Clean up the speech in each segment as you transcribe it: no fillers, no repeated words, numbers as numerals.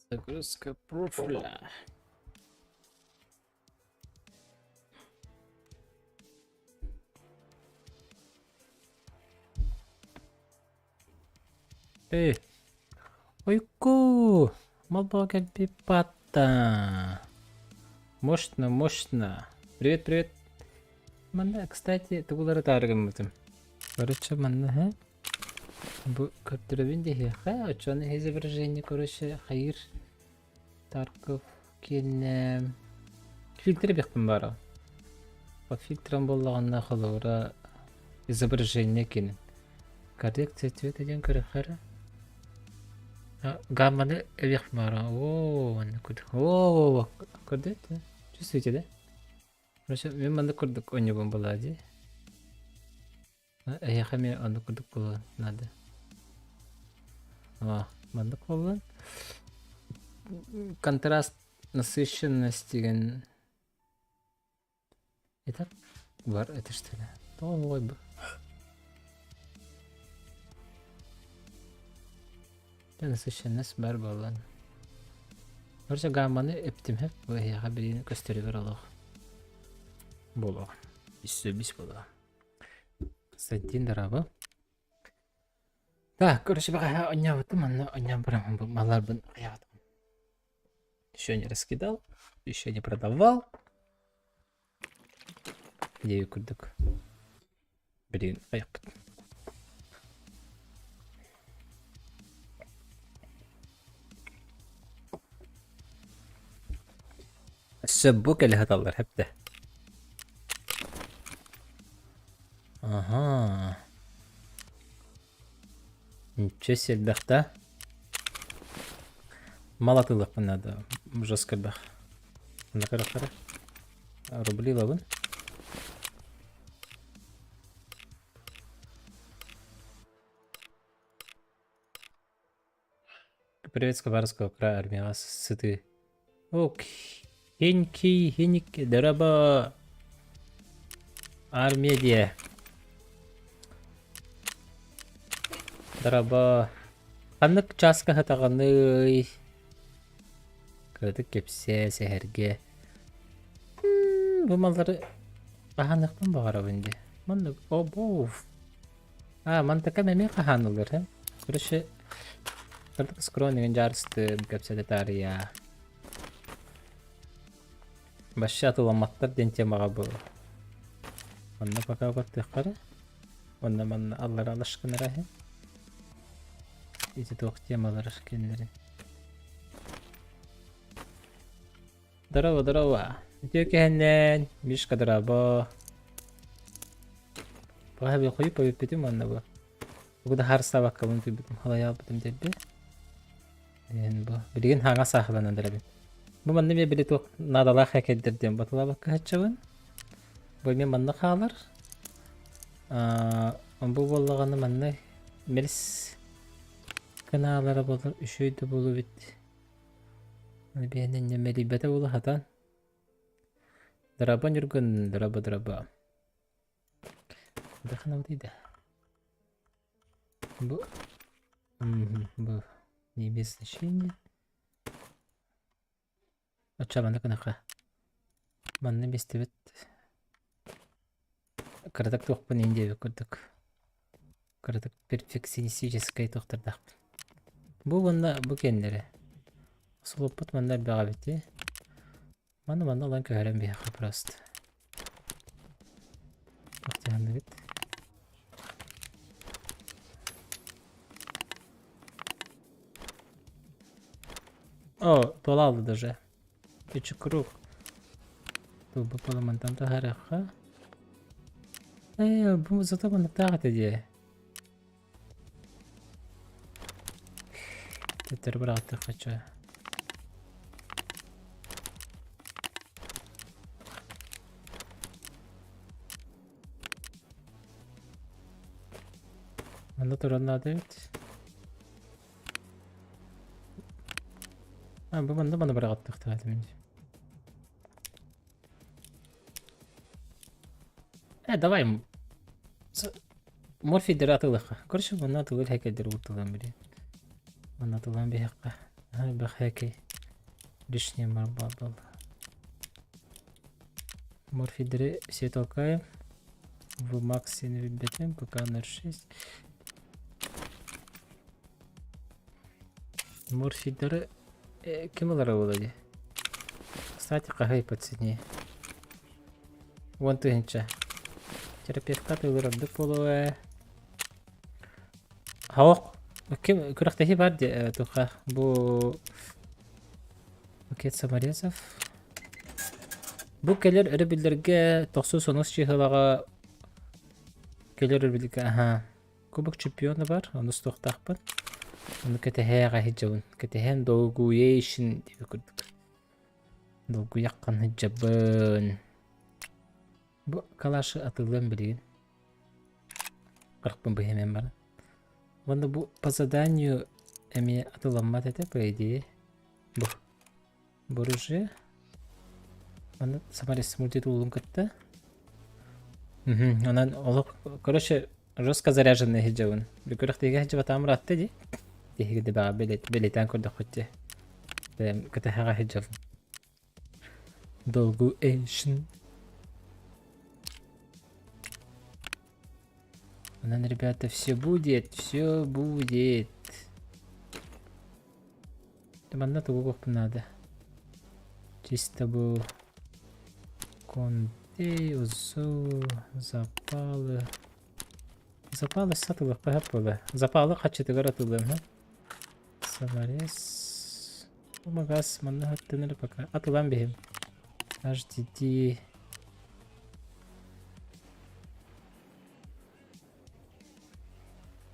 Загрузка профиля. Ойку! Молбога пипата. Мощно. Привет. Манда, кстати, тугулары таргым мытым. Короче, манда, бу картырабин дехе. Очаны изображение, короче, хайыр. Тарков кенем. Фильтры бехпен бара. По фильтрам боллаганна халыра изображение кенен. Коррекция цвета ден карахара. Гамманы бехпен бара. О, аны куд. О, куд. Чувствуете, да? Короче, мен манда курдук оньюгун болады. Аяха мен аны курдук болон надо. Манда болон. Контраст, насыщенность деген. Итак, бар, это что ли? Ой, бы. Насыщенность бар болон. Короче, гамманы эптим хеп. Аяха бірін көстері бір алақ. Боло. Бис боло. Константин Дарабы. Так, короче, пока онябытым, оням барам, малар бын аябытым. Еще не раскидал, еще не продавал. Где курдук? Блин, аяпыт. الشبوك اللي هطلع هبته. Ага. Ничего себе, бахта. Малатылық надо. Жестко бах. Накара. Рубли лавын. Привет, Сковородского края, армия сыты. Ок. Хеники, дараба. Армия де. Дараба. Қанық часка хатағаны. Кірдік кепсе, сәхерге. Бұл малдары қағанықпен бағара бінде. Мандық, обов. Мантака мәмен қағанылыр, Короче, кірдік скронеген жарысты кепсе детария. Башы атыламаттар дентемаға бұл. Манда пока көттік қары. Манна аллар алашқын рахи. Эти тоқ темалар кенлерин. Здорово. Тёкенен, Мишка дараба. Бага бе қойып бетім анна ба. Бұда хар сабаққа бұны бетім халая бетім дебе. Бұл білген хаңа сақылан андырабын. Бұл манны ме білі тоқ надала хәкеддерден батыла баққа хатчабын. Бұл мен манны қалар. Бұл болағаны манны меліс каналары болыр, үшөйді болу бит. Бейінен немелі бәті болу хатан. Дараба нүргін, дараба. Дақанау дейді. Бұл не без значения. Отчабанды қанақа. Манны бесті бет. Кырдық тоқпын ендебі көрдік. Кырдық перфекционистическай тоқтырдақ. Бұл кендері. Сұлыппыт манда бәға бетті. Манда олан көхәрен бейақы просто. Тоқтығанды бет. Тола алды даже. Кечі круг. Бұл полыман тамда хараққа. Бұл зато бұны тағыт еде. Теттер бір ағытты қача. Мында тұран ады бет. Бұл мында бір ағытты қағыты менде. Давай. Морфидер атылыққа. Көрші бұны атылыр хәкелдер ұлтылан біле. Бұны атылан бейаққа. هاي بخاكي лишний марбал был. Морфидеры все толкаем. В максиме выбьем, пока 0.6. Морфидеры кем ларавали? Кстати, кахай подсидни. Вон ты инча. Терапевта ты ларабды полуэ. Хаук. Кем күрәхтәһи бар ди туха. Бу пакет саморезов. Бу келер эрбилерге 99 чыгылага келер эрбилерге аха. Кубок чемпионы бар. Аны стоктакпын. Аны кетеһәгә хиҗабын. Кетеһән долгуейшин дип күрдек. Долгу яккан хиҗабын. Бу калашы атылган билген. 40 бу hemen бар. Ванда бу по заданию эми атыламмат эте по идее. Бу. Буржи. Ванда самарис мультитулун кытты. Анан олоп, короче, жестко заряженный хиджабын. Бикөрөх теге хиджаба тамыр атты ди. Теге де бага белетен көрдө хотте. Бем кытахага хиджаб. Долгу эшин. Анан, ребята, все будет, все будет. Банда тугу надо. Чисто был контей, узу, запалы. Запалы сатылык пахапылы. Запалы качетыгар атылым, ха? Самарес. Магаз, манна хаттыныр пока. Атылам бейм. HDD.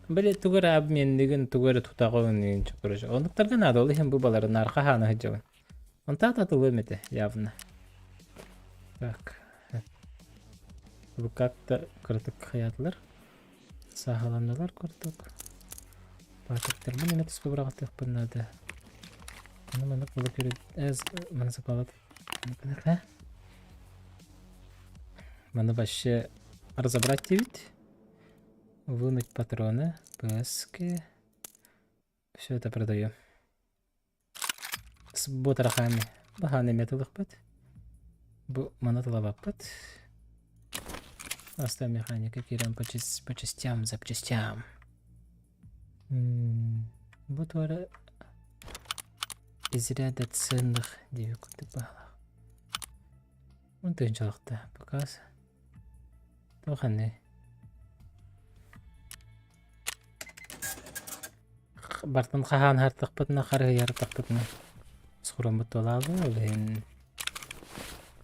Били тугар обмендигин, тугар тутагын чукурыш. Ондуктарга надо ол хем бубаларын арка хана хиджабын. Он атылым эте, явно. Так. Бу как-то кыртык хаятлар. Сахаландылар кыртык. Пакеттер бу мене туспа брагатык надо. Аны мына булы көрөт. Мына запалат. Ха? Мына вообще разобрать ведь. Вынуть патроны, пески. Все это продаю. С ботарахами. Баганы металлых пэт. Бу манатылава пэт. Оставим механика, кирам по частям, запчастям. Вот вара из ряда ценных девятых баллов. Вот тынчалыкта показ. Тоханы. Бартын хахан хартык бытына хары яртык бытына. Скоро буталалы, олен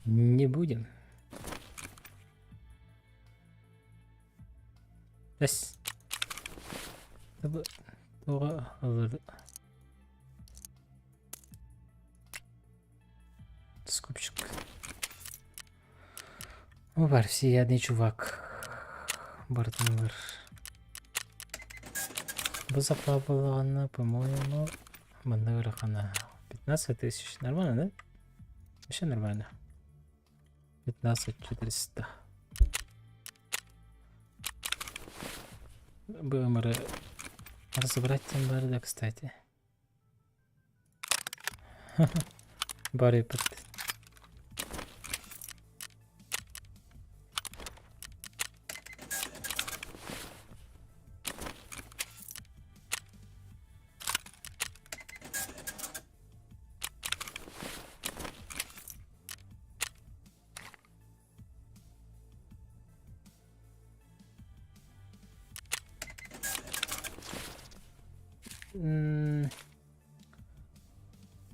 не будем. Бес. Таба тога алыр. Скупчик. О, бар, всеядный чувак. Бартынлар. Бу запабылганы, по-моему, мында ырахана 15 тысяч. Нормально, да? Вообще нормально. 15 400. БМР разобрать там бары, да, кстати. Бары под.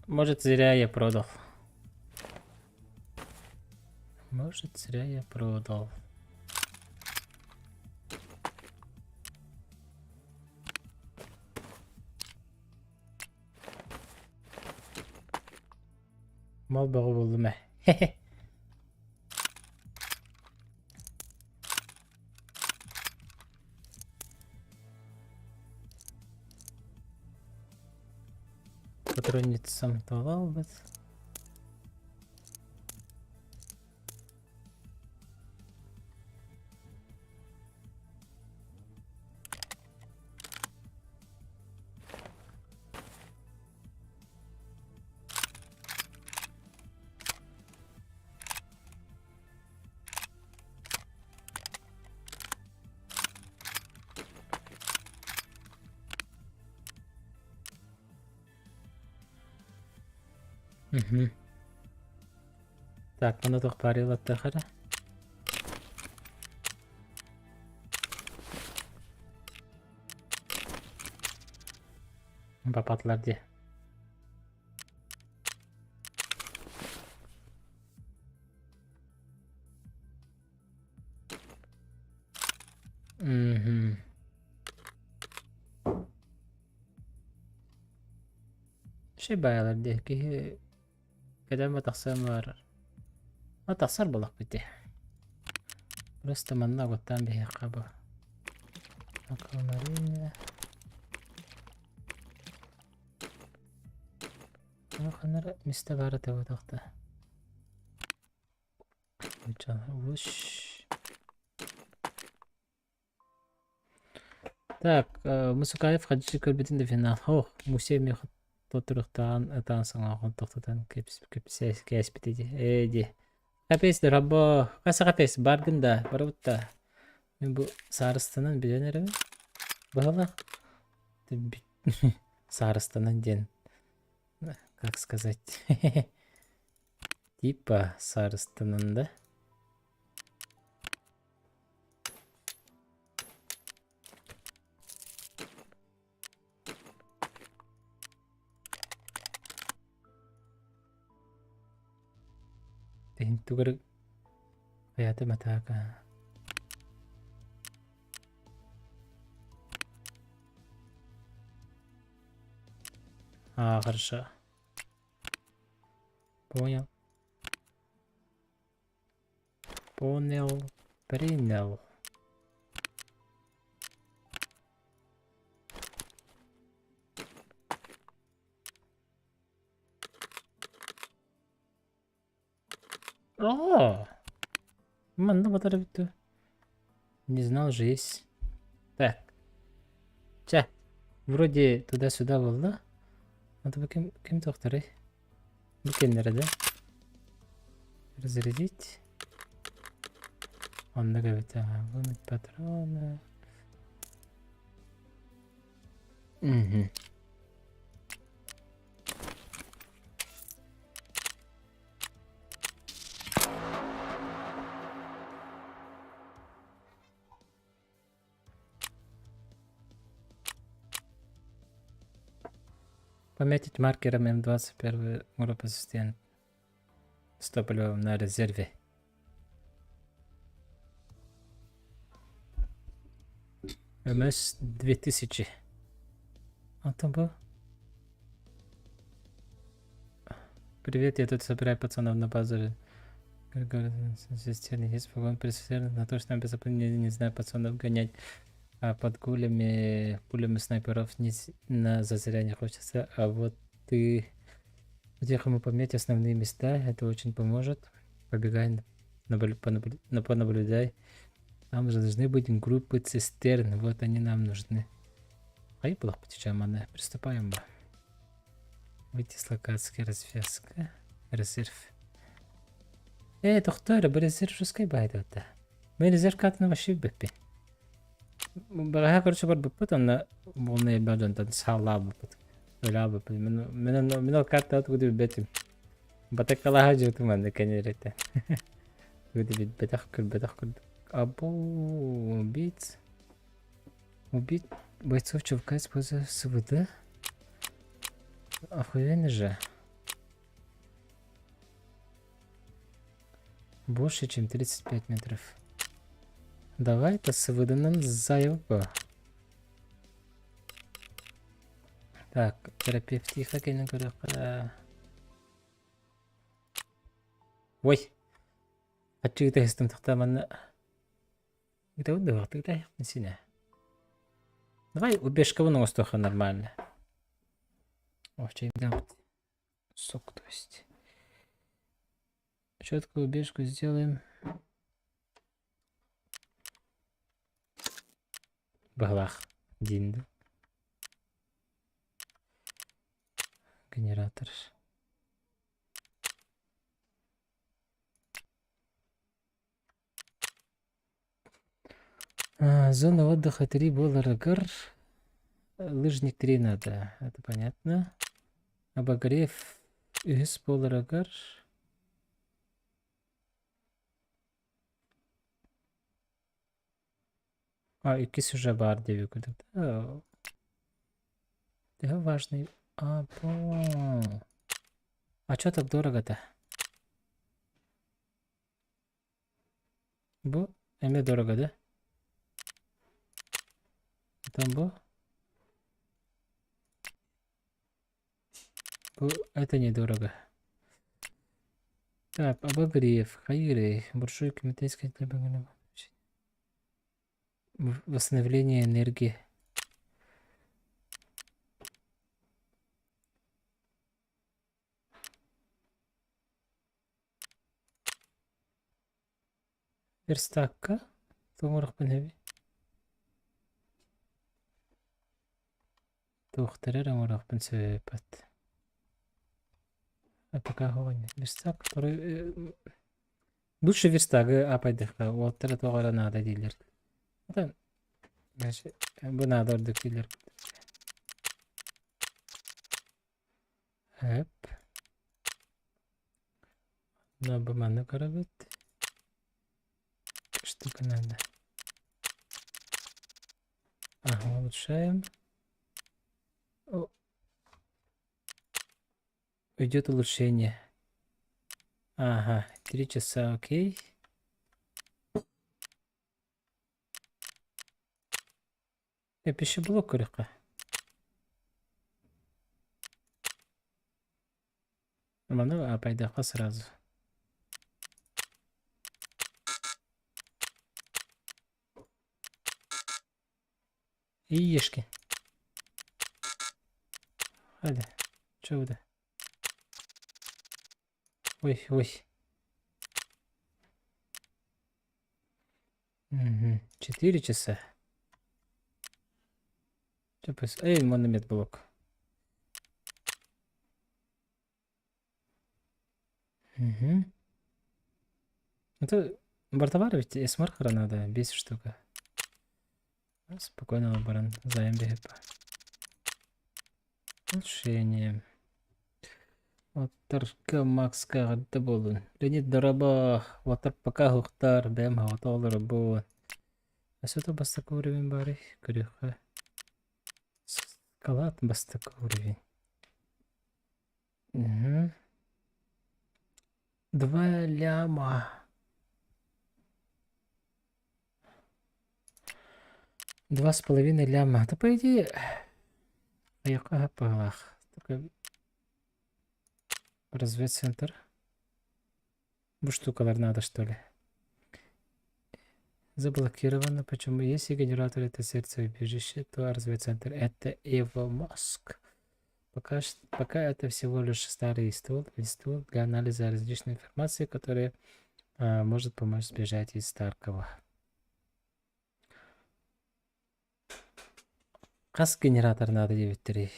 Может, зря я продал. Может, зря я продал. Mal bağı buldum he. Патронницам талал бит. Мгм. Так, bunu da парилат тахара. Бапатлар де. Мгм. Şey bayalar de ki kadar mı taksam var. Ma taksar bulak bitti. Burası manna gottan bir yakaba. Akılları. Akılları mistebara tabi takta. Vuş. Так, Мусукаев хаджи көрбетін де финал. Хо, Мусе ми тотырықтан атан саңа қонтықтан кәс бітеді. Де. Қапес рабба. Қаса қапес баргында, барбытта. Мен бұл сарыстанан білен әрі. Бағала. Сарыстанан ден. Как сказать? Типа сарыстанан да. Тен тугар hayatı mataka. Хорошо. Понял. Понял. Принял. О! Манда батары бітті. Не знал же есть. Так. Ча. Вроде туда-сюда болды. Надо кем тоқтар, Бекенлері, да? Разрядить. Он нагавит. Вымыть патроны. Угу. Пометить маркером М21 группа ассистент с топливом на резерве. МС 2000. А там был? Привет, я тут собираю пацанов на базаре. Цистерны есть вагон прицистерн. На то, что нам не знаю пацанов гонять. А под пулями снайперов на зазря не хочется. А вот ты где мы пометь основные места, это очень поможет. Побегай, понаблюдай. Там же должны быть группы цистерн. Вот они нам нужны. А и плохо потечаем, она. Приступаем. Выйти с локации развязка. Резерв. доктор, резерв шускай байда. Мы резерв катна вообще бепи. Багаха короче бар бепит, она волны бадан тан сала бепит. Öyle bepit. Мен карта от гуди бетим. Батакала хажу туман да канерете. Гуди бетах. Або убить бойцов ЧВК используя СВД. Охуенно же. Больше, чем 35 метров. Давай-то СВД нам заебо. Так, терапевт тихо, я говорю. Ой. Хочу это систем тахтамана. Это вот давай, ты несина. Давай убежка вон воздуха нормально. Вообще да. Сок, то есть. Четкую убежку сделаем. Баглах. Динду. Генератор. Зона отдыха 3 $. Лыжник 3 надо. Это понятно. Обогрев Üs bolaragar. İki сюжет бар деп өкілдік. Это важный. А чё так дорого-то? Bu эме дорого, да? Там bu. Это недорого. Так, обогрев, хайрей, буржуйка, металлическая восстановление энергии. Верстакка. Тоңырық пен әбі. Тоқтырыр аңырық пен сөйпат. Пока хоғын. Верстак. Лучше верстагы апайдыққа. Оттары тоғара нада дейлер. Bu надо oradakiler. Hep. Ne bu bana karabet. Что надо? Ага, улучшаем. Идет улучшение. Ага, 3 часа, окей. Пищеблок коряка. Мана апайдака сразу. И ешки. Hadi. Чего да? Ой, ой. Угу. 4 часа. Эй, монумент блок. Угу. Это бортовар ведь эсмархара надо, 10 штука. Спокойно баран заем. Улучшение. Ватарка макска гадда болун. Леонид Дараба. Ватар пока хухтар. Бэм хаваталар болун. Асута бастак уровень бари. Крюха. Скалат бастак уровень. Угу. 2 ляма. 2,5 ляма. Да по идее... Яка палах. Такой... Разведцентр. Штукалар надо, что ли? Заблокировано. Почему? Если генератор это сердце убежище, то разведцентр это его мозг. Пока это всего лишь старый стул для анализа различной информации, которая может помочь сбежать из Таркова. Кас генератор надо 9.3.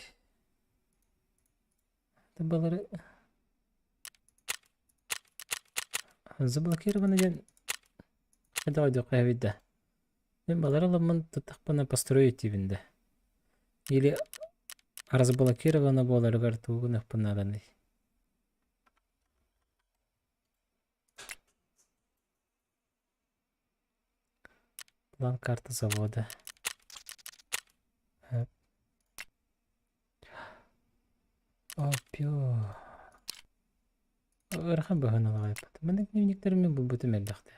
Это было... Заблокировано ден. Давай дока вида. Мен балары ламын тутақпана построить тивинде. Или разблокировано болар гартугунах панаданы. План карта завода. Опё. Рахам бахана лагайпат. Менің дневниктерімен бұл бүтім әлдіқті.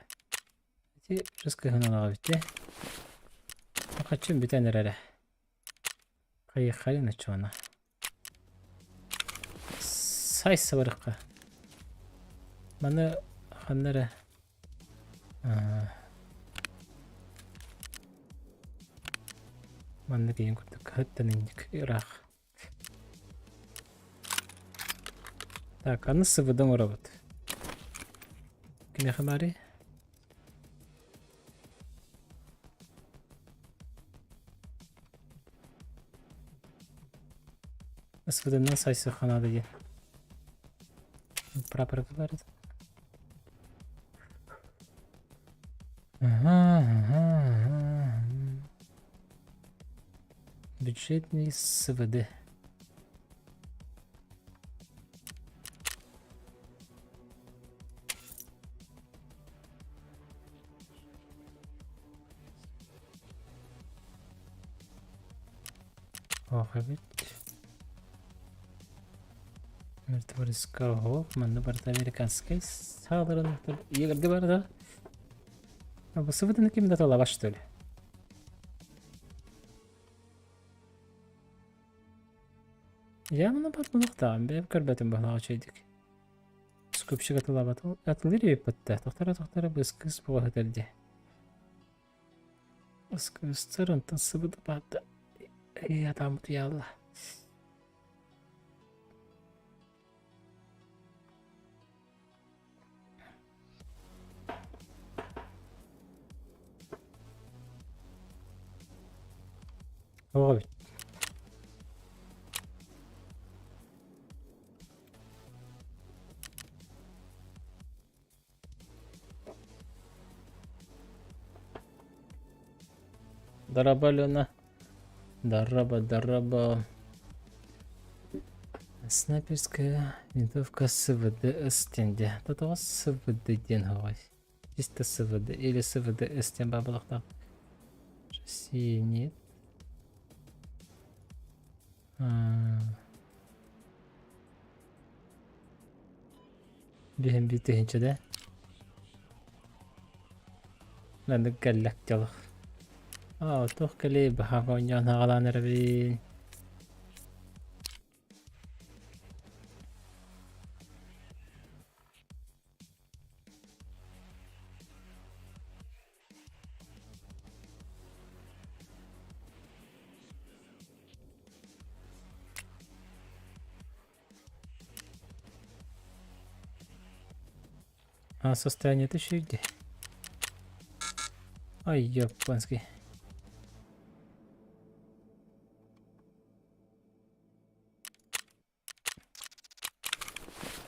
Әте жысқы ғана лағабетте. Қачым бітәнер әрі. Қайық қалин açуана. Сайс сабарыққа. Маны қандары. Маны кейін көрдік. Хөттен еңдік. Ирақ. Так, а нас выдам робот. Кнехамари. Нас выдам на сайсе ханады. Прапор говорит. Ага. Бюджетный СВД. бит. Мертвориска хоп, манда барта американский сааларын егерде бар да. Абы сывыдын кимде тола баш что ли? Я мына бат мылыктаган беп көрбөтүм бала чейдик. Көпшігі атылабат. Атылыр еппітті. Тоқтара біз кыз бұғы өтелді. Біз кызтыр ұнтын сыбыды бады. Адамы тұялы. Оға бит. Дараба Лена. Дараба. Снайперская винтовка СВД стенде. Тут у вас СВД ден хавай. Чисто СВД или СВД стен бабалахта. Шасси нет. Бихем битехинче да. Надо галлак жалах. Тух кали бахагоньон хагаланыр бин. Состояние еще где? Ай, японский.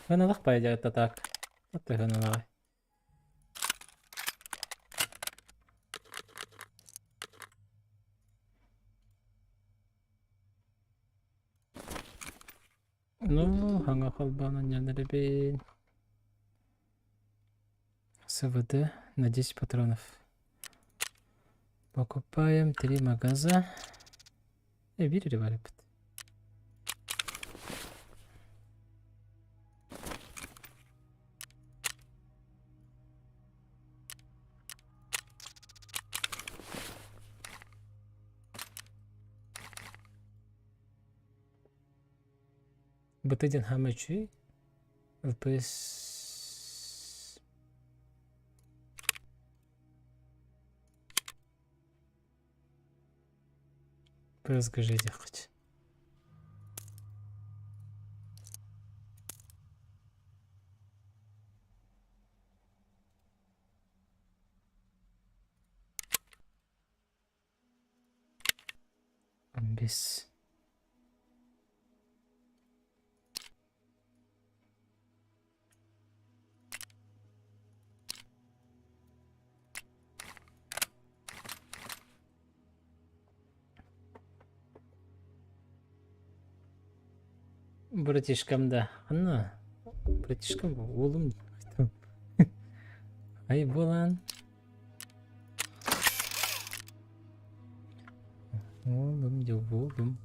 Гыналах пойдет так. Вот ты гыналах. Ну, ханга халбана нянали бин. СВД на 10 патронов. Покупаем 3 магаза. Видели валипт? Бытыден хамачи. ЛПС. PSG хоть. Без. Братишкам да. Анна. Братишкам oğlum. Ай болан. Oğlum ya oğlum.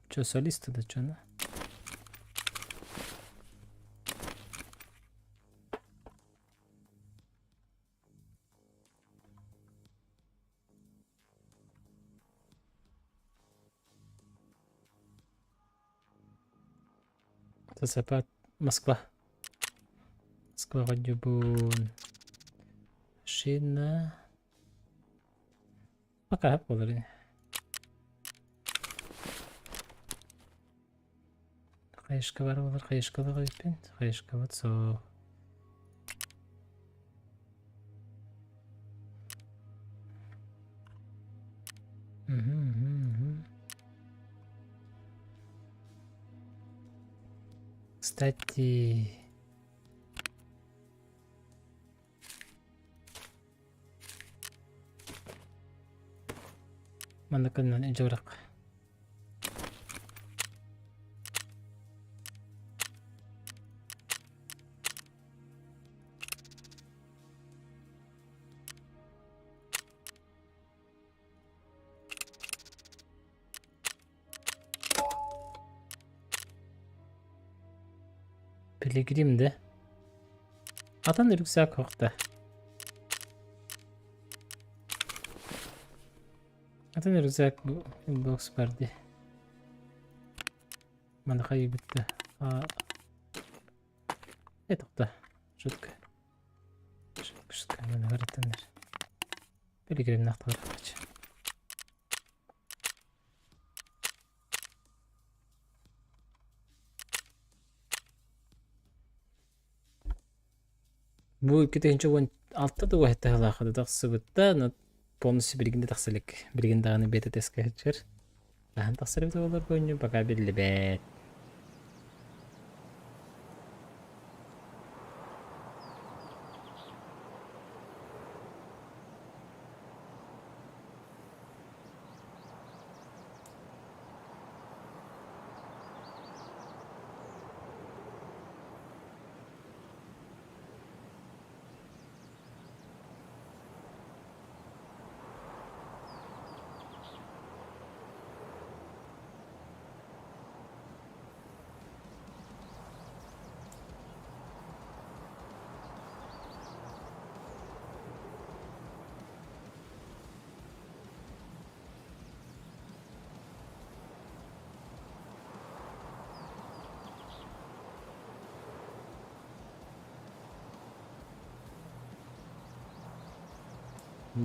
Чё, солист да чё, на? Тасапат Москва. Москва Радюбун. Шина. Пока я поверю. Кайышка бар болар, кайышка да койпен. Кайышка вот со. Кстати, mana كنا نجورق. Piligrim de. Atan rüksak kokta. Atan rüksak bu box vardı. Bana kaybetti. Etokta. Şutka. Şutka. Bana öğretenler. Piligrim naktar kaç. Bu iki tane on altta da vahette halakada taqsıbıtta na polnusu bilginde taqsılık. Bilginde ağını beta test geçer. Lahan taqsılık da olur boyunca baka belli bet.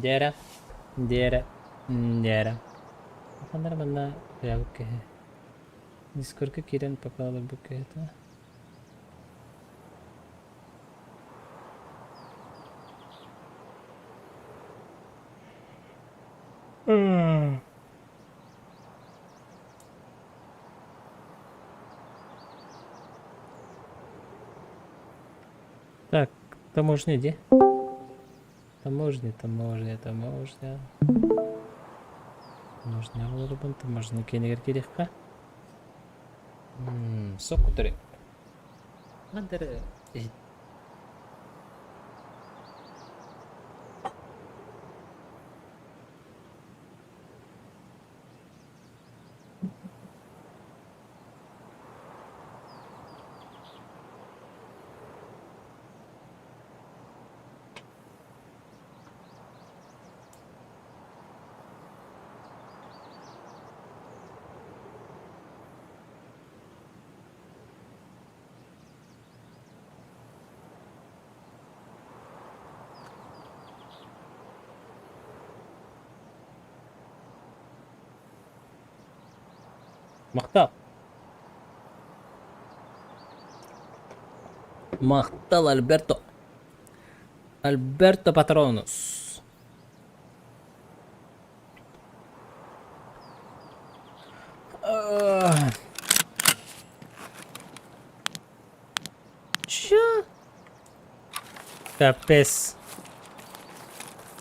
Dera. Dera. Dera. Akanlar bana ya bu ke. Discord ke kiran pakalar bu ke ta. Так, таможня где? Таможня. Таможня olur bun taможня кенегер керекка. Сокутыры. Адыры. Мактал. Мактал Альберто. Альберто Патронус. Чё? Капец.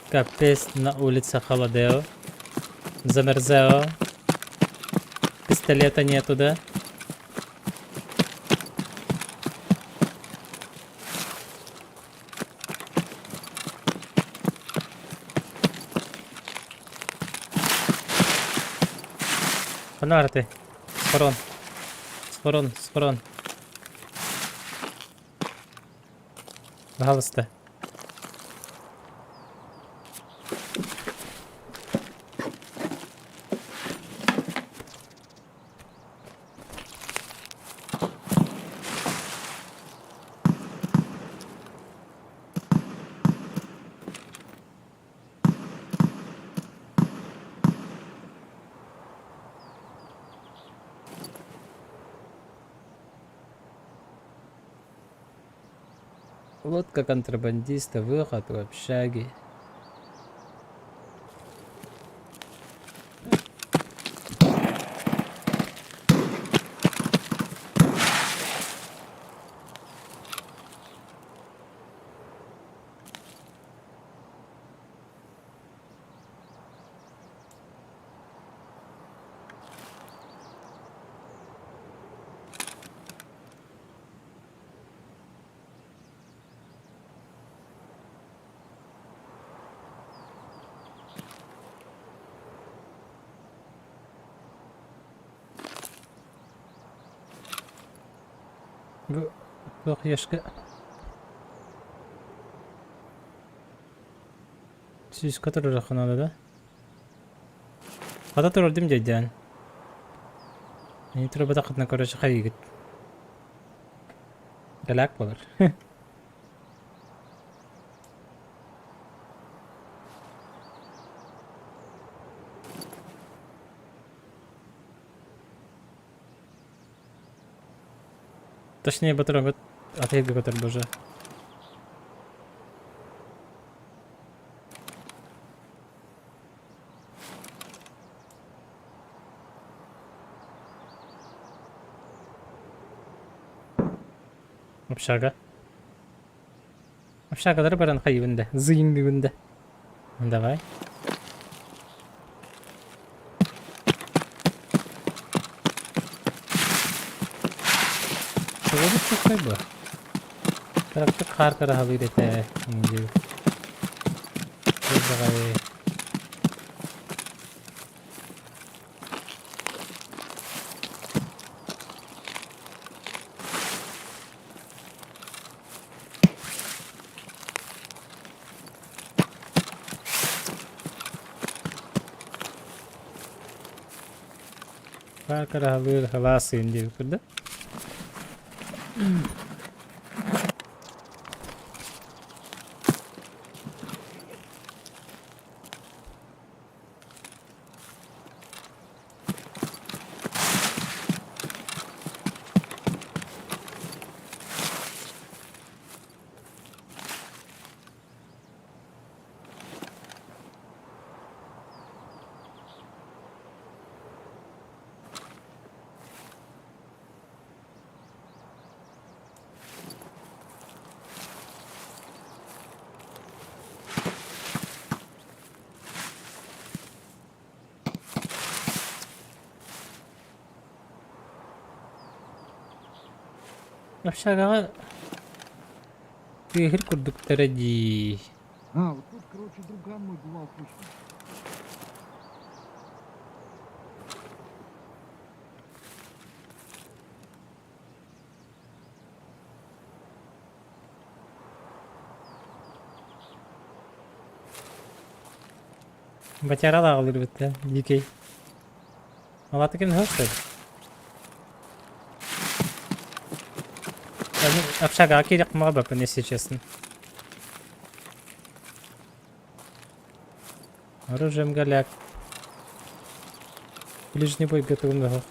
Капец на улице холодео. Замерзео. Пистолета нету, да? Фонарты. Схорон. Пожалуйста. Лодка контрабандиста, выход в общаге. Yok yaşka. Siz kadar rakın alada. Hada turur dim jaydan. Ni turba da qatna koraşı xaygit. Galak bolar. Точнее, батарон отъеби котор боже. Общага. Общагалар баран хайвында. Зыйындыгында. Давай. Şöyle çok şey bu. Tarafta kar kara halı irete. İnce. Böyle. Kar kara halı halası ince yukarıda. Общага игр курдук таради. Вот тут, короче, друган мой бывал точно. Батяра да алыр битте. Дикей. Алаты кем хостер. Общага керек мага бапын, если честно. Оружием голяк. Ближний бой готов на.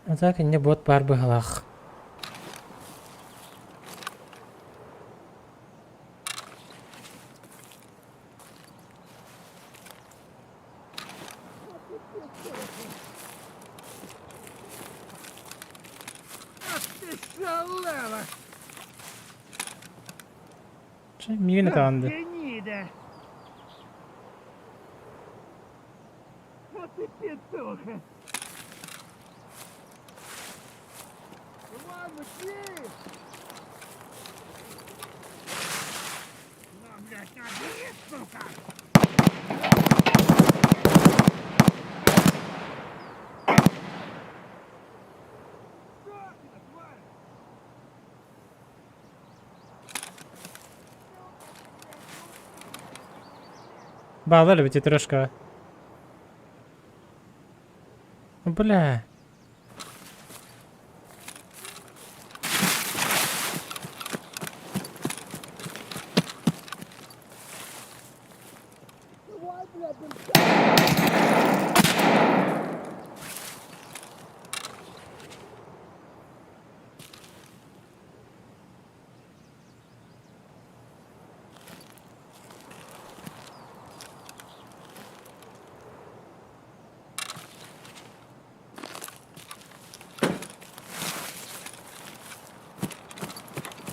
А так не бот бар быгалах. Мигін таанды. Гнида! Вот и петуха! Ладно, шли! Ну, блядь, надо, сука! Что ты, тварь? Bağlar bir трошка. Бля. Давай, блядь,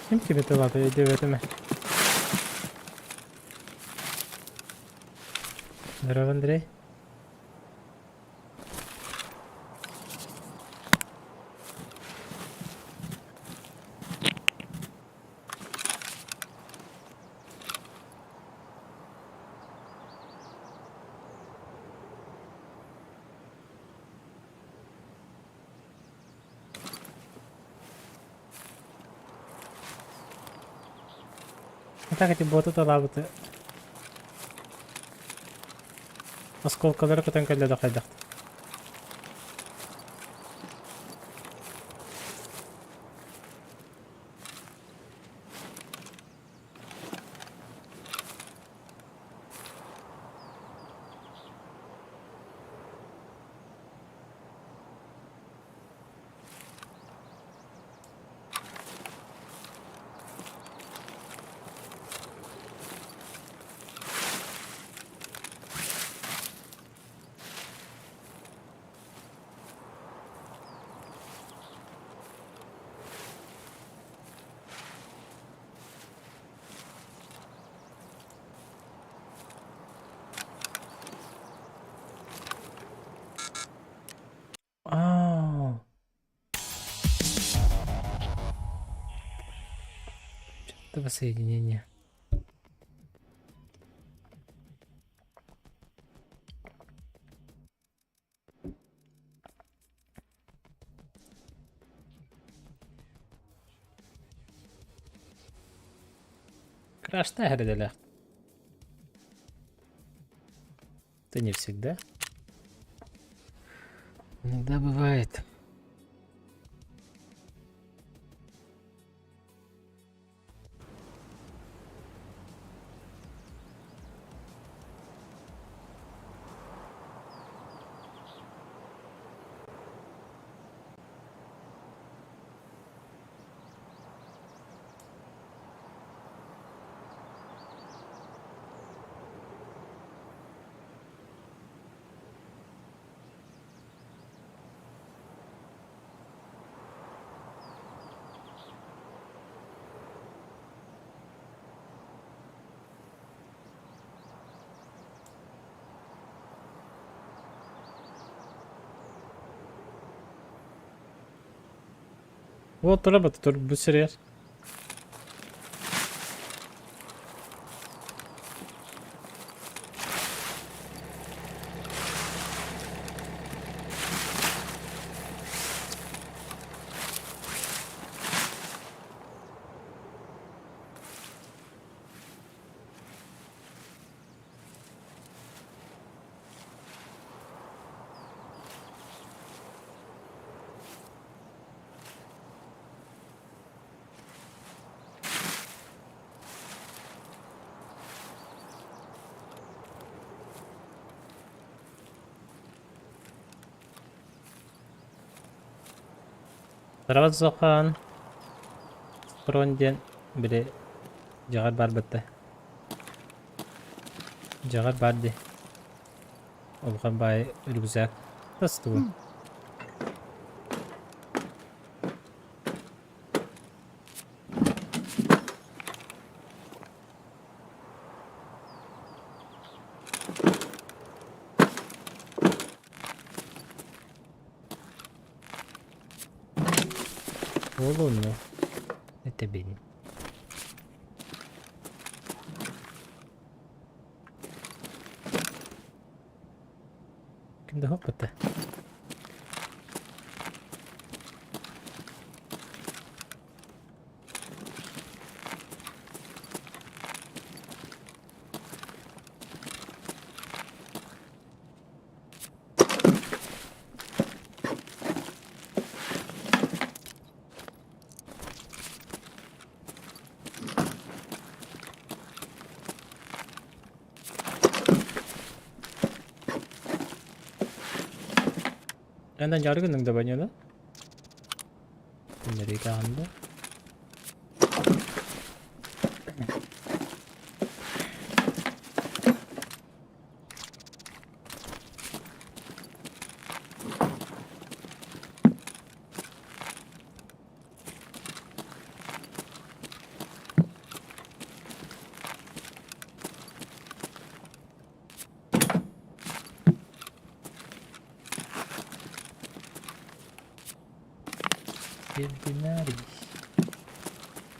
Kim gibi tılata ediyor. Здорово, Андрей. Так эти боты талабыты. Осколкалары көтөн келле да кайдак. Aa. Что-то соединение. Краш тагриделя. Это не всегда. Иногда бывает. Вот работа только будет серьез. Тарабат зоқан. Спронден біле жағар бар бітті. Жағар бар де. Олған бай үлгізәк. Тасты бұл. Олуну. Это бейін. Кімді хоп бітті? Yandan yargının da banyoda. Nereye kaldı? Динарий.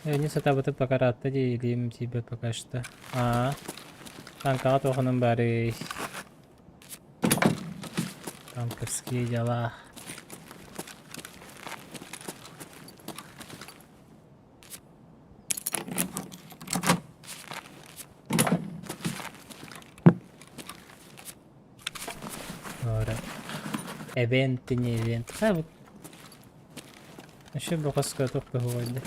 Не сатабаты пока ратта делим тебе пока что. Танкага тоханын бары. Танковские дела. Event не event. Ha bu. Şu bu kaska toktu hoydu.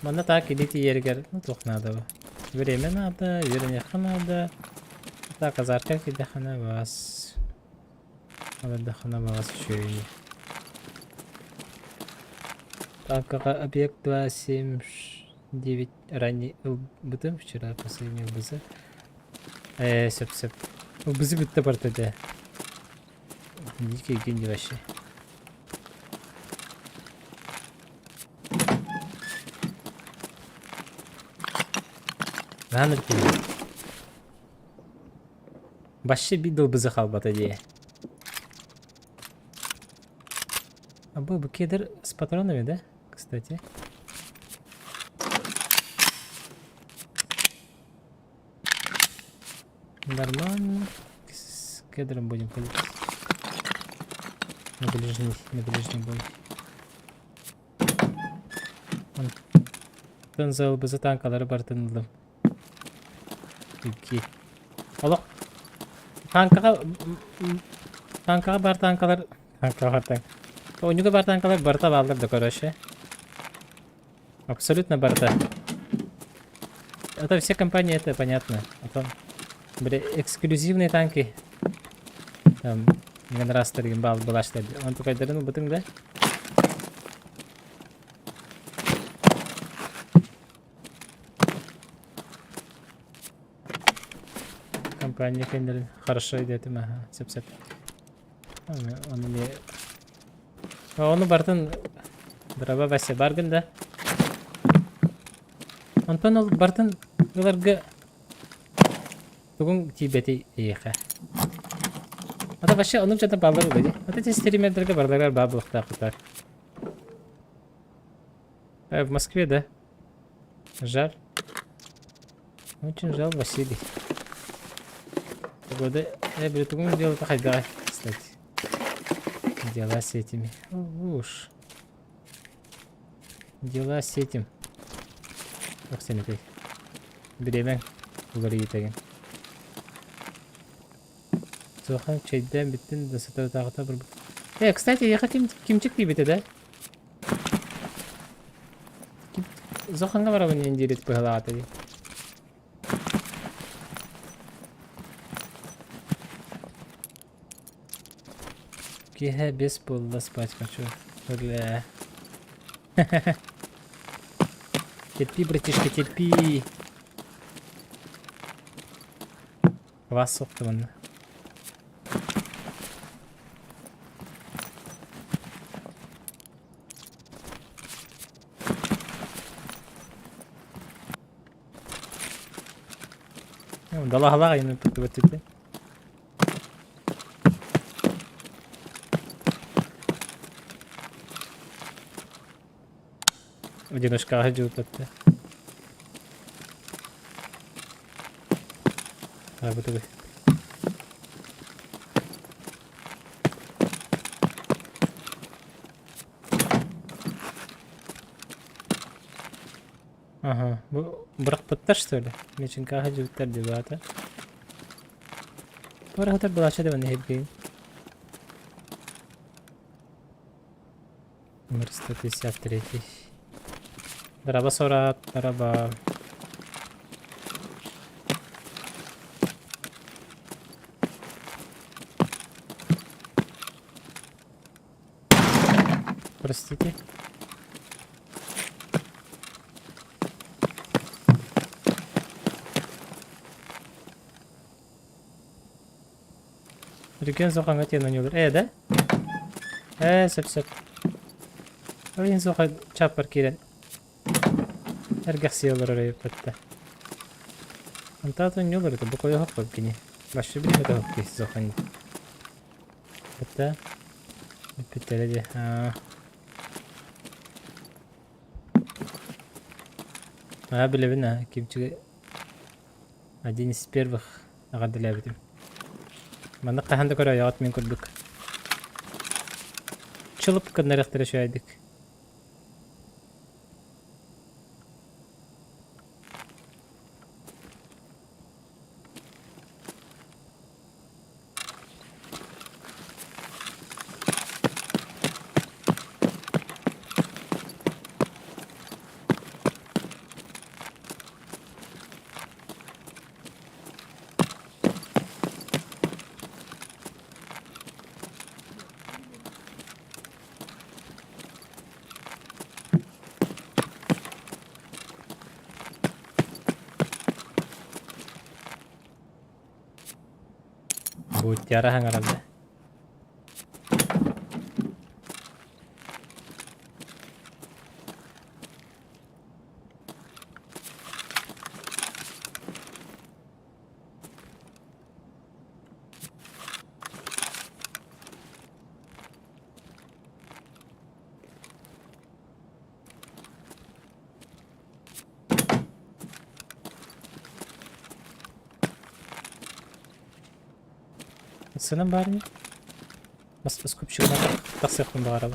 Bana ta kiliti yeri gel. Toknadı bu. Время надо, вернее надо. Так, азарка кидахана вас. Алардахана вас шöyle. Танкаға объект 279 ранее бытым вчера последний бызы. Сөп. Бызы бітті бартады. Неге генде вообще. Раныр келді. Башы бидл бызы қалбаты дей. А был кедр с патронами, да? Кстати. Нормально. С кедром будем ходить. На ближний бой. Он зал бы за танкалары бартынылдым. Ülke. Allah. Tankaga бар танкалар. Oyuncuda бар танкалар барта балдырды, короче. Абсолютно барта. Это все компании, это понятно. А там были эксклюзивные танки. Там мен раз деген бал булаштыр. Он только дырын бутың да. Компания кендерин хорошо идет, ага, сеп. Он не. Onu бартын дрова бәсе баргын да. Антон ол бартын оларға бүгін тибети ейқа. Ата башы оның жата балдар өледі. Ата те стримердерге барлар бабылықта құтар. В Москве, да? Жаль. Очень жаль, Василий. Погода, я беру тугун делать хайда, кстати. Дела с этими. Уж. Дела с этим. Ох, сен этой. Беремен. Угары етеген. Зохан чайдан биттен досатар тағыта бір. Кстати, яқа кимчик дейбеті, да? Зоханға барабын ендерет бұғалағаты dey. Кеха без полла спать хочу. Бля. Терпи, братишка, терпи. Вас соқты мұны. Дала халаға ені пүтті бөттеді. Одиночка ходил как-то. А вот такой. Ага, брак подтар что ли? Меченка ходил тар дебата. Брак тар была что-то не хипгей. Номер 153. Дараба сорат, дараба. Простите. Реген зохан гатен у него. Да? Сеп. Реген зохан чаппар кирен. Эргэх сиялар орой патта. Антаатон не это буквой хоппа гини. Башы били это хоппи зохан. Патта. Питереди. Билебина кимчиге один из первых агадылябитим. Мана каханда кора ягат мен көрдүк. Чылып кыннарыктыра шойдык. Buutiara herhalde. Senin bari mi? Bas kupçuğuna nasıl yaptın bu araba?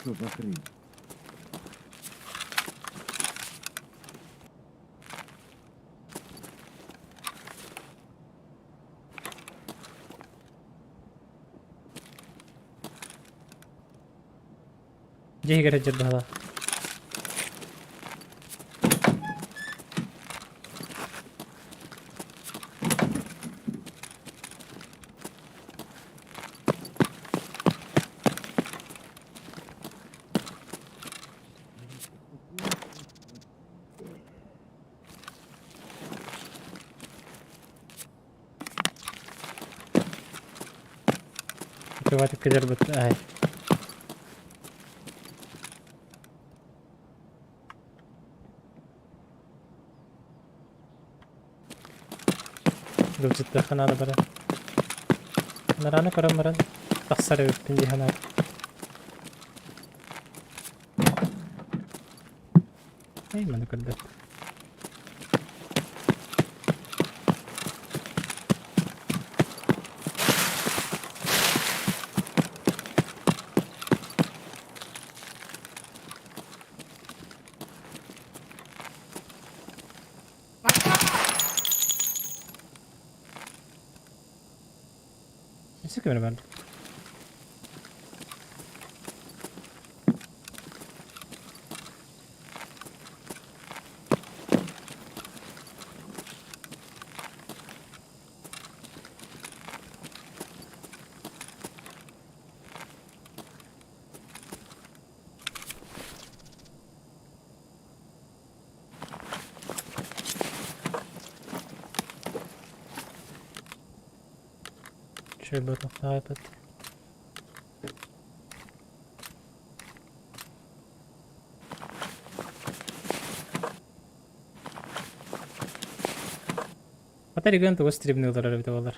Что за хрень? Jih gara jad bhala. Приватик кадер бит. Ай. Dur ciddi xana da bara. Narana karam maran. Taksar evet pinji hana. Ay mana kadar. Neyse ki ben. Şöyle bir daha yapalım. Потери гвинта го стрибни ударали tavallar.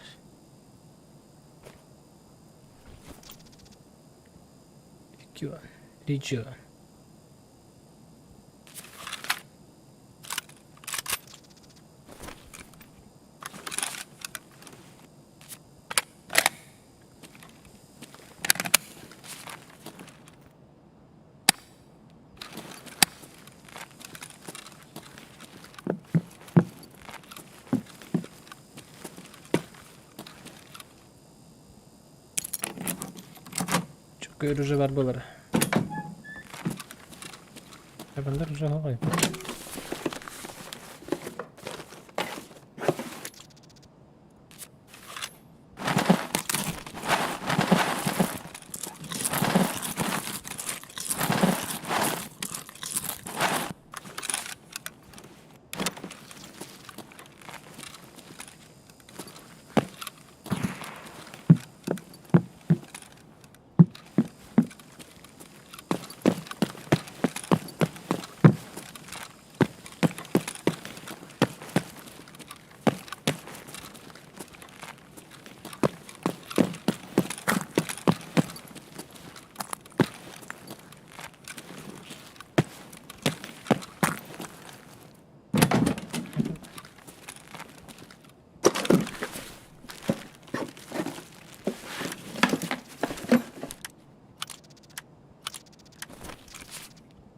Region. Çok görücü var buraları. Hayvanlar уже havayı.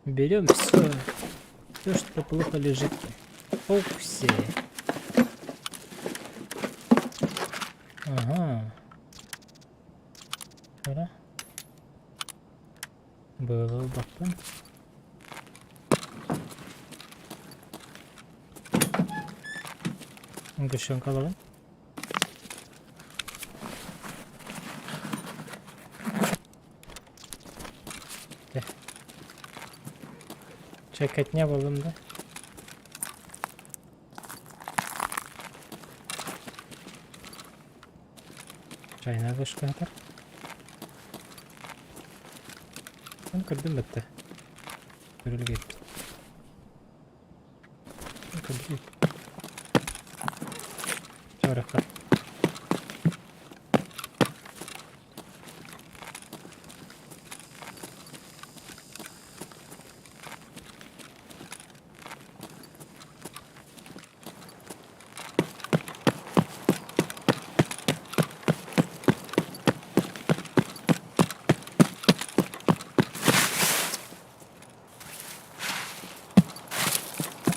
Берем все, что плохо лежит в фокусе. Ага. Şöyle. Böyle baktım. Kışın kalalım. Gel. Ceket ne buldum da? Çayına hoş kadar. Ben kırdım bitti. Yürülü gitti. Ben kırdım. Çabuk kal.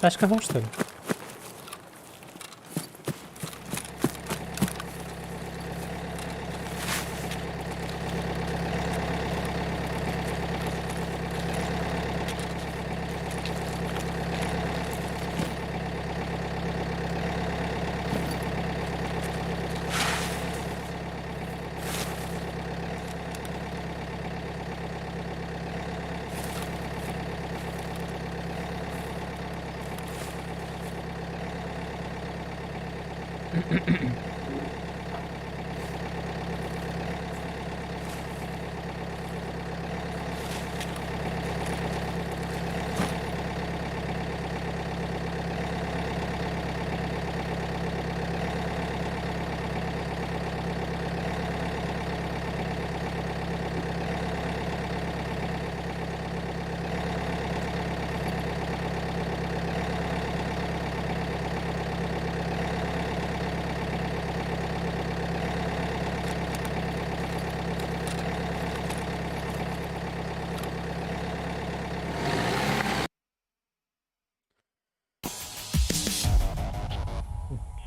Taş kafa hoş tabii.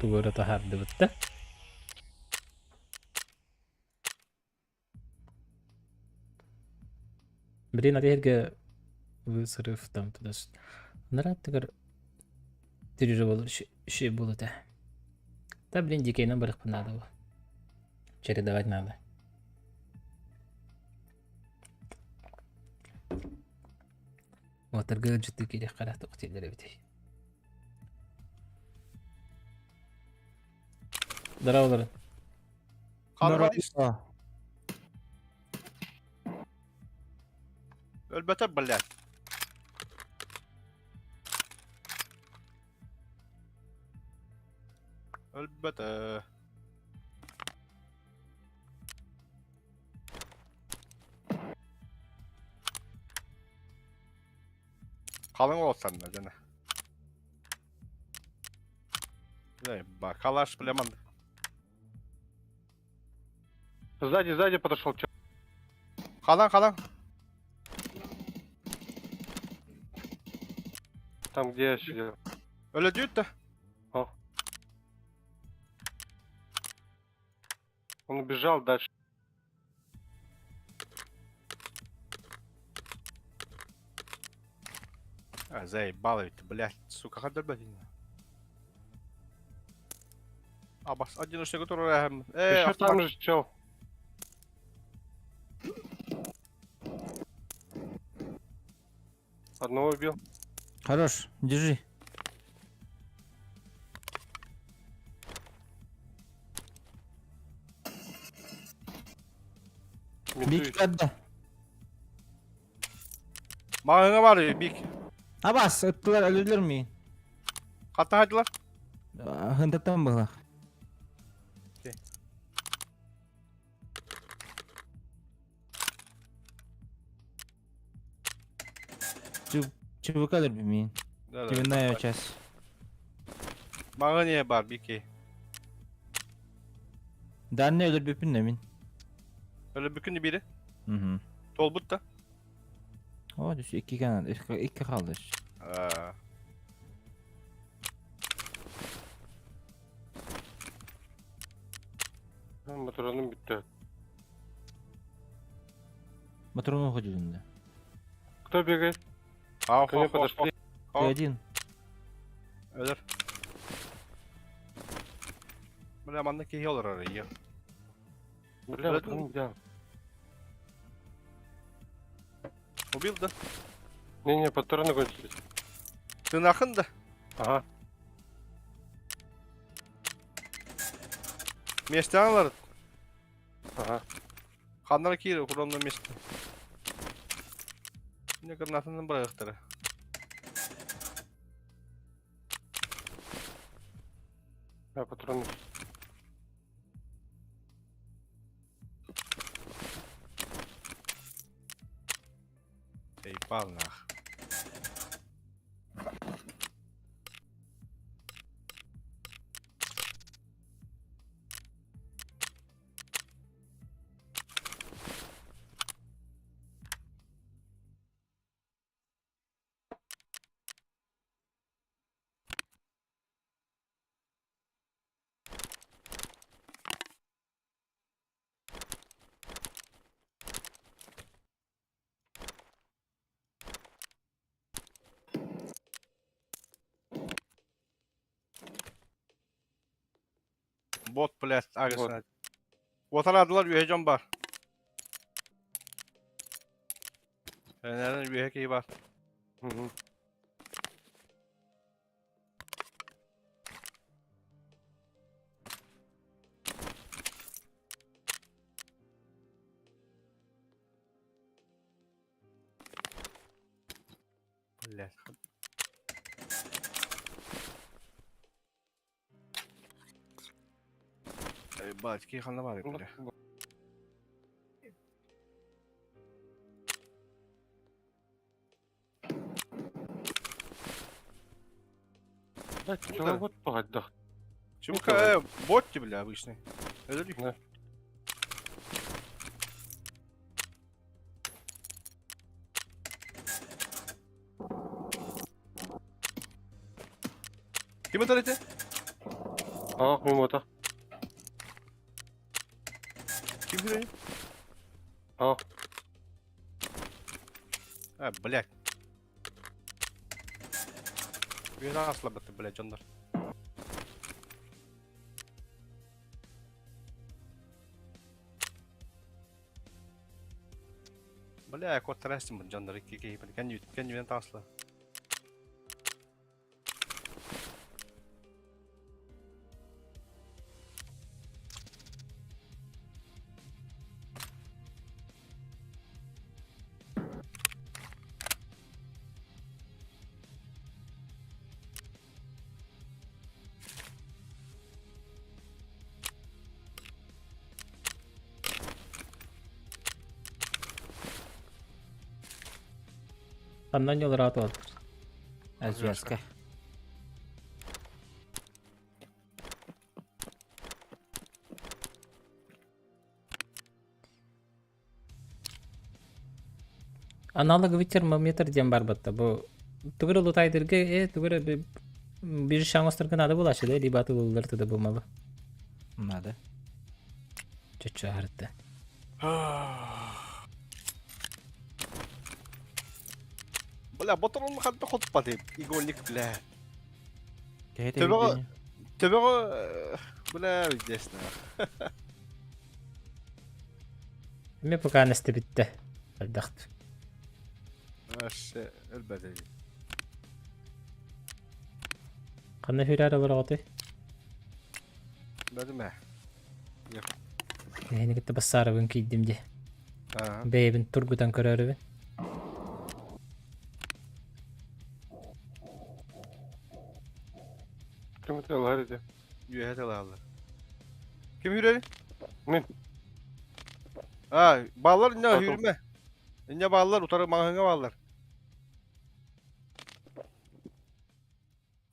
Duvara da hardı bitti. بدينا هيرجع وصرف там туда. Нрад тигр дирижер şey было да. Да блин дикий номер их надо было. Чередовать надо. Вот торгал جدي كده قرأت وقتي اللي بدي. Дорогой. Карвалист. Elbette блядь. Elbette. Kalın olsan da canım. Ne bak kalaş bilemem. Сзади подошел чел. Kalın. Там, где я сидел. Öyle diyor da. Он убежал дальше. А, заебало ведь, блядь, сука, ходи, блядь. А, бас, одиночный, который... Еще там же чел. Одного убил. Хорош, держи. Ментует. Бик отда. Mağına var ya, bir... Abbas, ıttılar öldürür müyüm? Hatta hadi lan. Hıntıktan bırak. Okey. Çubuk alır mıyım? Evet, Cebinden yapacağız. Mağına var bir ki. Daha ne ölür bipin de min? Öyle bükündü biri. Hı. Tolbut da. O düş iki kanal, iki kaldı. Aa. Моторонum bitti. Motorun ucunda. Кто бегает? Hop Ко мне hop hop. подошли. Ты один. Ölür. Böyle amandaki iyi olur arayı. Бля, Evet, патроны где? Убил да? Не, патроны кончились. Tırnakın da. Ага. Meşten var. Ага. Kanlara kiri kuramda meşten. Ne kırnatından bıraktılar. Патроны. Ey balnaq. Bot blast ağrısına. Otaladılar üyecan var. Nereden üye hekeyi var. Угу. Blast. Батьки хана var böyle. Да, чего вот погать, да. Чувака, ботти, бля, обычный. Это ли? Да. Kim atar eti? Ага, мимо-то. Kim hürüyor? Ага. Ha, блядь. Bir daha asla battı, блядь, canlar. Бля, кот трясти мы canlar iki iki böyle kendi tasla. Kandan yol rahat ol. Azvязка. Аналог термометр дем бар батта. Бу тугры лутайдырга тугры bir şangostırgın adı bulaşıdı. Libatı bulurdu da bu malı. Надо. Çöçü ağrıttı. Бля, ботон мы хоть ход падаем. Игольник, бля. Кайда Төбөгө, билбейм. төбөгө, бля, здесна. Мен пока анесте битти. Алдахт. Вообще, элбете. Кандай хүйрәрі бар оғыты? Бәдіме? Ені кетті бассары бүгін кейдімде. Ha. Бейбін тургудан көрәрі бін. Kim это ларит? Üye de aldı. Kim hüreli? Men. Ha, bağlar ne Bakın. hürme. Ne bağlar utarı mağanga bağlar.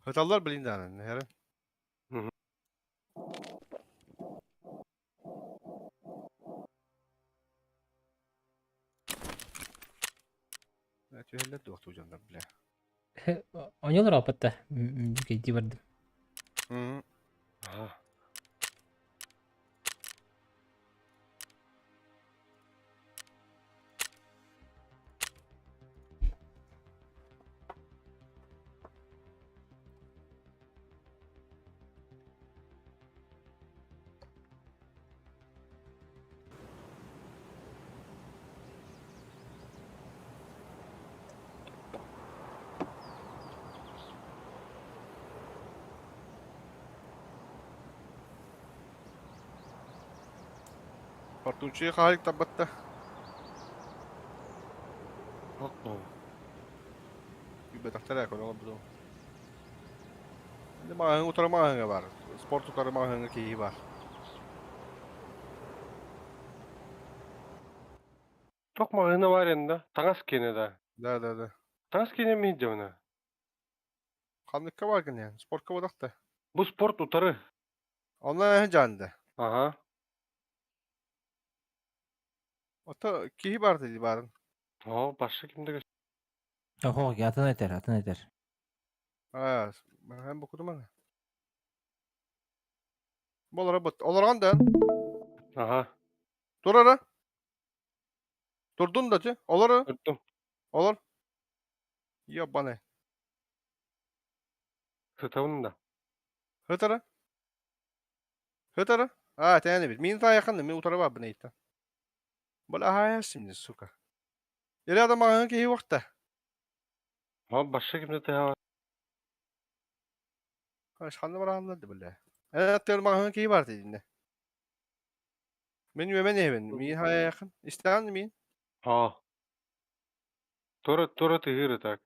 Hıtallar bilindi anın. Her. Hı. Evet, üyeler de vakti hocamlar bile. Oynuyorlar apatта. Кейді бардым. Hı. Ага. Portunçuya halik tabatta. Yok mu? Bir betaktar yakın oğlum bu. Şimdi mağın utarı mağını var. Sport utarı mağını keyi var. Çok mağına var yanında. Tanas kene de. Da. Tanas kene mi hidde Kanlıkka var gene yani. Sport kavadak da. Bu sport utarı. Onlar en canlı. Aha. Ota keyi var dedi barın. O başka kimde göster. Oho, atın eder, atın eder. Ha, ben hem okudum ama. Bolara bot. Olaran da. Aha. Dur ara. Durdun da ki. Oları. Öttüm. Olur. Ya bana. Sıtavın da. Hıtara. Hıtara. Ha, tane bir. Min ta yakın da. Min utara var bu neydi? Bola hayal şimdi suka. Yeri adam mağını keyi vakta. O başka kimde de var. Şanlı var anladı böyle. Evet, diyorum mağını keyi var dediğinde. Benim yemen evin. Min haya yakın. İsteyen min? Ha. Tora tihiri tak.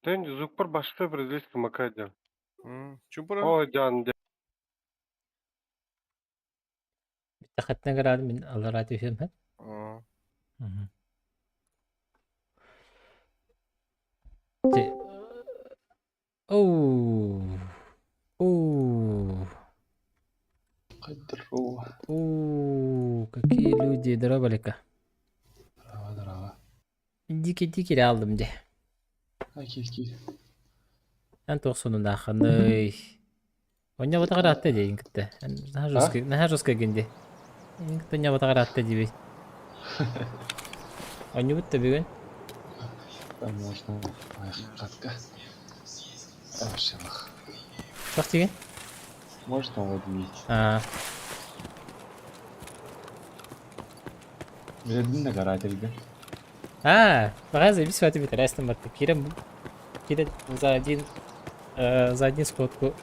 Sen zukpar başka bir risk makaydı. Çumpura. O can de. Bitti garadım min Allah radyo film hep. Te- Oh. Oh. Здорово. Какие люди, дробалика. Здорово. Дики aldım de. Киев. Ben toksonunda akhanay. Onya bata karatte de inkte. Naha ruska gindi. Inkte onya bata karatte dibi. Onya bitti bugün. Там можно катка. Вообще. Çok деген. Можно вот видеть. Aa, Билетин de каратель. Багазы bir saati biter. Aston Martin. Кирем за один сходку.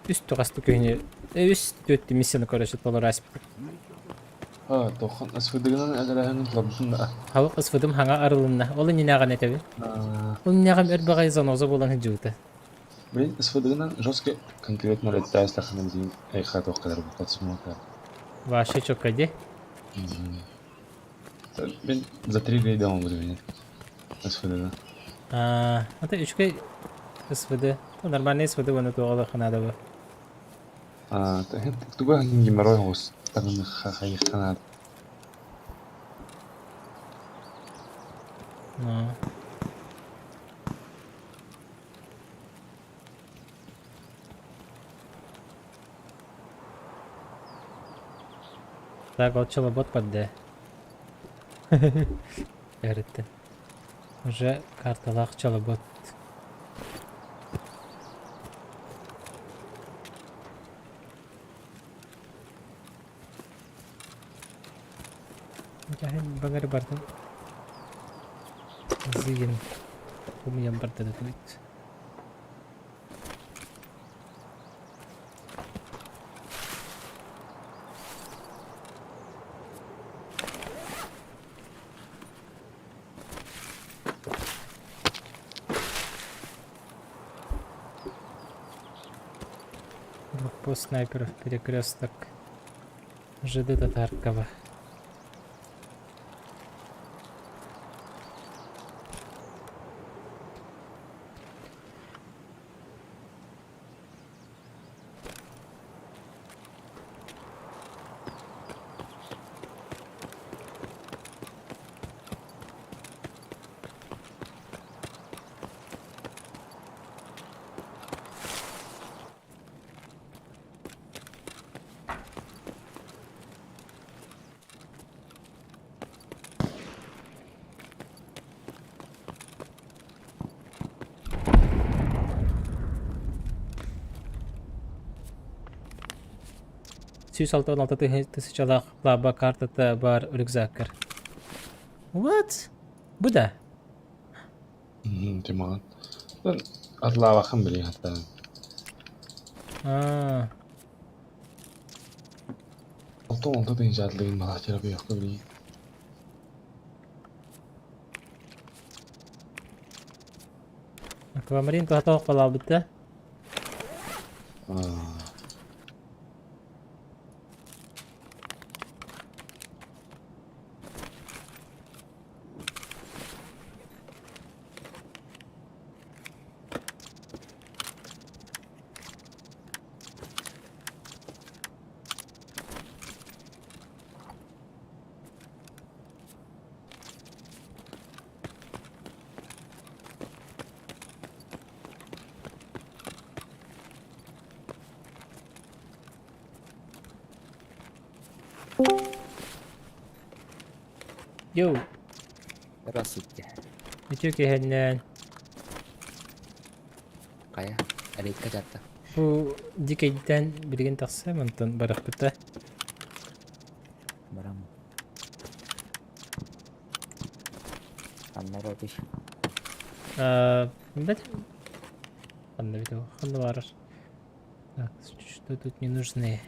Üst tuğastı köyünü. Üst döttü misyonu karışık olur aspet. Тохан асфадыгынан аграһын лабдын. Havuk ısfıdım hana arılığında. Olun yine ağan etebi. Olun yine ağam erbağay zanoza bolan hıcıvıtı. Блин, асфадыгынан жестко конкретно летая стаханын дин айха тоққадар бутатсымака. Vaşı çok kaydı. Мен за 3 рейда он буду менять. Асфадыган. Hatta 3 kay ısfıdı. Onlar bana ısfıdı bunu doğalı kınada bu. Туга геморрой гос. Тагын хайхана. Так, вот челобот подде. Ярытты. Уже карталах челобот. Jahin bangar bardın. Zigin. Kumiyam barda da tuit. Блокпост снайперов, перекресток. ЖД Татаркова. $116 laba kartata var rюкзаккар. What? Bu da. Тиман. Атлава хам били хата. Oltu deyince jadlığın malakira bir yok bileyim. Akvamarin tuh tuh kalau betul. Yo, Terus itu itu kehadiran. kayak ada ikat jatuh. Bu dikeyden bilgin taqsa mantan baraq bita. Barang. Kamera tuh. Bet. Ладно, видео. Хандвараш. Так, что тут не нужны?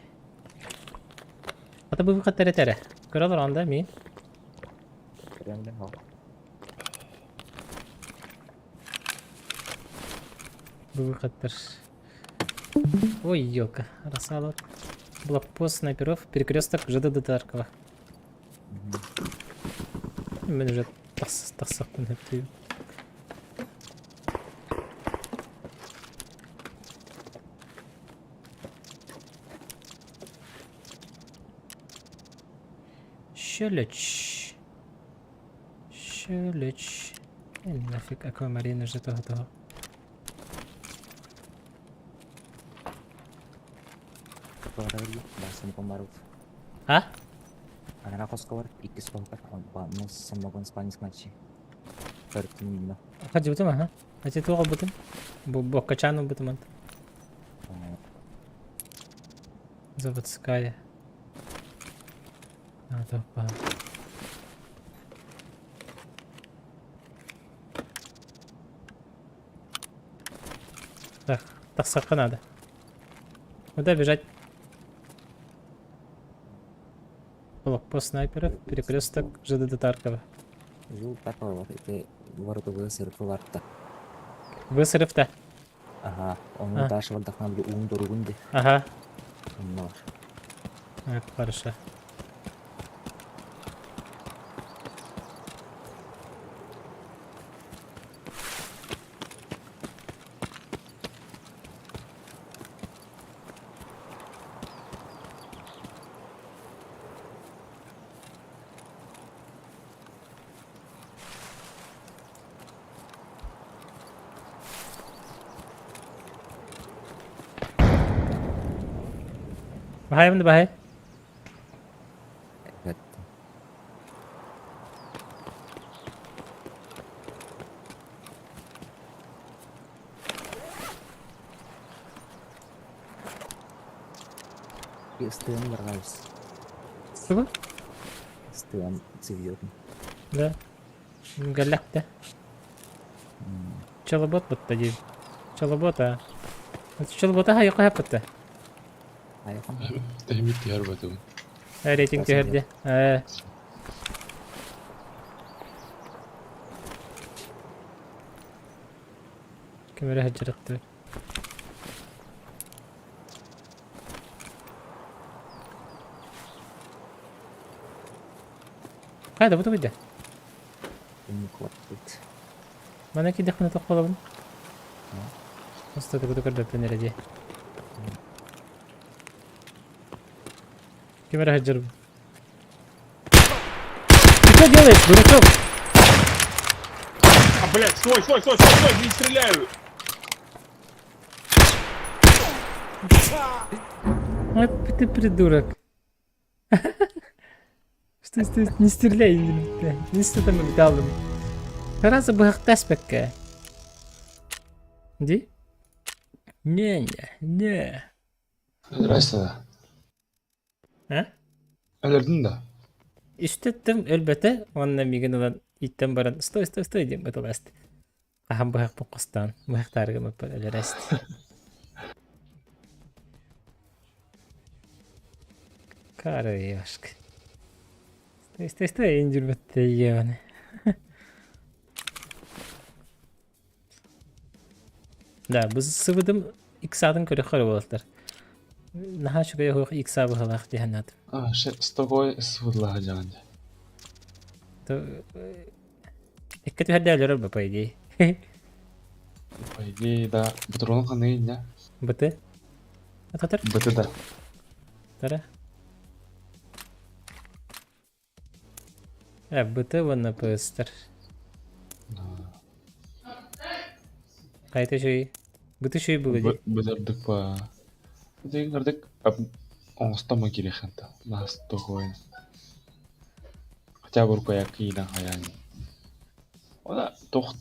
Это бы выход тере-тере. Кырадыр анда мен. Keren deh. Бы выходтер. Ой, ёлка. Рассалот. Блокпост снайперов. Перекресток ЖД Таркова. Мен уже тасақпын әптеу. Шелеч. Нафиг аквамарин уже того. Keluar lagi, bahasa pembaru. А? Anak aku skor, ikis kau kan, Pak Mus sama kon Spanish match. Tertunda. Хadi бутым, ага. Хadi туга бутым. Бу качану бутым ант. Заводская. А, топа. Так, тасаққа надо. Куда бежать? Блокпост снайперов, перекресток ЖД Таркова. Жил такого, itu baru tuh besar keluar tak. Высрыв-то. Aha, onu taş var dakna bir durgun deh. Ага. Allah. Так, хорошо. Bahaya mı bahaya? Evet. Istiyorum berkais. Что? Istiyorum seviyorum. Да. Галак-то. Челобот вот тоді. Челобота. Челобота hayır yaptı. Ayo kan. Tehmit diğer batım. Рейтинг тегерди. Камера хеджеректі. Қайда бұты көйді? Ini kuat tuh. Mana ki дәхіні тоқ болабын? Осы тұты көрді пленер Камера хеджер. Ты что делаешь, дурачок? А, блядь, стой, не стреляю! Ай, ты придурок. Стой, не стреляй, не стой там металлом. Раза бы хахтаспекка. Ди? Не. Öldürmezse Ha? Öldürdün de. Üstettim elbette. Onunla migin olan itten baran. Sтой, diyeyim betul asti. Aham bu hak bu kostan. Bu hak targı mı böyle resti. Карышка. Стой, инжирбетте еганы. Да, біз сывыдым иксадын көрі қыры болдыр. Наха шугая хук иксабы халақ деханат. Стокой свыдла жанды. То иккети хаддалер ба по идее. По идее, да. Бутуронун каны не? Быты? Ататыр? Быты да. Тара? Быты ванна пыстыр. Кайты шуй. Быты шуй было ди. Бытырдык па. Деген кырдык оңстама кереханта. Нас тохойн. Хотя бы рукояк кидан хаян. Ода тох.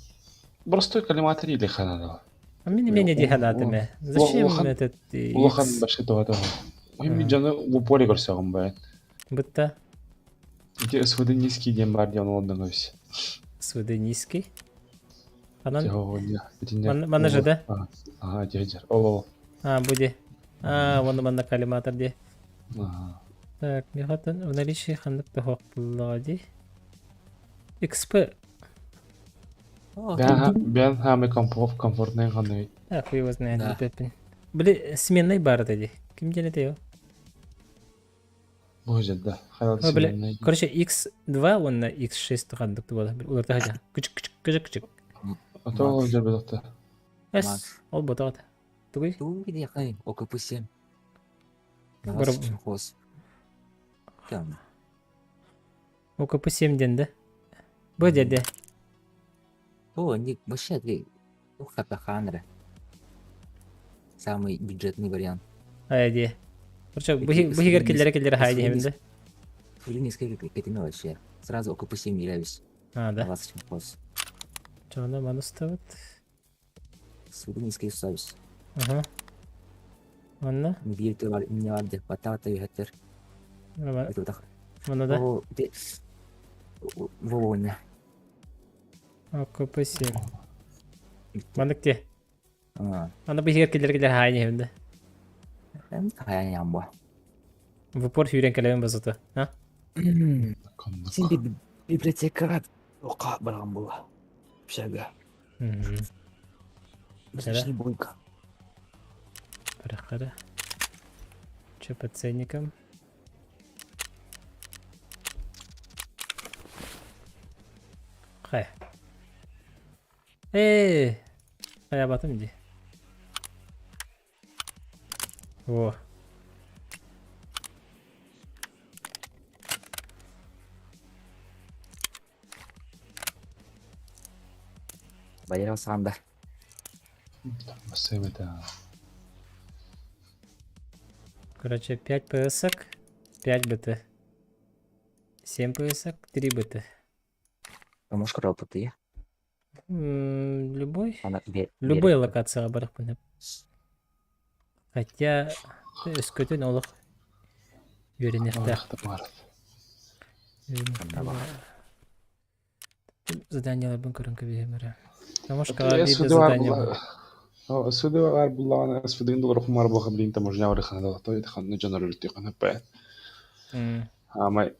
Простой коллиматор или ханада. А мне диханатыме. Зачем этот Улахан икс? башка тоғата. Ойм жаны в упоре көрсөғым бәйін. Бытта? Эти СВД низкий дем бар дем олдың өз. Свыды низкий. Анан? Мана же, да? Ага, дядя. Ол. Буди. Вон манна коллиматор ди. Ага. Так, мехатын в наличии хандык тохок лади. XP. Бен хамы комфортный ханы. Хуй его знает, Пеппин. Бли, сменной бар ди. Ким делит его? Боже, да. Хайла Бля, сменный. короче, X2, он на X6 хандык тула. Уларта хадя. Кычык. А то ол жер бедокта. Эс, ол ботағат. Тугай? Ту где хай, ОКП-7. Бір- Хос. Там. ОКП 7 денді. Бұл деді. О, они вообще ты. Хатаханра. Самый бюджетный вариант. Айди. Короче, бұхигер келдері хайди хемінде. Или несколько катина вообще. Сразу ОКП-7 являюсь. Да. 20 хос. Чоғына ману ставит. Суды низкий союз. Ага. Онна? Бирту var, не vardı. Batata yönetir. Это так. Оны да? О, ты... Вовольно. ОКП 7. Мандық те. А, Аны бұхигер келдері хайди хемінде. Какая ямба. В упор фюрен кәлемін базыты. Сен библиотека оққа барған бұл. Общага. Различный бойка. Параққара. Че по ценникам? Қай. Қай батым де. О. Байрал санда. Басым это. Короче, 5 ПСок, 5 БТ. 7 ПСок, 3 БТ. Помощь роботы. Любой? Она Любой локация барах пунеп. Хотя өскөтін олық үйренекті. Заданиялар бұн көрінкі беймірі. Тамошкаға бейді задания бұл. СВД бар буллаган СВД доллар хумар баха блин таможня вары ханада то это ханны жанр үрти хана па. Амай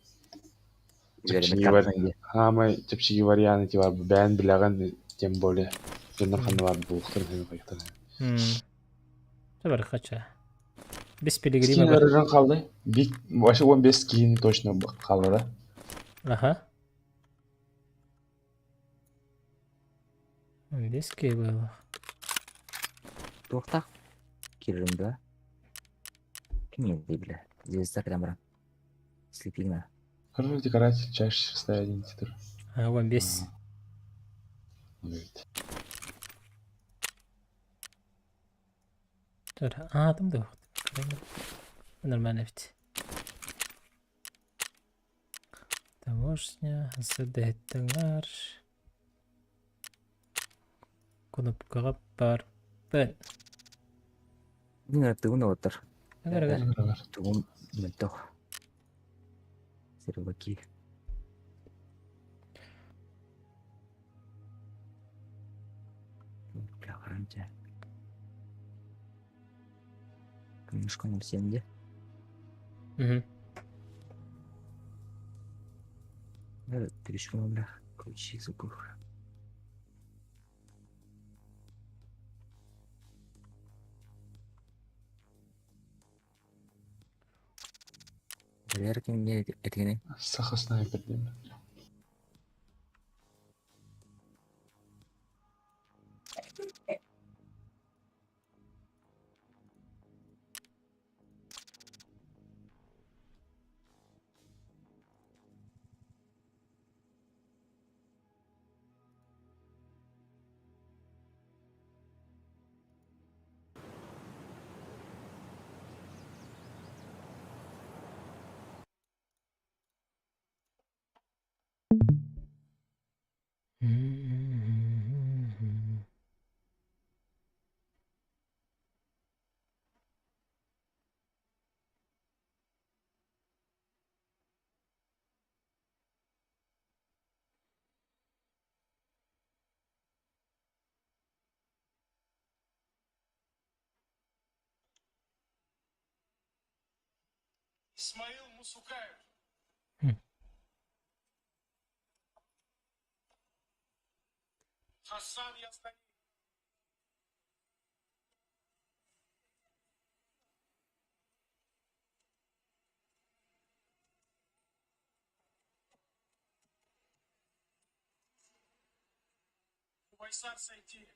Хамай тепчиги варианты бар бән билаган тем более жанр ханны бар булхтыр хәне кайтты. Табар қача. Бес пилигрима Скин бар. арыжан қалды. Бик вообще 15 скин точно қалды да. Аха. 15 кей было. Тоқтақ. Кирімді. Кім бля. Звезда прям. Слепина. Хорошо, декорация чаще ставить один титр. 15. Там да. Нормально ведь. Таможня, задеттіңлар. Кнопкаға бар. Бән. Дина тыгын отыр. Агар. Тугын мөлтөк. Серваки. Плағаранча. Кымышқа 07-де. Перешел, бля. Ключи забыл. Проверки мне этими. Саха снайпер дейм. Исмаил Мусукаев. Хм. Хасан Яздани. Вайсар Сайти.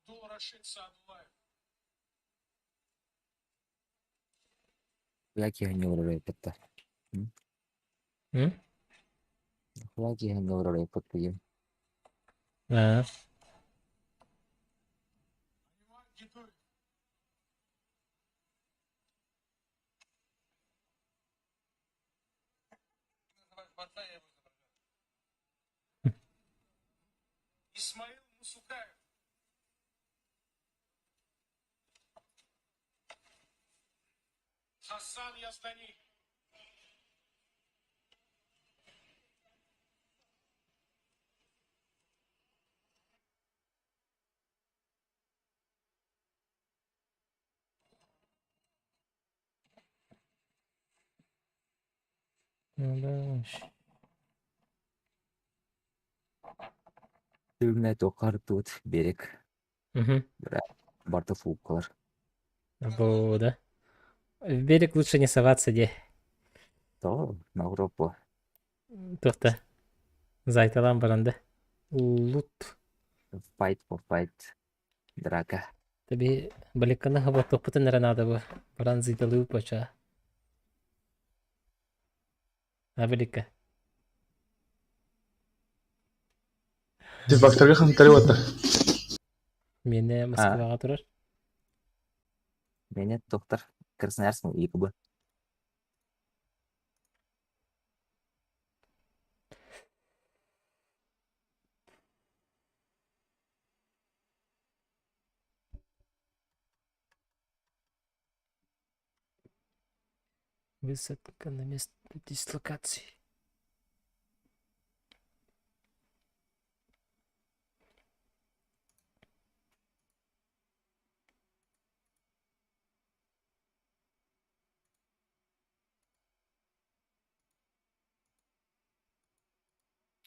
Абдул Рашид Саадулаев. Лаки не урывает это. Hı? Лаки не урывает подпием. Ha. Анивар Гидуев. Исмаил Мусукаев. Хасан Яздани. Тюрмне токар тут берег. Угу. Барта фуккалар. Bu da. В берег лучше не соваться, где. То на Европу. Тоқта. Зайталан баранды. Лут. Fight for fight. Драка. Таби баликаны хаба топытын ранады bu. Баран зиталу поча. Абелика. Сіз бактарға қантары отыр. Мені Москваға тұрар. Мене доктор Красноярск екі бі. Высадка на место дислокации.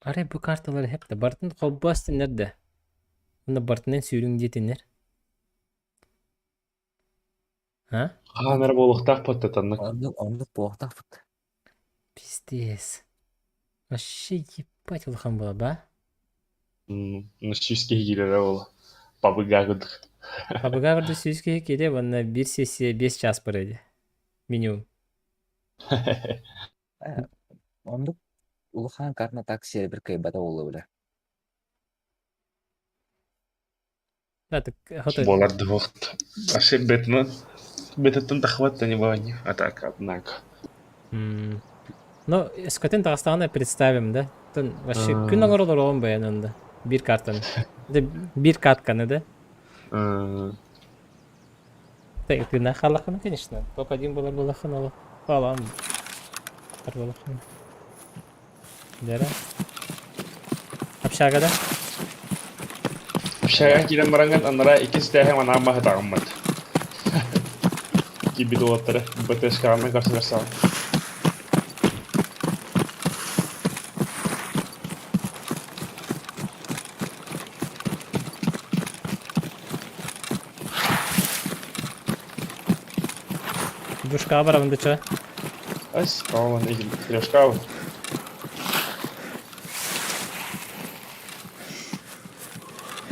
Aray bu kartaları hep de Bartın kolbastı nerede? Bunda Bartın'ın sürün diyetinler. Ha? Қанар болықтақ паттатаннық. Ондық боқтақ фыт. Пиздец. Вообще ебать улхан была, ба? Нұшчүйске келері ол. Бабыға күдік. Папага варды сүйіске келе, онна bir sessiye 5 час бар еді. Минимум. Ондық улхан карна такси бір кайбата олы білі. Да, так хота. Боларды вақыт. Ашы бетіттін тақватта не бавани. А так, однако. Ну, скотин Дағыстағына представим, да? Тон вообще күн оңырылыр оғын баян онда. Bir картаны. Bir катканы, да? Так, ты на халаханы, конечно. Топ-1 болар болахан олы. Алам. Бар болахан. Дәрі. Апшағада? Шайға келен баранған анара 2 стәйхем анамма хатағыммады. iki bir dolatları. BTS kanalına karşı versen. Душка барабанда ча. Ay, tamam ne gibi. Biraz kahve.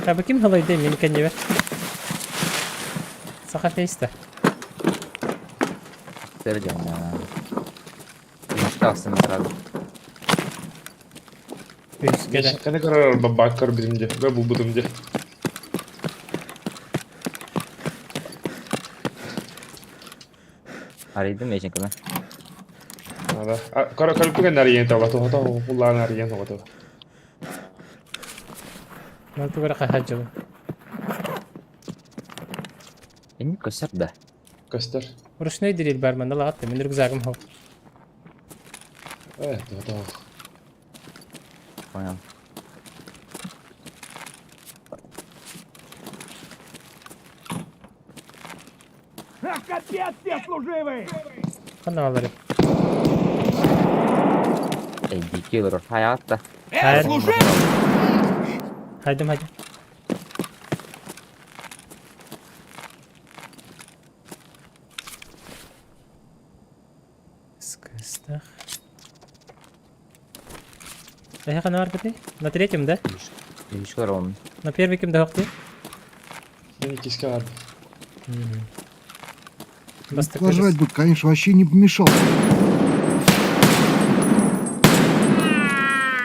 Ha bakayım halayı değil mini kendi ver. Saka face'te. Vereceğim ya. İşte aslında herhalde. Üskede. Ne kadar bakar bizimce ve bu budumca. Araydım ya çünkü ben. Ada. Kalau kalau bukan dari yang tahu tahu pulang dari yang tahu. Mantu gara kahajal. Ini keser dah. Göster. Uruş ne diril barmanda la attı. Minir güzagım ho. Evet tahu. Понял. Kandan alırım. Dikiliyor hayatta. Hayır. Haydi haydi. Скыстах. Я на арбите? На третьем, да? Ilişkiler olmuş. На первый кем да хокти? Beni kiskar. Баста Пожрать бы, конечно, вообще не помешал.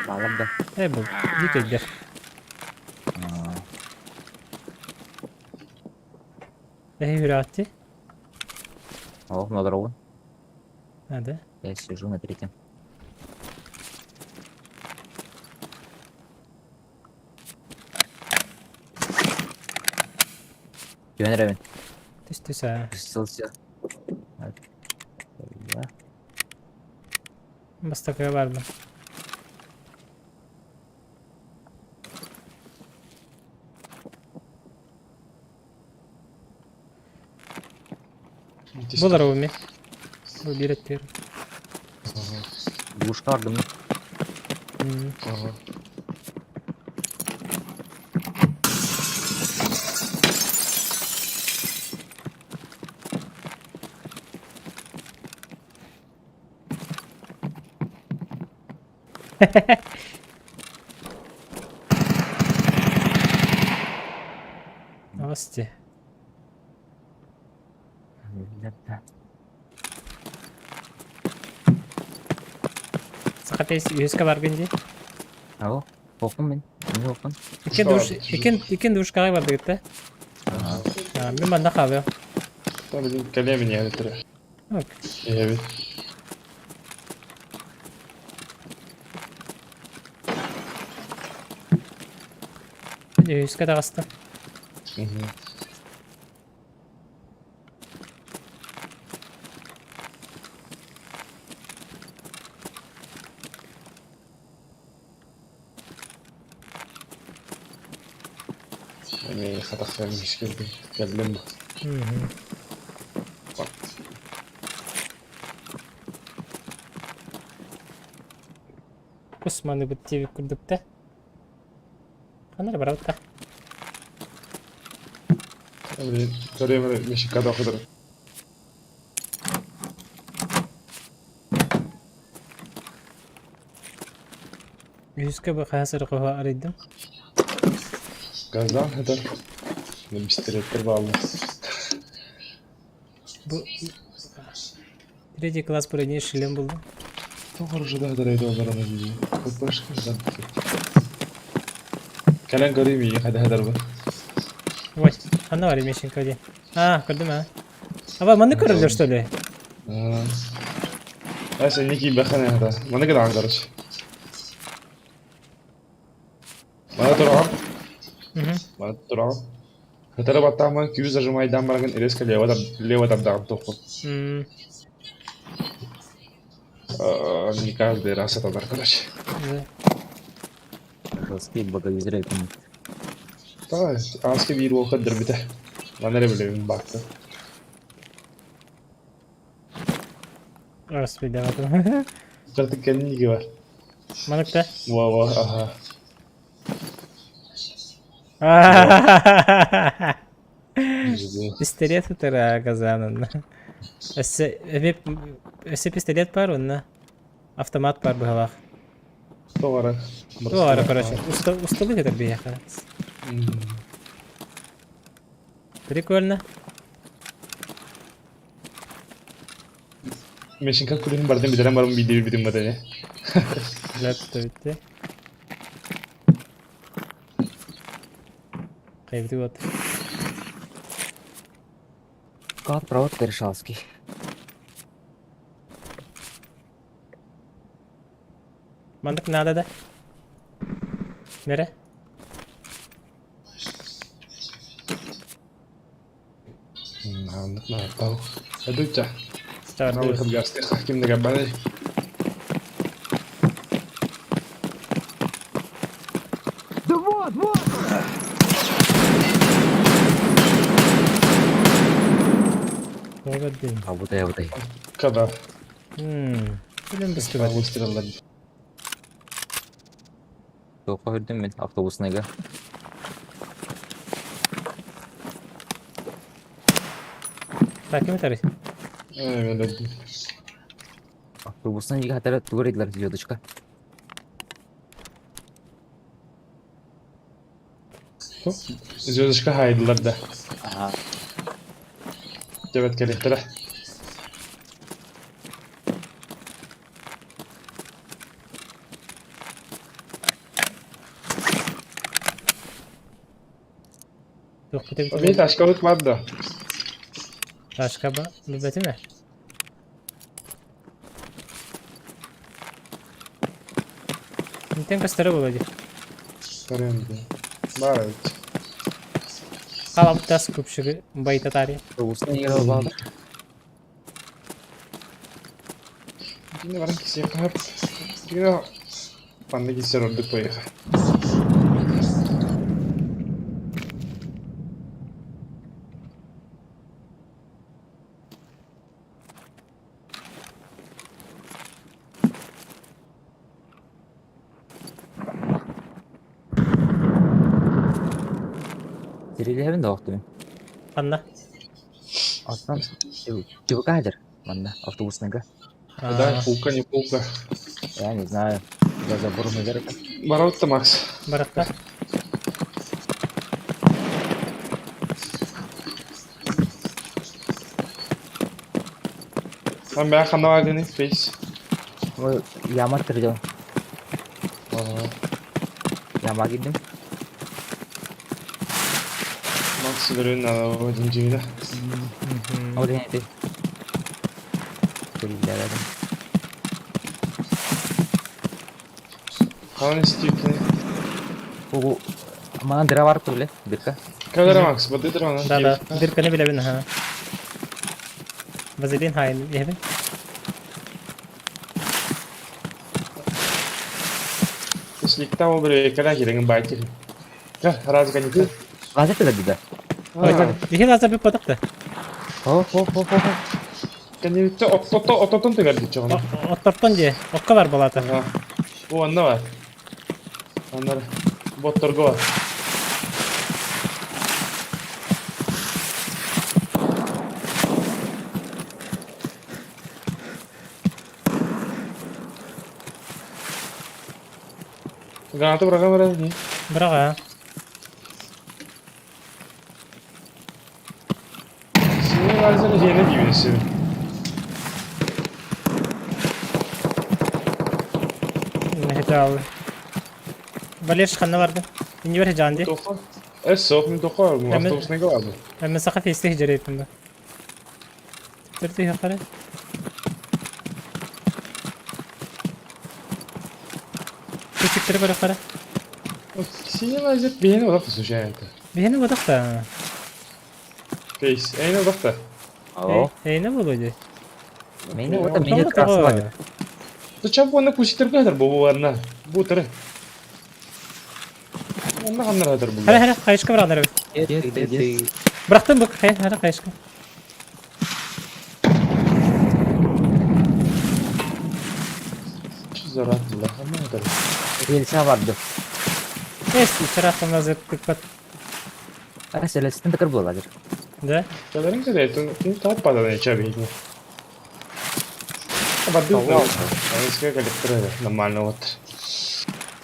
Bağlam da. bu. Dikildir. Hürati. Ох, на дорогу. Hadi. Я сижу на третьем. Güven Revin. Tüs ha. Kısılca. Hadi. Ya. Basta kaya var mı? Bular o mi? Bu bir ettir. Duş vardı mı? Aha. Asti. Sakatayız 100 var günce. Alo. Korkun ben. Ne korkun? İkin duş kahve vardı gitti. Ha, bir banda kahve. Tabii kalemin yani tere. Yok. Evet. Bir de 100 kadar astı. Hı hı. Yani hatak vermiş gibi geldim bu. Osmanlı bu TV kurduk da. Kanır var da. Tabii kariyeme meşik kadar kadar. Yüzke bu hasır kafa araydım. Gazdan kadar. Ne bistirettir bağlı. Bu Tretий класс поранее шлем был. Doğru уже да дарaydı onlara da gibi. Çok başka bir zaman. Kalen garip iyi hadi hadi bu. Ой, она варит мешенька где. А, көрдім а. Аба, маны көрілдер, что ли? Ha sen ne ki bakana hadi. Bana kadar angarış. Bana durağım. Bana durağım. Хотя батам ман кюз зажимай дам бараган резко лево там дам топу. Не каждый раз это так, короче. Жесткий богоизрек. Да, азки bir o kadar biter. Bana ne bileyim baktı. Orası bir devam. Artık kendin gibi var. Manıkta. Vay aha. Güzel. Пистолет это казанын. Эсе пистолет бар онна. Автомат бар быгалак. Doğru. Doğru короче. Усталык это бияха. Прикольно. Meşinka kulünün bardan bir tane varım video bitim badanya. Laptop bitti. Кайфты вот. Склад проводка Решалский. Mandık nerede de? Nere? Anlık mı? Tahu. Hadi uçak. Çağırdı. Tahu tabi gazete hakim de gabane. Doğru değil. А buday. Kadar. Bilim bıstı Tahu istiralar. Тоққа үрдім мен автобусныйға. Takip et arayı. Evet. Автобустан жиге хатары тугар еділер звездочка. Звездочка haydılar da. Ага. Evet gerektiler. Yok bir Bir taşkalık var da. Başka bir beti mi? Niten kastırı bu bence. Karayım da. Var. Kalam tas kupşuğu bayta tarihi. Автобустан егер алып. Yine var ki yapar. Yine bana gitser orada koyuyor. Терелерін де оқты мен. Anla. Астан чебука хадыр. Манда автобусныйға. Да, пулка не пулка. Я не знаю. Я забору керек. Барот-то Макс. Barakta. Lan ben kanal halini face. Ой, яма түрдө. Aa, Яма кидим. Max verin o dinciyle. Ол денеде. Терелерін. Kalan istiyor ki. Бұл мана дыра барып тұр біле, дырка. Kadar Max, bu dedir ona. Da. Dirkanı bile bin ha. Vazilin hain yehbin. Islikta o bir kadar girelim belki. Gel, razı kanıtı. Газет да биде. Dihi lazım bir padak da. Ho. Kanıtı ototun da geldi çoğuna. Ottorton diye. Okka var balata. Ha. O anda var. Onlar bottorgo var. Granatı bırakan var abi. Bırak ha. Sinir versene yeni gibi senin. Nehete abi. Baliş kanı vardı. İnci var hecan diye. Tofa. Soğuk mu tofa var mı? Hemen- Avtobüs ne vardı? Hemen sakı festi hicre yapayım ben. Tırtı yukarı. Küçüktür böyle yukarı. Sinir versene beğeni odak da suçu yani. Bir yeni badak da. Face, aynı odak da. О, Ne bu böyle? менде вот менде красы бар. Tu çabuk onu kuşitir kadar bu varına. Bu tırı. Onda kanlar kadar bu. Hele kayışka bırak nere. Bıraktım bak. Hele kayışka. Заратылар. Ама это. Елсе барды. Эс, içerisinde zıttık pat. Ара селестен текер буладыр. Да? Кадарин каде это ну тап падает не чаби. Бадыл. А искать коллекторы нормально вот.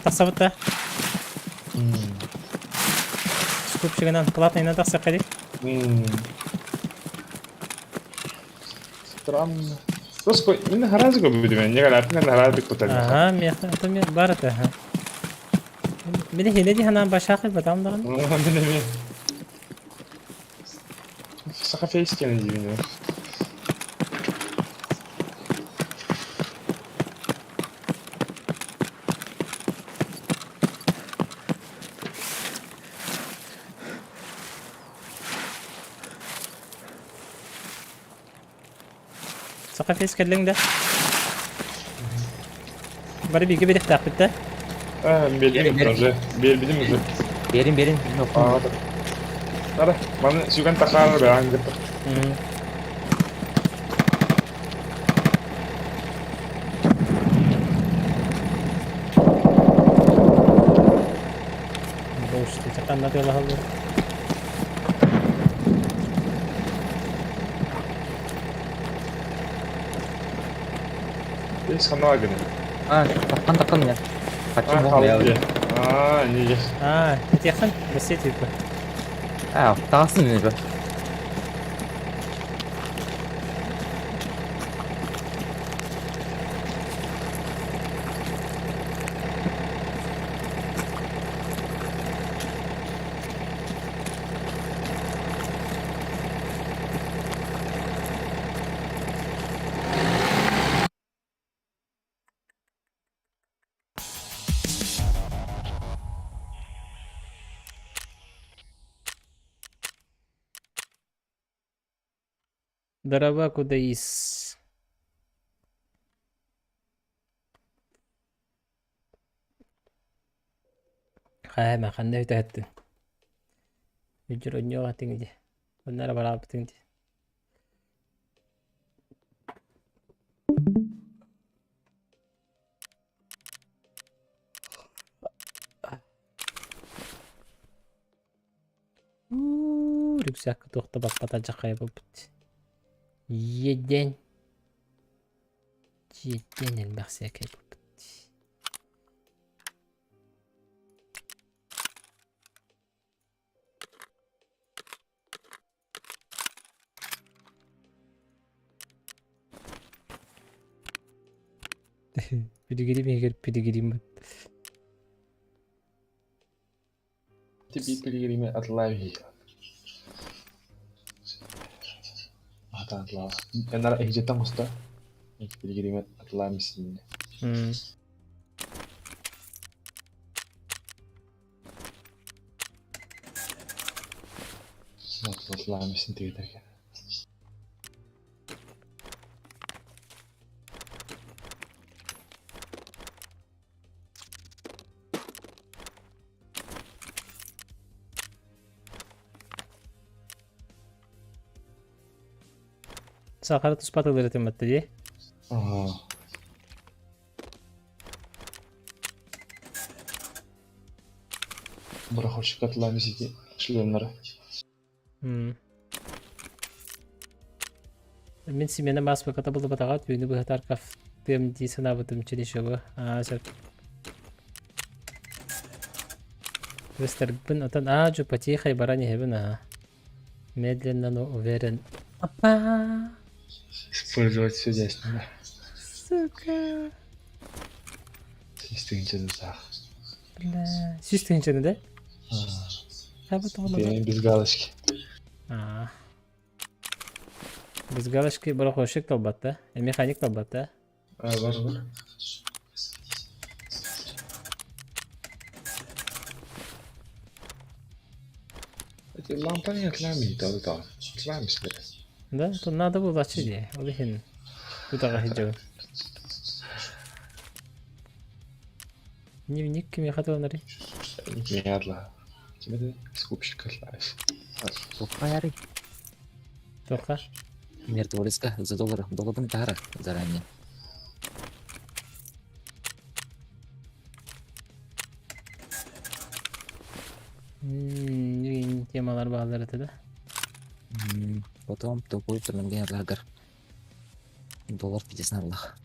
Тасавыта. Скупчигынан платныйна тақса қадик. Странно. Просто именно харазго будет, не галапин на харазбик потом. Ага, меха, это мне барата. Били хиледи ханан башақи батам даган. Мен. Сахафейский не дивно. Сақафейс кәдлің да. Бары биге бедек тақпытта. Белдим уже. Белдим уже. Берин. А, да. Ара, маны сүйген тақар бе аңгып. Boştu, çakanla diyorlar halde. Есть хана гene. А, таккан мен. Качым Kaldı. болмай. Niye? Aa, это yakın. Basit типа. А, таасын мен. Дрова куда из. ما خلنا يتهتن يجرو نيوغا تنجي قلنا لا بلعب تنجي ريكساك توخت بطبطا جاقاي بوبت يدين المخساك بوبت Pedigree mi gir pedigree mi? Тебе пилигриме отлави. Ата отла. Энара эхжетан уста. Пилигриме отламисин. Отламисин тегедерге. Сахара тус патылдыры тематты де. Ага. Брахочек отламисики шлемнары. Мен семена бас баката булды батагат үйні бұғы таркаф тем ди сана бутым челешеғы. Сәр. Вестербін отан аджу потихай барани хебін. Медленно, но уверен. Опа! Использовать все ясно. Сука! Истинче да. Бля, süstünce de? Evet oğlum. Benim без галочки. Без галочки барахошек толбатта. Механик толбатта. Var. Эти лампы не отламить, да. Отламить, да. Да, тут надо было очередь. Олихин. Тут агахиджо. Дневник кеме хатуанари. Не отла. Тебе да скупщик отлаешь. Тоққа ярый. Тоқа. Мертволеска за $1. $1 тара заранее. Temalar bağları da. Потом тупой турнирге лагер. Доллар 50 налах.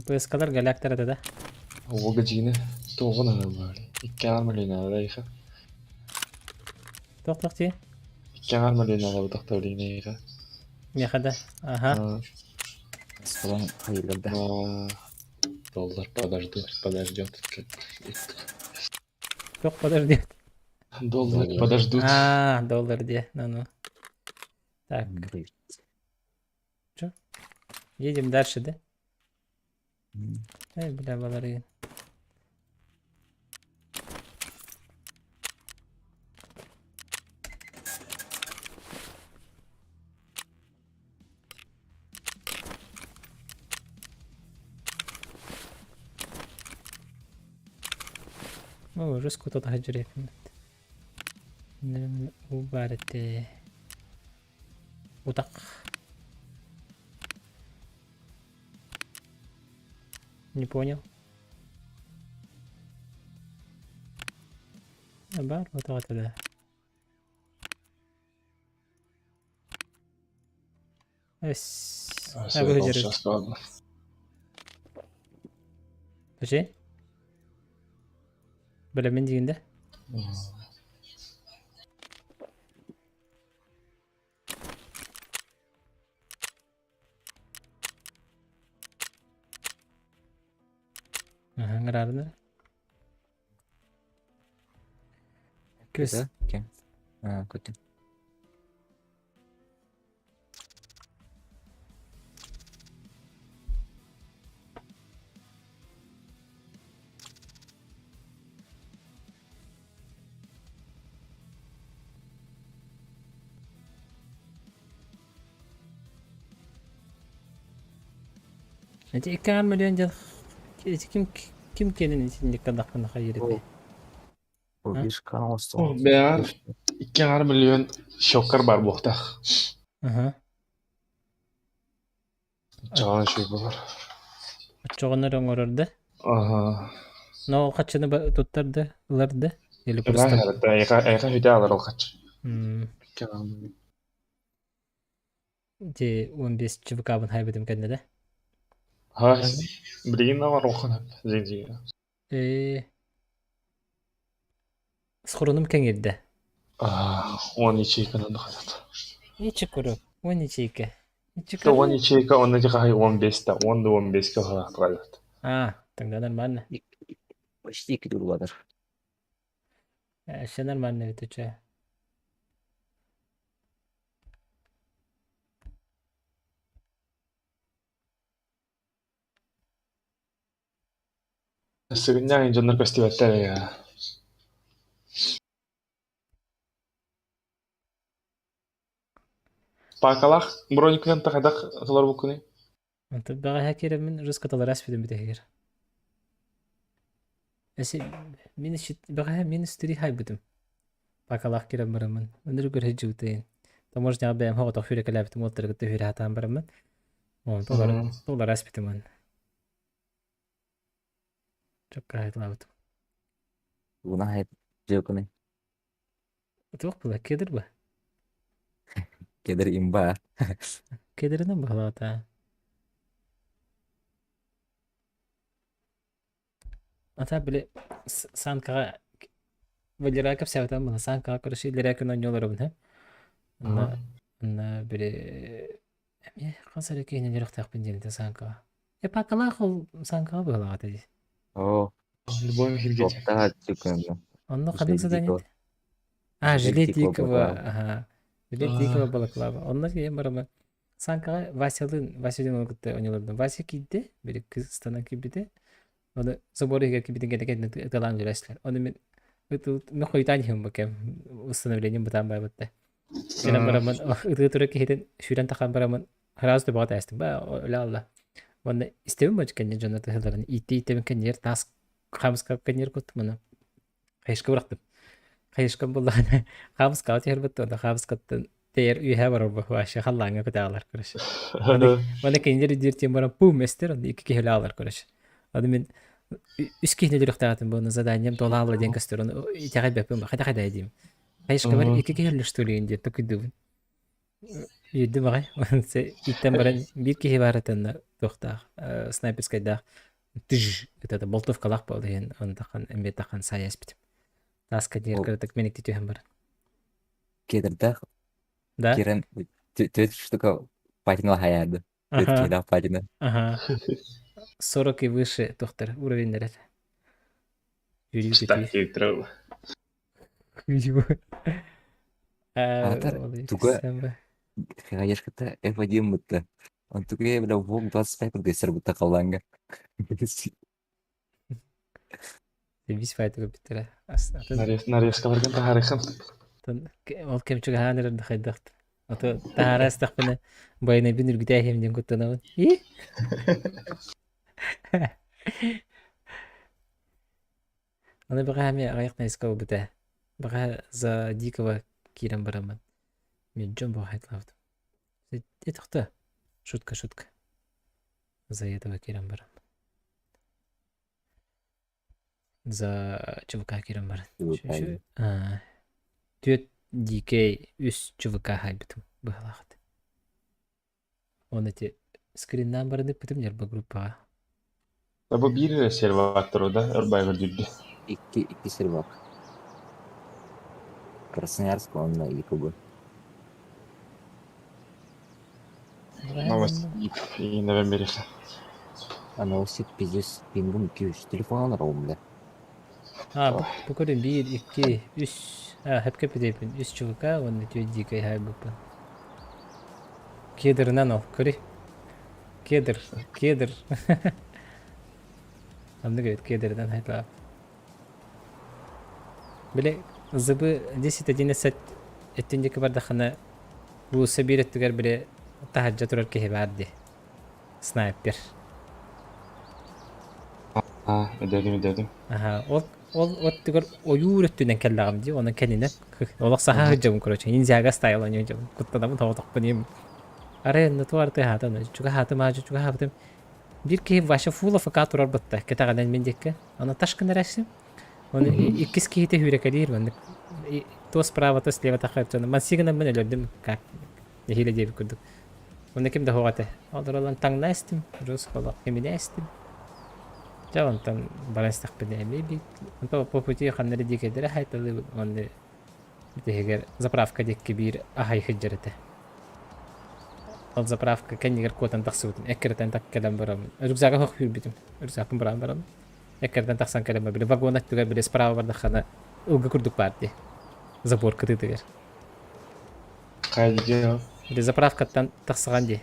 Bu eskalar galaklara da. هو جينا توغنا بالي كان ملينا عليها Tok diye. كان ملينا على تختارين ايها Ne kadar? Aha. Сколон hayırlarda. доллар подождет Çok kadar diye. доллар подождут Dolar diye. Ну. Так, едем дальше, да? Ай, бля, балары. О, рыску тут хаджирек. Убарите. Утак. Не понял. Бар, вот да. Выгодишь. сейчас ладно Şey? Bölümün diyinde. Aha, kararını. Göz. Да? Кем? Kötü. Nanti ikan milyon jal. Kim kendinin içinde kadar hayır etti. Bu Ha? bir kan olsun. بيان 2 مليون شوكر بار بوقتا Aha. جان شوي بار Çoğunları orada. No kaçını tutturdu, ılardı. Eli لا pırstan. هذا ايقا في على الخش Te 15 çıvıkabın haybedim kendine de. ها بدينا نروح زين Skorunum kengirdi. واني تشيكا ندخلت Ne çıkuru? O ne çike? Ne تو çıkuru? واني تشيكا وانا جا هاي وان بيستا وان بيستا ها غلط Tengah normal. Почти 2 dolar. Şey normal ne bitiyor? Сегодня جنر كاستيفاتر يا باكلاخ برونيك انت خدك تلر بكوني Antu baga hakir min rızkı talar asfidim bitehir. Esi min istiri haybedim. Bakalak kirem baraman. Önür gör hecutayin. Tamож ня бэм хогото фюре калабит мотор гытты фюре хатан бараман. Доллар асфитим ан. Çok gayet lavut. Buna hep jokune. Çok bula kedir bu. Keder imba. Kedirine bu halata. Ata bile sanka böyle rakip sevdan bana sanka karşı ileri yakın oynuyorlar bunu. Ana böyle ya kasar ki yine yok takpin dilinde sanka. Bakalak sanka bu halata. Oo. любовь Çok хилгет daha jokune. Onu İşte kadın zaten Diko. jilet Diko Diko balıklar. aha. Jilet Diko balıklar. Onlar ki barama sanka Vasya'nın olukta oynuyorlardı. Vasya gitti. Bir Kırgızistan'a gibi. Onu Zabor'a gibi de kalan jüresler. Onu ben ne koytan bakayım. Ustanavleniyorum bu tam baybatta. Senin baraman ıtıra ki hedin şuradan takan baraman haraz da bağda estim. Öyle Allah. Onu istemem açıkken canlı tahıllarını. İtti ben kan yer tas kamus kan yer kutu bana. Kayışka bıraktım. Kayışka bullağına kamus kağıt yer bitti. Onda kamus kattın. Değer üye var bu. Vaşı hallanga kutu karış. Bana kan yer dirtiyorum bana pum ester. Onda iki kehli ağlar karış. Adı ben Үс кихне директатым буны заданием долала ден кастерон итягай бепим хада дим. Хайшка бар Ага. iki кихерле что ли инде токидубун. Йүдү багай. Се иттен баран бир кихи баратан тохта снайперскайда тыж это болтовкалак болды ен ондахан эмбе тахан саяс бит. Таска дер Ол- кырдык меник титүһәм бар. Кедрда Да? Кирен төт штука патина хаяды. Төт Ага. кеда патина. Ага. 40 и выше доктор уровень Юрий Так, и трава. Атар, туга- Хаешката F1 бутта. Он туге бля вог 25 продюсер бутта калланга. Вис файтга биттер. Нарезка барган тарихын. Ол кем чуга ханер да хайдахт. Ото тарас тахпына байна бин үргүтэ хемден көттөнөбүн. И? Аны бага хаме аяк найскау бите. Бага за дикого кирен бараман. Мен жон бо хайтлавд. Это шутка. За этого кирен барам. За чувака кирен барам. Чувака. Төт дикей үс чувака хайбытым быхалахат. Он эти скриннан бараны бытым нерба группага. Бу бир сервактор да, Ырбайгыр жүрдү. Iki сервак. Красноярск, он на Якубы. Новость и новембериха. А новости пиздец пингум 200 телефон алар бля. Bu kadar 1, 2, 3 hep kapıdayım. 3 çubuk'a onu diyor dikey hay bu. Kedir'den al. Kuri. Kedir. Anladın mı? Kedir'den hayla. Böyle zıbı 10-11 ettiğinde barda xana bu sabir ettiler böyle tahacca turar ki vardı. Sniper. Ha, ödedim. Aha, o tigor oyur öttüden kellagam diye onun kendine olak saha hıcım kurucu. Ninjaga style oynuyor. Kutladamın tavuk benim. Araya tuvar te hata no. Juga hata maju juga hatam. Bir ki başa full fakat turar batta. Ketagadan men dekke. Ana taşkın resim. Onu ikis ki te hüre kadir ben. То справа, то слева тахарчана. Man sigana men öldüm как. Hile diye bir kurduk. Onu kim de hoğate. Aldıralan tang nestim. Rus kolak kimi nestim. Жаван там барастак бедеми би. Он по пути ханнери дикедер хайталы он дегер заправка дикки бир ахай хиджерете. Ол заправка кеннигер котан таксуутун эккертен таккелем барам. Рюкзага хок бир битим. Рюкзагым барам. Эккертен таксан келем бир вагонат тугар бир справа барда хана уга курдук барди. Забор кытыдыгер. Кайдыга. Бир заправкаттан таксаган ди.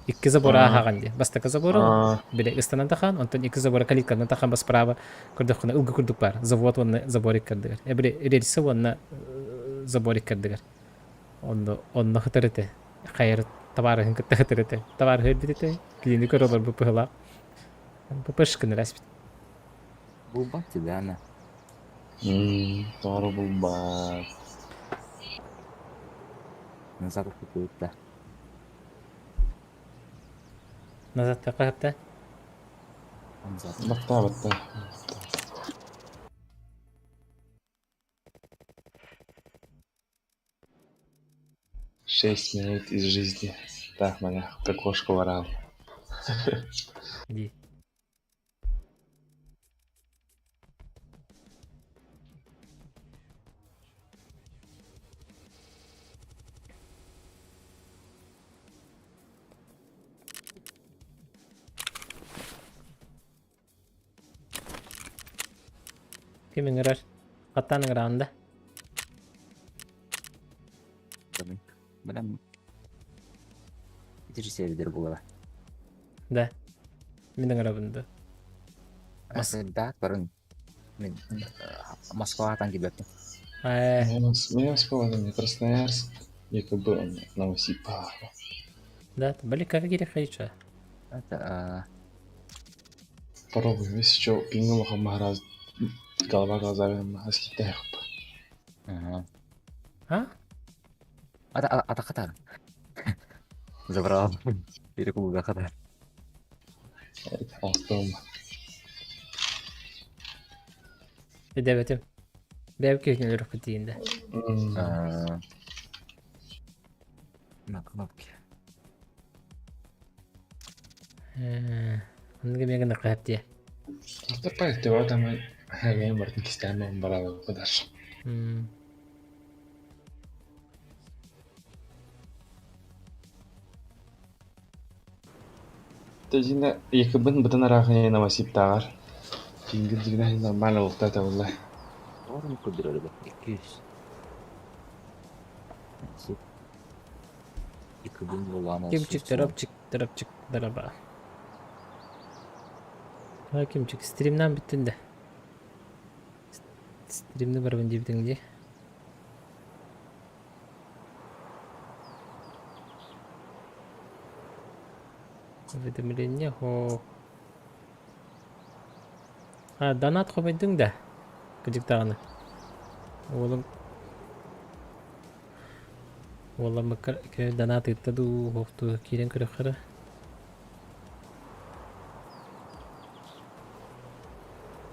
Икки забора хаган ди. Бастака забора. Били истанан тахан, онтон икки забора калитканы тахан ба справа курдукхана уга курдук бар. Завод онны заборик кырдыгер. Били рельсы онны заборик кырдыгер. Онны хытырыты. Хайыр табары хынкытты хытырыты. Табары хыр битите. Клиника ролар бу пыхла. Бу пышкын распит. Бу бакти да она. Doğru bulmak. Назад какой-то. Назад такахта. Назад. Batta. 6 минут из жизни. Так, меня как кошку ворал. Иди. Kim ingrar? Katan ngranda. Блин. Это же сервер было. Да. Min ingrar bunda. Да, барın. Мен Москва там где-то. Меня вспомнил Красноярск, якобы Новосибирск. Да, бали как гире хайча. Это Попробуй, если что, пингом хамараз, голова глазами, аскитах. ага. А? Это Катар. Забрал. Перекуга Катар. Алтын. Edebetim. Belki hükümlü kutuyunda. На кнопке. Onu gibi yakın hep diye. Автопайк деп атамай хагайын бартын кистәмән баралы кадар. Тәҗинә екі бин бутын арахын насип тагар. Кингил дигән нормаль вакытта тавылла. Торм кудырды. 200. Nasip. 2000 dolar. Kimçik tarap daraba. Ha kimçik stream'den bittin de. Stream'de var bence bitin diye. Уведомление о... донат қойдың да. Күдіктағаны. Олам донат иттаду оқту керен көрі қыры.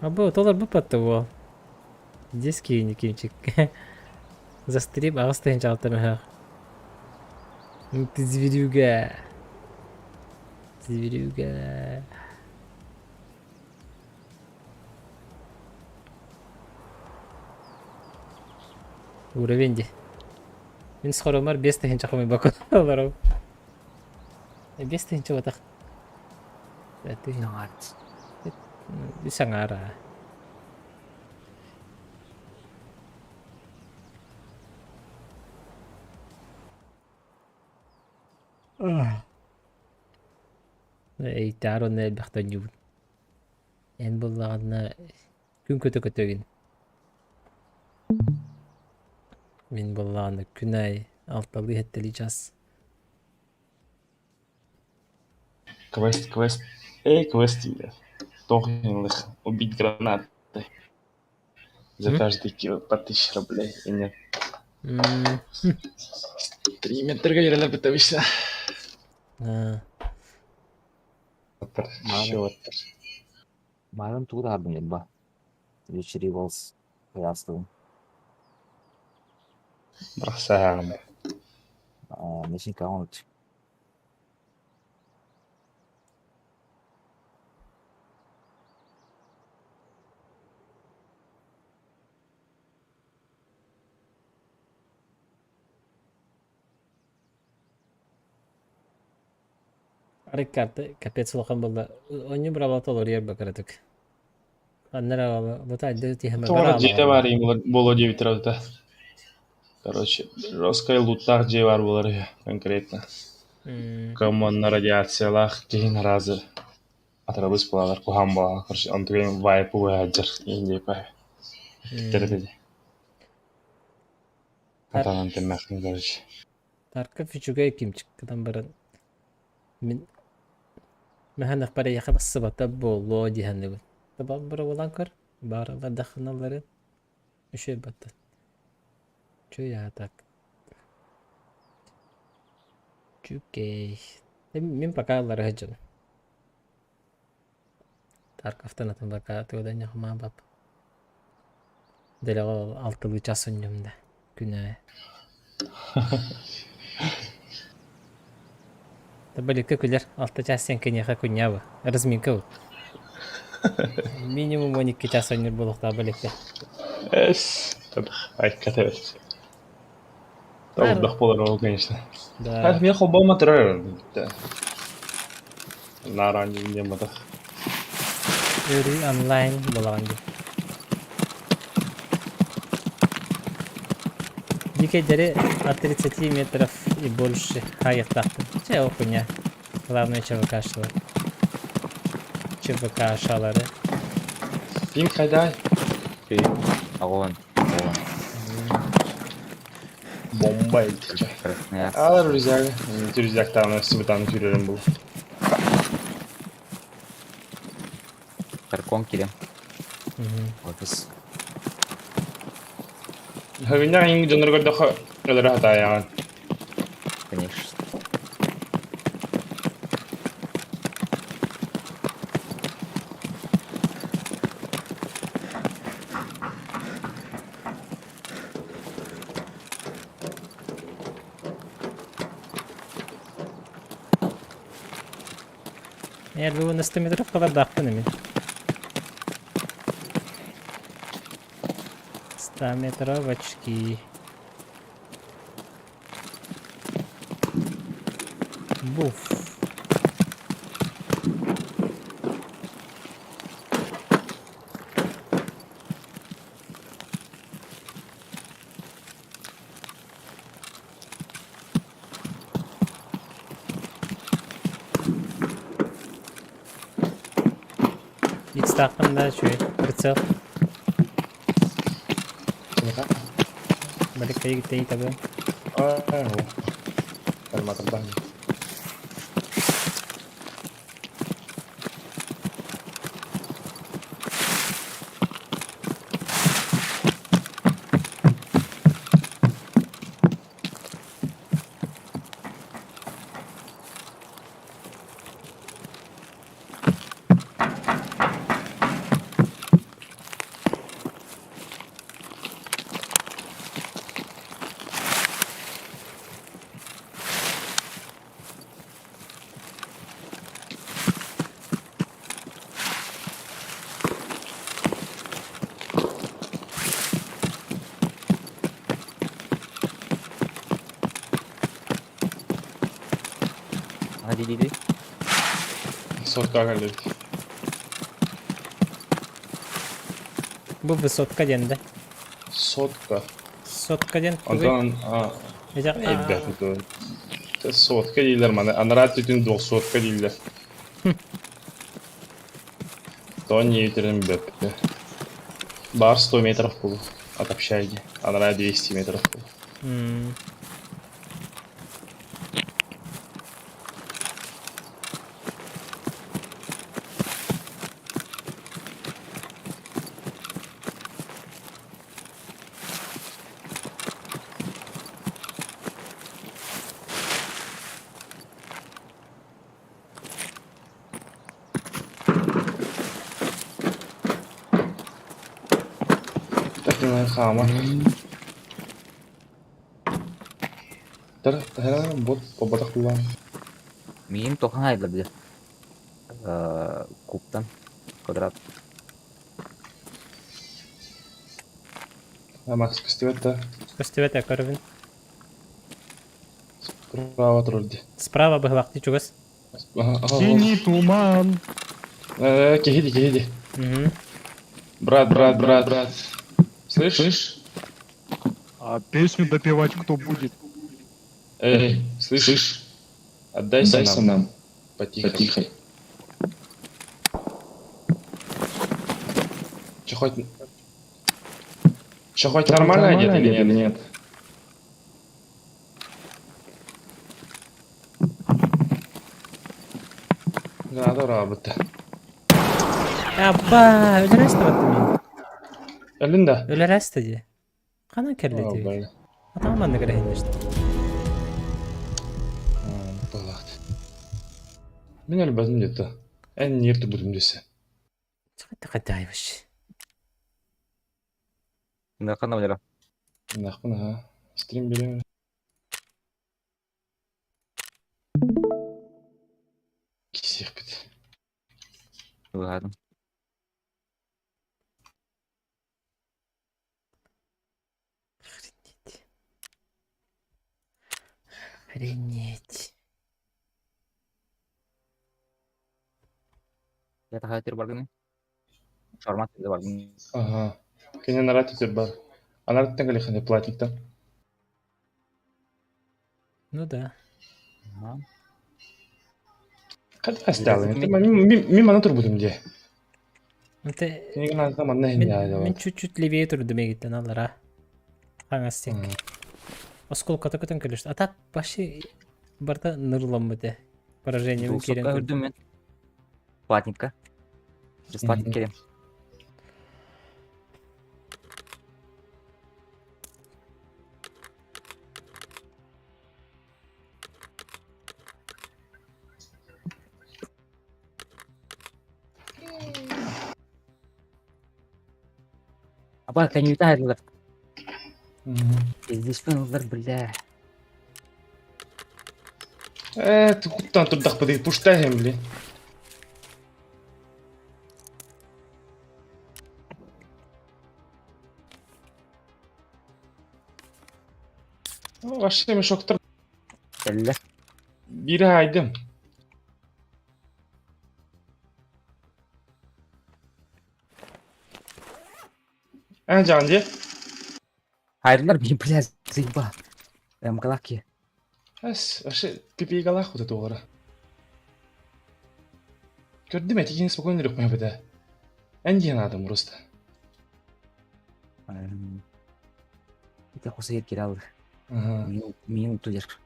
Бұл толар бұл патты ол. Здесь кейіні кемчик. За стрим ағыстайын жалты мәхақ. Ты зверюга. Зверюга. Уровень де. Мен схоромар 5 тыгынча қомай бақы аларау. 5 тыгынча батақ. Наңарт. Саңара. Эй, таарон бақтан юбын. Эн болағанна күн көтөгін. Мен болағанна күн ай алталы хеттели жас. Квест. Квест тебе. Тохинлых убить гранатой. За каждый килл по 1000 рублей. И нет. 3 метрга yerler бітавишся. Маған туғда ардым еді ба. Вечері болс. Қиястығым. Бірақ сағым. Нешін кауын өтші. Рикард, капец улахан болды. Оны бір алаты олар ер бақыратық. Аннар ағалы. Бұта әдді тихіме бір Тоже ағалы. жете бар было 9 разда. Короче, жесткой лутах же бар болар конкретно. Коммон радиациялах кейін разы атырабыз болалар кухан болалар. Короче, он түген вайпы ойаджыр. Енді пай. Тердеді. Атанан теммәхін короче. Тарқы фичугай кимчик кадан барын. Мен мәхәнәк бары яқы басы бата болу дихәнді бұл. Табан бары олан көр. Барылар дақыналары. Үшер баты. Чөй атак. Чүкей. Мен пока алары ғыджын. Тарқафтан атын бака төөден яқыма бап. Дәлі ол 6 час өнімді. Күнә. Табаликка күлер. 6 час сен кенеха күнябы. Разминка бұл. Минимум 12 час өнір болуқ табаликка. Эс. Ай, катавец. Тавдах болар ол, конечно. Да. Мен қолбалма тұрар. Наран жеңден бадақ. Өрі онлайн болаған де. Дикейдері от 30 метров и больше хайықтақты. Че оқыня. Главное ЧВК ашылар. ЧВК ашалары. Пинг қайда? Ағуын. Бомба етті. Красный Алар рюкзак. Рюкзактағын сыбытаны жүрерім бұл. Таркон келем. Офис. Хагыннан ең жоныр көрдіқі өлірі хатаяған. Конечно. Eğer bu на 100 метров kadar dağıttın emin. 100 метровочки. Буф. X hakkında şöyle pritsel. Balik kayo kita tabi. Kalma terbang. Hadi. Sotka hallet. Bu высотка денде. Sotka. Соtka ден. Ondan elbet bu. Sotka değiller bana. Anarat bütün dol sotka değiller. То не ветерным бэп. Бар 100 метров был от общаги. Anarat 200 метров был. Таким хама. Тара бот побатах булам. Мин тохан айдылар бile. Кубтан. Квадрат. Макс костюета. Костювете карвин. Справа тролди. Справа быгвакти чугас. Синий туман. Кихиди. Брат. Слышь? А песню допевать кто будет? Эй, слышь? Отдайся нам. Потихо. Че хоть нормально одет или нет? Надо работа. Абба, өлерәс табатты мен. Elinde. Өлерәс dedi. Kanan kelleti. Атаман негре хендешти. Мен әлі бәзім деді. Ән ерті бұдым десе. Чакайта кадайбыш. Мына қана ойлара. Нақпын ха. Стрим беремін. Кесек біт. Ладно. Охренеть. Я тахатыр баргын. Шармат да баргын. Ага. Кене наратитер бар. А нараттан кәлі қандай платниктан? Ну да. Қайда қасталы? Мен мана тұр бұдым де. Ты Сенеген азам ана хенде айда мен бар. чуть-чуть левее тұрдым егіттен алыра. Хаңастек. Осколка көтен келешті. Атак башы барда нұрлам бұды. Поражение Бұл сотқа үрдім мен. Платникка. Біз платник керем. Апа, конюйта айрылар. Здесь алдар, бля. Ты құттан тұрдақ бұды пұштайым біле. Вообще мен шоктар. Әллә. Бири айдым. Жанди. Hayırlar benim plas zimba. Мкалаки. Вообще пипи галах вот это ора. Gördüm eti спокойно yok mu bede. En diyen adam burası. Это хусейр кирал. Ага. Минут тудер.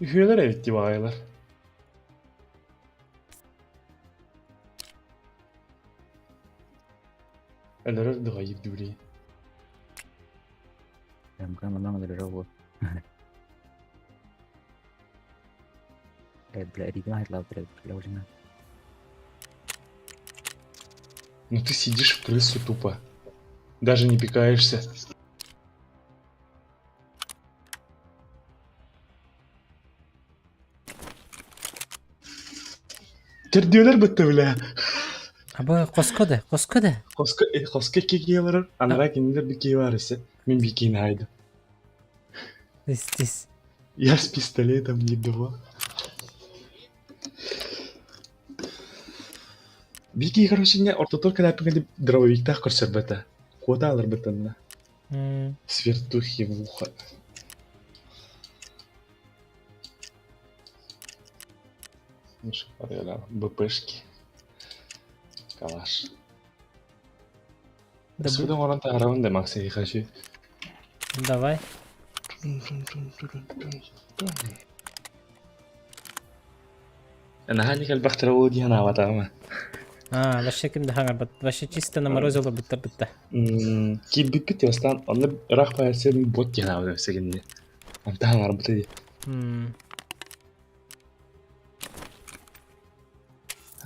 Üfürler evet diye bağırlar. Eller de gayip duri. МК menang dari robot. Бля, ребят, лав, бля. Ну ты сидишь в крысу тупо. Даже не пикаешься. Тердиолер бітті бля. Aba koskoda. Хоска кеге барар. Анара кендер бике бар есе. Мен бикені айды. Здесь. Я с пистолетом еду. Бики, короче, не ортотор когда пигали дробовик көрсөр бета. Кода алыр бетанна. Свертухи в ухо. Ну что, порядок. БПшки. Калаш. Да Сюда можно таграван демакс я хочу. Давай. أنا هاني كالبختر ودي هنا وطعمه. Вообще kimde hangar bat. Вообще чисто наморозило bitta. Ки биппит ястан, он рах паясен бот гена вот всегда. Он там работает.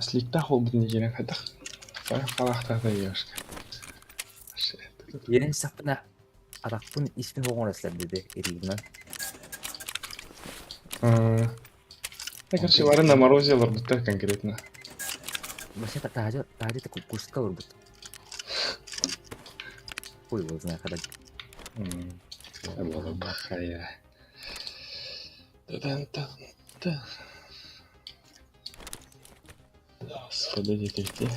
Слегка хол битне гена хадах. Фалахта таёшка. Ерен сапына арақпын исмин оңырасылар деді ерігінен. Короче, вары наморозило битта конкретно. Вообще тажы такой курска урбут. Ой, его знаю, когда. Было бахая. Да. Господи, детектив.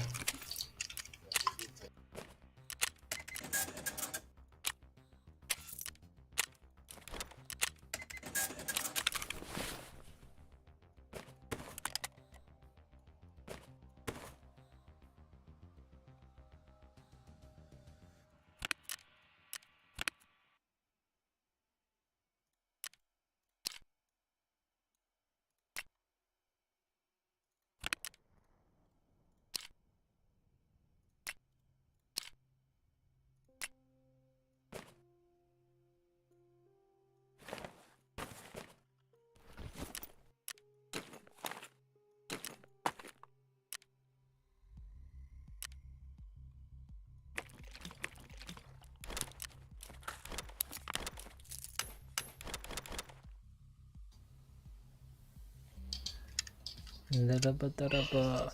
Дараба.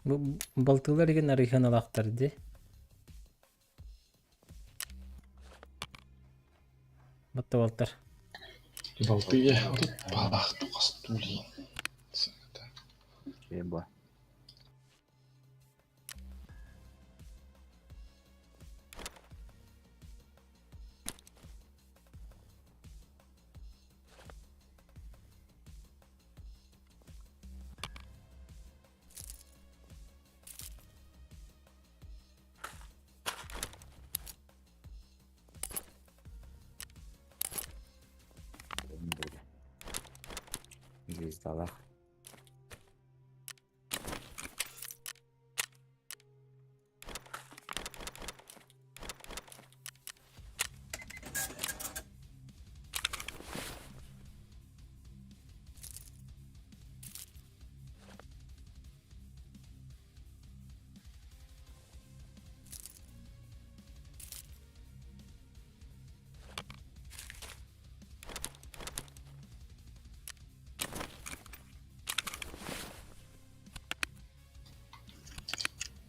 Bu балтылар деген арыхан алақтар де. Батта балтар. Болты, балах туқастулин. Еба. Звездалах.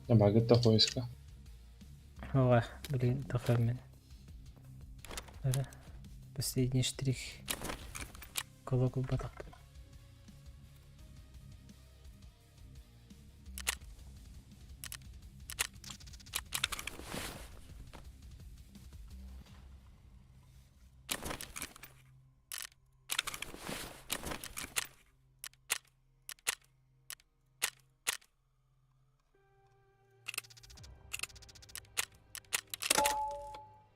Я багытта поиска. Ого, блин, тохармен. Последний штрих. Колоку батак.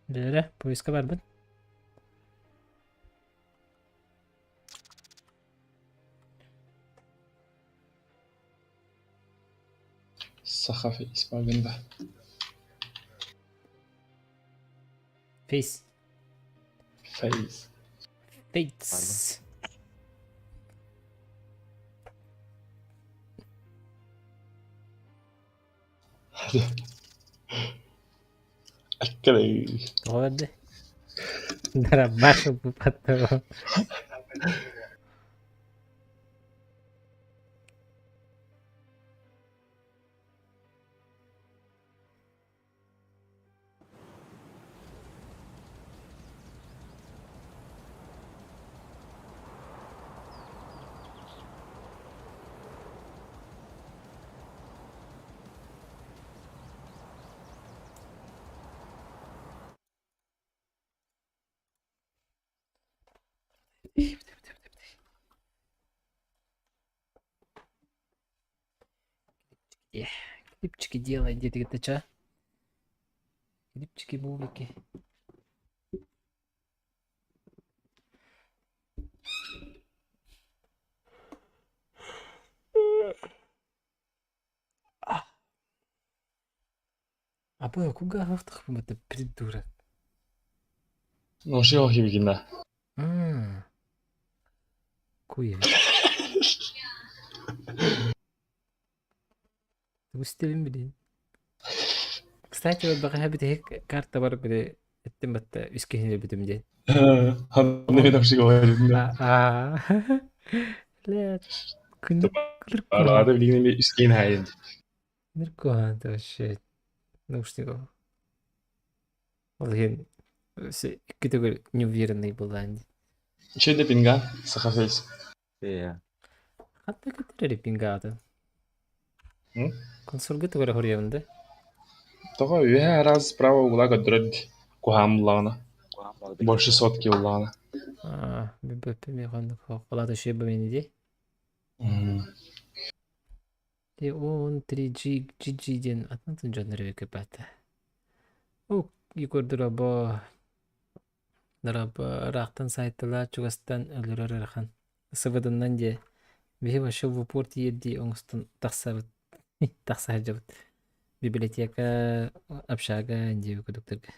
Бері, поиска барбын. Сахафейс багында. Фейс. Фейс. Фейтс. Аккалей. Годы. Дарабашу попадал. Клипчики делай, где ты ча? Клипчики, бублики. А бой, куда автох это придурок? Ну, что хибигина? Куя. Густевин, блин. Кстати, вот бахабит هيك карта бар бери эттембат үскехине битим ден. Ханны мен вообще говорю. Лет. Күн Арада билигин бе үскейин хайын. Ниркуан вообще. Наушников. Ол ген ikkitөгөр неуверенный был. Че де пинга? Сахафейс. Iya. Hatta кетер пингады. Консольга төгөр хорьявында. Того үе раз справа угла көдрөд кухамлана. Больше сотки улана. Бибепе мегандык колады шебе мени де. Де 13 GG-ден атнатын жанры көпәті. О, юкордыра ба. Нараба рақтан сайттыла чугастан өлірөр архан. Сывыдыннан де. Бе башы в упорт едді оңыстан тақсабыт. Тақсабыт жабыт. Библиотека общага де өкөдіктіргі.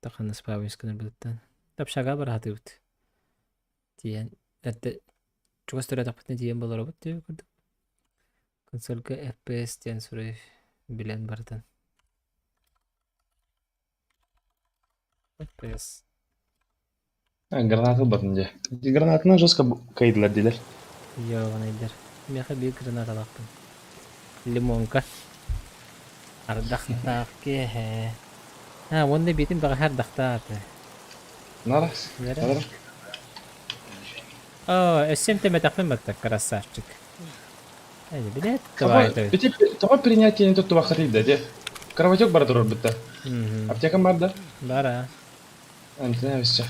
Тақаны спавы үскінір бұлыттан. Общага бараты бұт. Тиен. Әтті чугастыра тақпытны тиен болар бұт де өкөдік. Консольга FPS тен сұрай білен бартын. FPS. Гранаты батынде. Гранатына жестко кайдылар дилер. Йоған айдар. Меха бей гранат алақпын. Лимонка. Ардақтақ ке. Онда бетім баға әр дақтааты. Нара? Нара? Өссем теме тақпын баттық, красавчик. Әйді, білет, кавайды. Тоға принятие не тут вахарыйда, де. Кровотек бар тұрыр бітті. Аптекам бар да? Бара. Антина өссе.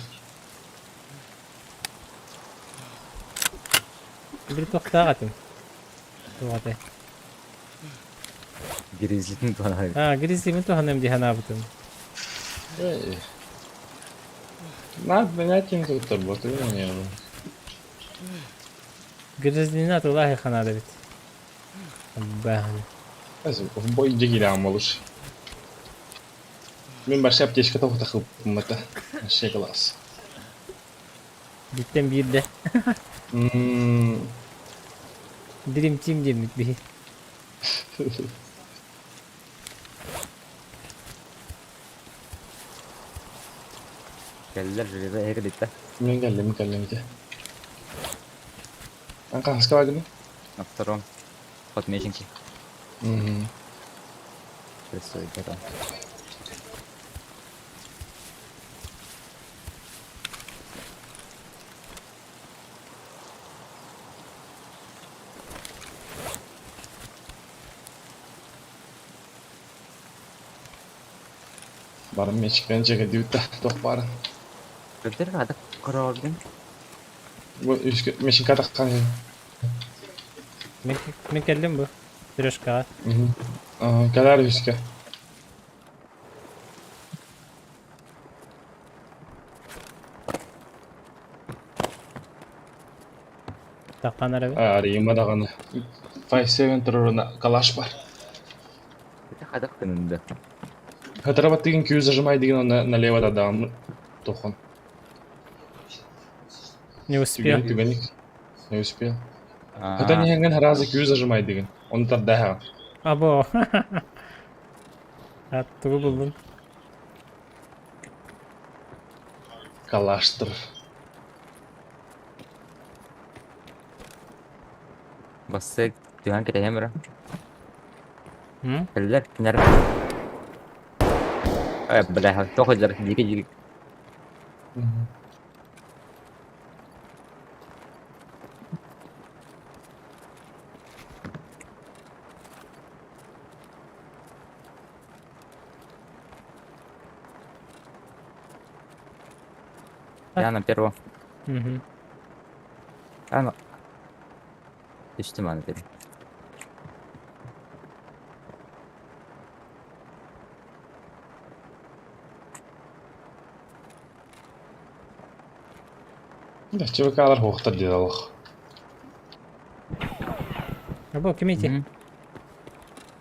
Bir toktağatım. Tuğate. Гризлин бана. Гризлиmin туğanım diye hanabıtım. Надо принятие не тут работает, не было. Гризлini atılahi hanada bit. Бахны. В бой дегилям малыш. Мен başka аптечка тоқ тақып мыта. Вообще класс. Bitten bir de. Dream Team demek bir. Geldiler şöyle de hek ditte. Мен geldim ite. Anka haska var mı? На втором. Подмеченки. Prestoydu. Barın meçikten çeke düğütte. Tok barın. Bener ada korordun. Bu meşin katak kan. Min keldim bu. Piroşka. Kadar üske. Takkan arabi. Arayayım adağını. 5-7 turuna kalaş var. Bener ada kınında. Хатраbat деген Q зажимай деген оны налево дадам. Тохон. Не успел. Түгенік. Не успел. Хата не хенген харазы Q зажимай деген. Оны тардаға. Abo. Attığı buldun. Калаштыр. Bassak dengan kita ya merah. Hı? Keller kinar. Belah toh jar dikit. Я на первом. Hı. Ано. Düştüm hani dedim. Дәчебе калар хоқтыр деді Аллах. Abo kim iti?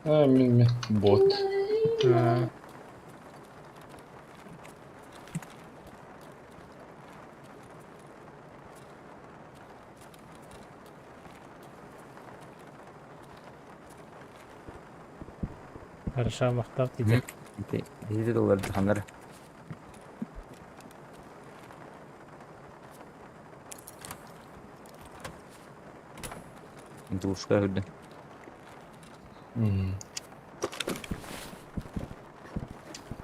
Мен бот. Ha. Хорошо, мақтап дейді. Bizde de olurdu hanları. Duşka öldü.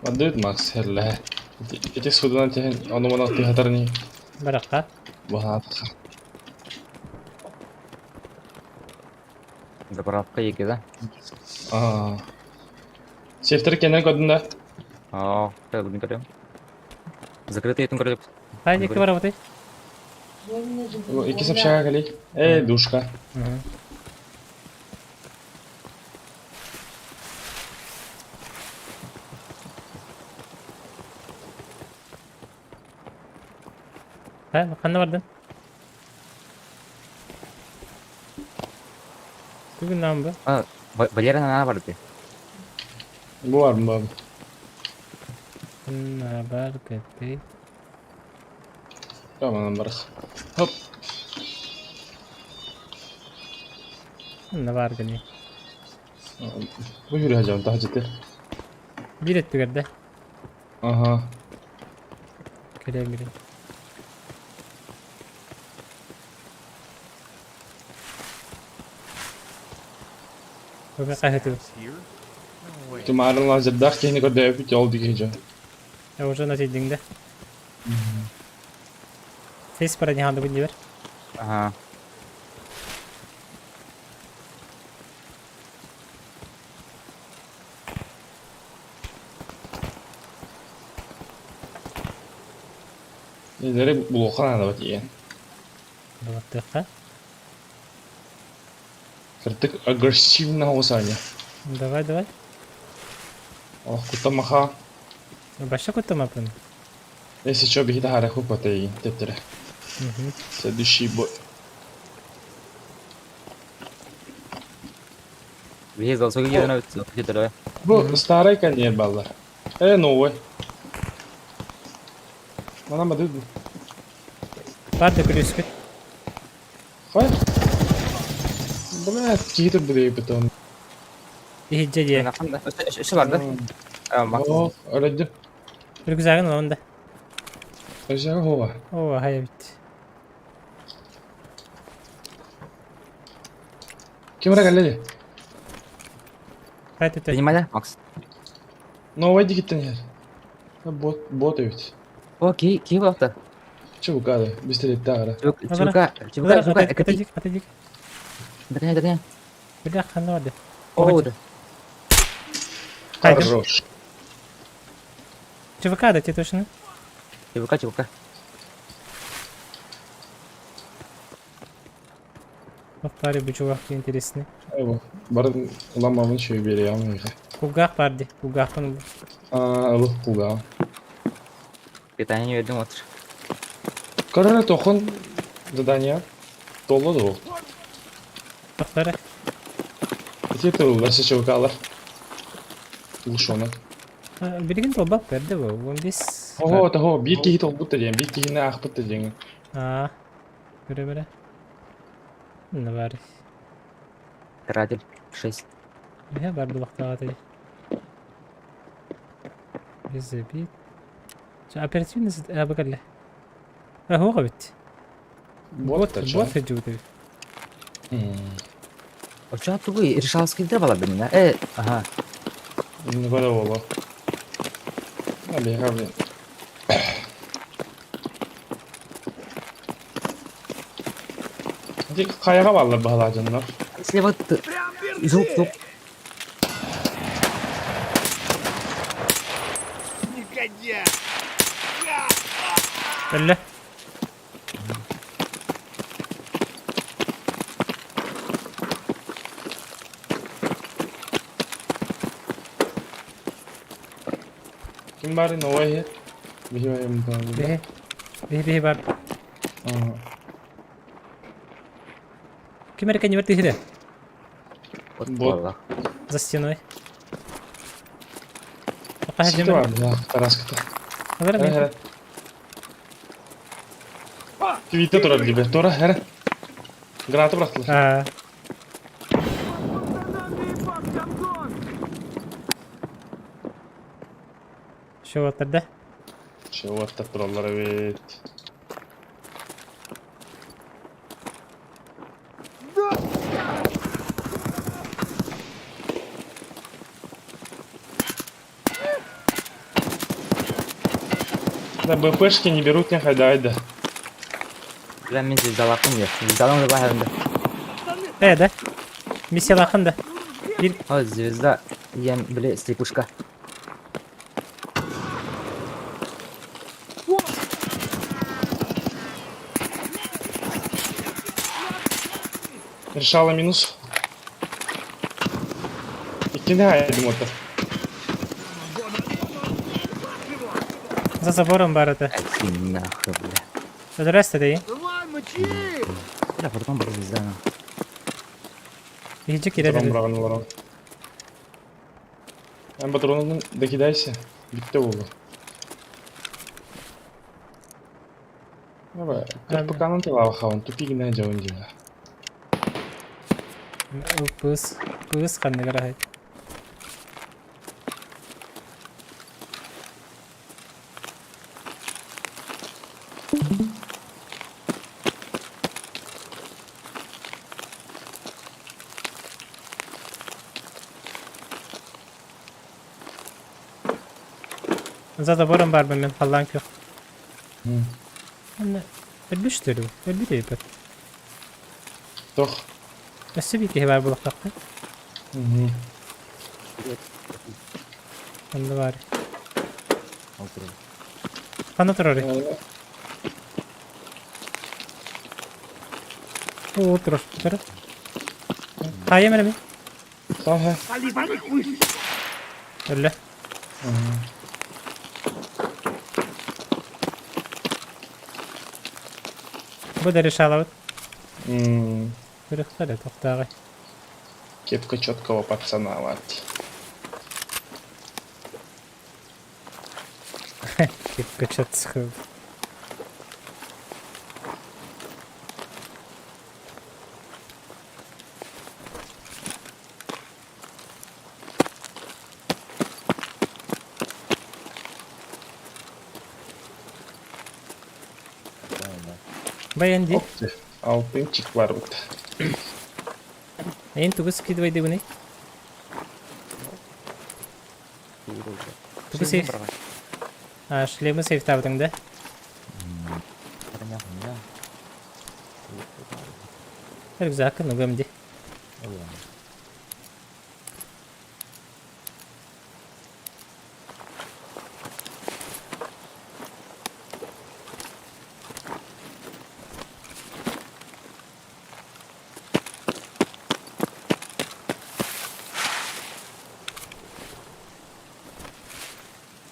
Мадrid Макс херле. Эти судан тehen оны мына тыгатарны Бараққа. бахатқа. Заправка екі да. Сефтер кенен көдүндө. Как будем говорим. Закрытый этим королек. Haydi iki работай. Эки сапшага кали. Душка. Hı. Ha, kanne vardın. Bugün lan bu. Валера на vardı. Bu var mı abi? Ne haber gitti? Tamam bırak. Hop. Ne var gani? Bu yürüyeceğim daha ciddi. Bir etti gerde. Aha. Gire gire. Bugün kahveti. Tumarın lazım dah kini kau dah pun jauh dikit Ya уже на дingde. Ses para nyahanda bunyi ver. Ага. Dari bulokan ada berarti ya. Вот так. Kritik agresifnya usahanya. Давай, давай. Oh, kuta maha. Başla kutu mapın. Если что, беги тахара хупата и тептера. Следующий бой. Biz olsa gidiyor gidiyor. Bu старый коньер баллар. Новый. Mana mı dedi? Var da kulüsküt. Hayır. Блядь, какие-то были потом. İhicce diye. Şu vardı. Bak. Oh, öyle. Bir güzel gün onda. Aşağı hava. Oo, hayır bitti. Kim var geldi? Haydi tut. Принимай, да, Макс? Новая дигиттен her. Бот evet. О, кей болуптар. Çabuk hadi. Pistolet dağıra. Чувака, Атадик. дырня. Бля, хана варди. О, да. Хайдем. Хорош. Чувака, да, тебе точно? Чувака. Вот паре bu çuvak интересный. Evo. Barın ulanmamın şeyi beri ya. Кугах парди. Кугах он. Ilık buga. Питание вердим отыр. Karara toxun zadania. Dolu da o. Тоқтары. Эти тыллар чувакалар. Ушона. Билген толбап берди bu. 15. Того, bir kişi tol butta diyen, bir kişi ne ak butta diyen. А. Göre. Ne var? Каратель 6. Я барду вақта атады. Безбит. Оперативность бакалла. هو غبت. Bot da بوت جودي. Оча тугу решалось кидер бала бенина. Ага. Ne kadar ola. Hadi. Hadi kayağa bağlar bağlacanlar. Слева звук. بله. Kim bari Nova'yı? Bir var mı daha? به بار. Kim mereka nyeberti sini? Вот Вот. вала. За стеной. Apa Sıkı aja var ya Taraskı'da. Ver. Tweet'te durar gibi. Dora her. Granatı bıraktılar. Ha. Şu oturde. Şey o attak durarlar evet. Да, БПшки не берут не хайдайды. Lan men звездалакым я. Звездалам да бахарында. Да. Миссия лақында. О, звезда. Я, бля, слепушка. Решала минус. İkine haydim otur. За забором бар это. Ай, нахуй, бля. Здрасте, да и. Бля, потом была звезда. Иди Патрон киреdim. bırakın var o. Ben patronun dakidaysa bitti oldu. Ama kırpıkanın tela bakalım. Tupi ne cevun diyor. Пыс қандай қарай. За забором бар мен халланг жоқ. Ölmüştür bu. Öldü de yapar. Doch. Nasıl bir kere var bu lakakta? Onda var. Kanat oraya. O otur. Otur. Hayır mı? Daha. Öyle. Bu da решала. Бирихтале тоқтагы. Кепка четкого пацана вот. Кепка чат схыл. Баянди. Алтынчик var burada. Neyin tuğu skidvaydı bu ne? Куру, бля. Tuku сейф. Шлемы сейф табытыңды. Понятно, да? Рюкзак, ну гамди.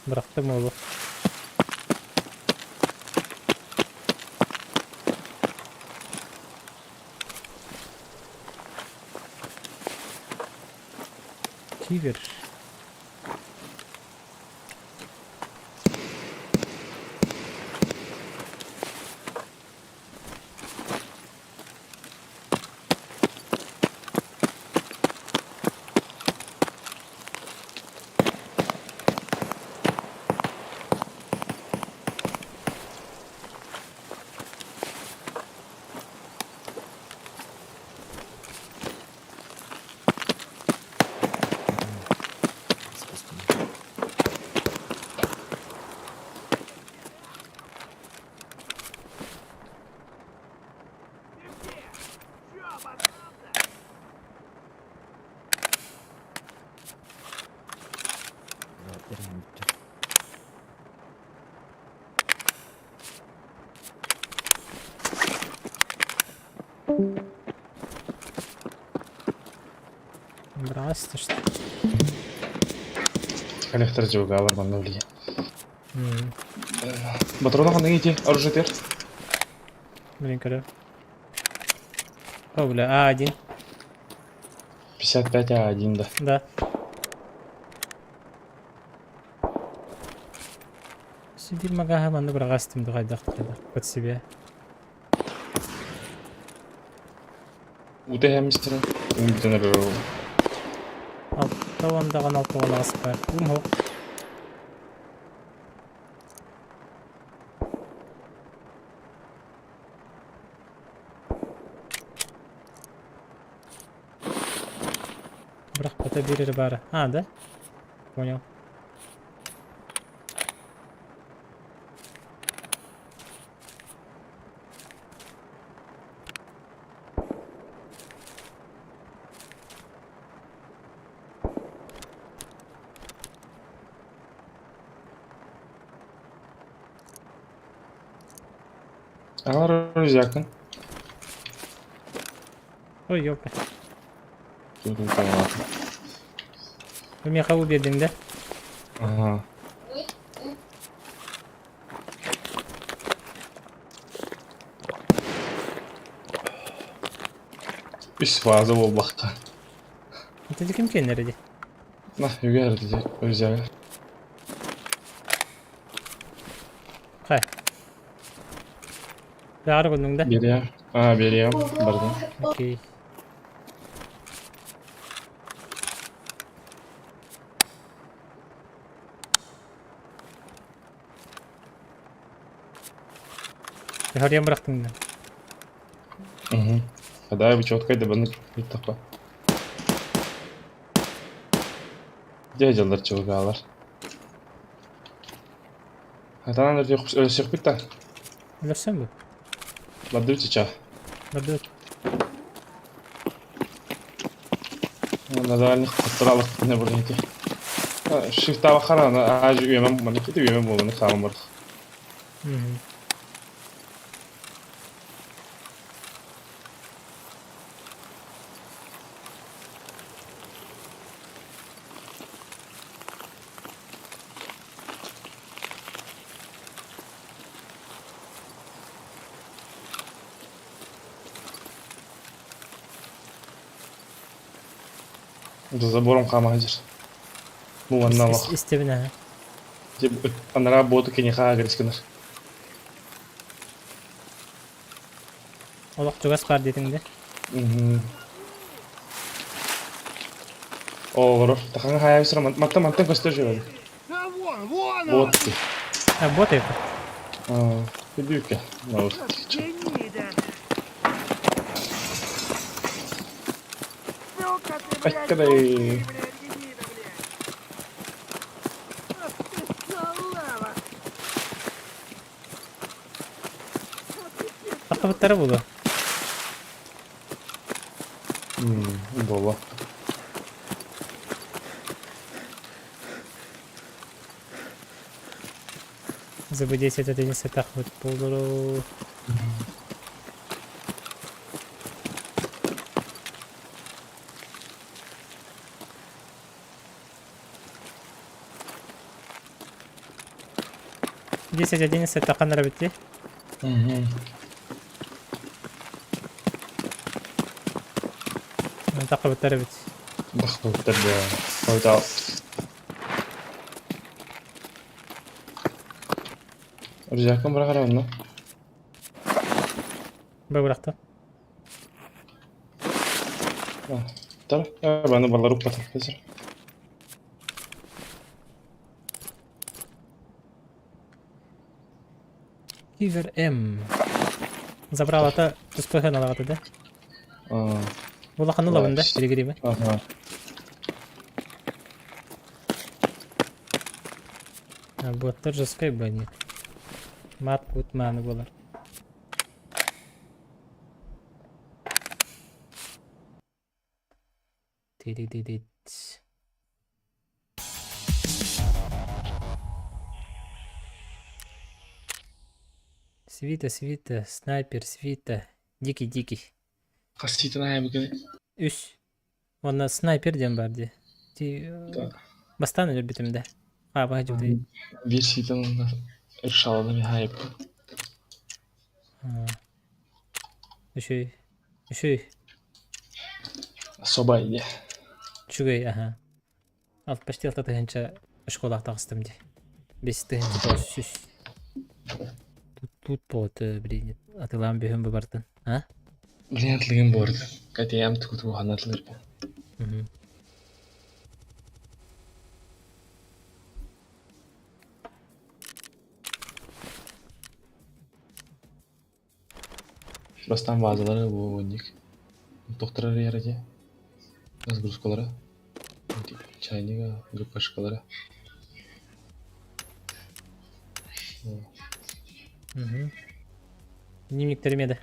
Bıraktım oğlum. Tiger. Здрасте, что ли? Коллектор жауга алар банда билген. Батырона қандай ете? Оружие тер. Блин, когда? О, бля, А1. 55 А1, да. Да. Сидим магаха манды бір қастымды қайдақ под себя. Уте хэмистер. Умбитен рыру. Алтауандаған асып бар. Хоқ. Бірақ бата берері бары. А, да? Понял. Алар рюкзакын. Ой, ёпа. Тут тамақ. Вы мне қабыл бердің, да? Ага. Үш фаза бол баққа. Это де кім кенері де? На, югәрді де рюкзагы. Қай? Бәрі құлдың да? Берем. Берем. Бардым. Окей. Гарем бырақтың да? Когда вы четко баны тапа. Дядялар чуга алар. Атанан өлсөк бит та. Өлірсен бі? Бадыр чича. Бады. На дальних постралах не бурнити. Шифта бахара ажу үйемем маны кетип үйемем болуну хамым бар. За забором хамагер. Ну, аналог. Истебіне. Ана работа кені хагерскенер. Олық жүгас бар дедің де? Олар, тахаңа хая бисара маттан көстер жүреді. Вот ты. А, бот епі. Идюке. Ай, кадай. кабыттары болу. Бола. ЗБ-10 это не сетах вот болу. Десять одиннадцать тақандар бітті. Тақабыттары бітті. Бахтуттар да. Қойдал. Ржакам бір қарауын, Бір бұрақты. Тар, баны балар ұп батыр қазір. Кивер М. Забрал ата успехен алағаты да. Бұл ақаны лавында, келегірі ме? Бұттар жасқай бәне. Мат бұт мәні болар. Тедедедет. Свита, снайпер, свита. Дикий. Қастейтін ая бүгін. Үш. Оны снайпер дем бар де. Бастан өлір бітімді. Баға жүгді. Bir şeyden ırşaladım ya hep. Үшөй. Собайды. Чүгей, аха. Алт почти алты тыгынча школақ тағыстым де. Бес тыгынча тоғыз сүз. Тут боты, блин, атылам бүйін бартын. А? Блин, атлығын борды. Кәтеям түкіті бұған атылыр бі. Бастан базалары бұл өндік. Тоқтырар ерде. Разгрузкалары. Чайнига, ГПшкалары. Дневниктерім еді.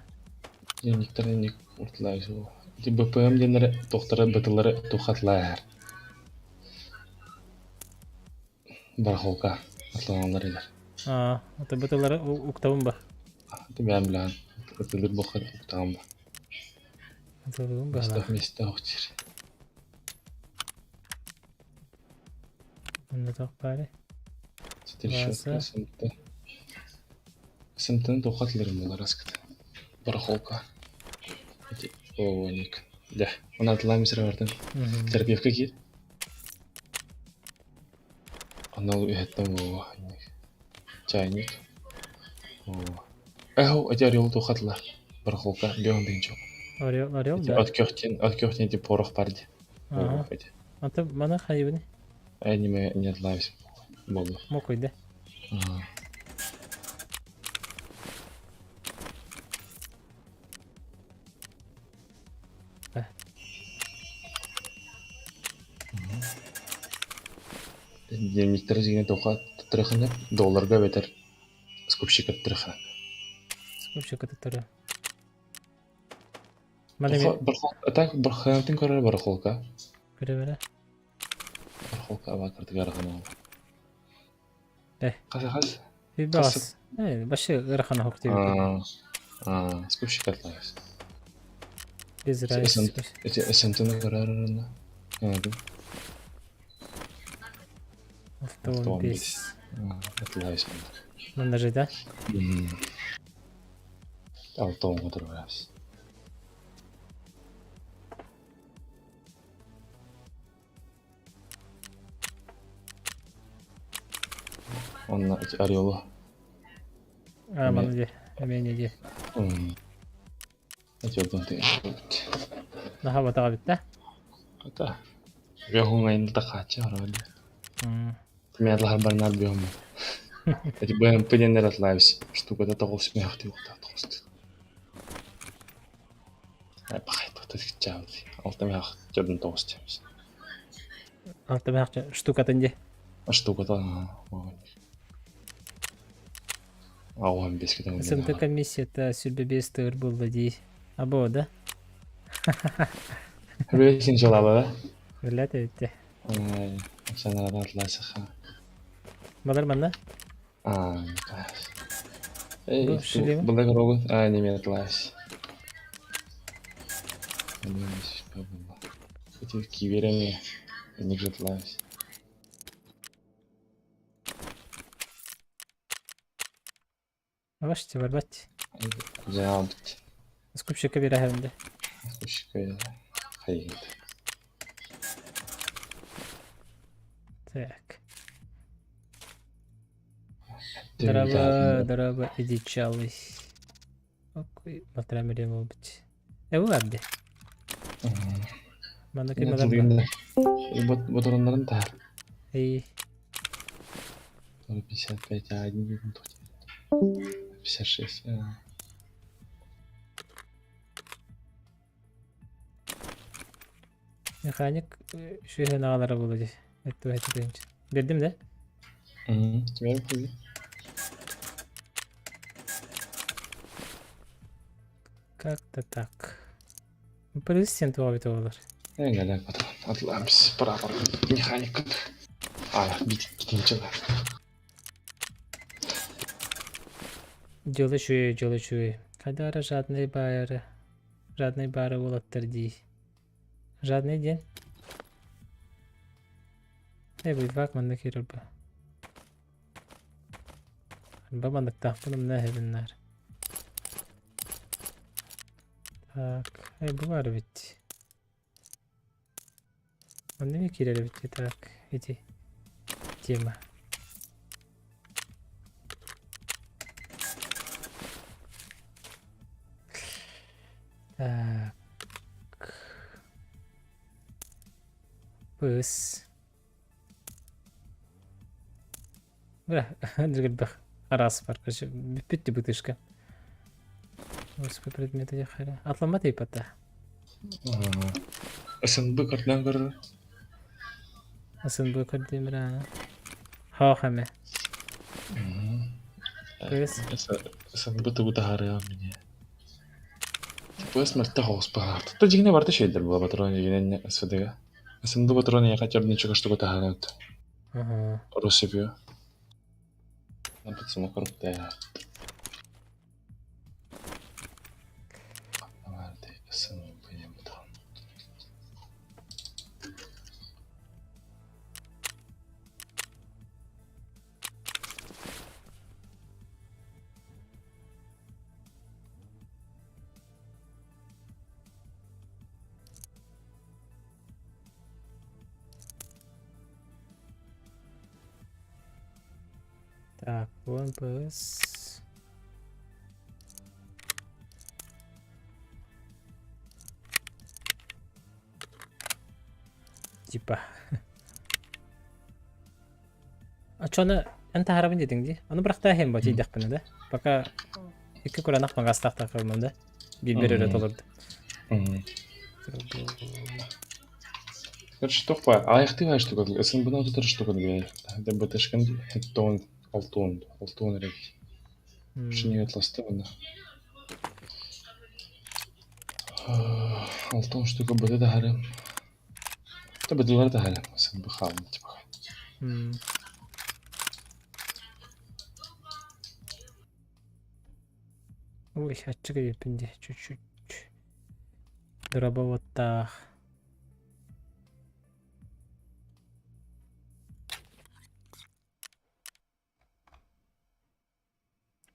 Дневниктерін ек ұртылай жол. БПМ денері тоқтыры бітілері тоқатлар. Бархолка атланғандар елер. Ата бұтылары ұқтауын ба? Мен білән. Өтілер бұқыр ұқтаған ба. Ұқтауын ба? Бастақ месті ұқтыр. Онда тоқ бәрі. База. Сымтының тоқатлерім олар аскыды. Бархолка. О, ник. Да, оны атылай месір бардың. Терапевка кет. Анал үйеттім о, чайник. Әу, әте орел тоқатыла. Бархолка, беон дейін жоқ. Орел, да? От деп порох барды. Ата мана хайыбыны? Әнеме не атлайбыз. Болды. Мокойды. Дневниктер зейіне тоқа тұттырықын долларға бетер скупщик әттіріқын. Скупщик әттірі. Bir xiyamtin көрер барахолка. Көре-бере. Барахолка абакырды гарахана ол. Қасы? Бағас. Башы ғырахана хоқ дейбі. Скупщик әтлайыз. Без райсы. Эсентіні көрер арында. Автоон бес. Әтлайыз. Мында жайда? Автоон ғыдыр барамыз. Онна Ореолу. Мана де. Әмейне де. Әтеудің тегін көбіт. Наға батаға бітті? Ата. Беғың айнылда қатшы арады. Медлар барнар беғым. Әте бәйім пөдендер атлайбыз. Штукада тоғылсы мәйіқті өқті тоғысты. Бақай тоқты кетчі ауды. Алты мәйіқ жөрдің тоғысты. Алты мәйіқ штукатын де? Штукада. Ауан бес кетен Сымты комиссията сүлбебес тығыр болды дей. Або, да? Рейсин жалабы, Білет өтті. санарада атласыха. Балар манна? Эй, шлемы? бұлдай робот, неме атлас. Эти киверами, не атлас. Авашти, барбатти. Жаңа бітті. Скупщика бері әвінде. Кушка хайгит. Так. Дорога, иди чалый. Окей, матрамерем быть. Бұл әбді. Мана кемалар. Боторонларын тар. Эй, 55, а один не 56. механик шүйген ағалары болады. Әтті дейінші. Бердім де? Теперь хуй. Как-то так. Президент обид олар. Гәләк патрон. Атлармыз. Прапор. Механик. Бит кетенче. Жолы шүйе. Қадары жадный байыры. Жадный бары болаттыр дей. Жадный ден. Бұл вак манда керір ба. Бабандық тақпылым нәхебінлер. Так, бұл ары бітті. Онда не керері бітті, так, иди. Тема. Так. Пыс. Бля, дыргал бах. Арасы бар, короче, бітті бутышка. Осы предметі де қайра. Атлама тейпата. СНБ картынан көрі. Асын бұл көрдеймір ана. Хауқаме. Пыс. СНБ тұғыта харыға мене. Пыс мәртті қоғыс бағар. Тұтта жігіне барды шейдер бұл патрон жігінен СВД-ға. СНБ патрон яқа терден чықышты көті харыға өтті. Росипио. Напад сама коррупция. Так, вон ПС. Типа. А чё она... Анта харабын дедің де? Аны бірақта әхем ба тейдек бұны да? Пока... Екі көранақ маңға астақта қылмам да? Бейбер өрет олырды. Короче, тоқпа, аяқты ғай штука, сын бұна тұтыр штука дегей. Да бітішкен хеттон, алтон рек. Шыне атласты бұна. Алтон штука бұды да әрі. Да бұдылар да әрі, сын бұқалын, типа. Ой, ачыға епінде, чуть-чуть. Дұрабы оттақ.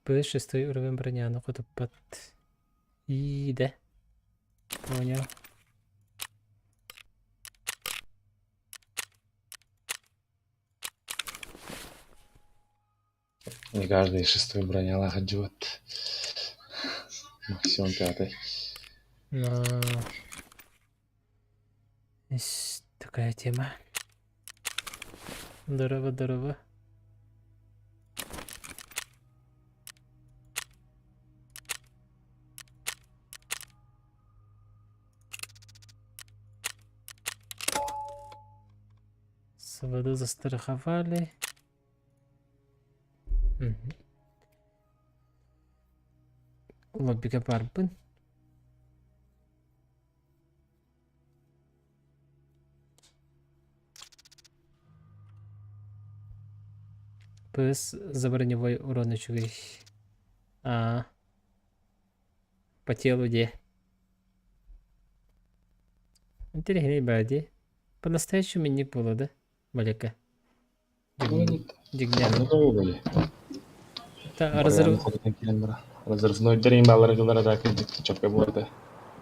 Плюс 6 уровень броня, ну куда под... И да. Понял. Не каждый 6-й броня ладжет. Максимум 5-й. Но... Есть такая тема. Здорово. Воду застраховали. lobbige barbın. Плюс заброневой урон еще. По телу где? Интересный бади. По-настоящему не было, да? Маляка. Дигнян. Böyle. Это разрыв. Разрывной дерейм баллары кылар атаки чопка болады.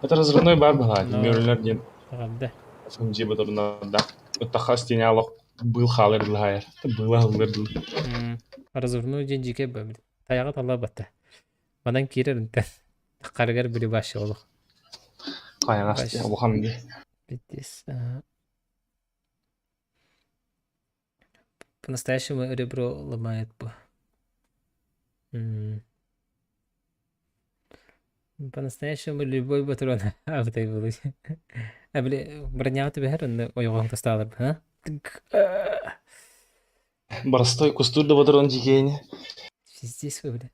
Это разрывной бар была. Но- Мюрлер ден. Да. Фунжи батурна да. Утахас тени алок был халер лайер. Это было халер. Разрывной деньги бабли. Таяğı Allah battı. Madan kirer ünten. Kargar biri başı olur. Кайгас я бухан ди. Битис. По-настоящему ребро ломает бы. По-настоящему любой патрон автой был. А бля, броня у тебя херон, ой, он то стал, а? Барстой кустур да батурон жигени. Здесь вы, бля.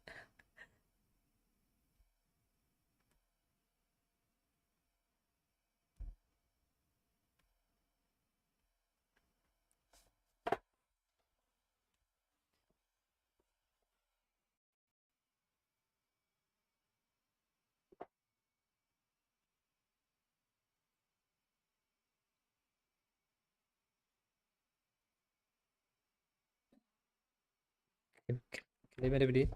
Kelime de bileyim.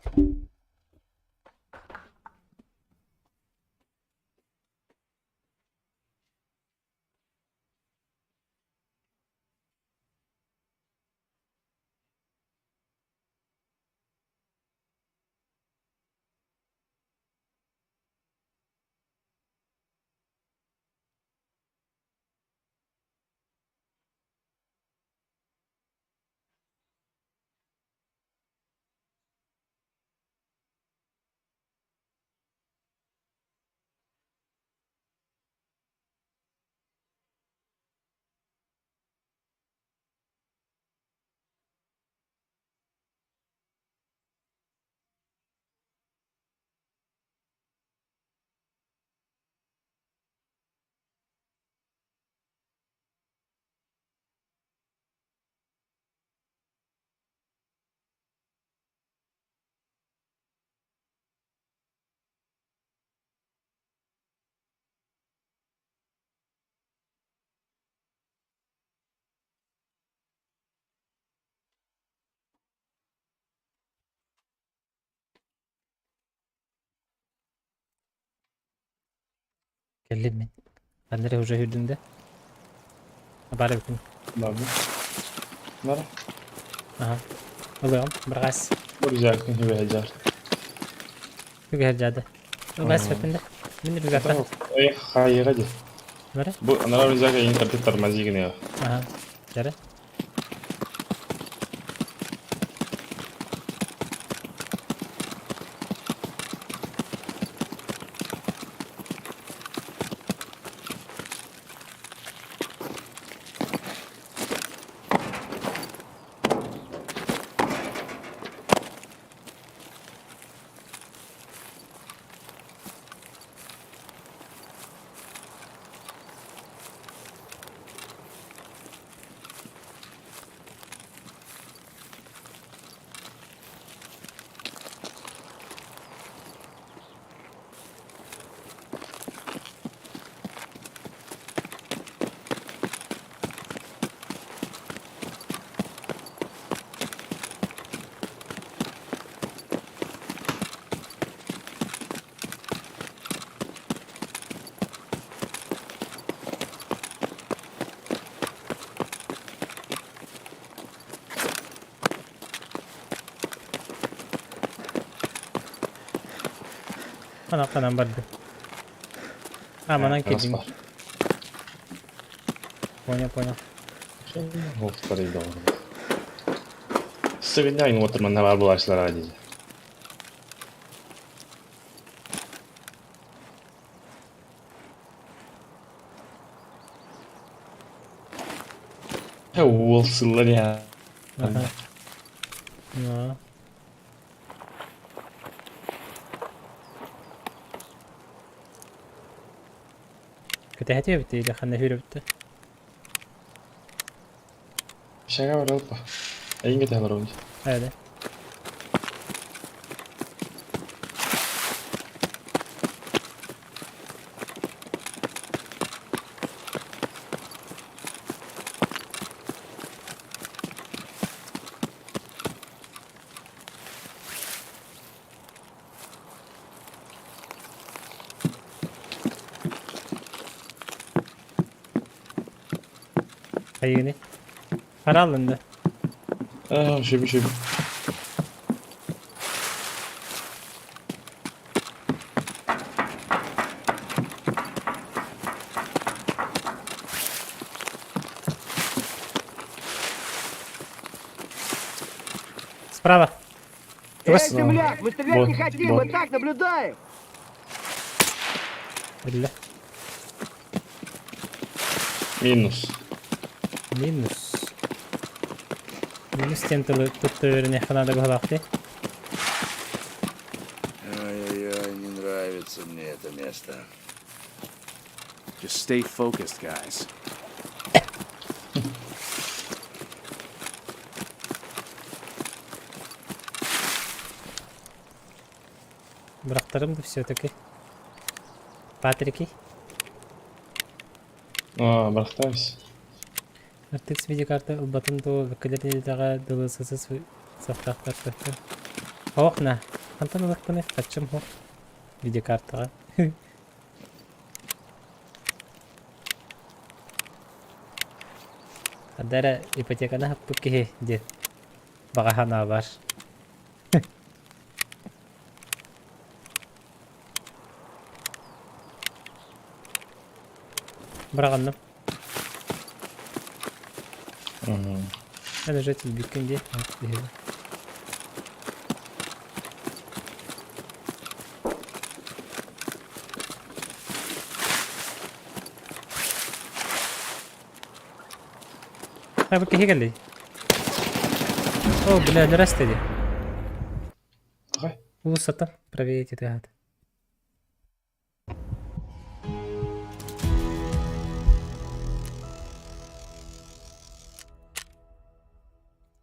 Geldim ben. Ben nereye hoca hürdünde? Haber bakın. Ладно. Нара. Aha. Alıyorum. Bırakas. Burjak ni bejar. Bir hercade. Bırakas fetinde. Min bir gafan. Ay hayır di. Nere? Bu nara burjak ini tertib termazi gini ya. Aha. Jare. Ana kanan bardı. Amanan kedim. Распар. Понял. Повтори долго. Сегодня ин отырман навар булачлар ади. Ол сыллар ya. Aha. No. Kötü hediye bitti. Kanne hüre bitti. Şaka var alıp bak. Engin de var oyuncu. Öyle. Hayır. Para alındı. Şöyle. Справа. Земляк, мы стрелять не Вот, хотим, вот. мы так наблюдаем. Billah. Minus. Minus. Minus тенталы тут не ханада головки. Ай-яй-яй, не нравится мне это место. Just stay focused, guys. Бырактарым да все-таки. Патрики. Бырақтаймыз. Артекс видеокарта батон то векалердегі дылысысыз сақтақтар көтті. Оқна. Антон ұлықпыны қатшым хоқ. Видеокартаға. Адара ипотеканы хаппы кеге де. Бағахана бар. Бұрағанным. Әні жөтіл бүткенде. Abi kehе geldi. О, бля, не растет. Давай. Высота. Проверить это.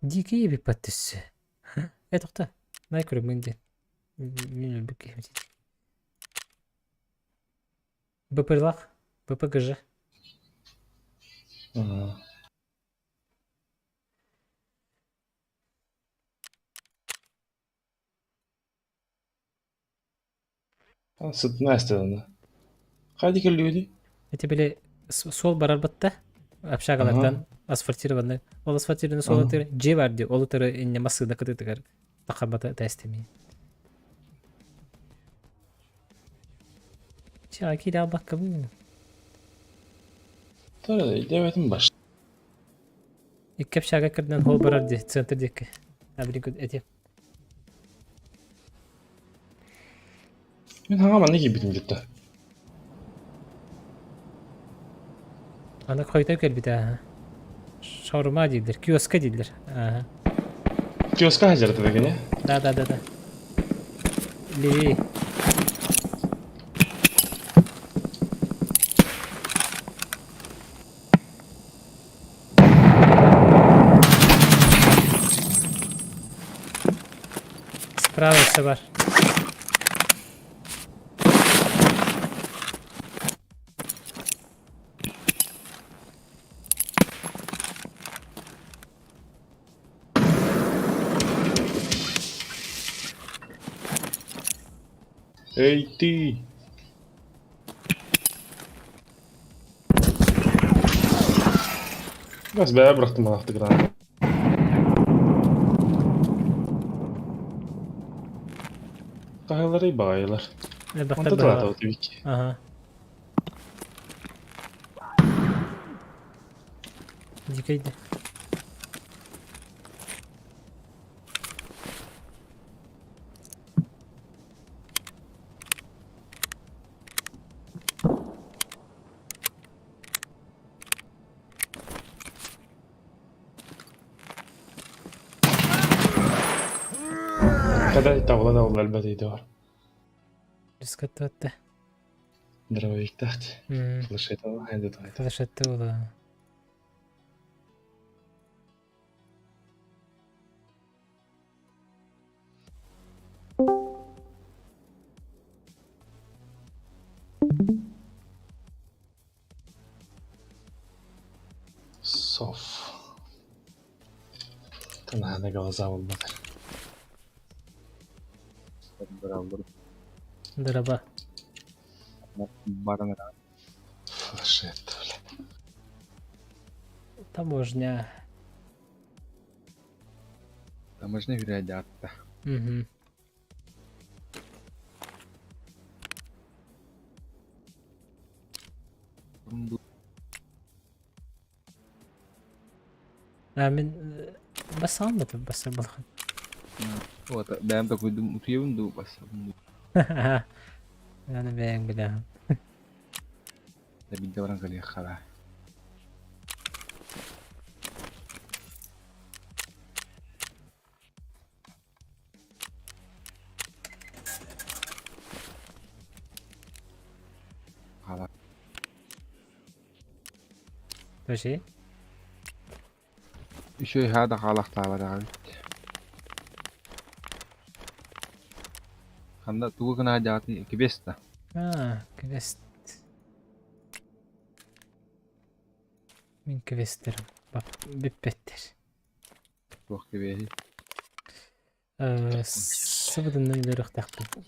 Дикие бипаттысы. Это Найкуру мынди. Не люблю кехмити. БПЛах. БПГЖ. Настя, да. Хadi люди. Эти были сол барарбатта. Общагалардан асфальтированный. Ол асфальтированный сол отыр. Же бар ди. Ол отыр инне масыда кытытыгар. Тақабата тестеми. Чаки да бакка бу. Тоже девятым баш. İki şaka kırdan hol barardı centerdeki. Abri good eti. Ben hangi ne gibi gitti? Ana koyda gel bir daha. Şaurma değildir. Kioska değildir. Aha. Kioska hacerdi de gene. Da. Li. Справа все var. Ey ty. Bas be bıraktım anahtarı. Kahyaları bayılır. Ne Onda da var tabii ki. Aha. Dikeydi. Kadar tavla da oldu elbette var. Riskatı attı. Дробовик тахт. Мм. Флешет ала, хәнде тайт. Флешетті ола. Соф. Тонада глаза болмады. Драба. Флешет, бля. Таможня. Таможня глядят. Мгм. Мен бас алмадым, баса болған. Вот, да, такой думаю, бас. Аны бәйін білем. Да, бинте баран кали хара. Хала. Бәші? Еще и хада халахта бара. Ханда тугу кына жаатын кибеста. Квест. Мен квесттер. Біппеттер. Тух кибеси. Сыбыдын өйлері ұқтақпын.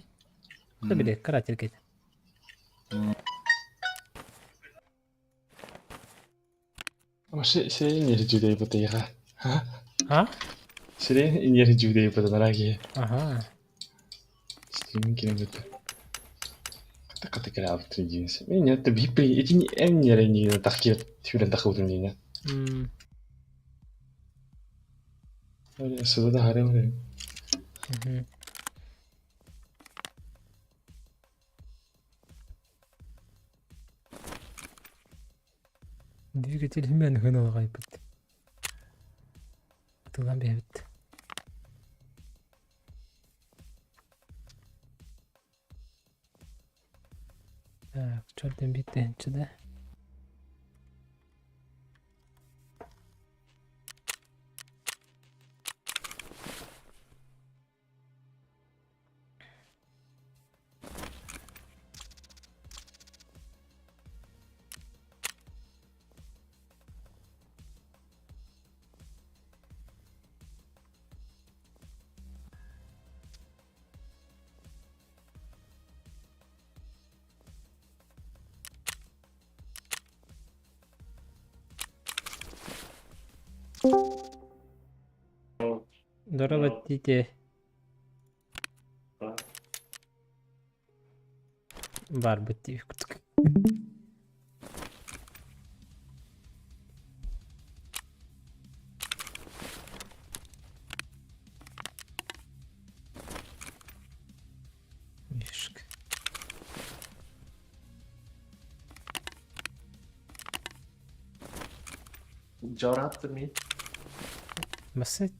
Құда біле, каратель кет. Ама сирен инери жудей бутыйга. А? Сирен инери жудей бутынараги. Аха. Стримин кирен бутты. Ката кара алып тридинс. Мен это бипри эти эннери не тахки тюрен тахудун не. Суда харем. Двигатель мен хынал ғайбыт. Атылған бейбіт. Так, чорден биттенші да. Здорово, дите. Бар бітті. Мишка. Жараттыр мен. Басет.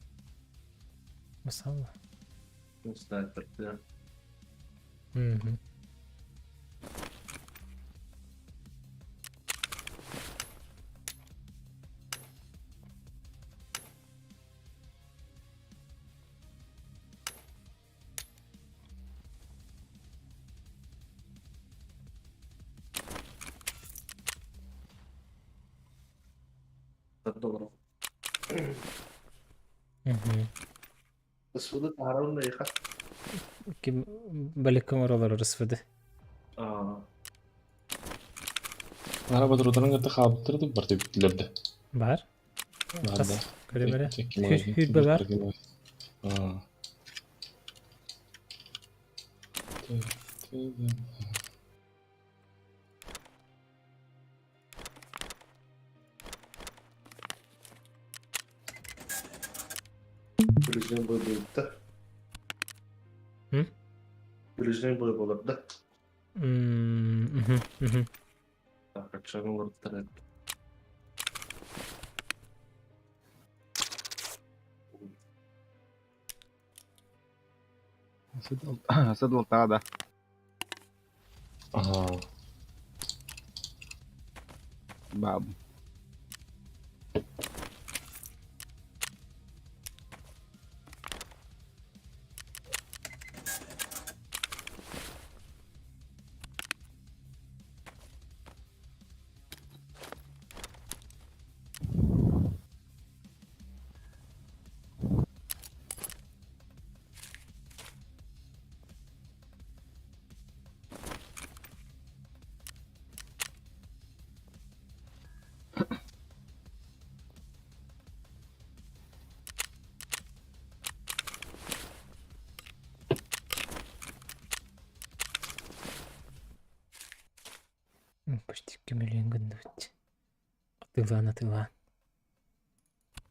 Басалла. Снайпер, да. Мгм. $100. Мгм. Ысуды таарабын да эха. Ким балеккан оролор рысфыды. Araba durduran gata kabıttırdı bir de bitirdi. Бар? Бар, Қас да. көре бере. Текки магазин, Хүрбе бар? А. Күлүжүнүн бой болуп да. Күлүжүнүн бой болот да. Акчаны урттар. Asad voltada. Ага. Баб. Почти 2 миллион гандуть. Атыла, натыла.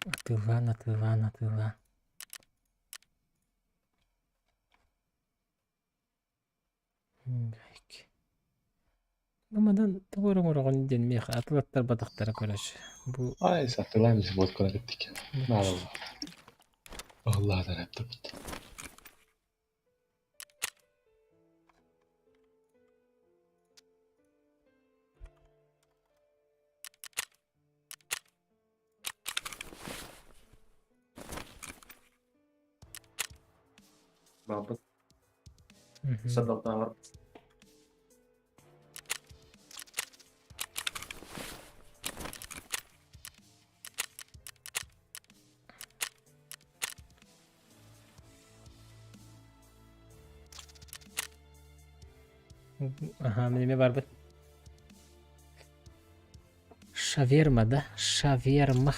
Атыла, натыла, натыла. Гайки. Гамадан тагору морогон ден меха атылаттар батактара көрөш. Бу Ay sattılar bizi vodka gittik. Ne oldu? Allah da yaptı. Bapak. Sedang tawar. Ага, неме барбыт. Шаверма, да? Шаверма.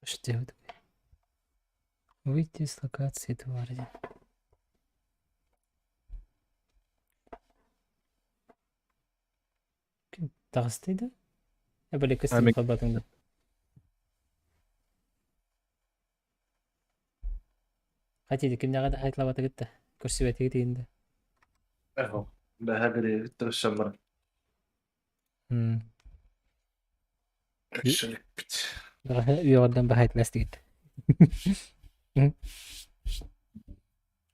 Что делать? Выйти из локации твари. Тағыстайды? Бәлек істеп қалбатыңды. Kaçıydı kim ne kadar hayatla gitti. Kursi beti gittiğinde. Eho. Daha biri tırışan bana. Hmm. Şöyle bit. Daha yordan bir hayatla gitti.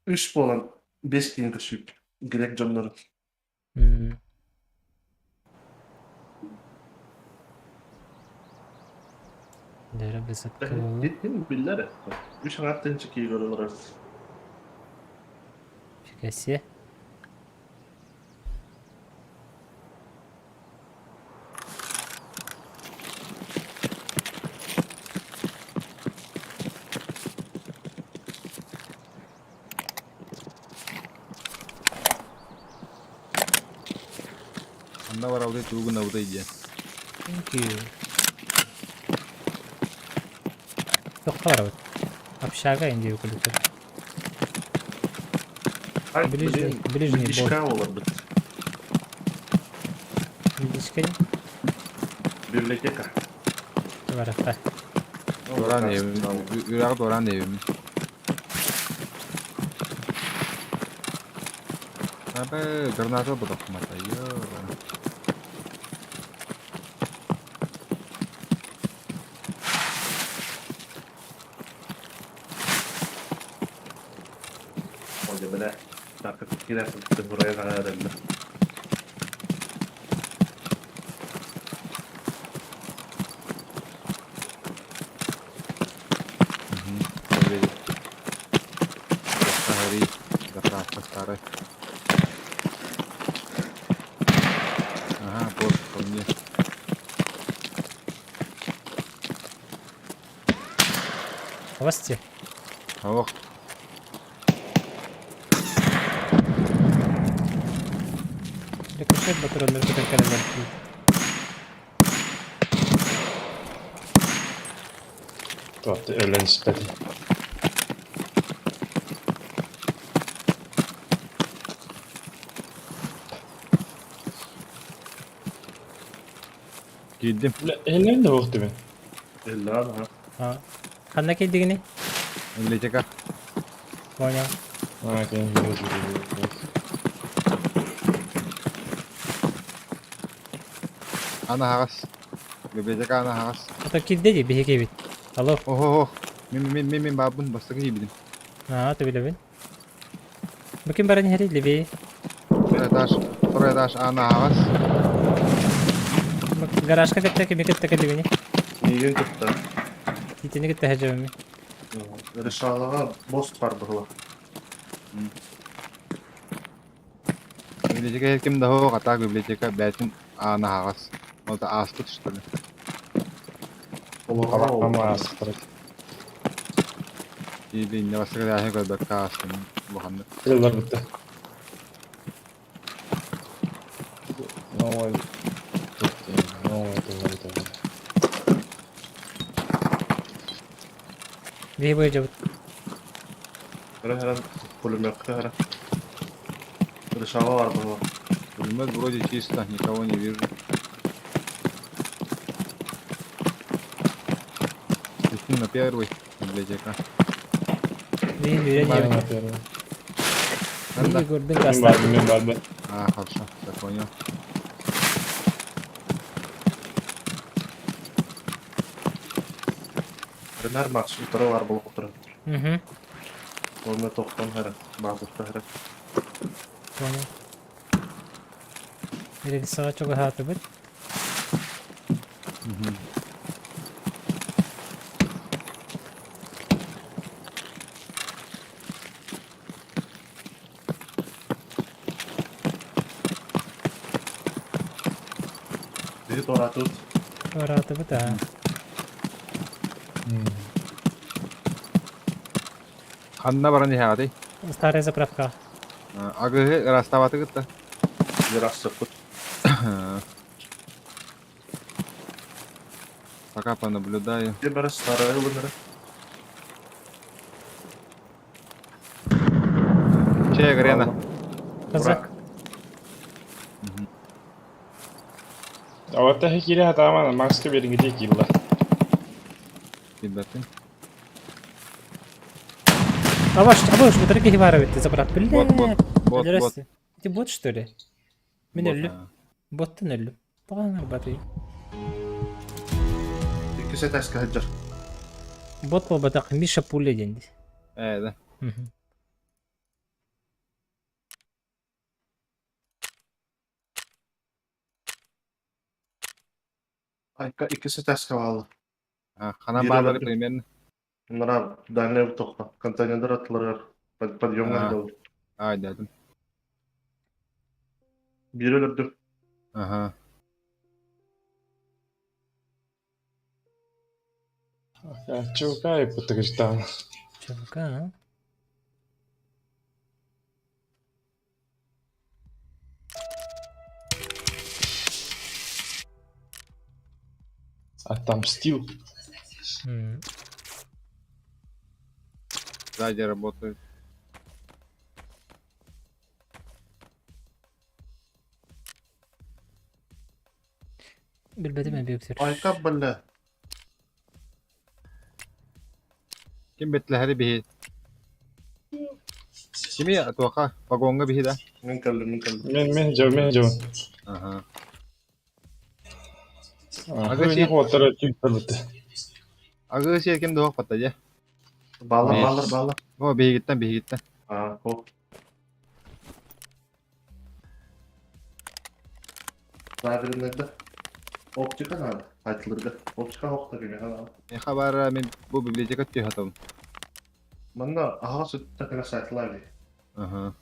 3 olan 5 gün kışıp. Gerek canları. Hmm. Dere bir kılı. Gittin billere. 3 anahtarın çıkıyor görüyorlar. Fikesi. Anda var avda tuğgun avda iyice. Thank you. Çok var bak. Apşaga indi yukarı. Hayır, Ближний Дишка olurdu. Дишкой. Biblioteca. Var hatta. Doran evim. Ürak doran evim. Abi granata bırakmasa ya. Oye böyle. Dakika gidersin buraya kadar herhalde. Böyle. Sahari. Granata stare. Aha boş konuya. Хвосте. Hava. Рикошет батарон между конкурентами. Tuotti ölenspeti. Gittim. Ellerin de vakti mi? 50 abi ha. Ha. Kanna ke digini. Bilecek Monya. Ha, ana hagas. Bilecek ana hagas. Ata kidde di bihi kibit. Alo. Oh. Min babun basta gibi bildim. Ha, tu bilebin. Bakayım barang hari lebih. Oraya taş ana hagas. Garaj ka kitta kimi kitta kali bini. Niye tuttu? Kitini kitta hajami. Rışalığa boz var burada. Bilecek her kim daha o kata bilecek belki ana hagas. O da astı işte. Ama astırık. İyi de ne başka da her kadar kastım bu handa. Yıllar bitti. Новый. Bihi boy jabut. Her kulüm yaptı her. Rışalı var burada. Пулемет вроде чисто, никого не вижу. Летим на первый, библиотека. Bihi bihi jabut. Bihi gördün kaslar. Min А, хорошо, я понял. Her maç yukarı var bu oturun. Hı hı. Olma toptan her. Bazıkta her. Monya. Biri sağa çok rahat evet. Biri sonra tut. Rahat evet ha. Kanna barang hati. Старая заправка. Agak rasta batu kita. Biraz sıkıt. Пока понаблюдаю. Bir biraz saraya bunları. Чей грена? Kızak. Avatta hekiri hataman Max'ka bir gidecek yıllar. Ребята. Абаш, вот такие вары ведь забрать. Бот. Эти бот что ли? Мен өлі. Боттын өлі. Тағанар батый. İkisi ters kaçır. Бот бол батақ Миша пуле денді. Да. İkisi ters kavalı. Ханан Бiri баалары öldü. примерно. Bunlara дальняя тоққа. Контейнер atılır. Подъемға Ага. gidiyor. Дядым. Biri öldü. Ага. Чувака и потагачтал. Чувака, а? Отомстил. Сзади работают. Bilmedi mi büyüktür? Ayka böyle. Kim betleri bihi? Kimi atoka vagonga bihi da? Min kaldı. Мен жау. Ага. Агасин хотора тюльпарбыты. Agı şey kim de hok patlayacak. Bağlar. O bihi gitten. Ha, o. Zaten nerede? Optika nerede? Aytılırdı. Optika okta gibi. Ne haber min bu bibliyoteka tüy hatam. Bunda aha süt takına saytılar diye. Ага.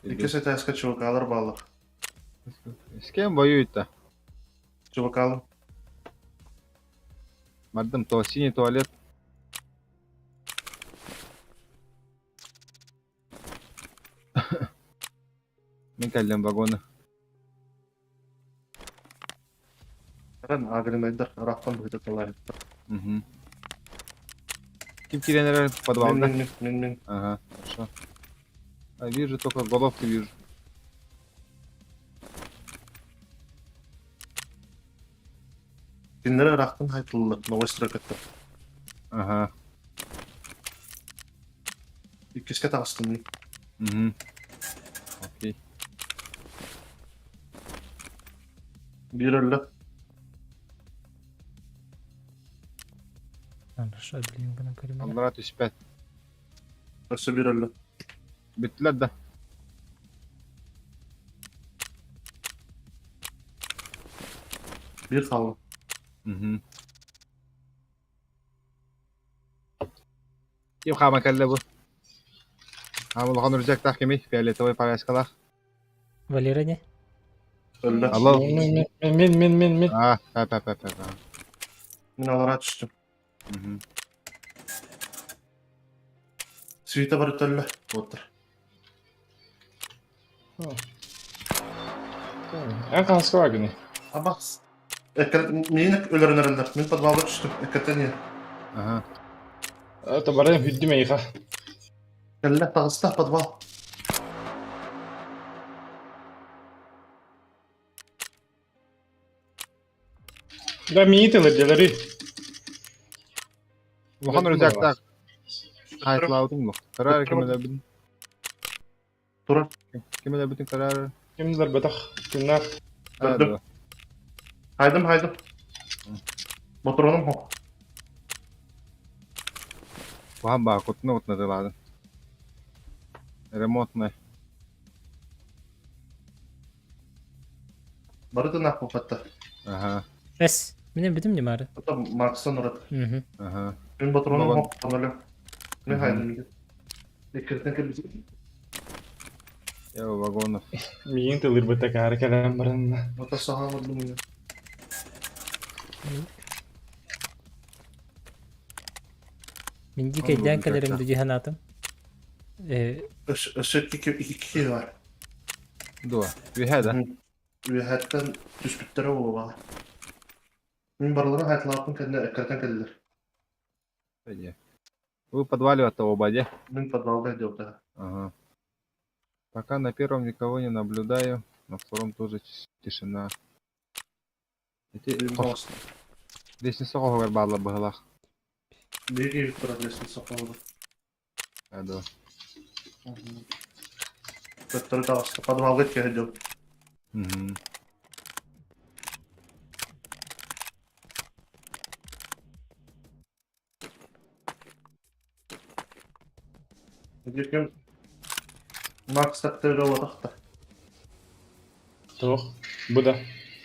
İkisi ters kaçıyor. Alır bağlar. С кем воюют-то? Çuvakalım. Мардым, то синий туалет. Min kallem vagonu. Ben agrimeydir. Raktan bu hiddet olayım. Угу. Kim kirenler в подвалда? Min. Ага, хорошо. Вижу только головки вижу. Dinlere raktan haytıldı. Novost rakette. Ага. İkisi kat astım. Угу. Окей. Bir öldü. Хорошо, блин, bunu görmedim. Allah'a tüspet. Öse bir öldü. Bittiler de. Bir kaldı. Угу. Kim kama kelle bu? Hamulgan uracak tahkimi. Fiyaletovay pagaskalar. Валера не? Öldü. Allah. Мен. Ha. Minalara düştüm. Угу. Svita var ötürlü. Otur. En kanska var günü. Ama Mine ölürün herhalde. Min podvalda düştüm. Ekkaten ye. Ага. Это барем hüddüme yıka. Kelle tağısta podval. Да миитилер делери. Muhan uracak da. Kayıtlaudun mu? Karar kime de bütün. Durun. Kime de bütün karar. Kimdir betah. Kimler. Öldü. Haydım. Motoronum ho. Muhan bak kutna tıladın. Ремонтная. Barıdı nak bu hatta. Ага. Es. Benim bitim ne mari? Hatta Marks'tan uğradı. Ага. Min motoronum Baban. ho. Anladım. Ne haydım. Ekkerten kelle. Я вагонов. Миитилер betah kare kalem barın. Mata saha aldım ya. Mingi Onu kaydan vuracak kalırım da. da cihanatım. Işık iki kişi var. Дуа. Вихеда. Ve hatta düspütleri o var. Min barıları hayatlarının kendine ekkerten kelleler. Вы в подвале от того баде? Min podvalda ediyor da. Ага. Пока на первом никого не наблюдаю, на втором тоже тишина. Min boss. Лестница var bağlı bağlak. Bir gibi durabilirsin sapalı. Hadi. Götürü de bastı. Hadi al git geleceğim. Hı hı. Gideceğim. Maksatları olarak da. Tuh. Bu da.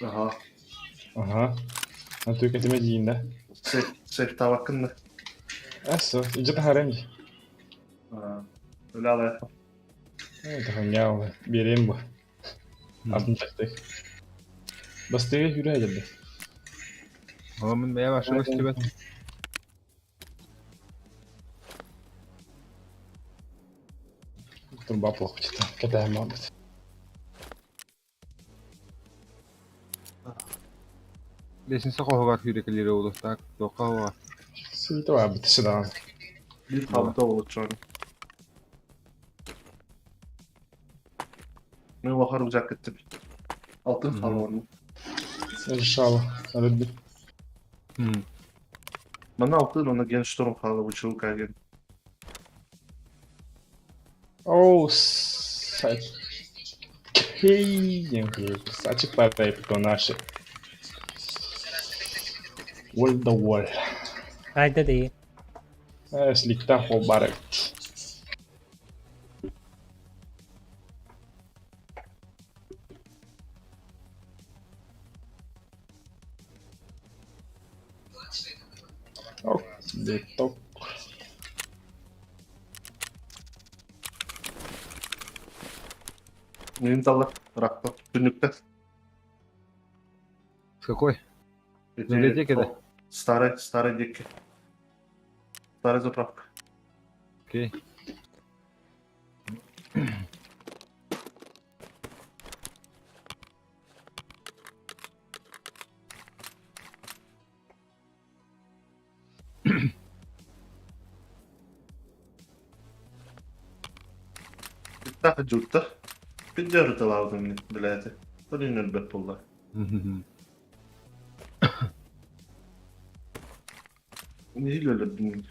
Aha. Aha. Nanti ketime jinda. Sek tabakında. Aso, ijat harenji. Öyle alaya. Evet, hanya birin bu. Altın çektik. Bastı yürü aja. Oğlum beye başlamış gibi. Dur bapak kita. Kita emang. Beşinci kohuğa yürekleri olur. Tak, kohuğa. Sito abi sedang. Bir havada olur şu an. Ne bakar uzak gittim. Altın kalmadı. İnşallah. Hadi bir. Bana altın ona genç durum kaldı bu çılgın kaygen. Oh, sai. Yang ke saçık partai personaje. World the World. Haydi değil. Slikta hobarak. Oh, detok. Neyin dalı? Rakta. Günlükte. Какой? Библиотеки, да? Старый дикий. Старый заправка. Окей. Daha cutta. Bir yarı da aldım bileti. Böyle nöbet buldu. Niye öyle bir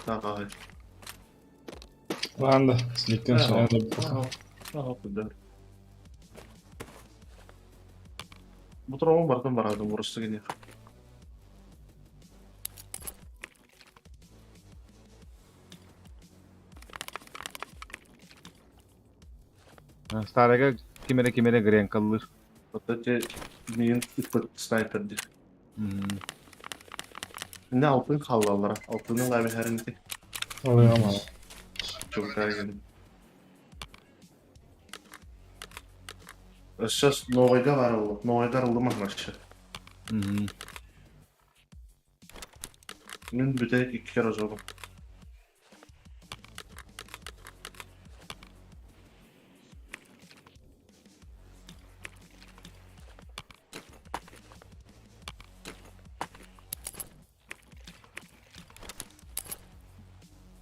daha hayır. Lan da slikten sonra da Aha kadar. Bu travma vardı vardı burası gidiyor. Старыга кимере грен каллыр. Hatta neyin ıpıt sniperdi. Ne altın kallarlara. Altının abi her neyse. oluyor ama. Çok kaygan. Сейчас Новайга varıldı. Новайga varıldı mı maçı? Ben bir de 2 kere oldum.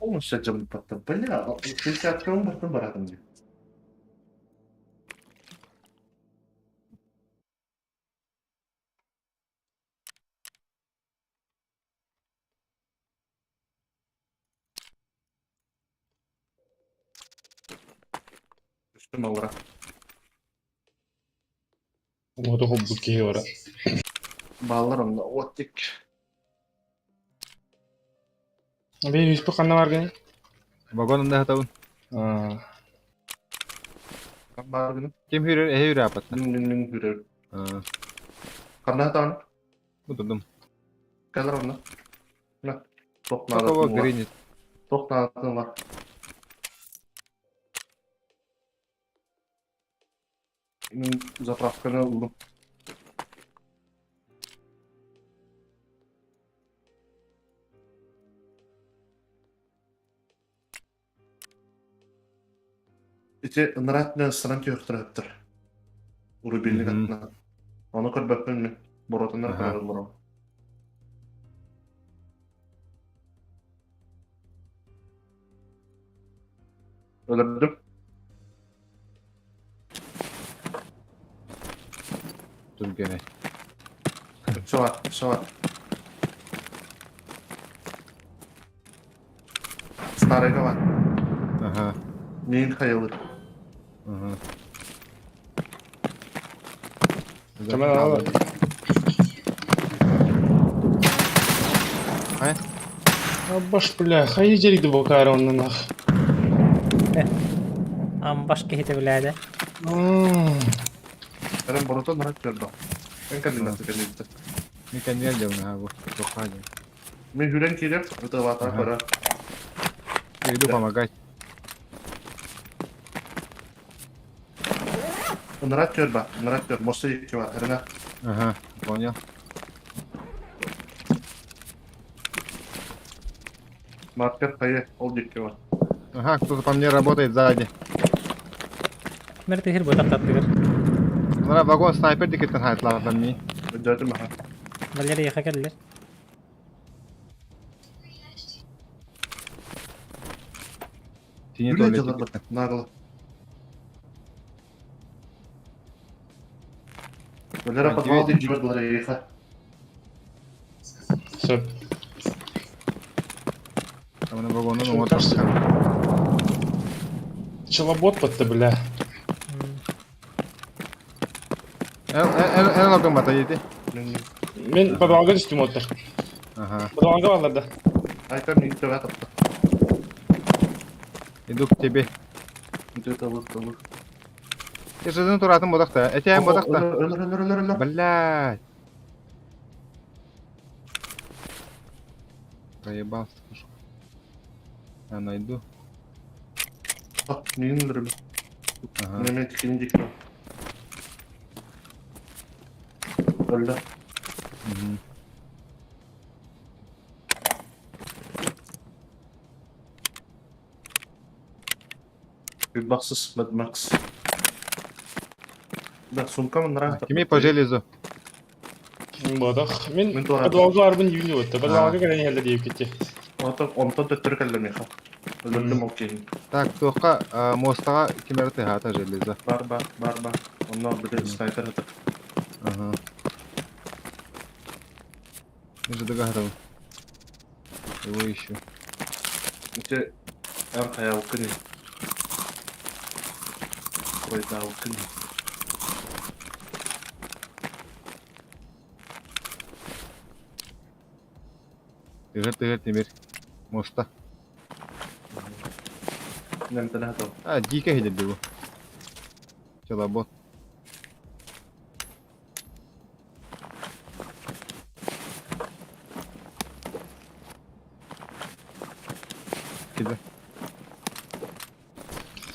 Olmuş canım patladı. Bля, ты открыл бортом баратом мне. Düştüm avra. O da hobbuki ora. Bağlarım da ottik. Abi yüz bu kanna var gene. Vagon anda tahun. Bağlarım. Kim hürür? Hürür apa? Ning hürür. Karena tahun. Betul. Kadar onda. Nah. Çok Kohuğa nadatın var. green. Çok nadatın var. Zapravkanı buldum. İçe ınıratla ısıran köktürettір. Uru birlik atına. Onu kırbaktın mı? Boratınlar kırarım bura. Öldürdüm. Dur gene. Şu var. Старый var. Ага. Min hayalı. Ага. Tamam abi. Ай. Баш, бля, хай жерді бұл кәрі оннан ақ. Ambaş kehite bilade. Benim borota narat görba. Ben kendim nasıl kendim. Ini kan dia jauh nah aku. Tok aja. Min hüren kiler. Itu watak Aha. para. Hidup sama guys. Narat görba. Narat gör. Mosta yıkı var. Herine. Ага. Понял. Market kayı. Ol yıkı var. Ага, кто-то по мне работает сзади. Merti hir botak tatlıgır. Mana vagon sniper diketin hayatlardan ni. Ödedim ha. Valeri yaka geldiler. Tini Güle tuvalet calar diketin. bak. Nagılı. Böyle rapat Acayip. aldı civarları yıka. Söp. Mana vagonun Şunu motor. kaçtı. Чалабот бітті, бля. En lokun bata yedi. Мен подвалға түстім отыр. Ага. Подвалға баларды. Aykan ilk defa taptı. Иду к тебе. Gidiyor tavır tavır. Ты sözünü turatın bodakta. Eteyim bodakta. Ölür. Блядь. Проебался. Я найду. Bak neyin ölürüm. Ага. Mehmet ikinci kilo. Öldü. Мгм. Bir baksız Mad Max. Да, сумка мын нравится. Кими по железу. Бодақ. Мен Мен тура. подвалға арбын дейін деп өтті. Подвалға кәрен елді deyip кетті. Онтон да түрк әлі меха. Öldürdüm o кейін. Так, тоққа мостаға кемерті хата железо. Бар. Onlar bir de снайпер атыр. Ага. Между догадал. Его ищу. İşte arkaya okunu. Koyda okunu. Тыгыр темир. Моста. Немтен атау. Дико хидер дегу. Челобот. Киде.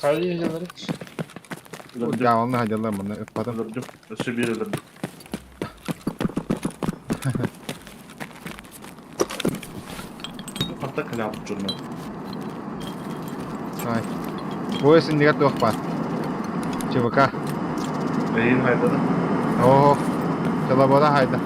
Қай елдері? Devamlı hadiyeler bunu öpmadım. Öldürdüm. Ösü bir öldürdüm. Hatta kale yapıp durma. Ay. Bu esin dikkat yok var. ЧВК. Beyin haydadı. Oo. Çalaboda hayda.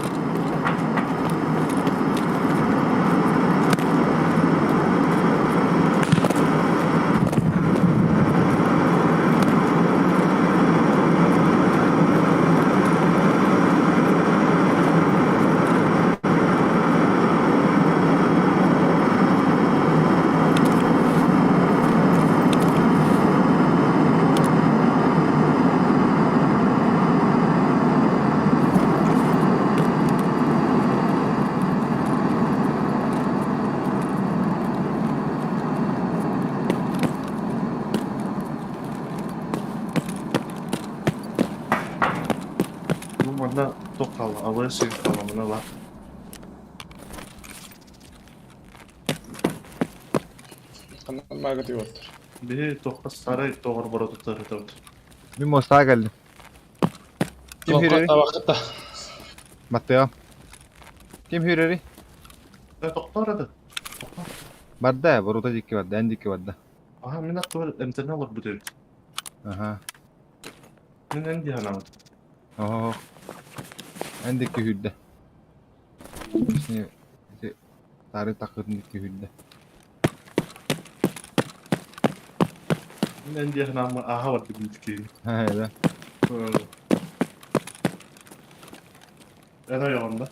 Bu bana tok kaldı. Avaya sıyır kalmamına var. Қандан мага деп отыр. Bir tokta saray doğru burada tutar. Bir mostağa geldim. Kim hüreri? Вақытта. Matteo. Kim hüreri? Ne tokta aradı. Barda, boruta dikki vardı, en dikki vardı. Aha min aklı emtene olur bu devlet. Aha. Min en diye anamadım. Oo. En dikki hüdde. Şimdi tarih takırın dikki hüdde. Min en diye anamadım. Aha var bir bilgi. Ha öyle. En o yolunda.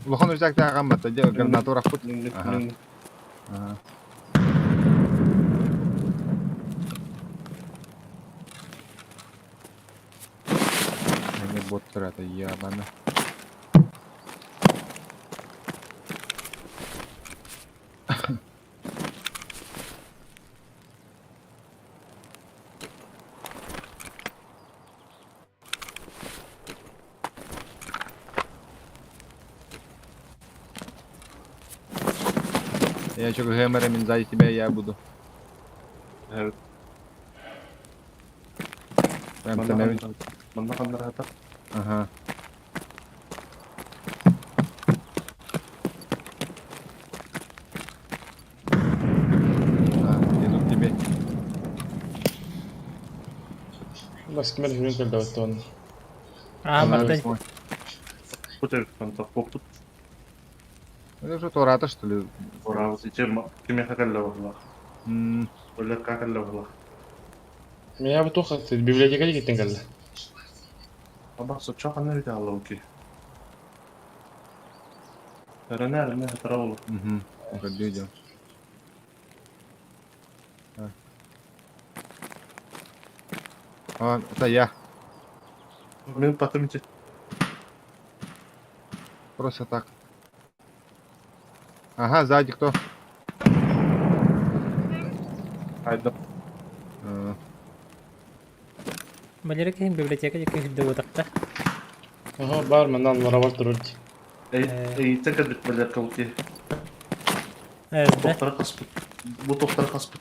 Ulakon uçakta akan battı. Granatı bırakıp. Min. Aha. Aha. это ебано. Я еще гэмерами сзади тебя я буду. Evet. Прям Bana sen evin. kandıra. Bana kandıra atar. Ага. Иду к тебе. Бас кимер жүрген келді өтті оны. Мырдай. Путер kantar. Poput. Это что, Тората, что ли? Bravo. Içe kime kakalla valla. Öyle kakalla valla. Мен я бы тоқа библиотекаға кеттен келді. Ama çok anlar da Allah ki. Nerede hatırlamıyorum. Угу. Как видел. А, это я. Benim patım için. Просто так. Ага, сзади кто? Haydi. Балерик hem библиотека жеке хүлдө отакта. Aha, бар, мындан ларавар тұрырды. Ey tek adet böyle kalki. Evet. Tohtara kaspı. Bu tohtara kaspı.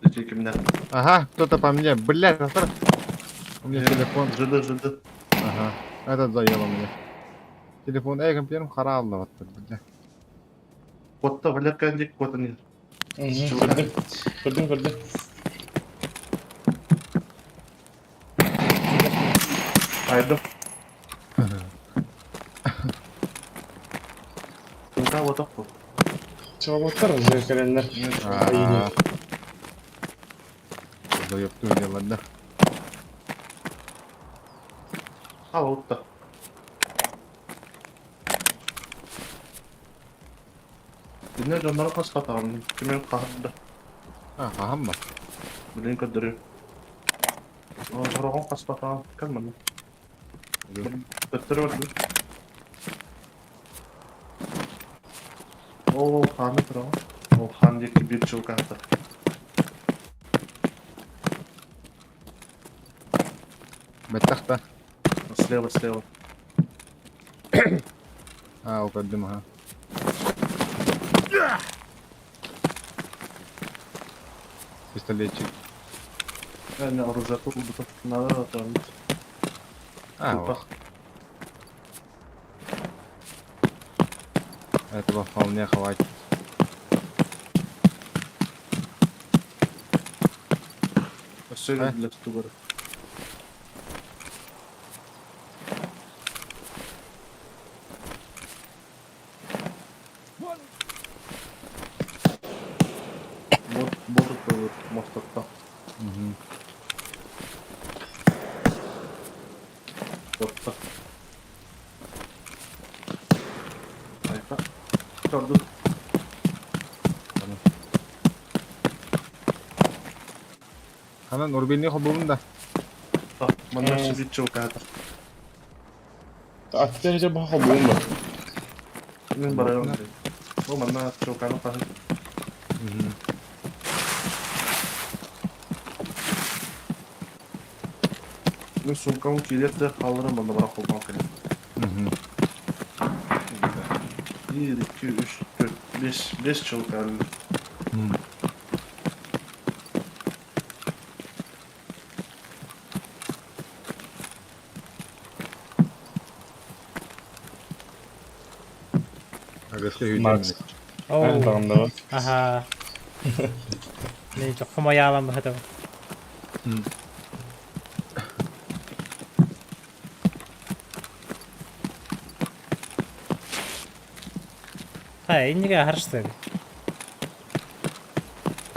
Diyecek kimden? Ага, кто-то по мне. Блядь, оставь. У меня телефон. Жыды. Ага. Этот заел у меня. Телефон. Эй, компьютер харалды вот так, блядь. Kotta böyle kendi kotunu. Көрдім. Haydi. Тыңда отақ бұл. Чыгып отыр, зеркаленler. Заеб делать, да? Al отта. Dinle canları kas katarım. Kimin kahrında. Ага, мă. Bilin kadırıyor. Sonra kas katarım. Kalmadı. Götürü bakın. Oo, Han'ı kıralım. O Han'daki bir çubuk attı. Бетахта. Слева. А, укаддимها. Пистолетчик. Yani orada tutuldu. Bunları atalım. А, Опа. вот. Этого вполне хватит. Söyle bile tutu böyle. Botu koyuyor mostakta. Угу. Botta. Hayka. Çıkardı. Hemen Urbil'in bulun da. Bak, bana bir çubuk attı. Ati derece baha buğum var. Kimin bana yok. O bana çubuk attı. Угу. Ben sumkamı kilitli kaldırırım bana bırak olmam kere. Угу. 1, 2, 3, 4, 5 çubuk attı. Макс. Oo. Aynen tamam da var. Aha. Ne çok kuma yağlan bu hadi. Hayır, ini gak harus tadi.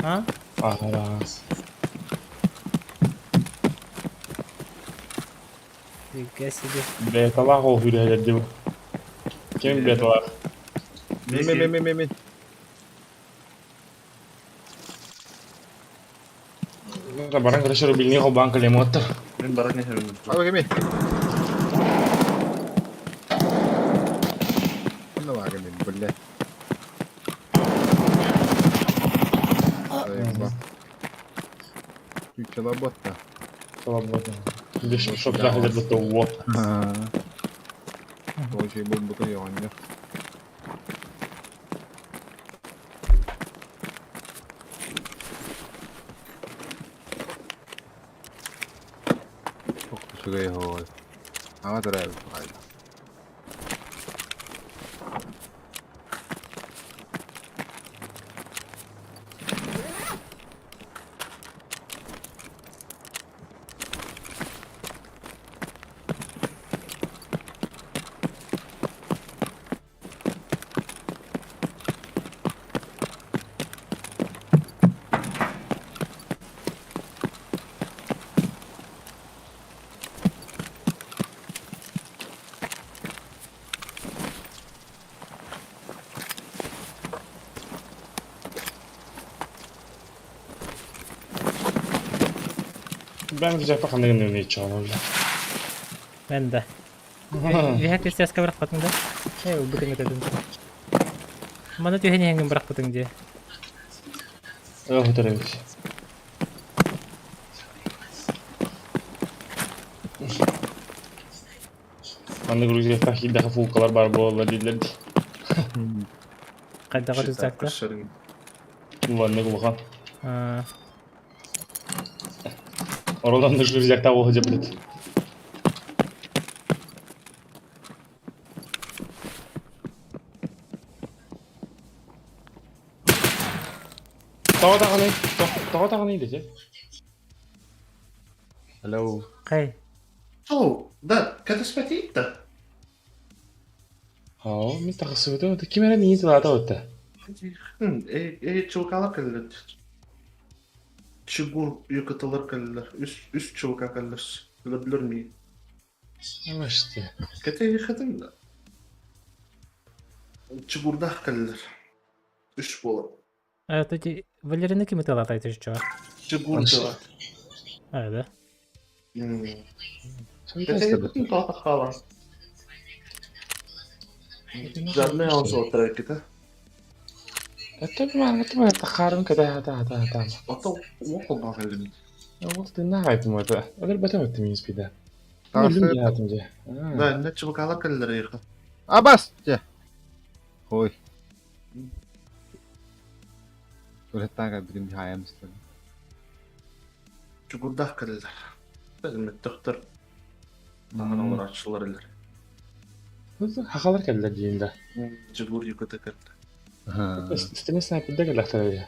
Ha? Aras. Dikkat edin. Betalar o hürriyet bu. Kim betalar? Ми. Barang kira suruh beli bank le motor. Ben bana ne hemen. Abi gemi. Bana bak benim böyle. Bak. Tükçala botta. Свободно. Видишь, чтоб нахуй это того. O şey bu ya anne. Çok şuraya hol. Ama tarafı var. Ben güzel bakan ne içiyorum. Ben de. Bir herkes yaska bırak batın da. Bu tenge dedim. Mana diyor hengin bırak batın diye. Oh, evet. Anda Gruziya tahil daha fukalar bar bu ollar değiller. Kayda kadar uzakta. Vanne kulağan. Ha. Oradan da Gruziya daha olacak bilet. Tawa tağını diyecek. Hello. Kay. Oh, ده كانت اسمها Ha, mi takısıvı da kim era niye da da. ايه çuvakallar kalır. Çubuğu yıkıtılır kalır. Üst çuvağa kalır. Bilir miyim? Ama işte. Kete yıkadın da. Çubuğda kalır. Üst bola. А тоді Валерина ким латаєте що? Çubuğda. Да. Kete yıkadın da hala. Canlı yansın o trafikte. Tabii ben takarım kadar hata. Ata okul bakıldı. Ya vakti ne yapayım orada? Öyle batamıyorum miyiz bir de? Tavsiye Ölüm hayatımca. Ben ne çuvakallar kalır yıkı. Abbas. Oy. Tuvalettan kadar birim bir hayal istedim. Çubuğda kalır. Benim doktor. Daha uğraşçılar iler. Hakalar geldiler diyeyinde. Çubuğu yıkıtı kalır. İstene sniper'da geldiler tabii.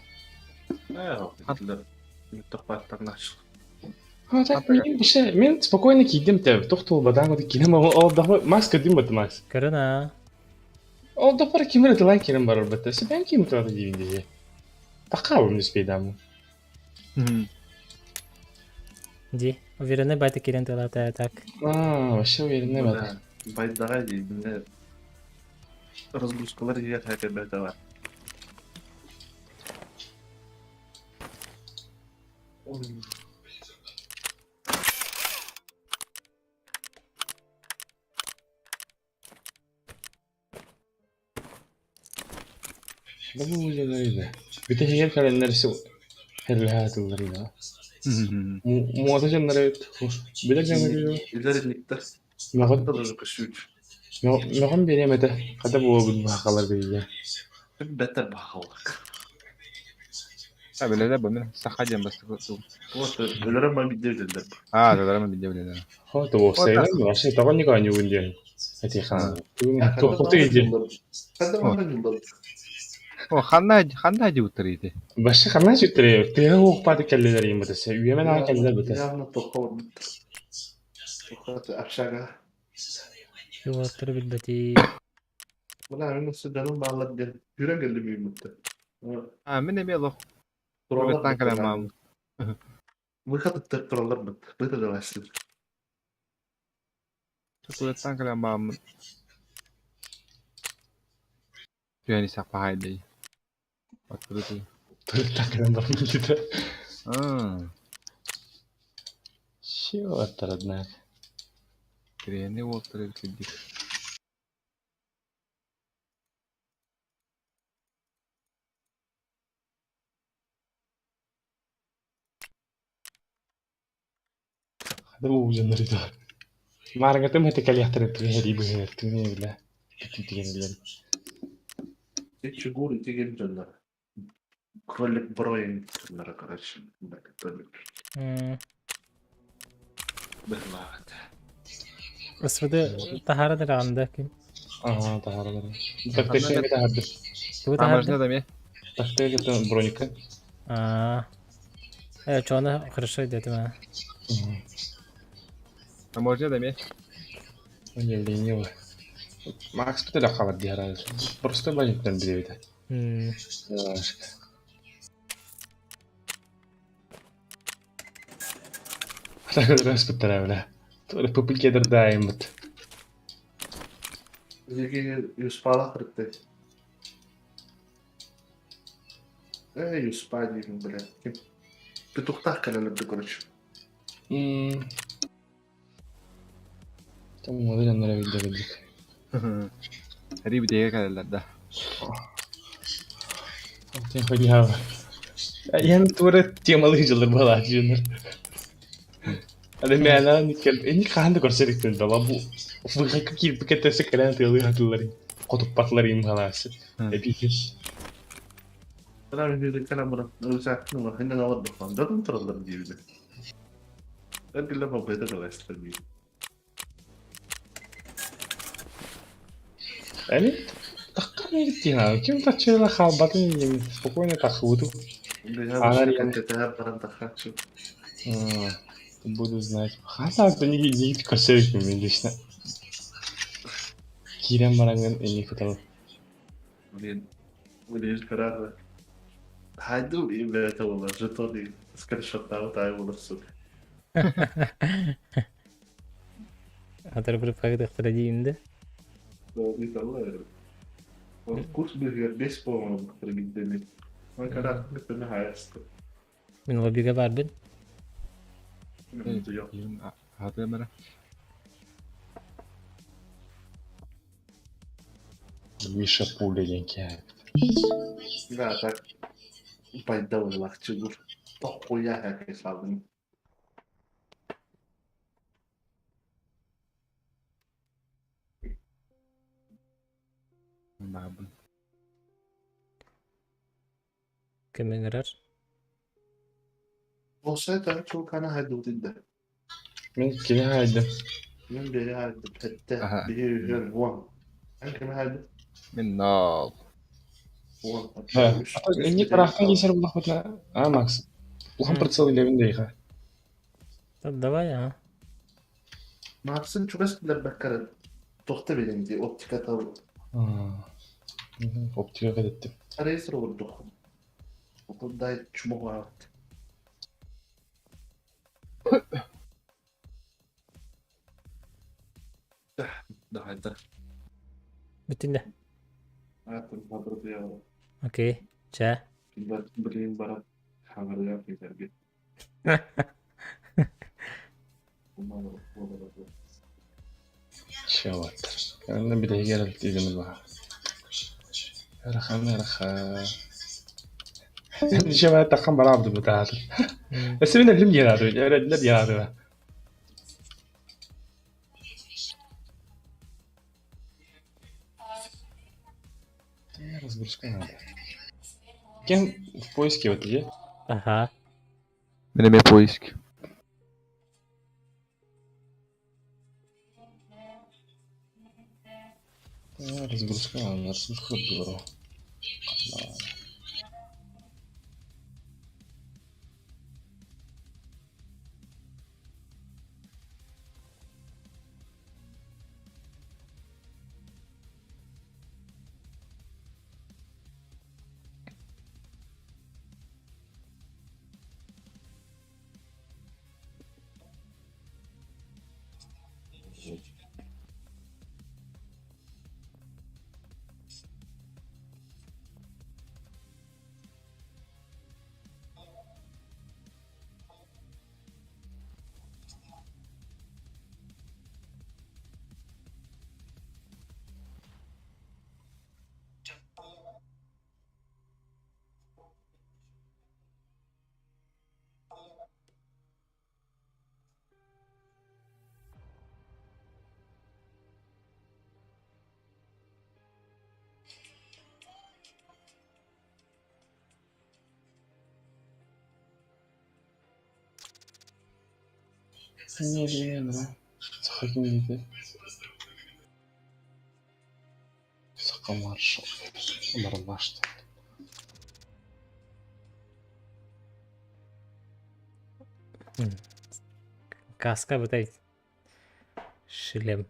Hatırlar. Müttefatlar naşıl. Ha tak benim bir şey. Ben spokojno giydim tabii. Tohtu badan o dikine ama o daha maske değil mi Max? Karına. O da para kimin atılan kimin var elbette. Ben kimin atılan diyeyim diye. Takalım nispeden. Ді. Уверены байта кирен латає так. Вообще уверен evet. Baydağa değil. Ne? Разгрузкалар yer hakebede var. Bu öyle. Bir de heykel kalemlerisi helhatıllarıyla. Muhteşemler evet. Bir de canlı İlerilikte. Mağın da kışık. mağın veremedi. Kada bu hakalar böyle. Beter bakalak. Ha böyle de bunu sakacağım bas. Вот, ölürüm ben bir devledim. Ha da ama bildi böyle. Ha da bu sayılar mı? Aşağı taban ne kanyo gündüğün. Hadi kan. Çok iyi. Hadi bana yıldım. O handa acı utarıydı. Başka kanal çıktırıyor. Teo okpadı kelleler yiyeyim bu da. Üyemen ha kelleler bu da. Yanına tokav. Tokav aşağı. Yuvatları bilbeti. Buna emin nasıl canım bağladı. Yüren geldi bir müddet. Ha mene bir lo. Tuvalettan kalem mam. Выход tekrar mı? Böyle de başladı. Tuvalettan kalem mam. Yani sapa haydi. Oturdu. Takılan var mı dedi. Şey o atladılar. Kreni oturdu kedi. Hadi bu ucanları da. Marangata mı tekrar yahtırıp heri bu hertü ne bile. Tüketigenler. Hiç gol itigen canlar. Krallık broyun canlara karşı. Hmm. Berlahat. Isfıdı taharadır andaki. Ага, тахаралар. Так тешен гете хадды. Bu Таможня tahardı. да ме? Так те гете броника. Evet çoğunu хорошо dedim ha. Таможня да ме? Geldiğini var. Max bir de laf var diğer herhalde. Просто бажиктен билебиде. Yavaş. Так раз потравля. Тоже попылкедер даем вот. Zeki Yuspala kırıktı. Yuspa diyeyim bile. Bir tuhtah kanalı korç. Там модель onlara bildirdik. Ribi diye kalırlar da. Tem hadi ha. Yani tuvalet temalı hıcılır balacılar. Hadi meğla nikel. Ini kan da korserik da bu. Bu hakiki bir kete sekalen tığlı hatırları. Kutup patlarıyım halası. Epikiz. Ben bir kalam bana. Özellikle var. Hinden alır bakalım. Dörtün tıralım diye bir de. Ben bir lafa bayda da istedim. Yani takkan ne gitti ya? Kim taçıyla kalbatın yemin. Spokojno tak hudu. Anar yani. Tetehar paran takhaçı. Буду знать. Хасак то не корсерик мен лично. Кирен баранген эни футал. وليش قرار هادو إيه والله جتوني سكر شطاو تاعي ونفسه Hatır bir paket ihtiyacım da. إيه والله الكورس بيغير بيسبو وانا بكتر جدا ما كان قلت انها عايز Min lobiga barbin. Hatırlar mı? Миша пуля деньки. لا так بايدور لك تقول طقوا اياها كيف صابني Mabun. Kimin girer? وصيتها شو كان هادو ضده من كده هيدا. من بيها هادو حتى بيها هو عنك ما هادو من نار. هو إني قرأت لي سر الله فتنا. ماكس. وهم برتصل اللي من دقيقة. طب давай ha. Max'ın çok eski bakarak tohta belindi optika tavu. Optika kadettim. Arayısır oldu. Okulda çubuk var. Da. Bütün de. Hayatım hadırdı ya. Okey. Ça. Bileyim bana haber yapmayacak bir. شوات. أنا بدي أجرب تيجي من بحر. رخا. شباب تقام برابط بتاعته. بس من اللي مجرده لا جرده. Разгрузка надо. Кем в поиске вот где? Ага. Время поиски. Разгрузка надо, разгрузка здорово. Не дегенде. Саха ким дейді? Сақа маршал. Марлашты. Каска бұдай. Шлем.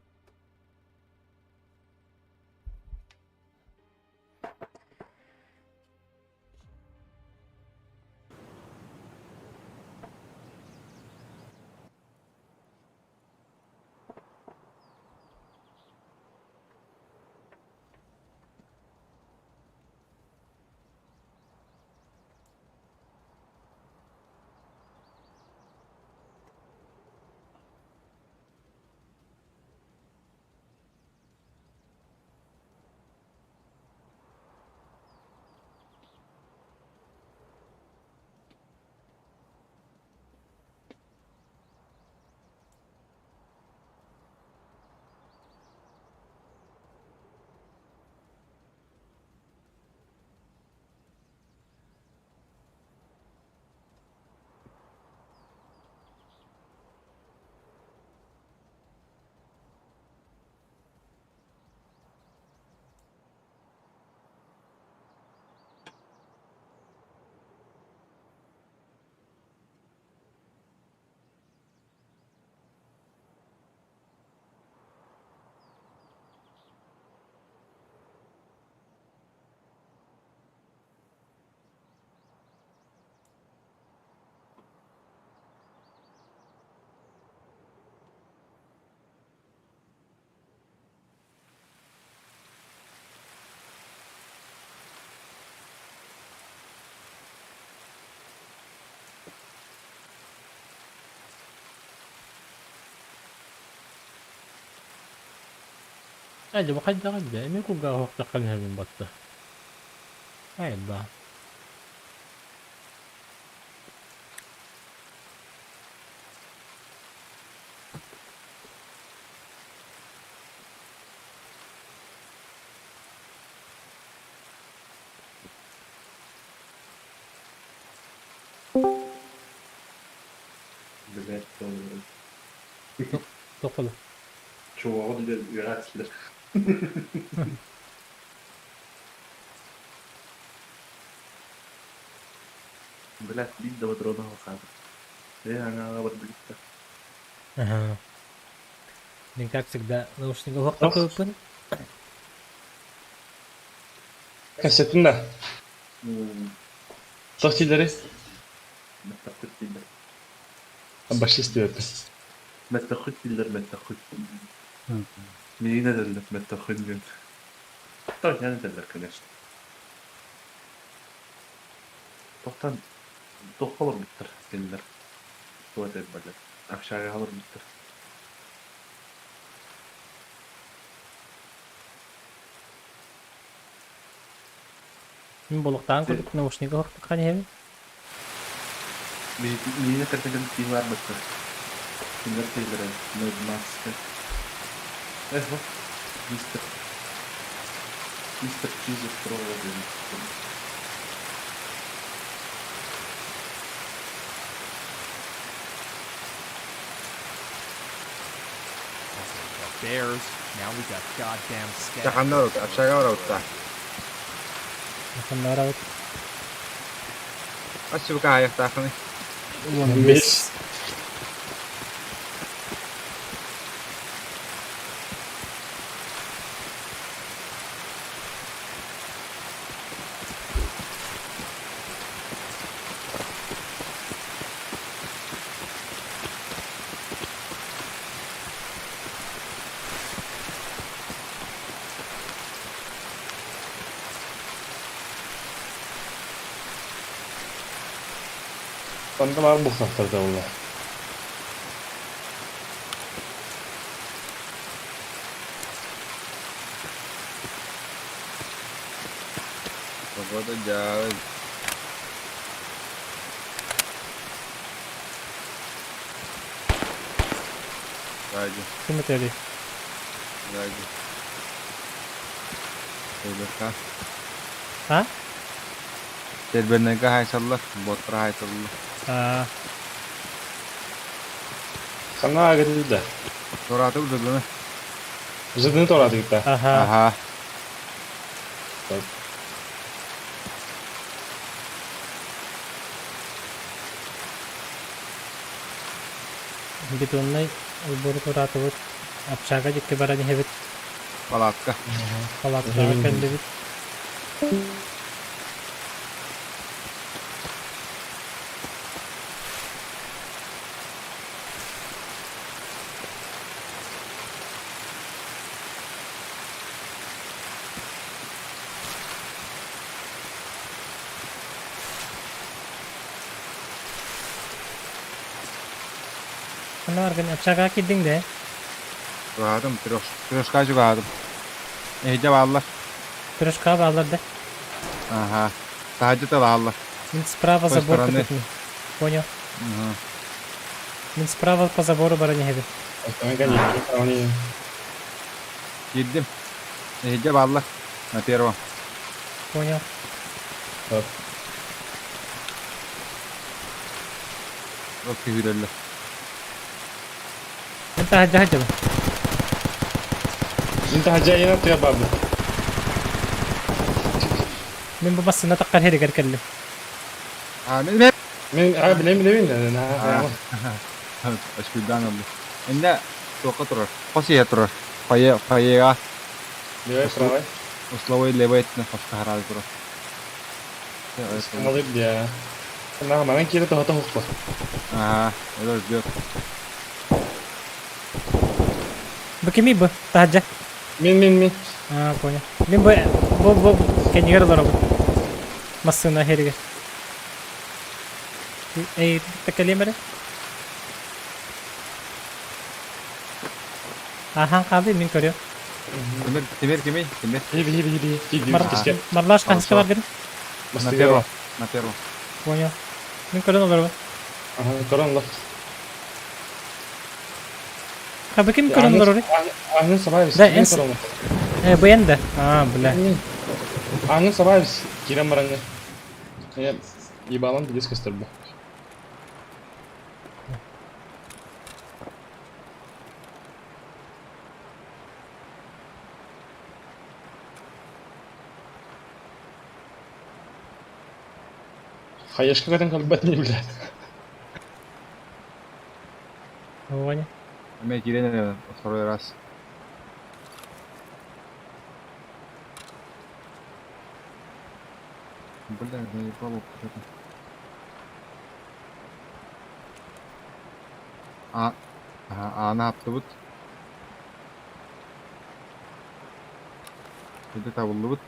Hadi bu kadar da mi ku ga hokta kan hemen battı. Hayır ba. Блять, Dokulu. чувак, üretkiler. Блять, бить до водородного хата. Я вот близко. Ага. Блин, как всегда, наушники хокта көпін. Кассетін да. Сақ тилдері? Мәттәхүт дилер. Башист өті. Мәттәхүт дилер, мәттәхүт. Мені de dediler мәттәхүт дилер. Так, yani dediler, конечно. Тоқтан, тоқ алыр біттір, дилер. Туат әйт бәлі. Ақшаға алыр біттір. Мен болықтан көдік наушники хокта kan hemen. Мені кәртеген кейін бар біттір. Кімдер кейлері, нөд маска. Вот, мистер Чизов проводим. Bears. Now we got goddamn scabs. Tahanno, aşağı var orta. Bakın ne ara Aşağı bakın ayak takını. 5. Onda var bu haftada valla. Pогода jauh. Raja, Kim tadi? Raja. Udah kah? Ha? Terbenne kah hai sallah, botra hai sallah. Ha. Sana agak da. Toratu udah. Жадını torladı gitti. Aha. Aha. Бетонный убору тураты вот. Общага жекке барани хебет. Палатка. Палатка кенде бит. Ana argan общага киддиң де. Jugadım. Troşka jugadım. Ehce bağlar. Трошка балар да. Aha. Sadece de bağlar. Мин справа Той забор стороны. капитни. Понял. Ага. Мин справа по забору барани хебет. Остальные конечки, они... Gittim. Ehce bağlar. На первом. Понял. Çok kühürler. Мин тахаджа хаджа. انت هجاينا يا بابا. Мин бабасына таққар херегер келли. Amin. من عاب العلم انا Aşkından oldu. Ende soka durur. Kosiye durur. Payega. ليه правой. Условий левайтны хоска харал durur. Молодец, я. انا ما كده تهطه. Ага. Это ждет. Бакими бу тахаджа. مين А, понял. Мин бу кенигер дороб. Масына херегер. Эй, такалемере. Ахан қалды мен көрем. Темир кемей. Темир. هي Марлаш қасқа бар герім. На первом. На первом. Понял. Мен көрем олар. ага كرم الله. Бакими көрем олар. اهلا سبايس. Да, энс. Бу енді. А, бля. اهلا سبايس. كيرم مرنه. هي يبالان بيس كستربو. خيشك كده قلبتني بالله. Понял. Мы теряли второй раз. Бля, да не попал. А она аптыбыт. Где табылыбыт.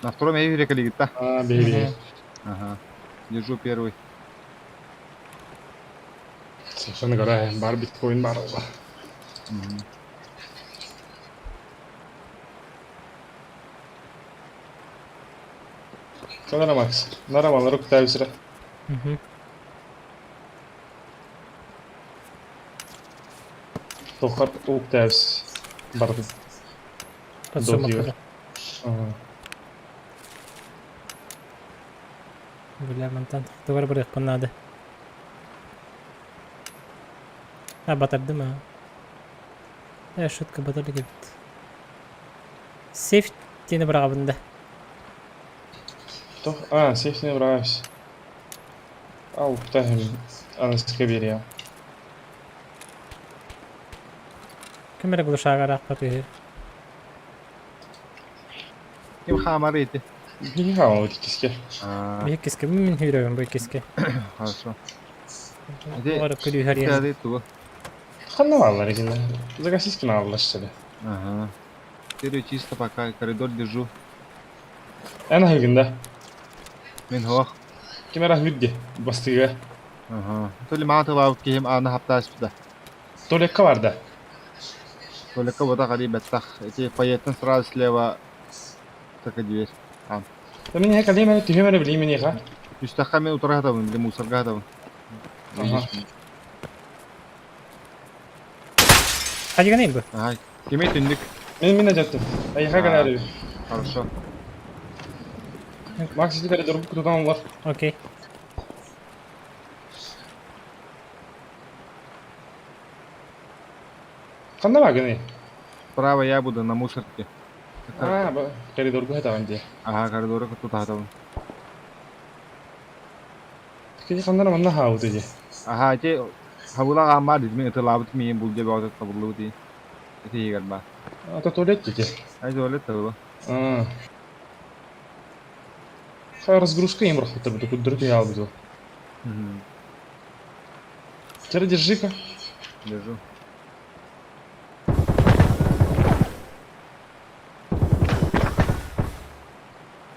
На втором я вижу коллеги-то. بيبي. Ага. Держу первый. عشان قراها بار بيتكوين بار والله. كده ماكس. نرى ما نروح تايسرة. توخر توك تايس. برضه. Подсумок. اه. Бля, мантан. Товар барих понады. А, батырды ма? Шутка батырды кебит. Сейф тени бір қабында. سيف не нравится. أو تهم أنا كبير يا. Кемере глушага рақпа түйір. Кем хамарите? Не хавал эти киски. Бе кеске мен хүйрегім бе кеске. Хорошо. Олар күлі хария. Где ты? خلنا والله رجلنا. Загасись на الله что Ага. Теперь чисто пока коридор держу. أنا هيجنده. Мен хох. كم راح مدي بستيجا. Ага. То ли мата вау кем ана хаптас буда. تولي كوارده. Только вот так ali беттах. Эти поедем сразу слева. Так и дверь. من هيك ليه ما تفهم أنا باليمين يا خا. Üstakka men utara hatavın, bir de musarga hatavın. Aha. Hadi geleyim bu. Aha, kime tündük? Мен ажаттым. Аяққа ғана әрі. Хорошо. Макс, иди коридор, кто там бар? Окей. Қанда бар гене? Справа я буду на мусорке. Коридорға айтаған де. Ага, коридоры тут hatavın. Кеде қандана манна хау деде. Aha, ce havula gambar dizme itu labut mi bulje bawa tabulu di. Itu iya kan, Pak. Ата туалет деде. Ay tuvalet tahu. Разгрузка им рахат буду, куддыр ты ял буду. Теперь держи-ка. Держу.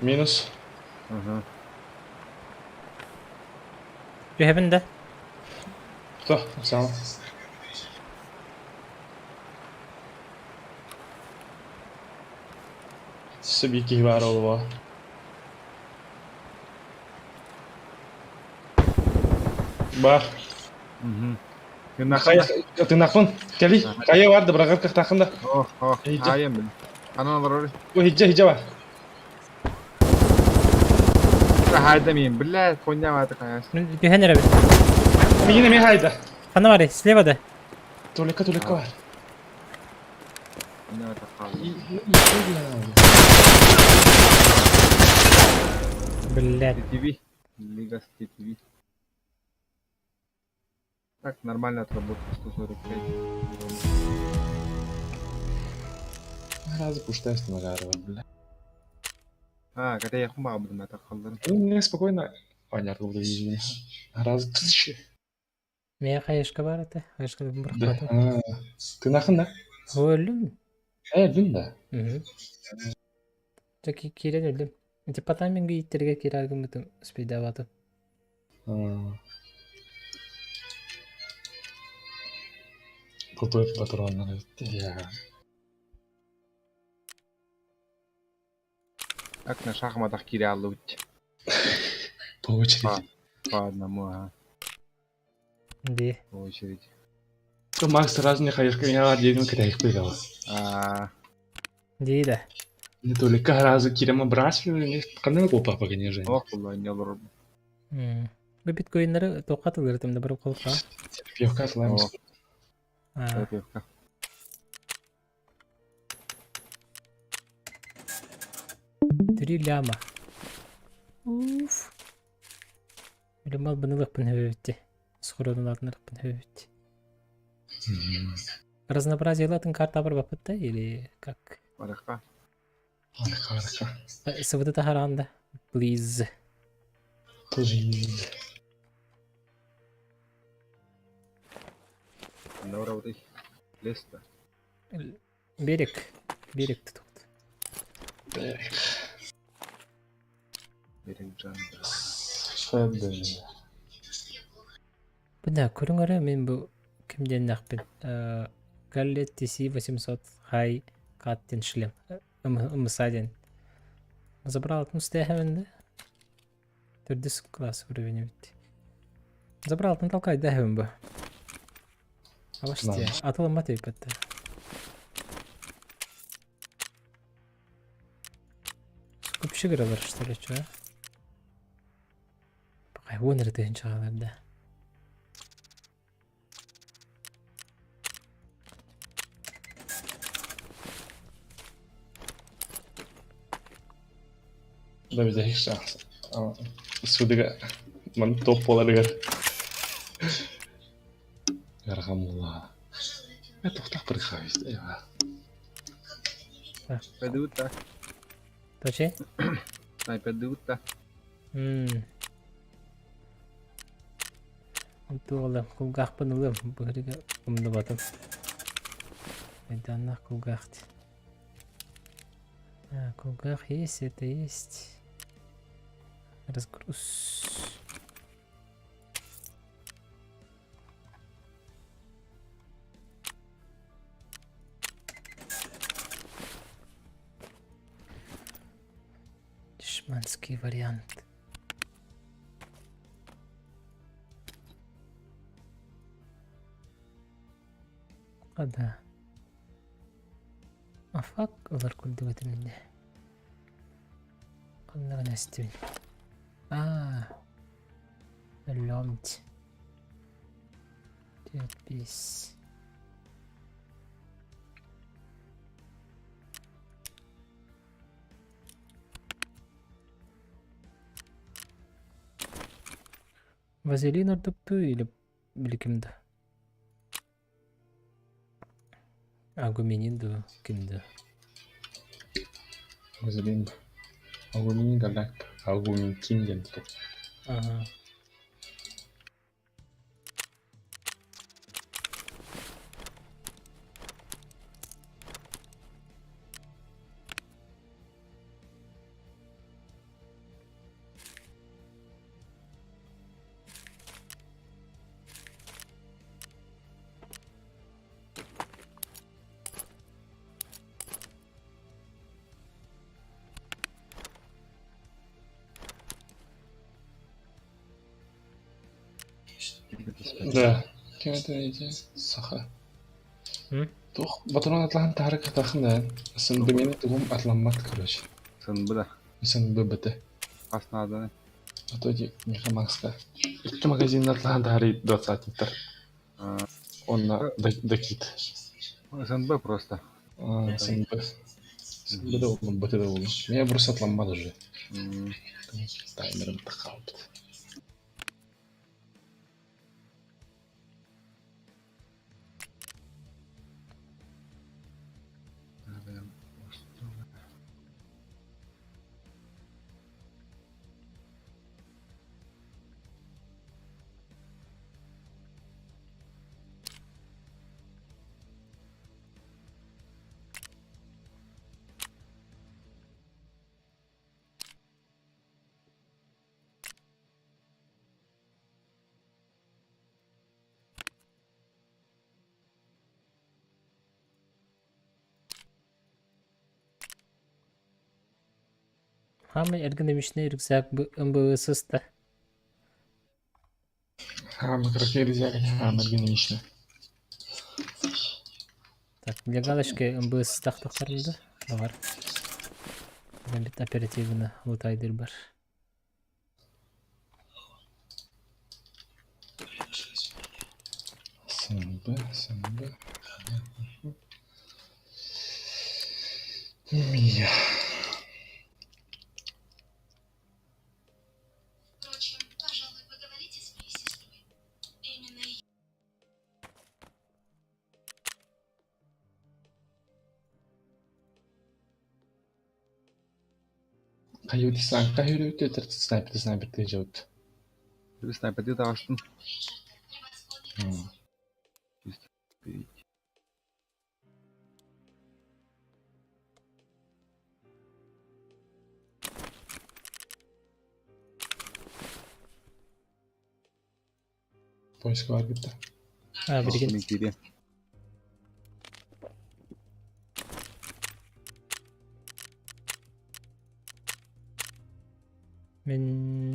Минус. Ага. Bir heaven de. Кто? Сам. Собики var olva. Бар. Ты нахуй? Кали? Кая vardı bırakır kırk takında. Oh, ayam ben. Analar oraya. Bu hicce var. Hayda miyim? Billah, Konya vardı kayas. Bir heaven abi. Yine mi hayda? Fana var ya, sleva da. Tulika var. Konya vardı kaldı. Блядь. TV. Лига TV. Так, нормально отработал, 145. Разы пуштайся на гару, бля. А, когда я хума буду на это халдан. Не, спокойно. Понятно, буду извини. Раз тысячи. Мея кайышка бар ата. Кайышка bir Да. bırakmadım. Ты нахуй, да? Öldüm. Öldün да. Taki kiren öldüm. Типа там мен гейттерге кираргым бутум спейдаватып. Купив патроны навіть. Я. Так, на шахматах кире аллуть. По очереди. По одному, ага. Ди. По очереди. Макс разные хаешка меня отдельно кидает пригала. Ди да. Не только разы кирема брасили, кандай кол папа конечно. Ох, было не лор. Bu bitcoin'ları tokat alırdım da bırak olup ha. Пивка слаймс. Пивка. Три ляма. Уф. Öyle mal bınılık bın hövetti. Скоронун артынырык бын hövetti. Разнообразие латын карта бар бапытта или как? Барака. Сывыды тахаранда. Please. Please. Нора вот их. Леста. Берег. Берег тут. Берег. Берег жанды. Шәбді. Бына көрүңөр мен бу кимден акпын. Галлетти C800 хай каттен шлем. Мысаден. Забрал алтын стехевенде. Төрдүс класс уровень битти. Забрал алтын толкай дехевен бу. Авашти. Атылма тейпетте. Көпші кіралар что ли чё? Бақай оныр дейін чағаларда. Да bize hiç şans. Sudiga man top боларыгар. Ярхамулла. Это так прихавist. Педута. Точи? Ай, педута. Туғылы құлғақ пынылы бұғырыға ұмды батым. Айданнақ құлғақты. Құлғақ есть, это есть. Разгруз. Дешманский вариант. Ada. Afak olur kuldu götüründe. Onlara ne istiyorsun? Lomt. Dört biz. Vazelin orduktу или кимди? Агумининду кимди? Вазелин. Агумин галак. Агумин кинген. Ага. Да. Кем это эти? Саха. Тух, батон атлан тарик тахна. Сын бемени тугум атланмат, короче. Сын быда. Сын ббт. Аснада. А то эти Михамакска. Икки магазин атлан тари 20 метр. Он на дакит. Сын Б просто. Сын Б. Сын Б да улым, бт да улым. Меня просто атланмат уже. Таймером тахалбыт. Хама эргенемишне рюкзак МБСС-та. Хама кракеризяк, хама эргенемишне. Так, для галочки МБС тахтахтарымды. Бар. Ben bit оперативно лутайдыр бар. Сын Б. Мия. Каюдисан, каюдисан, снайпер ты живут. Ты снайпер ты дашь. Поиск var gitti. Bilgin. Мен...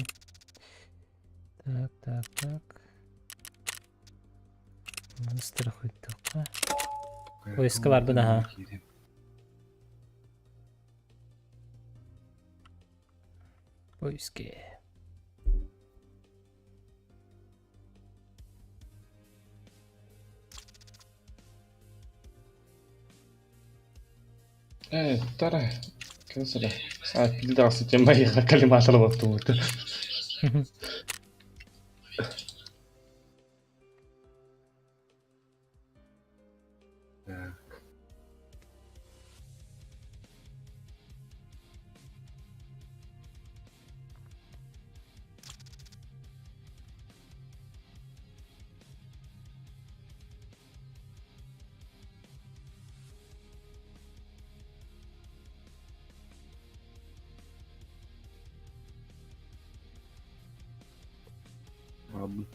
Так. Монстр хуйттық. Поиска бар бұна, ха. Поиски. ترى كنسله ساعات دراسة جمعية كلمات الوقت Ладно.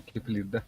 Киплит, да?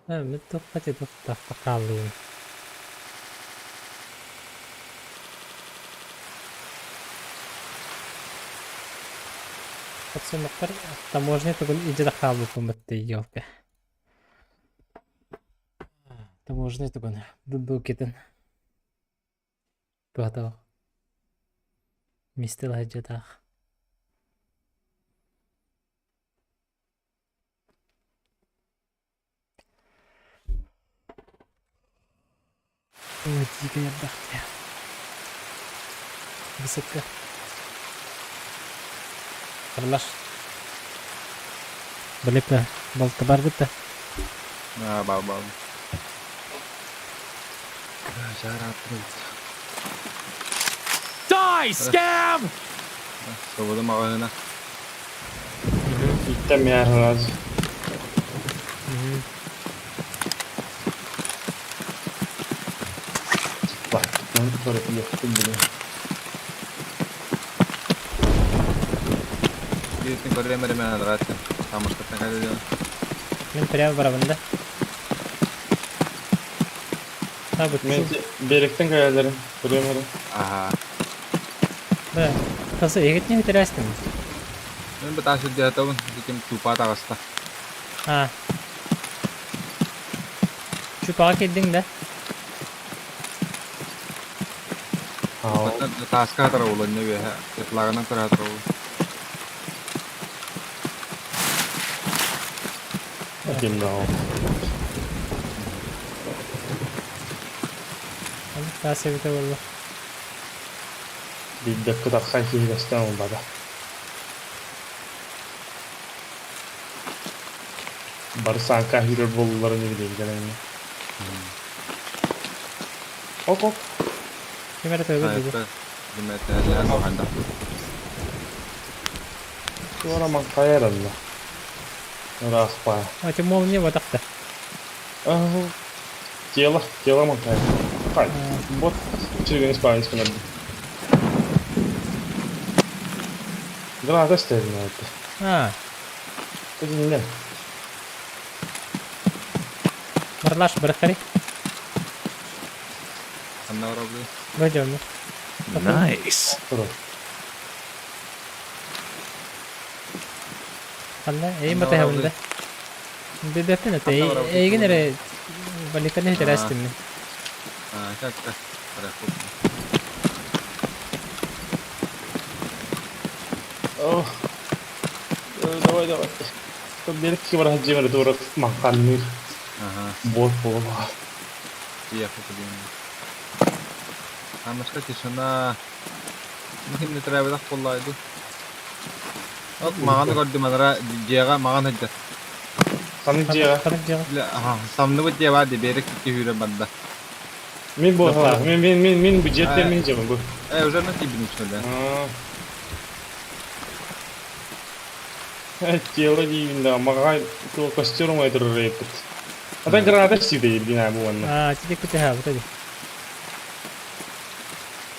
متوقع تقالين Отсюда таможня тugul ijada qalbi ko'mitda таможня tugul bu ketin bu mistel hajjata وديك يا بختي بسكة خلاص بلبنا بالكبار بتا Baba. Cara terus. Die, scam! Coba makan Gittim ya razı. Bak, ben böyle yaptım bunu. Ini kau dia mana rahat. Sama seperti kali dia. من прямо барабанда Tabii Ben birlikten kayarlarım. Buraya mı? Aha. да тасы егетне битерәстем Ini betas dia tahu bikin cupa tak asta. Чупага келдиң да Taska terlalu nih ya. Ketelakan terlalu. Bakayım daha. Daha sevdi valla Bir dakika da kayıt göstermem bana. Barı sanka hero bollarını bileyim gene. Hop hop. Gimana tuh gue juga Dimeter dia anda. Şu araman kayar Allah. Rahpa. Macam mau nih batak dah Тело мотает. Хай. Вот через исправить надо. Граната стоит на это. Это не. Марлаш berkali Anda orang beli. Bajam Nice. Allah iyi mata havunda Bidefne te iyi nere balikan ne terastim mi Как. Oh. Давай. Тут берег кибар хаджимер дурак makan nih. Aha. Bot bola. Iya aku begini. Sama sekali sana. Mungkin ini terlalu tak pola itu. Oh, makan kalau di mana dia makan aja. Kanıcıya. Aha, samne bu dia di berek ki hüre banda. Min bu hala. Min bu jet min cevap bu. Udah nanti bin şöyle. Тело дивинда, магай то костюм это репет. А так граната сидит бина bu wannan. Jadi kita have tadi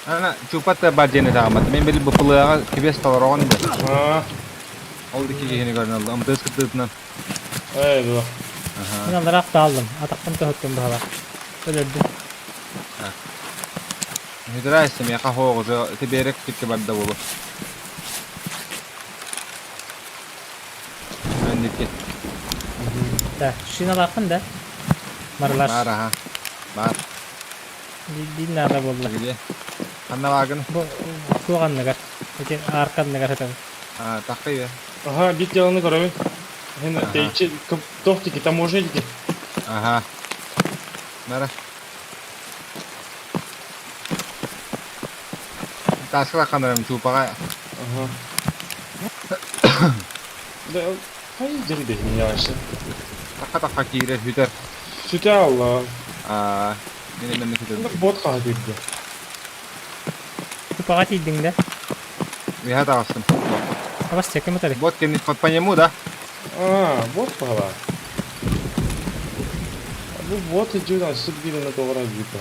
Ana cupat bajene da amat. Men beli bu pulaga kibes tavaron da. Oldu ki yeni görün Allah. Am dız kıtına. Evet. Ben onları aldım ataktan tuttum bu hava öldü Hidra istem ya kaho gozo te berek kikke badda bolu. Anneki. Da şuna bakın da Marlar Var ha. Var. Dinlerde buldular Geliyor. Anna bakın. Bu soğan negar Öte arkan negar tabii Ha, takı ya. Aha, bir yalanı görüyorum. Hem de içi tohti ki tam oje gitti. Aha. Nara. Taskla kanarım çupağa. Aha. Da hayır jadi deh ini aşağı. Taka fakire hüter. Süte Allah. Ini memang hüter. Bot kahvetti. Şu pakat yedin de Lihat awasin. Awas çekim tadi Bot kini pot panyamu dah. Bot pahala. Bu bot juda süt birine doğru gitti.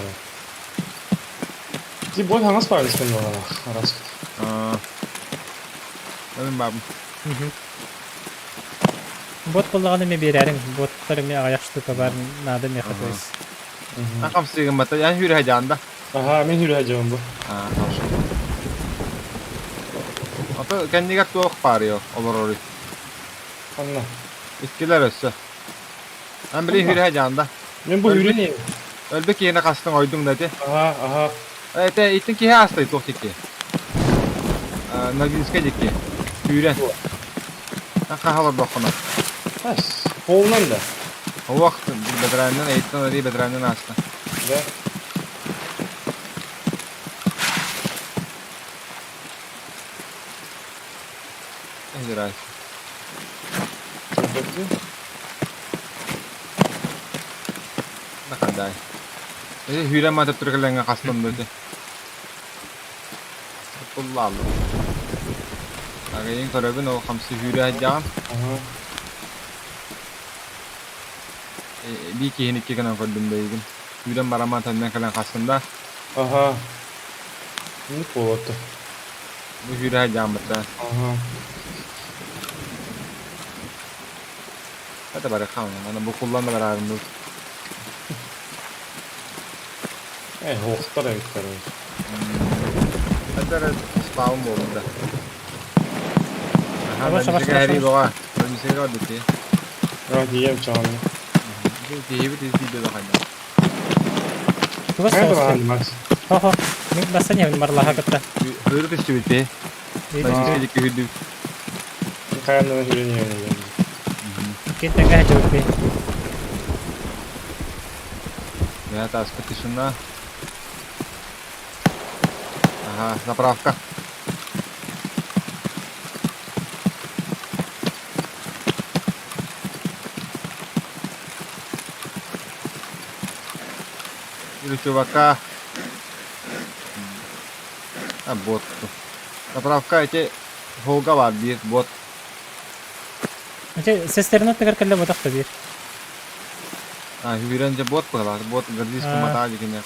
Ki bot hangi sparring spin var aras. Benim babam. Bot kullananı mı birerim? Botları mı ayakçı var nadım yakatıyız. Akam sigin mata yan hürü hacanda. Aha, men yürüyeceğim bu. Ha, hoş. Ata kendiga tuğuk parıyor olur orayı. Anla. İtkiler össü. Ben bile hürü hacanda. Men bu yürüyeyim. Ölbek yerine kastın oydun dedi. Aha. Evet, itin ki hastayı çok çekti. Naginske çekti. Hürü. Kahalar dokuna. Has. Kolundan da. O vakit bedraninden eğitten orayı bedraninden astı. Ve Nedir ay? çöpekti. Ne kadar? Hürü matep türkülerine kastım dedi. Kullandım. Agayın tarafın o hamsi hürü hacağın. Aha. Bir ki hinik kana koydum beygin. Hürü maraman tanıdan kalan kastımda. Aha. Ne polatı? Bu hürü hacağın bitti. Aha. Hadi bari kalma. Bana bu kullanma beraber bu. Hoxtar evitler. Hadi bari spawn bolunda. Aha, Yavaş, ben yavaş, bir şey yavaş, heri boğa. Ben bir şey var dedi. Ya diyeyim çağını. Bu diye bir dizi de hadi. Tugas Nerede soğuk. var Max? Ho. Mink basanya bin marlaha katta. Hürü kışçı bitti. Ben istedik ki hürü. Kayandan yürüyeyim. Mungkin tengah jauh be. Ya tas petishuna. Aha, zapravka. Yürü çuvaka. Ha bot. Zapravka içi Volga var bir bot. Nanti seslerini tegar kalla bodak da bir. Ha hürence bot bu var. Bot gardis Ha. kumata aja gini.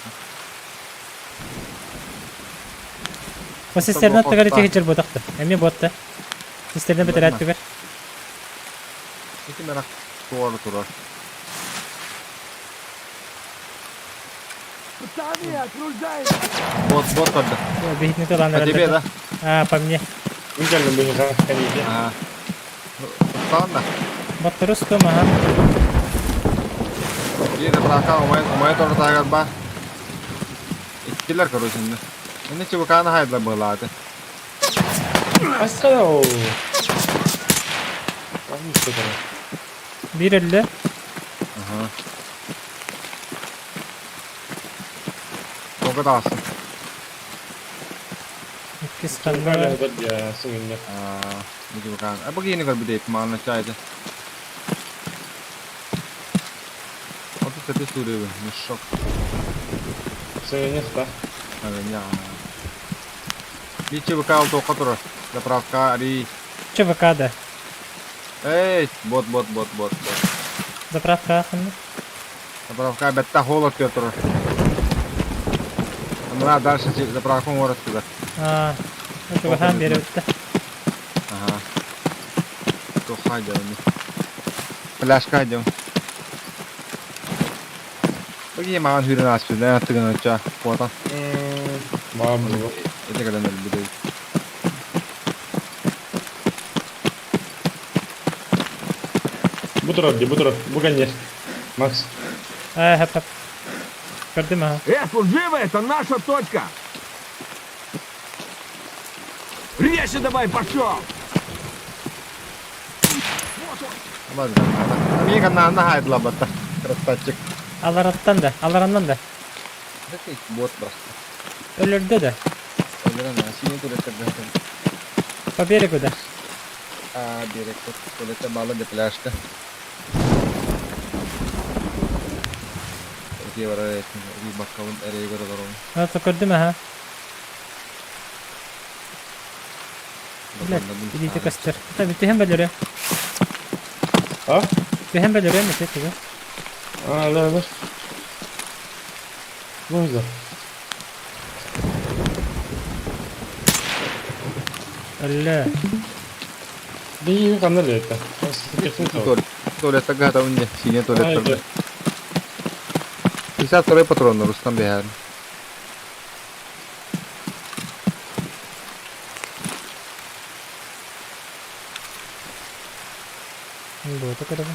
O seslerini tegar içi hicir bodak da. Emi bot da. Seslerini bitirat tegar. İki merak doğru turar. Пацаны, окружай! Bot vardı. Bihit nito lan Hadi bir herhalde. da. Ha pamnya. Mungkin lebih kan ini. Ha. Tamam da. Bot terus tuh mah. Iya de belakang umay doğru tagar ba. İtkiler karo şimdi. Ini coba kana hayırla bağladı. Aslında o. Kamu işte. Bir elle. Aha. O kadar alsın. İki Kan skandal. ada ya sebenarnya. Aa, ini coba kana. Begini kan beda mana cahaya. Waktu tadi sudah nyesok. Sebenarnya apa? Namanya. Ini coba kau tuh kotor. Zapravka di. Coba kada. Bot. Заправка kan. Zapravka betta hol atıyor tur. Ama ders için zapravka uğraş kızı. Ha. Coba ham bir ötte. Aha. Çok hadi ini. Flash kaydım. Bagi makan hürün asıl. Ne yaptığını açça. Kuatan. Maaf bro. Itu kadang lebih dari. Bu taraf. Bukan ya. Max. Hep. Gördün mü ha? Служивый, это наша точка! Резче давай, пошел! Ama da. Ini kan nana hayat lah bata. Terus tacik. Alarattan da. Alarandan da. Itu buat bas. Ölürdü de. Sebenarnya nasi itu udah tergantung. Pabere kuda. Direktur. Kulitnya malah di flash dah. Dia berada di bakkaun area gara-gara. Ha gördün mü ha? لا اللي تكسر طيب اتهم بدري Ha? اتهم بدري متى كده لا. Burada. لا Bir kanal это. Туалетта гата унне, сине Айда. туалетта. 52 патрон Рустам бехар. Bu da kadar.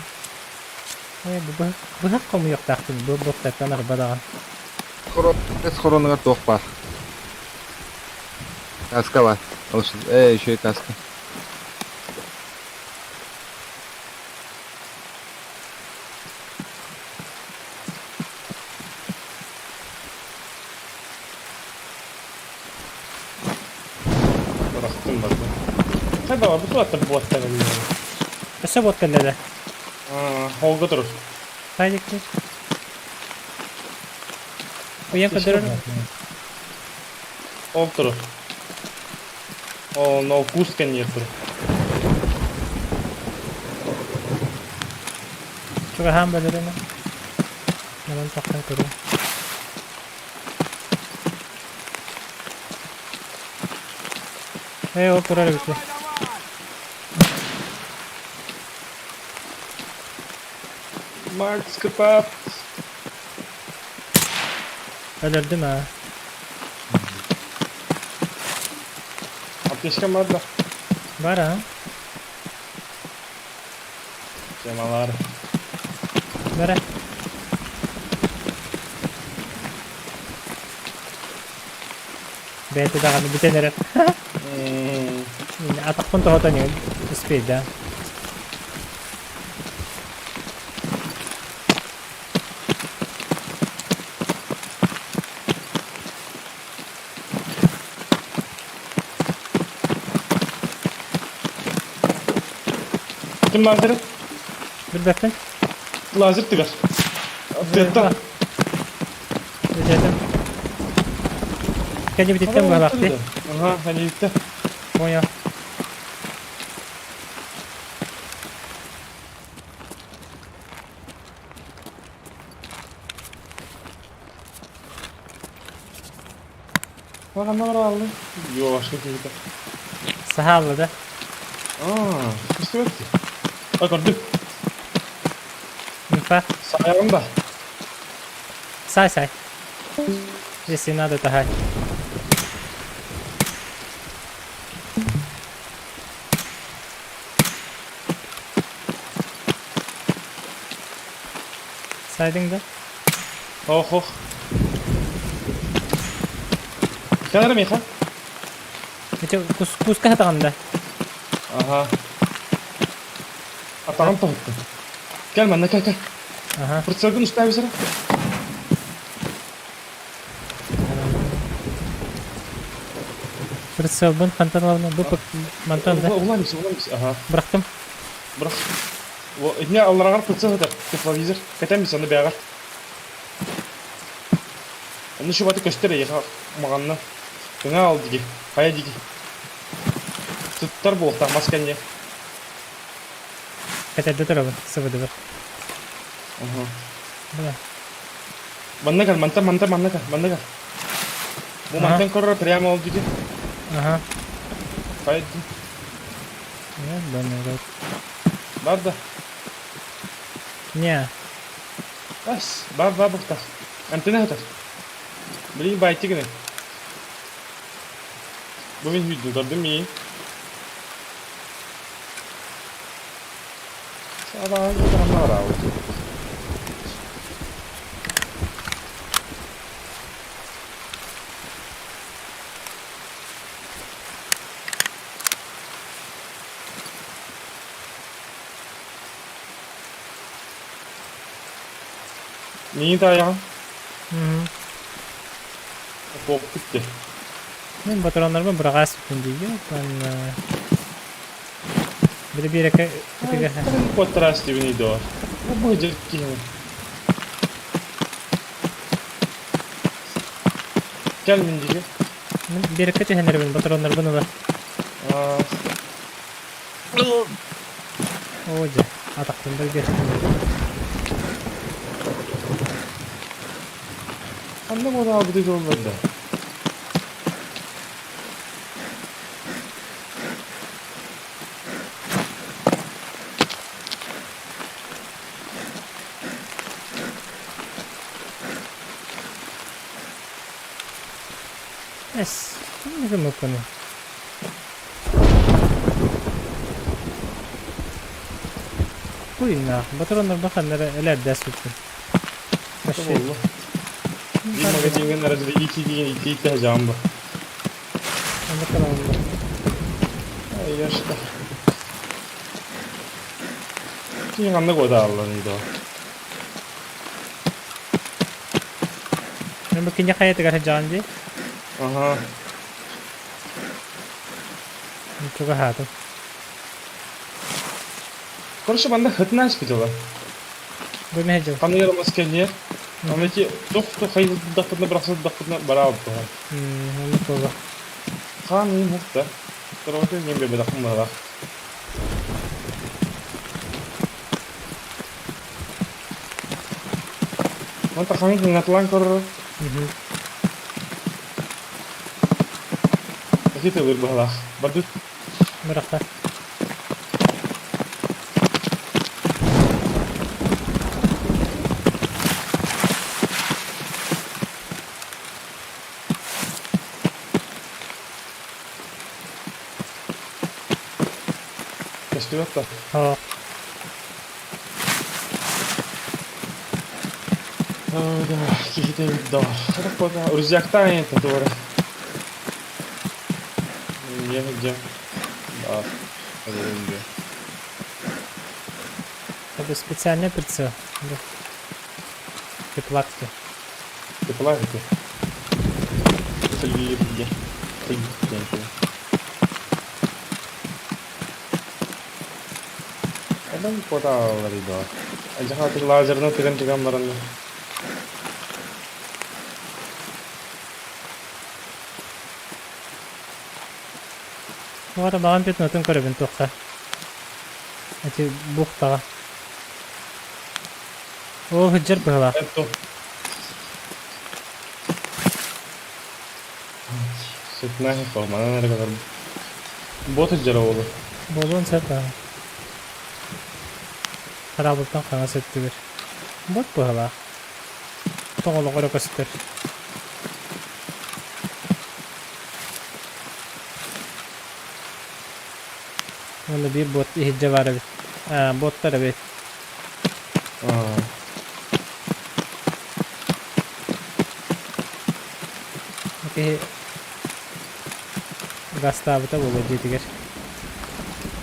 Bu hak komu yok taktın. Bu tekten arabada. Хоронга тох бар. Каска бар. Еще и каска. Bıraktım ben de. Hayda var, bu tuvatta bu tuvatta geliyor. Kaça bot kellede? Olga durur. Haydi git. Bu yan kadar. Ol durur. O no куска нету. Çok ham böyle mi? Hemen taktan kuru. O kurar bitti. Макс капап. Öldürdüm ha. Ateşken var da. Var ha. Cemalar. Ver. Bente da kami biteneret. Atak pun tohotan yun. Speed ha. Kim lazır? Bir bakın. Lazır tıgar. Atletten. Ricadım. Kayıcı bititten bu vakti. Aha, hani bitti. Moya. Bana ne var aldı? Yo, başka bir şey. Sahalı da. İşte bitti. Bak gördüm. Infa. Sayarım Say say. Если надо, то хай. Saydın da. Oh. Kadar mı yıkan? Itu kuska hatağında. Aha. Atağım tahtı. Gel benden gel. Aha. Fırçaladın üstüne bir sıra. Fırçaladın pantolonunu bu manton da. Ulan bir aha. Bıraktım. Bırak. Ne Allah'a kadar fırçaladı. Televizör. Katem bir sana bir agar. Onu şu batı gösteriyor ya. Mağanla. Kına al digi. Kaya digi. Tuttar bu orta maskenye. Kaçırdı tarafı. Sıvıdı bir. Aha. Bu ne? Bana gel, mantap. Bu mantan korra priyama oldu digi. Aha. Kaya digi. Ya ben öyle. Var da. Ne? Bas. Var burada. Antena hatar. Beli bayti gene. Bu benim videoda değil mi? Sabah yukarıda var abi. Niye dayan? Kop gitti. Ben patronlarımı bırakas tutun diyor. Ben bir yere kötü Потрасть в нидор. Будет кино. Gel mindici. bir yere kötü henler ben patronlar bunu da. Oca. Ataktan da geçtim. Anlamadı abi dedi olmadı. Es. Ne mi konu? Buyurun ha. Baturanlar bakanlara eler ders tutun. Tamam oldu. Bir magazinin aracılığı ilk hecam bu. Bakalım. Ay yaşta. Kim anda koydu Allah'ıydı o. Ben bakın ya hayata karşı canlı. Aha. Çok rahatım. Короче, bende hıtına çıkıyorlar. Bu ne hecam? Kanı yaraması geliyor. Ama ki çok hayır dakikada bıraksa dakikada beraber bu. Onu kola. Kan iyi hıtta. Sonra bakıyor yine bir dakika mı var. Mantap kami ngatulan kor. Kita berbalah. Badut. Mereka. Teşkilatta. Ha. Да, какие-то да. Это куда? Рузяктан это тоже. Я где? Да. Это где? Это специальная пицца. Теплатки. Ты платите? Флирге. Флирге. Adam kota lari do. Aja hati lajar na tigan barang. Bu arada bağım bir notun karabın toqqa. Ati buqta. O hıcır bıhla. Это. Сытная форма, она наверное боты джаровала. Bolon seta. Karabultan kana setti bir. Bot bıhla. Toğulu qora köster. Onda bir bot hicce var bir. Botlar bir. Oke. Gasta buta boleh jadi guys.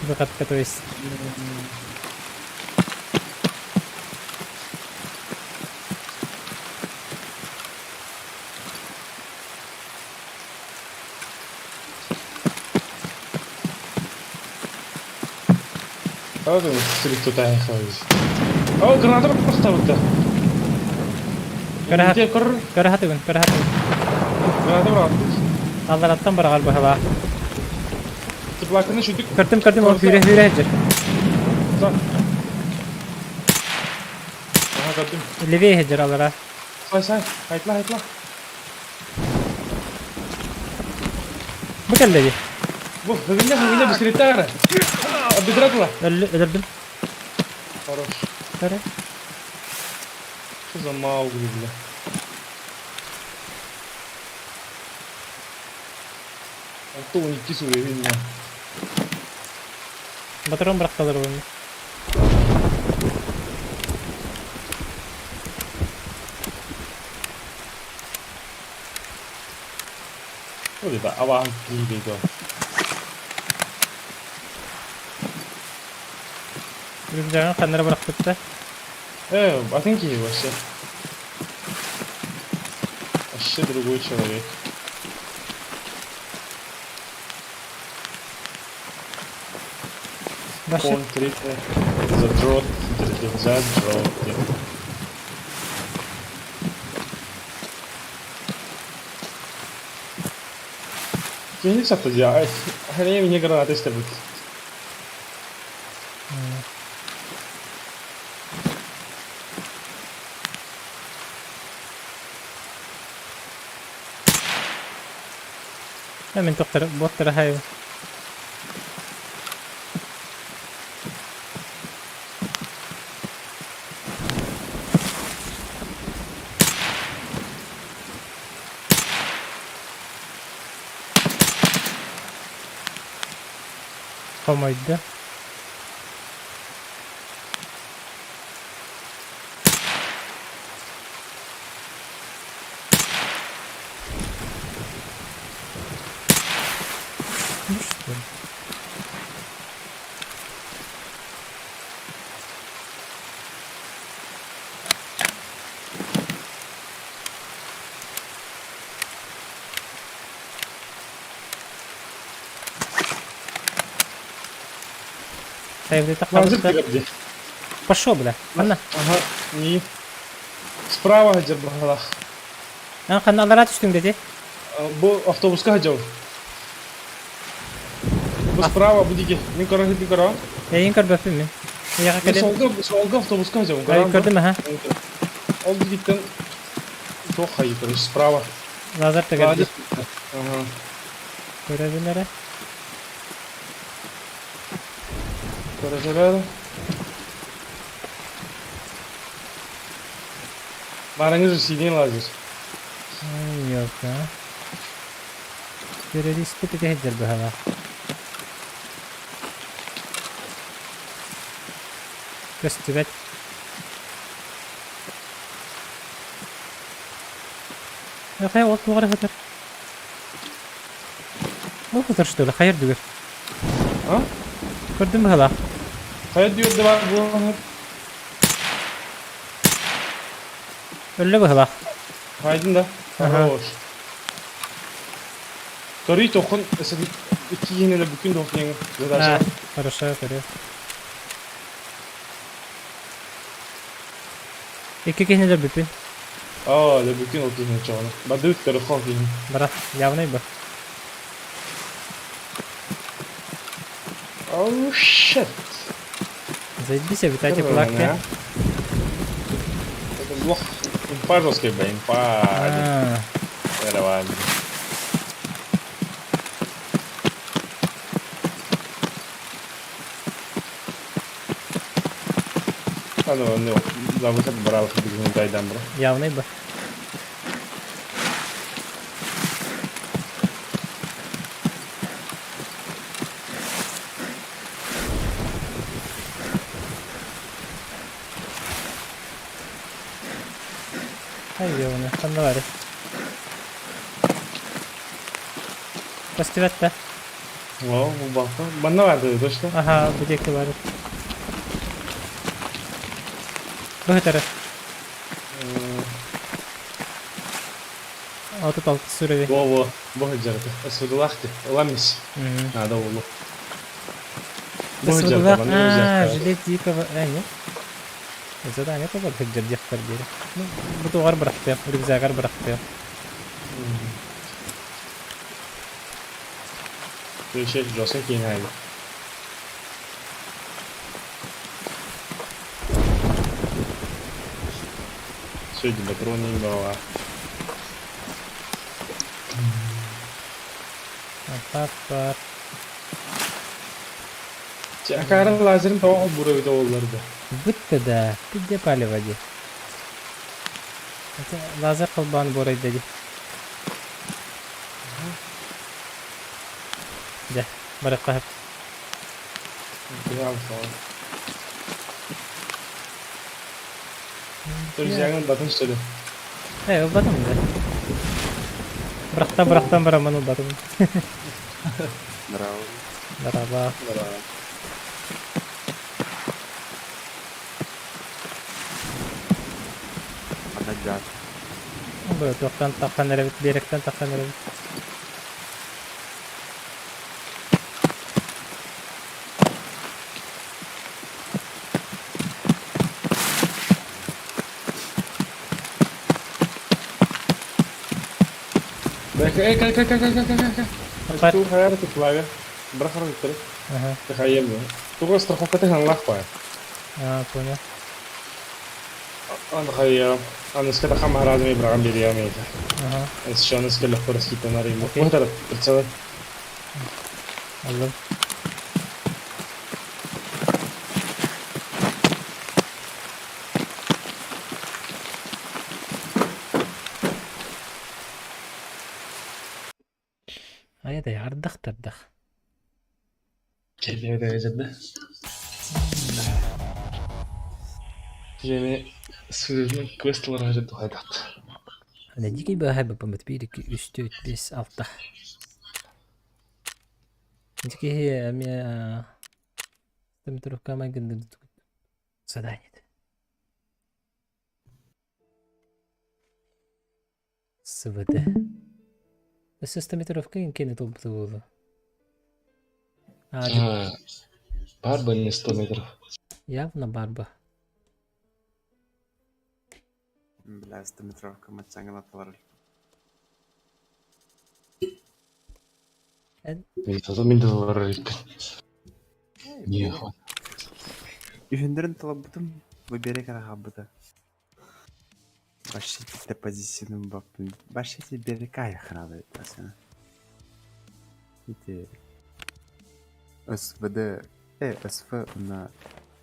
Dekat ke tulis. Hadi sürük tutayım koyuz. Oh, granada bastı burada. Karahat. Kor. Karahat gun, karahat. Granada bıraktı. Allah attan bara galiba hava. Tıplakını şutuk. Kırdım o hüre hecir. Tamam. Aha kırdım. Levi hecir alara. Say. Haytla. Bu geldi Levi. Bu hızında bisiklette ara. Bidrakla. Öldürdüm. Хорош. Kare. Что за Маугли, бля? А то у них кису видно. Батарон bıraktılar bunu. Вот это аванги видео. Rüzgarın kanlara bıraktık da. Ботинки вообще. Вообще другой человек. Başı. Конкретно задрот, задрот. Я не знаю, что делать. Хрень мне гранаты стрелять. Hemen botlara hayvan. Komaydı. Düştü. Ты так Лазер где? Пошел, бля. Анна. Ага, не. Справа Хаджар Бахалах. Ан каналlara düştüm dedi. Bu автобусқа Хаджар. Bu справа, bu dige. Ne kara hedi kara. Yayın kar bakayım mı? Yağa Bu kadar. solga автобусқа Хаджар. Ay gördün mü ha? Oldu gitten. Çok hayır, справа. Lazer de geldi. Ага. Görebilirler. Göreceler. Barangız silin lazer. Ay yok ha. Görevi ispit edildir bu hava. Göstüvet. يا أخي والله غير فتر مو فتر شتولا خير دوغر Ha? كردم بهلا Hayır diyor devam bu. öyle بهلا Haydın da. Aha. Hoş. Tori tokun mesela iki yine de bugün de okuyan. ها хорошо вперед İki kişi de bütün Aa, da bugün okuyan çoğunu. Badı yukarı kalkayım. Bırak явный bu Oh shit. Заебись обитайте плакте Wah, пожалуйста, бейн, А, Нормально. Ну, за выход брал, чтобы не дай дамбра. явный bu Haydi onu sen de var Göstüvet de О, bu bakta. Bana vardı dostum. Aha böcekli var Bu taraf Altı altı sürevi Bu hıcardı. Esvedulahtı. Olamaz. Надо oldu. Быстрый, жилет дикого... нет. Задание по Хаджар Дехтар бери. Ну, буду гар бырактым, рюкзагар бырактым. Şey, Josen Kinay'dı. Söyledi patronun baba. Так, так. Çakarın lazerin tamam buraya da olurdu. Bitti de. Bir de palivadı. Lazer kalbanı borayı dedi. De, bırak hep. Güzel falan. Törüzyanın batın söyle. Evet, batım da. Bıraktan bıramanı batım. Bravo. Merhaba. Подождать. Böyle yoktan takan evet, direkten takan evet. Как? Tú hayar tu flaga. Брахар виктори. Ага. Тахаем. Туга страховката хан лахпа. Понял. Ан хая. Ан иска да хама разми брагам бирия мейта. Ага. Ан шан иска лахпа раскита на римо. Мохтар председатель. Aldım. Ay da yardık tırdık. Geliyor derecede. Yeni sürümün questları harcadı haydat. Hani diki bir hay babamıt 1 2 3 4 5 6. Diki he mi sistem terus kama gende sadanya. Sıvıdı. Sistem terus kan kene toplu. Barba не 100 метров. Явно барба. Бля, 100 метровка мацанга натворили. $100 не хватит. Үйіндерін талап бұтым, выбере кара хабыда. Баши тіпті позицияның бапын. Баши те бері кая храды етасына. Ите... СВД... СВ на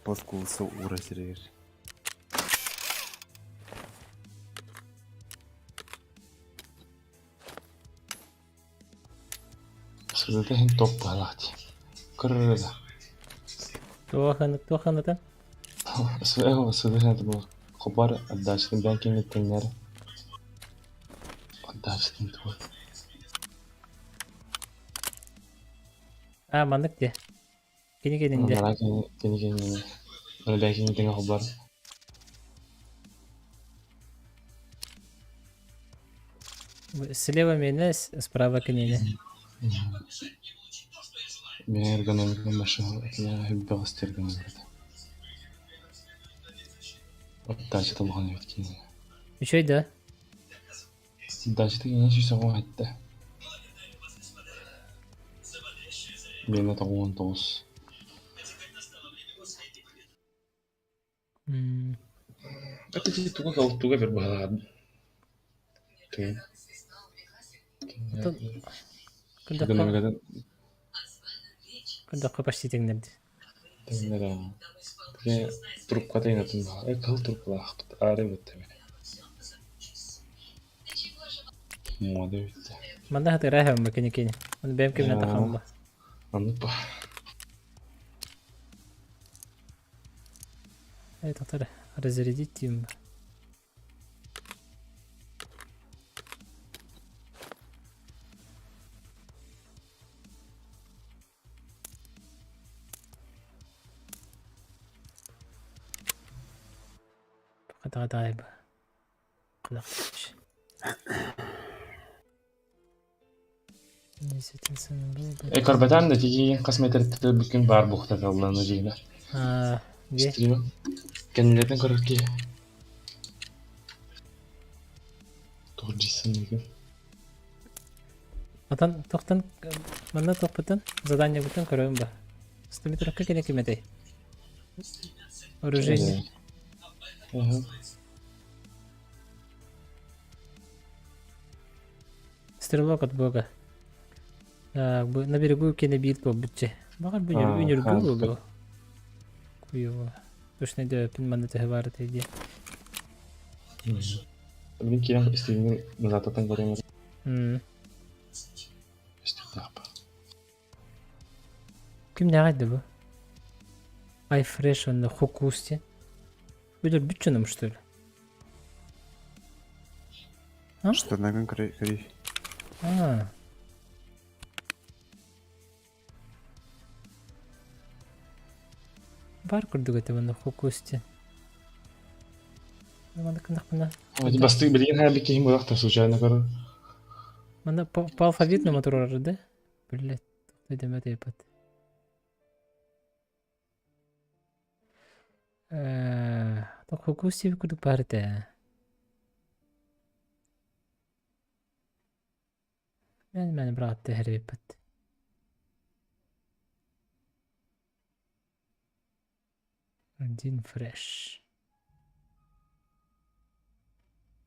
поскулысы урасырыр. Сюда хин топ балати. Кыррыда. Туханытан. Сюда хин это хобар отдачный банкинг тренер. Отдачный твой. Мандык де. Кені кенінде. Кені. Оны банкинг тренер хобар. Слева меня, справа кенене. Мен эргономиканың машина, я хиббегасты эргономикада. Отдача табылған өйткені. Үш ойда? Отдача тегенен шүйсіғын айтты. Мен ата 19. Это тебе туга бер бағалады. Экономикадан Күндаққа почти теңдерді. теңдер. Теге трубка теңдердің баға. Кыл трубкала ақпыт ары өттеме. Моды өтті. Манда хаты райхам ба кені. Оны бәйім кемнен тақам ба. Анып ба. Тақтары разрядить деймін ба. Қадағадай ба. Қадағадай. Корбатан да тиги косметрикті бүкін бар бұқта қалданы жейді. Стрима. Кәнелерден көрірке. Тоғжисын бүкін. Тоқтан, манда тоқпытын, задание бұтын көрігім ба. 100 метровка кене кеметей. Оружение. Стрелок от бога. На берегу кене бит по бітче. Бағар өнер бұл. Куево. Точно да пинманды тәхі бары тәйде. Мен кейін істегенің назататан көреміз. Кім не қайды бұл? iFresh онда хокусте. Өдір бүтченім, что ли? Что на конкретно? Бар күрдік өте бұнда хокусте. Манда кіндақ бұнда? Басты білген һәм бекейім болақта случайно көрі. Манда по алфавитному тұрары, да? Блядь, тоқтай демет епат. Так хокусте күрдік бары да. Мәні бірақ тәхір епат. Один фреш.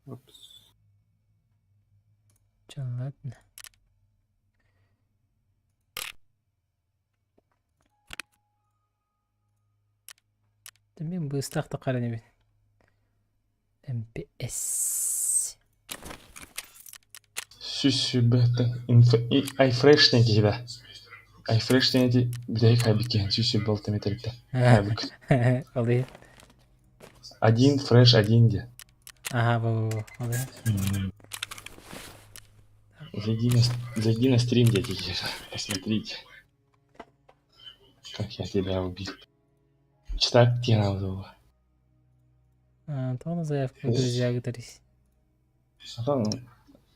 Опс. Чё, ладно. Да мен бұл стақта қараны бен. МПС. Сүсі бәттің iFresh не кейді. Ай фреш тенети бидей хайбикен сүйсі бол теметерикте. Хайбик. Алый. Один фреш, один де. Ага, во, алый. Зайди на стрим, дядя Еша. Посмотрите. Как я тебя убил. Читать тебе надо. Тоғына заявка друзья гитарис.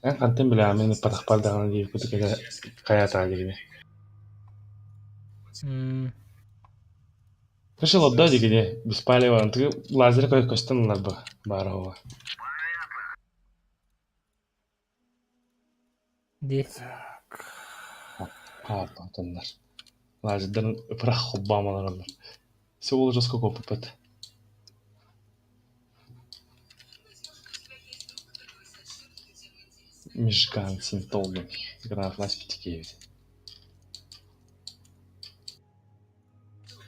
Эн кантен биле мени патахпардаганы дейіп күтікеді қаята дегене. Решил отдать дегене, беспалево. Ты лазер кой костюм нар барова. Ди. Патондар. Лазерден пырах хоббамалар. Все ол жоско копыпыт. Мешкан синтолган. Гранат на спитикеевит.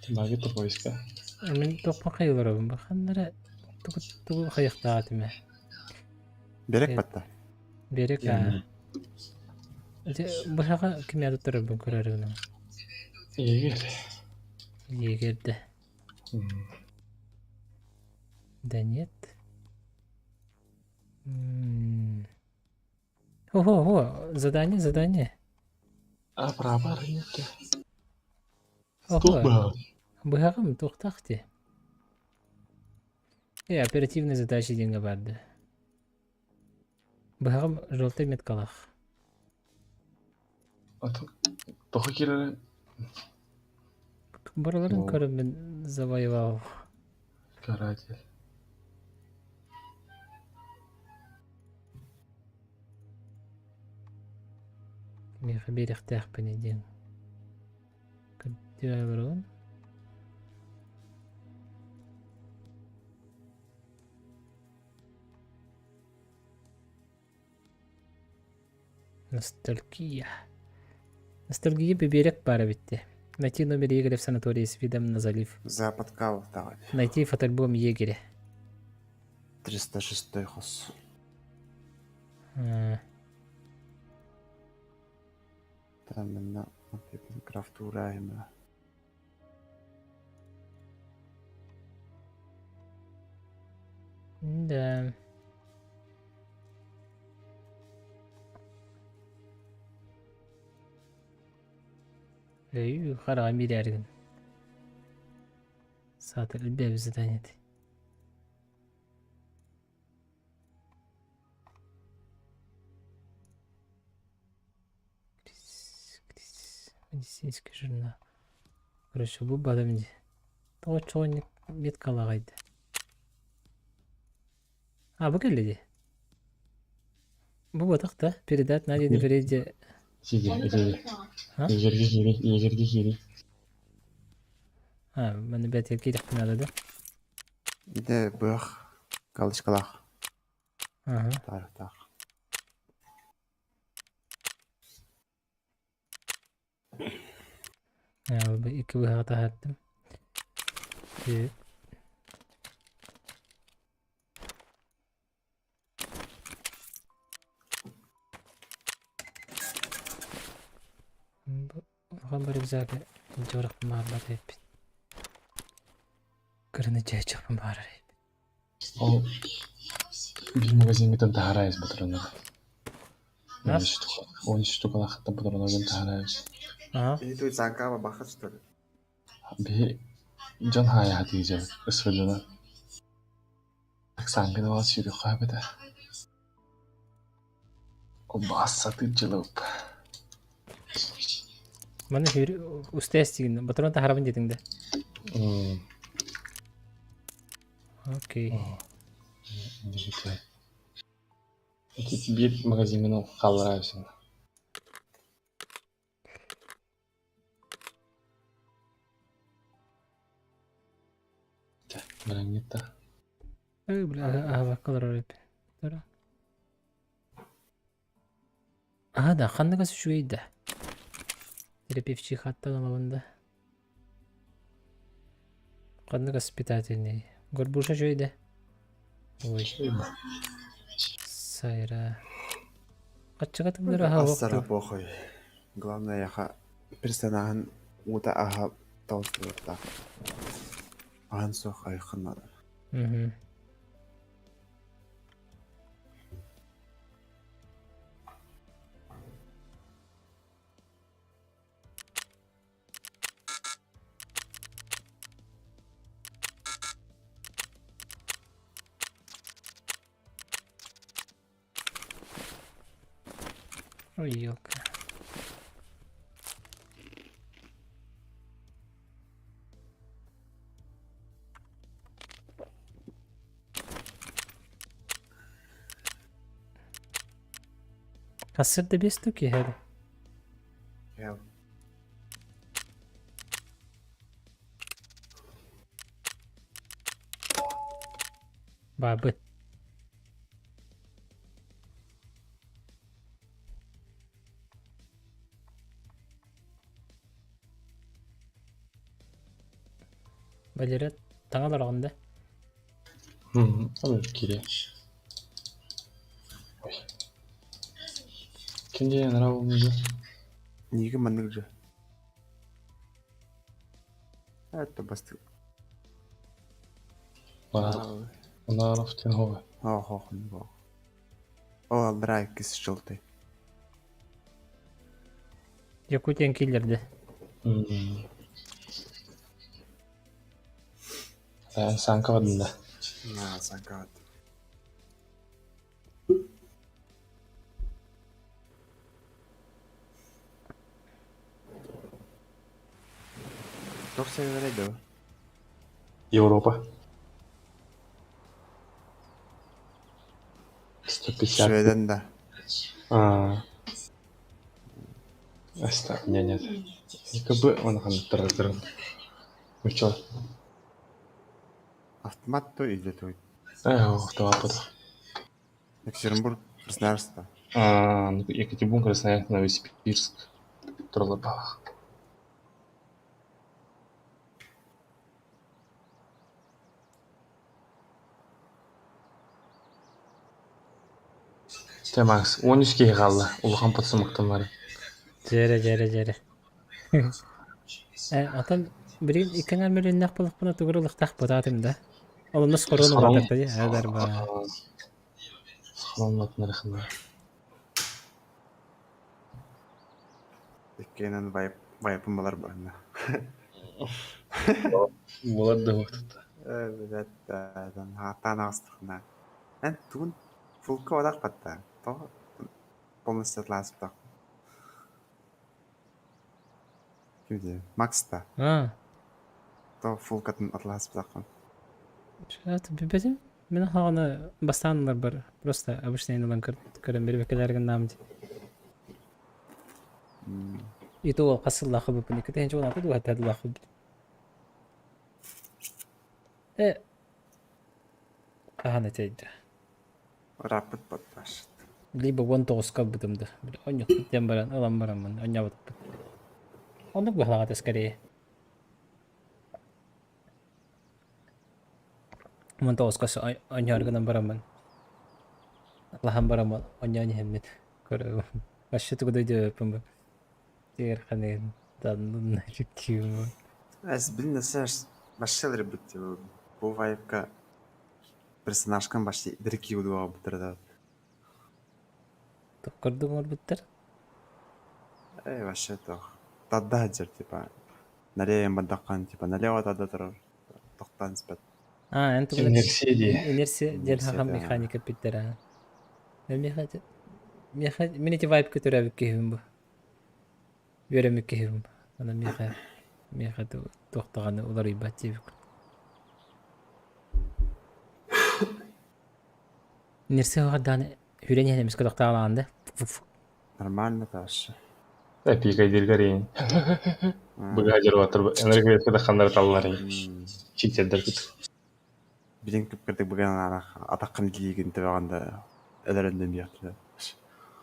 Баги турбойска. Мен тоқпа қайыларым. Бақандары тұғы қайықтағатыма. Берек батта. Берек, Бұшаға кім яды тұрыр бұн көрәрігінің? Егер. Егерді. Да нет. Ого, задание. А права рынке. Ого, бұғағым тоқтақты. Оперативный задача деньги барды. Бұғағым жолты меткалақ. Тоқы керері. Бараларын көріп мен завоевал. Каратель. Меха берег тәқ пәнеден. Күдді бараларын. Ностальгия. Ностальгия берег пара битті. Найти номер егеря в санатории с видом на залив. Запад Калов, давай. Найти фотоальбом егеря. 306 хос. Там на крафтура именно. Да. Қараға миллиардын. Сатыр бәбі задание. Медицинский журнал. Короче, бұл бадамде. Тоғычоғын бет қалағайды. Бұл келді. Бұл бадақта передать на дені переде. Егерге кері. Мәні бәтер керек пінады да? Биде бұяқ қалышқалақ. Тарықтақ. Бұл екі бұяға тағаттым. Оған бір рюкзагі жорық мағлар еппін. Кіріні жай чықпын барыр еппін. Ол бір магазинген тағарайыз бұтырыны. 13 штука лақытта бұтырыны тағарайыз. Itu Zangkava бақыт что ли? Би жан хая хатиже ысвылына. Аксангын ол сүйрі қойбыды. Ол басаты жылып. Маны үсті әстігін, бұтырын тағарабын дедіңді. Окей. Bir magazinмен ол қалырайысын. Білің етті. Аға қалыр өп. Да, қандыға сүшуейді. Терапевчий хаттан алабында. Қандыға спитательный. Горбуша жойды. Ой. Сайра. Қатчыға тыңдыр аға Астара похуй. Главное, яха персонажын ута аха толстута. Ахан сох айхын. Мгм. Ой, ёлка. Кассырда 5 штуки хәле. Я Бабы. Балерет таңалар ағында. Алып келе. Кенде нравится. Ниге мандык же. Это басты. Наров тенговый. Ох, бог. О, брайк из желтый. Якутиян киллерді. Санка вадында. На, загад. Кто все говорит? Европа. 150. Шведен, да. Нет. ЕКБ, он хан. Ну чё? Автомат то или то? Автомат. Екатеринбург, Красноярск. Екатеринбург, Красноярск, Новосибирск. Троллопах. Макс, 13-ге қалды. Улхан патсымықтан Жере. Атан бірін икәңәр мөліннәк бұлық бұна тұғырылық тақ бұтатым да. Ол ұныс қороны батырды, әдір ба. Сқаланлатын әріқында. Екенен байыпым болар бағында. Болады вақтыда. Білетті, ағаттан ағыстықына. Ән туын фулка одақ батта. Полностью атласып тақ. Кімде? Макста. То фулкатын атласып таққан. Шааты бебедім? Мен хағаны бастанылар бар. Просто обычный айналан көрім бір бекелерген намды. Иту ол қасыл лақы бұпын. Екітен жоғын аты дуға тәді лақы бұпын. Қағаны тәйді. Рапыт батпаш. Либо 19 бұтымды. Онық біттен баран, алан барамын. Оня бұтып. Онық бұғалағаты скорее. 19 оня арғынан барамын. Алахан барамын. Оня не хеммет. Көрі. Башы тұғыдайды өпім бұл. Дегер қанайын. Данлын жүктеуім. Әз білінесі башшылары бітті. Бұл вайыпқа персонажкан башты діркі ұдуға бұтырды. Тұқырдың ол бұттыр? Вообще тоқ. Тадда жер, типа. Налеем бадаққан, типа, налево тадда тұрар. Тоқтан спәт. Әнті бұл инерсия дел хағам механика біттір. Мен еті вайп көтір әбік кейім бұл. Өремік кейім бұл. Ана меха тоқтағаны олар үйбат дейбік. Инерсия оғардан Hüren yenemiz kadar dağlandı. Нормально ташы. Пикай дергарин. Бгажер ватыр. Энергия када хандар таллары. Чиктердер күт. Билен күп кірдік бүгін атаққым дейгін тәуағанда әлерінден бияқты.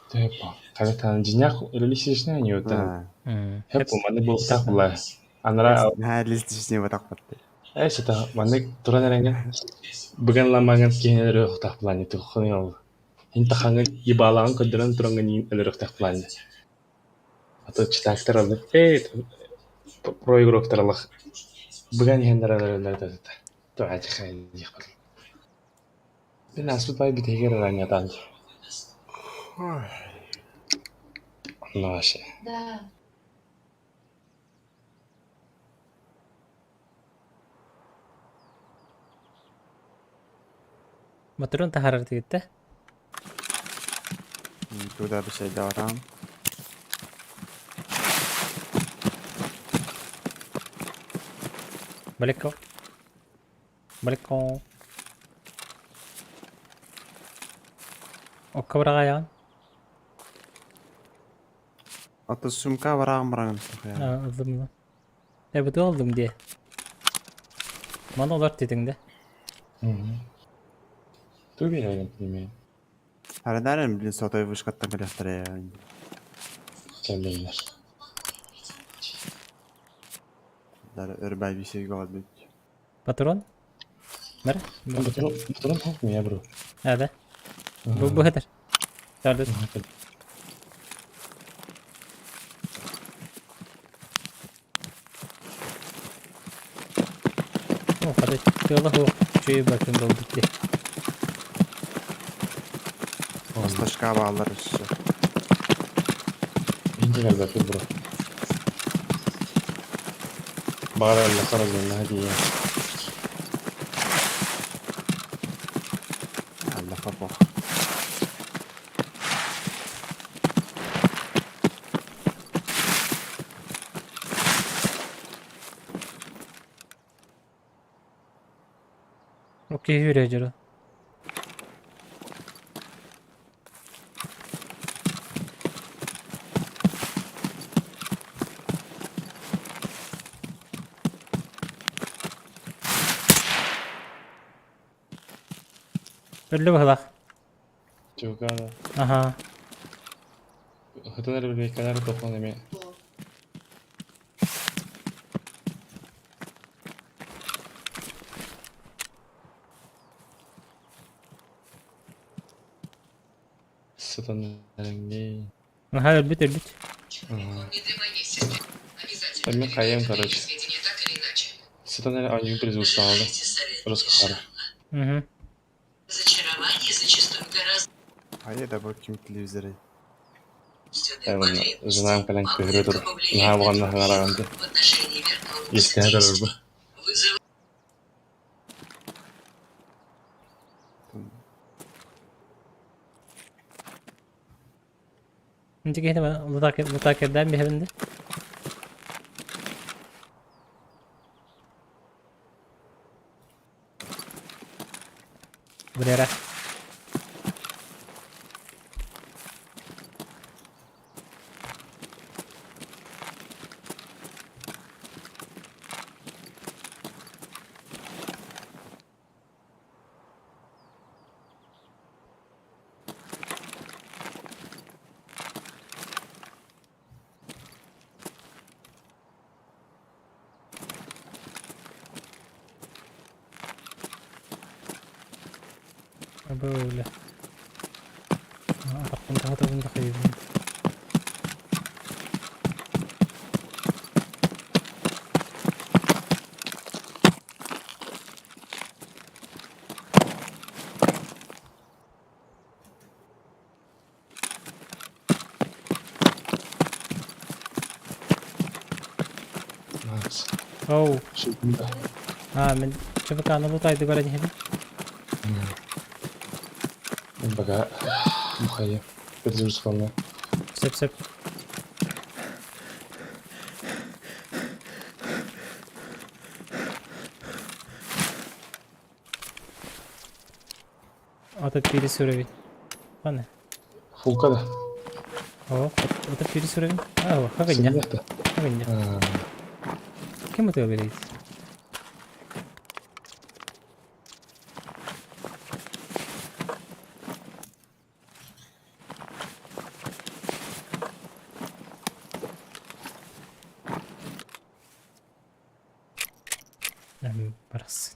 Тепа. Қағатан жинақ өлілісесіне не өтті. Хеп маны бұл тақ бұлай. Анара... Листесіне батақ батты. Әсі маны тұран әрәңген. Бүгін ламаңын кейінері өқтақ бұлай. Тұққының алды. Интаханга ибалаан көдөрөн туранган элеректек план. Аты читактар алды. Проигровтар алах. Бүгін ендер аларылар да. Туғачы қайын дейік. Ben aslında bay bir teker aranyadan. Anlaşı. Да. Motorun da harareti gitti. Burada bir şey de var ama. Baliko. Baliko. O kavrağa yan. Atı sumka var ağımırağın. Ha, aldım lan. Evet oldum diye. Bana olur dedin de. Dur bir öyle bilmeyin. Her nereden bilin sotayı vışkattan bilektir ya. Kendinler. Dar örbay bir şey kaldı. Patron. Nere? Patron halk mı ya bro? Evet. Bu kadar. Dördü. Oh, hadi. Yola o şeyi bakın dolduk diye. Осташка bağlar işte. İnce gel bakayım bro. Bağır Allah karazın hadi ya. Allah'a bak. Okey yürüyor Cero. Öyle bak. Çok ara. Aha. Hıtaları bir kadar toplan emeği. Сатан rengi. Aha ölbüt ölbüt. Ben kayayım короче. Сатан они производство алды. Раскахара. Hı. Hayır da bakayım televizörü. Ben знаем калан көйрө тур. Наха буганна хараганды. Еске хадалар бу. Önce gene ben mutakirden bir herinde. Buraya. Böyle. Aklımda kayıyor. Oh. من شوفك انا بطايد ولا هنا. بقى مخيم بدرس والله. سب. Ata biri sürevi. Bana. Fulka da. Oh, ata biri sürevi. Ah, hakikaten. Hakikaten. Kim atıyor biriyiz? Parası.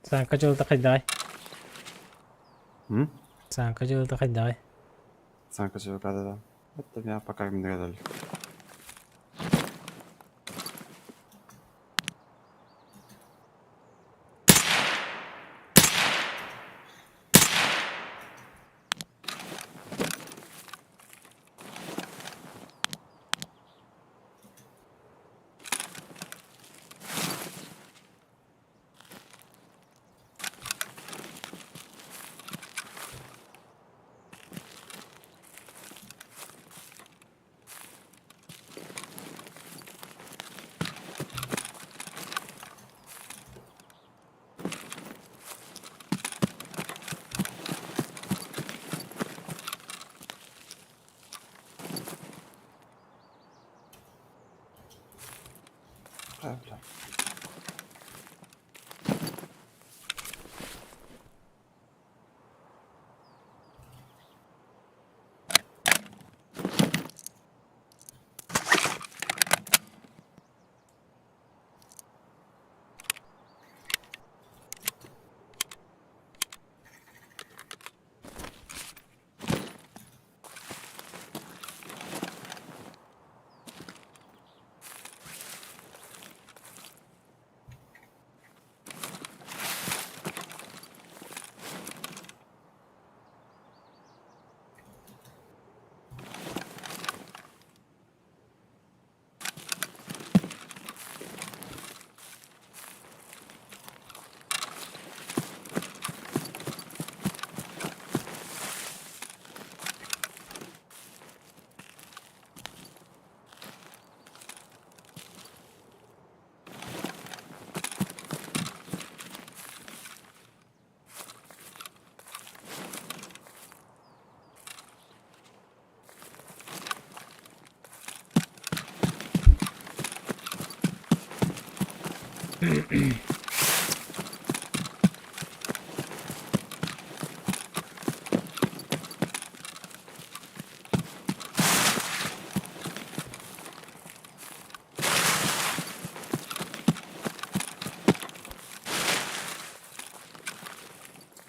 Sanka jolda kayday. Hı? Sanka jolda kayday. Sanka çocuk adam. Hatta ya пока им догадали. Правильно.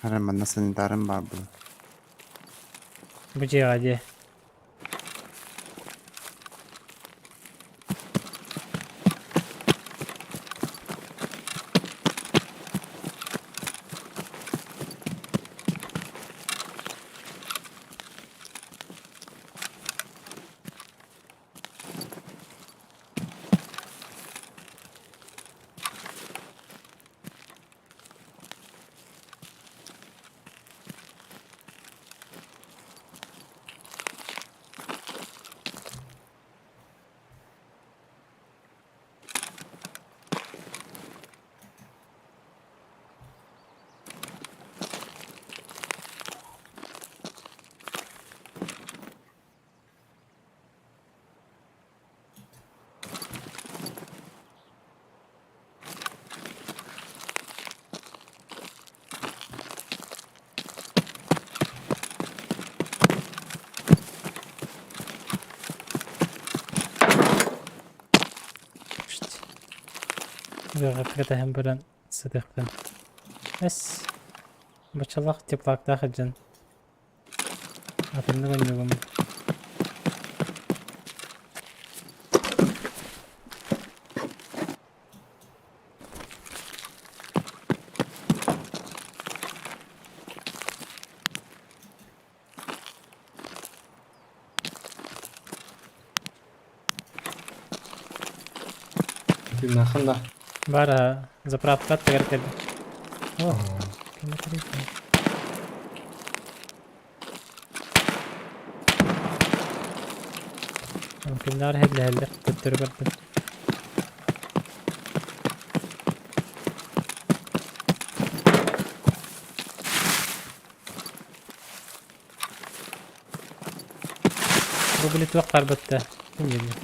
Hemen nasıl intiharım var bu? Bu cihadi. Hakikaten hem böyle sıdıkın. Es. Başalak tıplak daha hıcan. Atımda oynuyorum. Нахында. Бар, заправка тегеркеді. О, кім керейді? Kimler helle tuttur verdim. Bu bilet yok karbatta. Kim geliyor?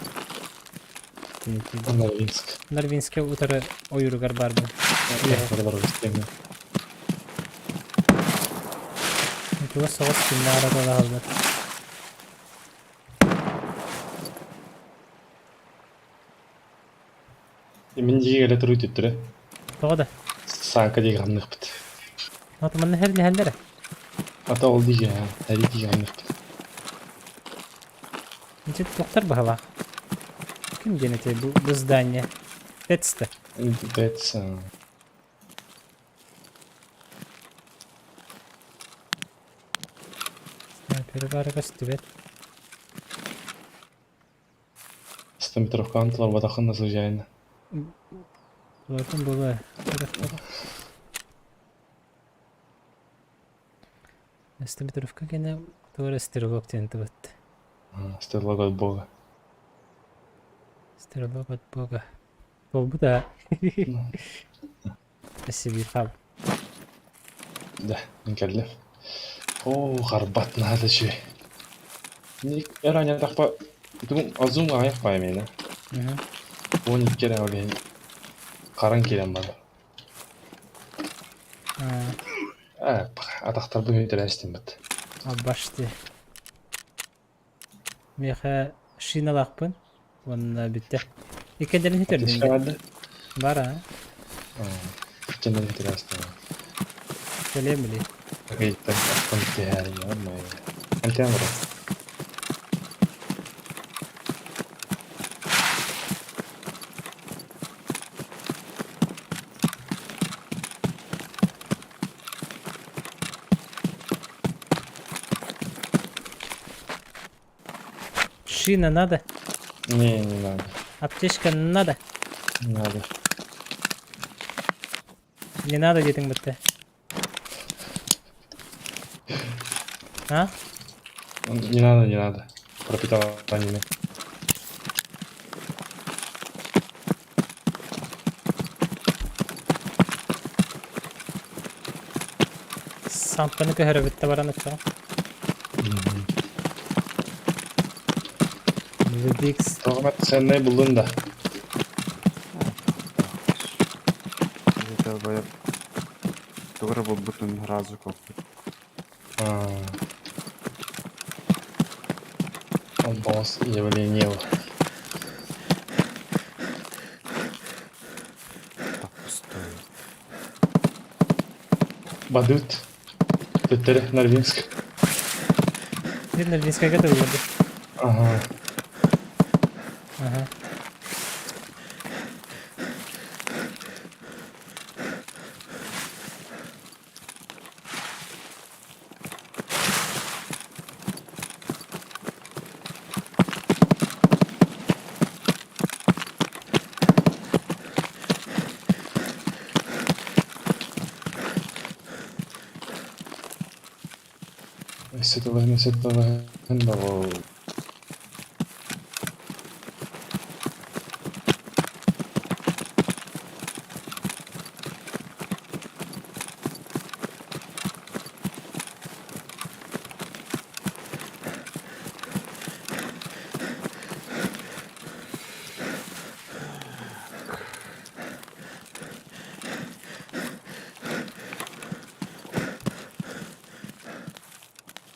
Норвинск. Narvinsk'e utarı oyurugar barba. Tuva savaş kimle arada da hazır. Мен жиге эле туруй түттүрө. Тоғда. Sanka diye gamlık bit. Atmanın her nehalleri. Ata oldu ya. Her iki gamlık bit. Necet doktor bu hava. Kim geneti bu zdание? Тетсте. That's Снайпер стебет. Стометровка антылар батақын насыл жайына. Bakın baba. Стометровка gene doğru стрелок тенті бітті. Стрелок от бога. Стрелок от бога. Бұл bu da. Спасибо, Ирхаб. Да, нкәлләр. О, гарбат надо чөй. Ник эраня тақпа. Тум азум аяқ пай мені. 12 kere öyle karın kelem var. Атақтар бұл өйтер әстен бітті. Башты. Меха шиналақпын. Оны бітті. Екендерін етердің. Бар, а? Екендерін етер әстен. Келем біле. Гейттен ақтан бітті әрі ма. Әнтен бұры. Шина надо? Не надо. Аптечка надо? Надо. Не надо дедің бітті. А? Не надо, не надо. Пропитаниями. Сампаны көһөрі бітті бараны тұра. Дикс. Тоғымат, сен не бұлдың да? Это боя. Добре був бутин разу копти. Он босс явленел. Так, пустой. Бадут. Теттере, Норвинск. Где Норвинская готова воды? Ага. Ага. С этого хендового.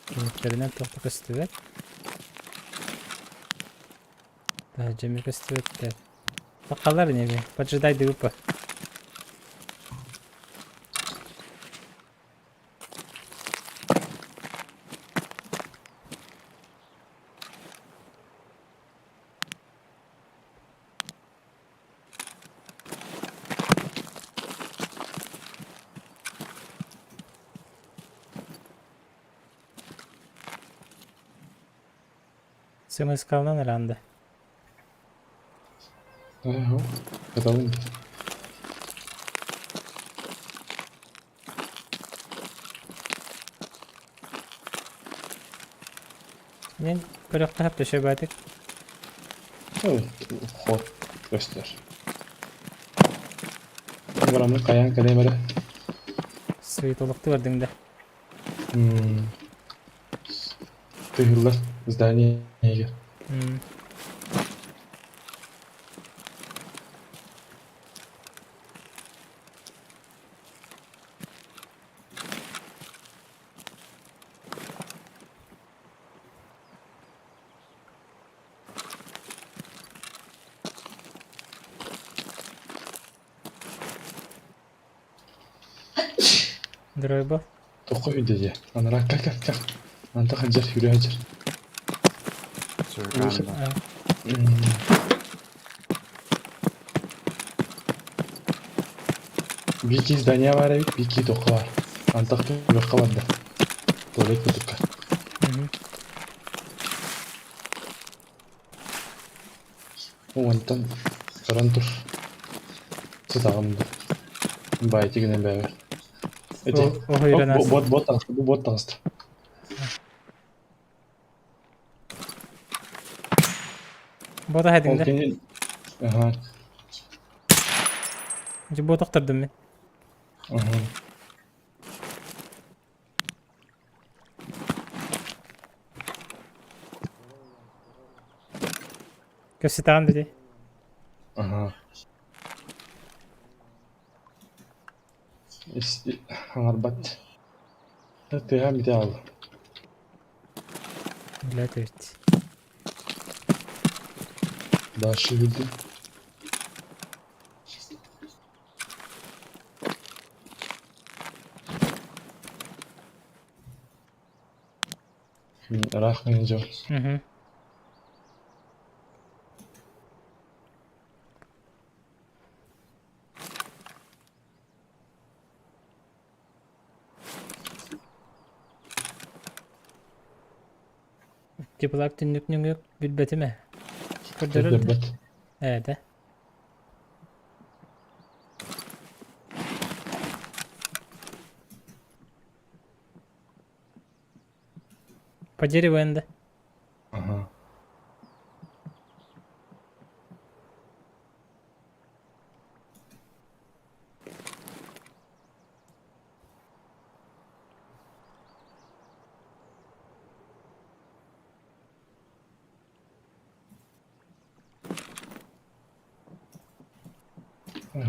Кеміктерінен тоқтық істебет. Да, жемек істебеттер. Бақалар неме? Поджидайды ұпы. Сема искалынан ранды. Ага. Это он. Мен көрөктө хап төшөбөдүк. Ой, ход göster. Buramı kayan kalemere. Светолукту көрдүң да. Тыгылlar зданиеге. Дроба. Тоққа үйде. Анара как. Анта хаджар юрий хаджар. Söyle. Бики здания бар бит, бики тоққа бар. Антақты жоққа бар да. Туалет бутыққа. Онтан қаран тұр. Сытағымды. Бай тегінен бәйбір. Бот тағысты. Бота хәдіңді. Ага. Бота құтырдым мен. Ага. Көсетаған деді. Ага. Аңар бат. Тыға бите алды. Білет өйт. Дашы білді. Рахмет жо. Типалап түннүкнүң өк билбети ме? Білбет. Әді. По дереву энді. Ага.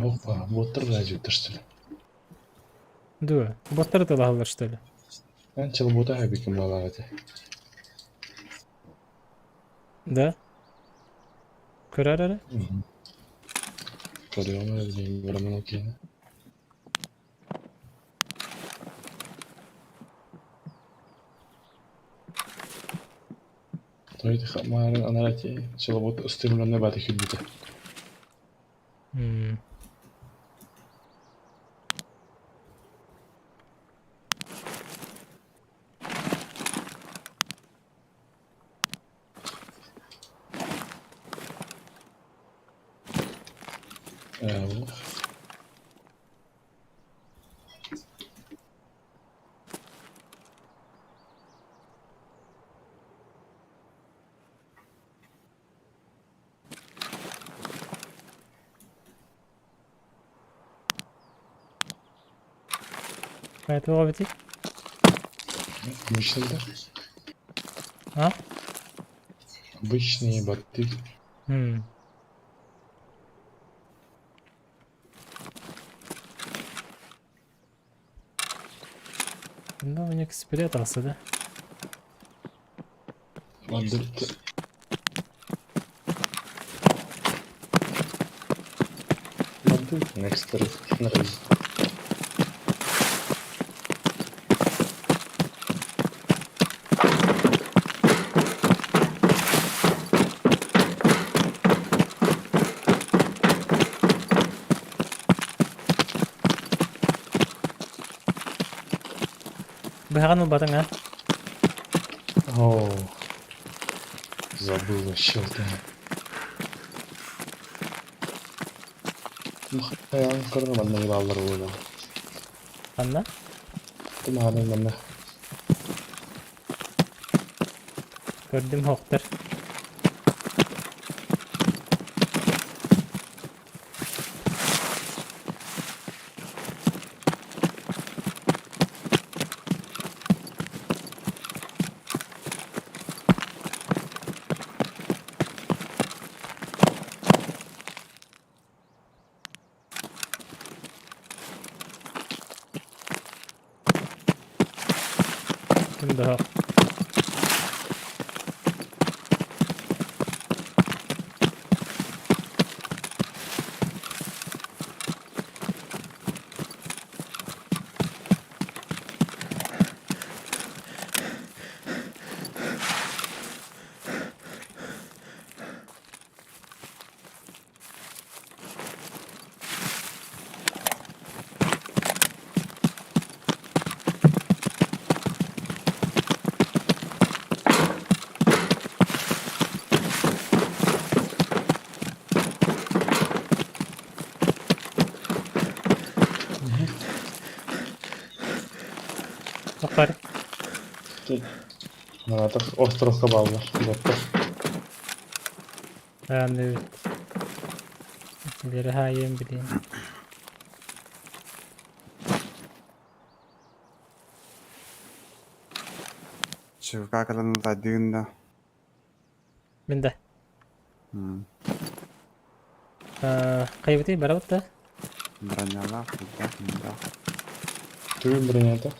Опа, боттар радиотар, что ли? Да, боттар тылағылар, что ли? Анчал бота хабикім балағады. Да? Көрер әрі? Көрер әрі, бұрамын окейні. Тойды қамарын анарати, чылы бота ұстымланны баты күлбіті. Қайтуға бітейік? Обычный, да? А? Обычные боты. Ну, у них спрятался, да? Модельты. Модельты, некоторые нравятся. Быған ұлбатың, а? О, забыл вообще вот это. Махаян көрінгі банда балалар болды. Банда? Тұмағаның банда. Көрдім хоқтыр. Kimde ha? Bakar. Manataq ostrovga bağlılar. Uzakta. Ben de ileri hayem bileyim. Чувака, когда надо дында. Ben de. М. Kaybeti beraber da. Бронялах, да. Түгел бронята.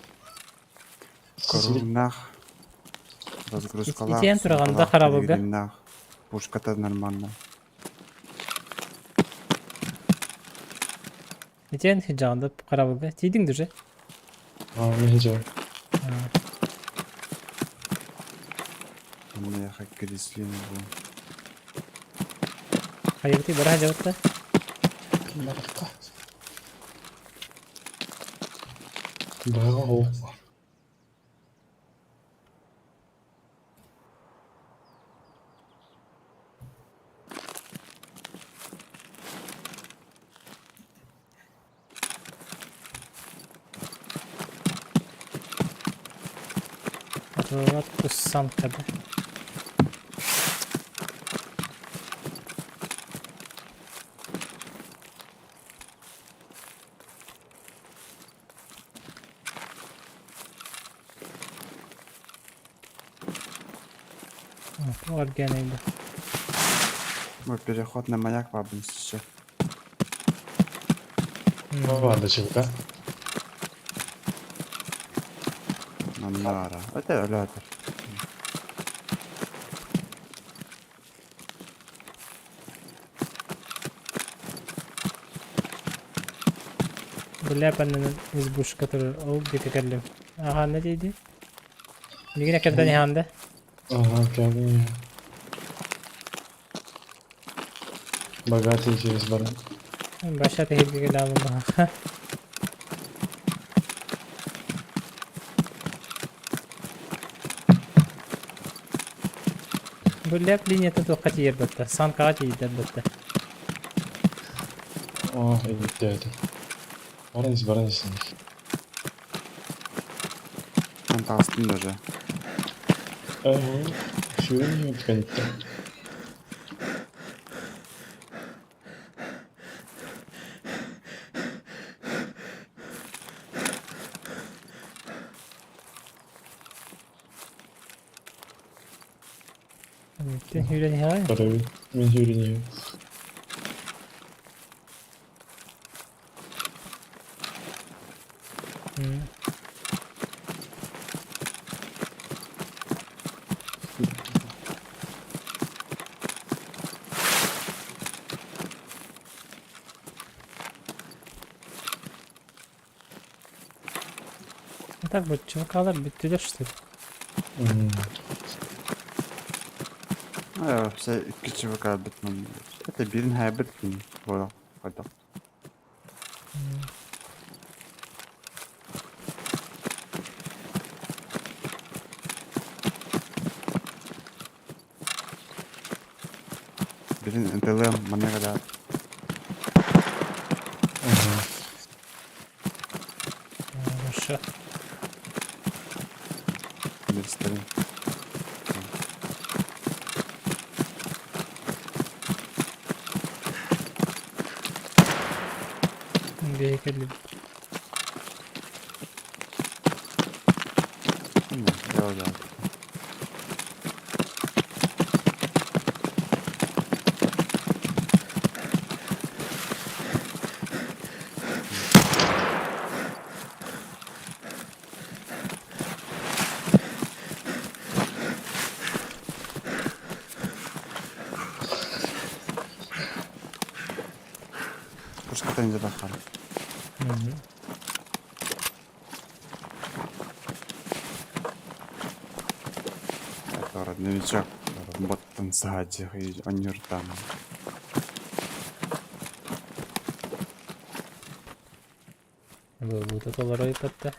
Корунах. Разгрузкалах. Итен тұрғанда қарабылға. Пушка-то нормально. Итен хиджанды қарабылға. Тейдің дүрже. Мехиджа. Мне я как креслин был. Kaybeti beraber cevap da. Bayağı hoğuk var. Rahat kussan kadar. Органика. Мой переход на маяк бабин сейчас. Ладно, чувака. Мандара. Это лятер. Бля, паннын избушка турur. Ол бекекерлим. Ага, ne deydi? Ligine kadar yandı. Ага, geldim ya. Богатый через баран. Başa tehlike geldi bana. Бля, линията тоқат ербетті. Санкаға дейді ербетті. О, gitti hadi. Баран сен. Он там астында уже. Шуы не тканитті. Sen hüle nihayet. Tabii, ben yürüyeyim. Так, bu çubuklar bittiler işte. А, все iki чувака битман. Это бирин хайбит мин. Voilà. Hadi. Birin intelem mana kadar. Aşağı. Göstereyim. Bir heykelli. Devam edelim. Пушка-то не задохали. Это родновичок. Работан сзади. И он не там. Bu da dolar ayıp hatta.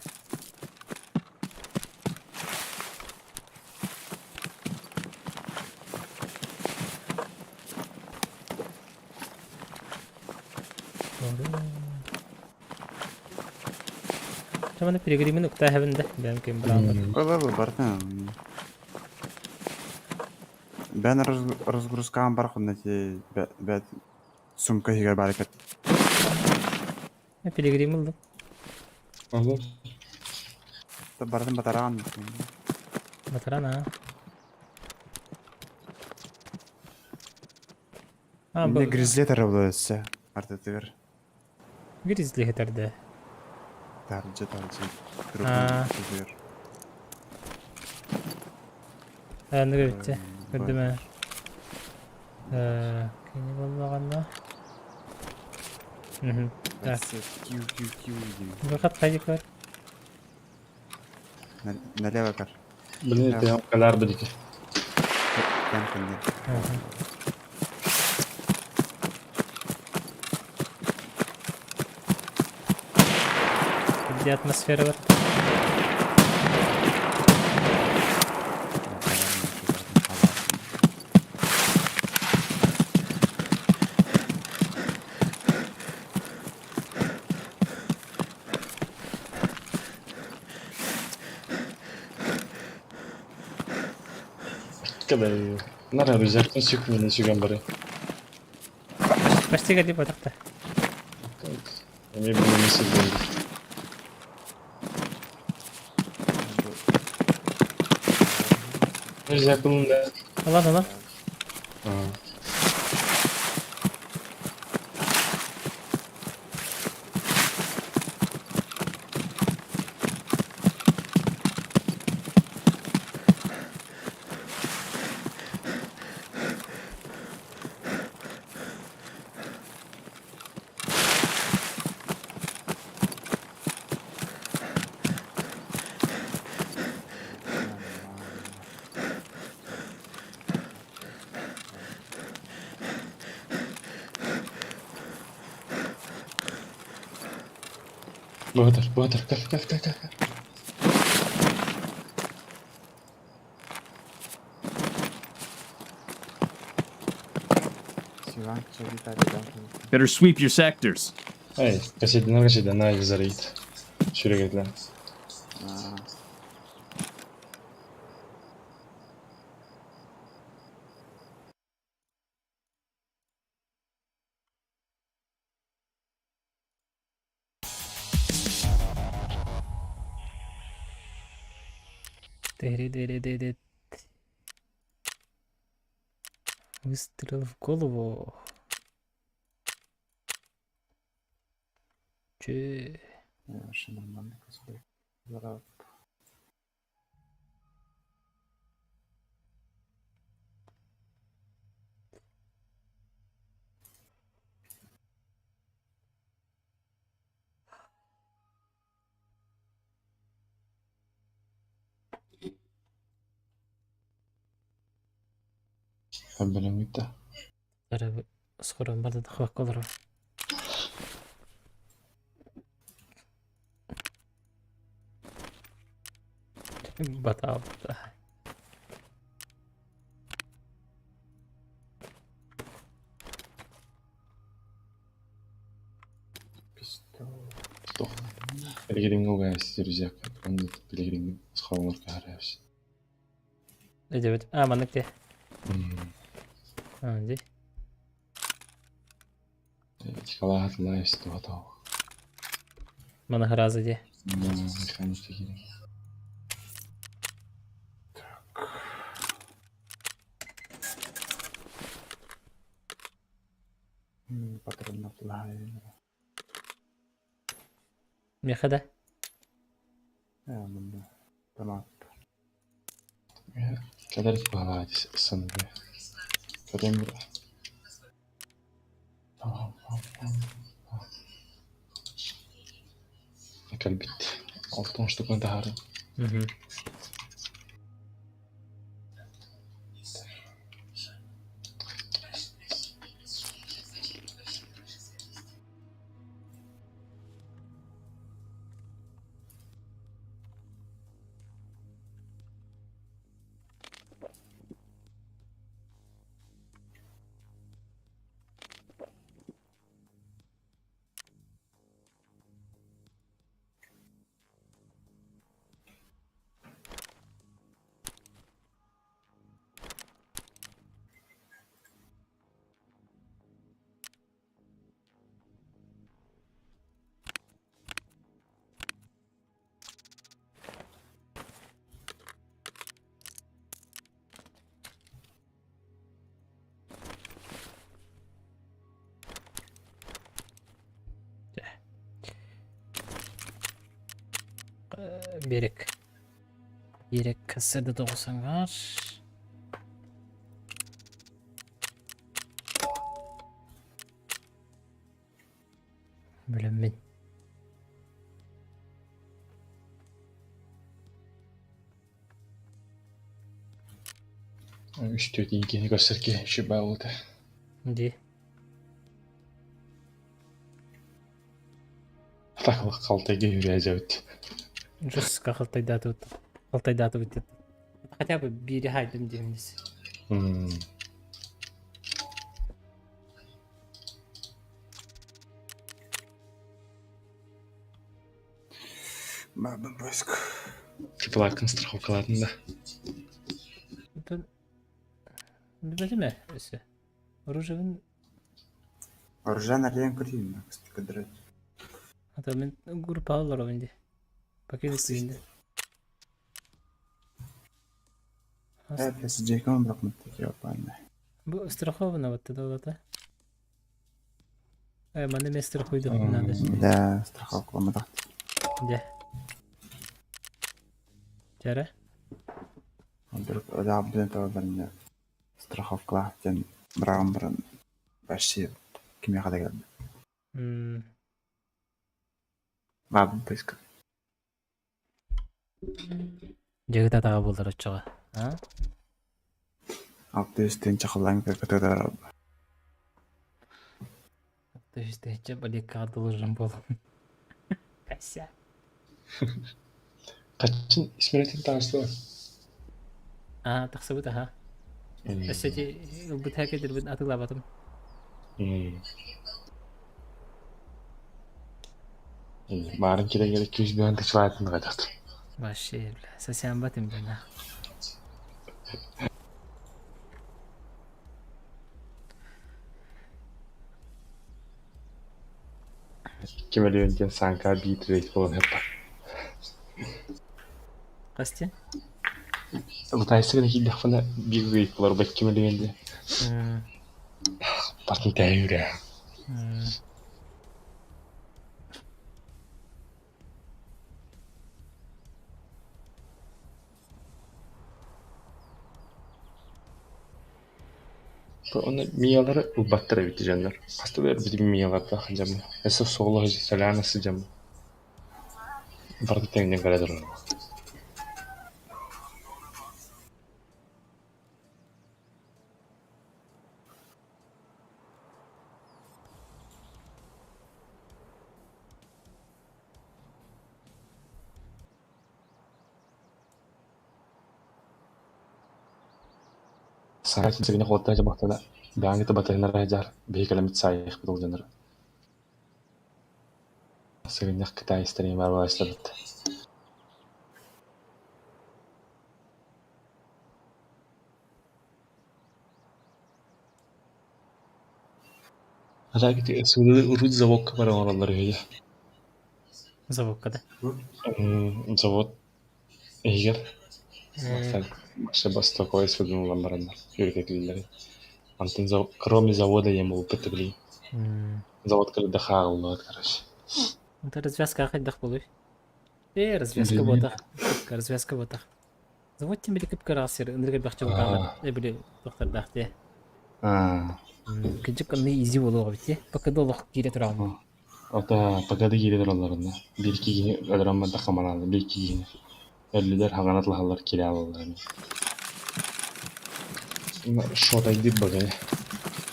Tamam, pilgrimin ukta hebinde. Ben kim bilen. Olur barda. Ben разгрузкам бар хоннати бәт сумка хигер баракат. Pilgrim oldum. Olur. Та бардым батаран. Bataran ha. Ha Мне bu гризли тарабылсы. Артатыр. Grizzly heterdi. Таржы. Ha. Трубы. Ne gördü? Gördü mü? Kini bulmaganda. Evet. Кью. Bu kat kayık var. Налево кар. Bilmiyorum ya kadar bir iki. Прям ко мне. Bir atmosferi var. Kadar iyi. Nara rüzgardan çıkmıyor, ne çıkan bari. Başta geldi batakta. Ne bileyim nasıl böyle. Rüzgar kılında. Allah. Bahadır. Gel. Better sweep your sectors. Hey, kaçırdın, haydi zara git. Şuraya git lan. Дери. Выстрел в голову. Че? Вообще нормально. Здорово. Haberim gitti. Ara скоро барды хавак olur. Batao. Pilgrim guys, rüzgar. Ben de pilgrim skalmur kahretsin. Evet. Amanlık de. Hadi. Çıkalar la işte o da. Bana harazı de. Mekanik tekini. Патрон наплавил. Мехада. Tamam. Kadar bağlı sanırım. Kadar mı? Tamam. Akal bitti. 6 штук daha. Berek. Berek kasada 90 var. Bilemin. Üstü dingini gösterge şu bağlıdı. Di. Takılık kaltayga yürüyecek. Just калтайдатып. Калтайдатып өтеді. Хотя бы бері хайдым дейміз. Бабин войск. Теплакын страховкаларын да. Білмеді ме өсі? Оружевін... Оружие наряден курим, кстати. Ата мен группа алылар овенде. Покинуть үйінде. Если Джейком бракнут, так я понял. Бұл страховано вот да олата. Маны мен страхуйды. Надо. Да, страховка мадақ. Да. Жара? Бір абден табарында страховкалар тен брағын бұрын бәші кеме қада келді. Бабын поиска. Жегіт атаға болдар өтчіға. 600-тен чақылдан көтөдер алды. 600-тен чап алекқа должен бол. Кася. Kaçın İsmail'in tanesi var. Тақсы бұт, аха. Әсеті бұт әкедір бұт атылап атым. Barın kire gerek 200 bin tık vaatini kaçaktı. Başı evle. Sasyan batım ben ha. Kime diyorken sanka bir trade falan hep var. Kaçtı? Bu tanesine ki defana bir trade var. Bak kime diyorken. Bakın teyir ya. Onu miyaları ubattıra biteceğinler. Hastalar bizim miyalar da hacam. Esas soğulu hacı salana sıcam. Vardı tengden karadır onu. Saat segini kota aja bakta da. Biang itu batayın arajar. Bir kilometre sayık betul janır. Segini kita isterim var başladı. Ada gitu sudah urut zavok para oraları ya. Zavok kada. Zavod eğer. Başta basta koyes fedun lambaranlar. Yürüteklileri. Антон кроме завода я могу потребить. Завод когда дохал, короче. Это развязка хоть болуй. Развязка бота. Развязка бота. Завод тем билик карасер. Энергия бахча бакалар. Били доктор дахте. Кичик аны изи болуга бите. Пока долох кире турам. Ата пока да кире тураларында. Bir iki gün ödranma da kamanaldı. Bir iki gün. Ölüler haganatlahalar kire alırlar. Что-то иди багай.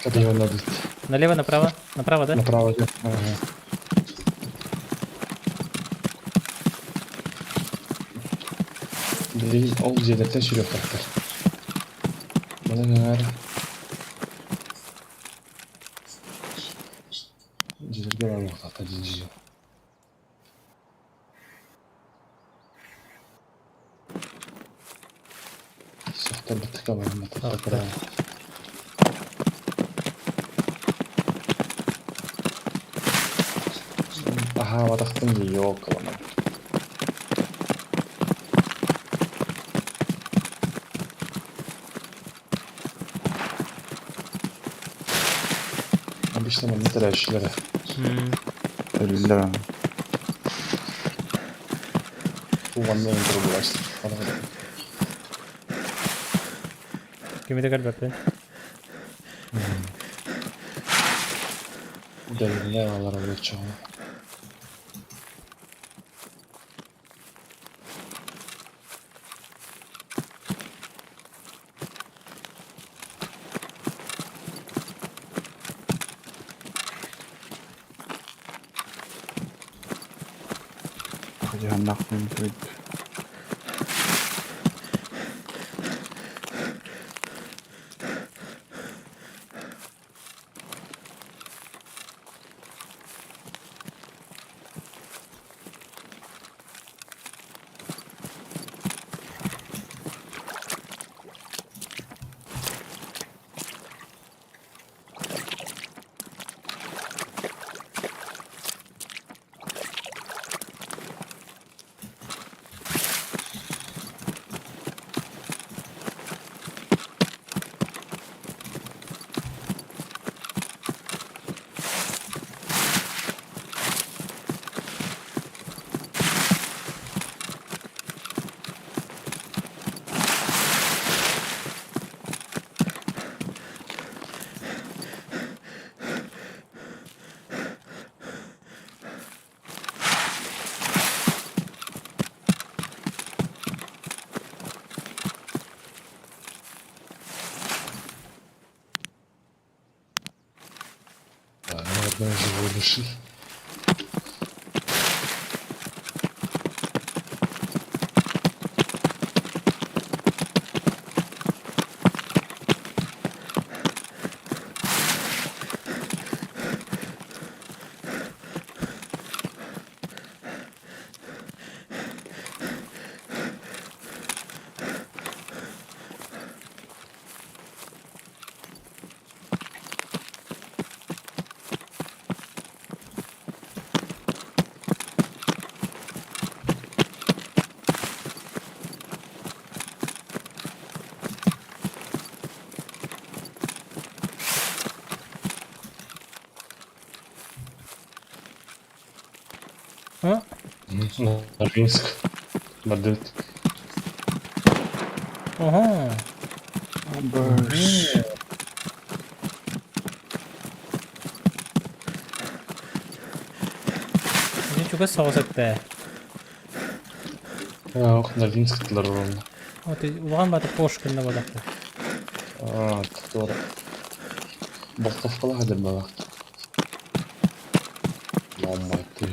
Когда его надо? Налево, направо? Направо, да? Направо, да. Ага. Бери, ол жерден сүйреп тартар. Мына жерге бармақ тақта жинжи. Сақтар бітікі бармақ тақта. Aha, ватақтың жоқ қылама. Обычно мы не тратили. Ölüler ama. Tuğanla intro bulaştı. Kimi de galiba ben. Devriler ağlara geçiyor. Hadi nahmen koydu. Ben живой души. Ha? Норвинск. Madrid. Aha. Boş. Ne çok az sağsattı. Yok, Норвинсктылар ровно. O te ulan batı Poşkin'de badaktı. Doğru. Болтовкала хәзер бала. Мамма ты.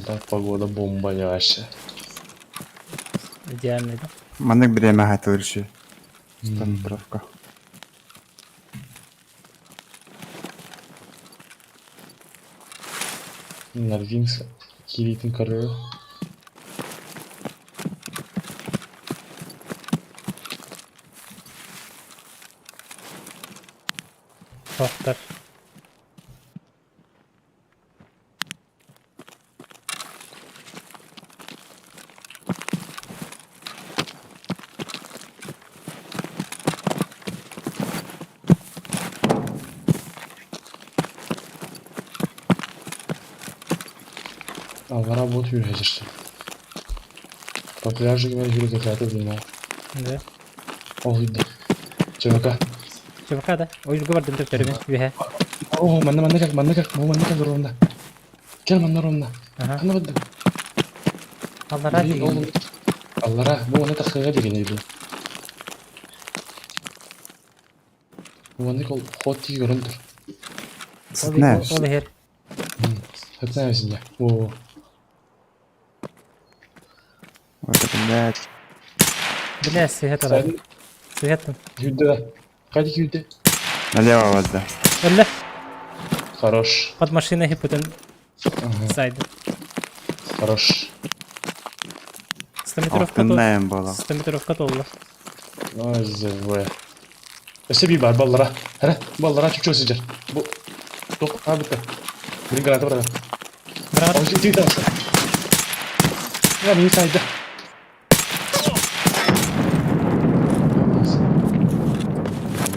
Да, погода бомбоящая. İdealmiydi. Mandık bir yemeğe hatırlışı. Stanın tarafka. Норвинск. Киритин король. Tohtar. Аллара вот yürüyeceksin. По пляжу gibi yürüyecekler bunlar. Ne? Oldu. Çabuk. Çabuk hadi. Oyuncu var döndür terimi. Ühe. Oh, manda gel, bu manda gel ronda. Gel manda ronda. Aha. Kana bıdı. Allah razı olsun. Allara, bu ona takıya degene bu. Уманнык ол хот тиги көрөндүр. Знаешь. Ол хер. Хатнайсың я. О, Вот это, блядь. Бля, сиғет алар. Сиғеттім. юда. Кайда юда? Налево вот, да. Өлі. Хорош. Под машиной хипутын сайды. Хорош. 100 метровка Алтыннайым было. 100 метровка толы. Ой, зэвэ. Эсеби бар баллара. Хара, баллара чүчө сыжар. Бу топ абыта. Бир гранаты бар. Бірақ Ал жити тамса. Я мени сайда.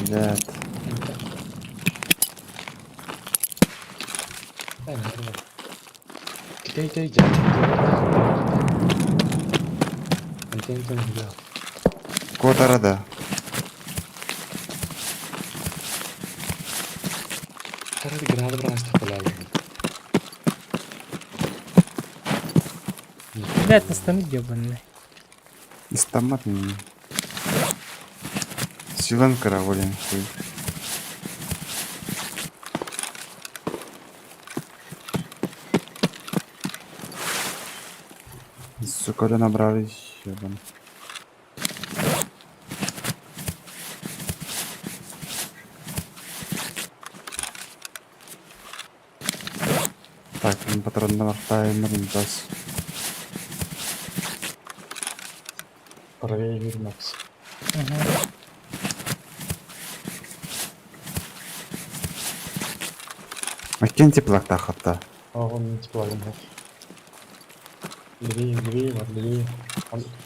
Блядь. Китай. Антен. Кот арада. Карады гранаты бар астык Блядь, настану ёбаный. Истомат мне. Силан караулин. Хуй. Сука, да набрались. Ебан. Так, патрон таймер бас. Правее Юрмакс. Маккен теплакта хатта. Он тепловым. Левее, бар, левее.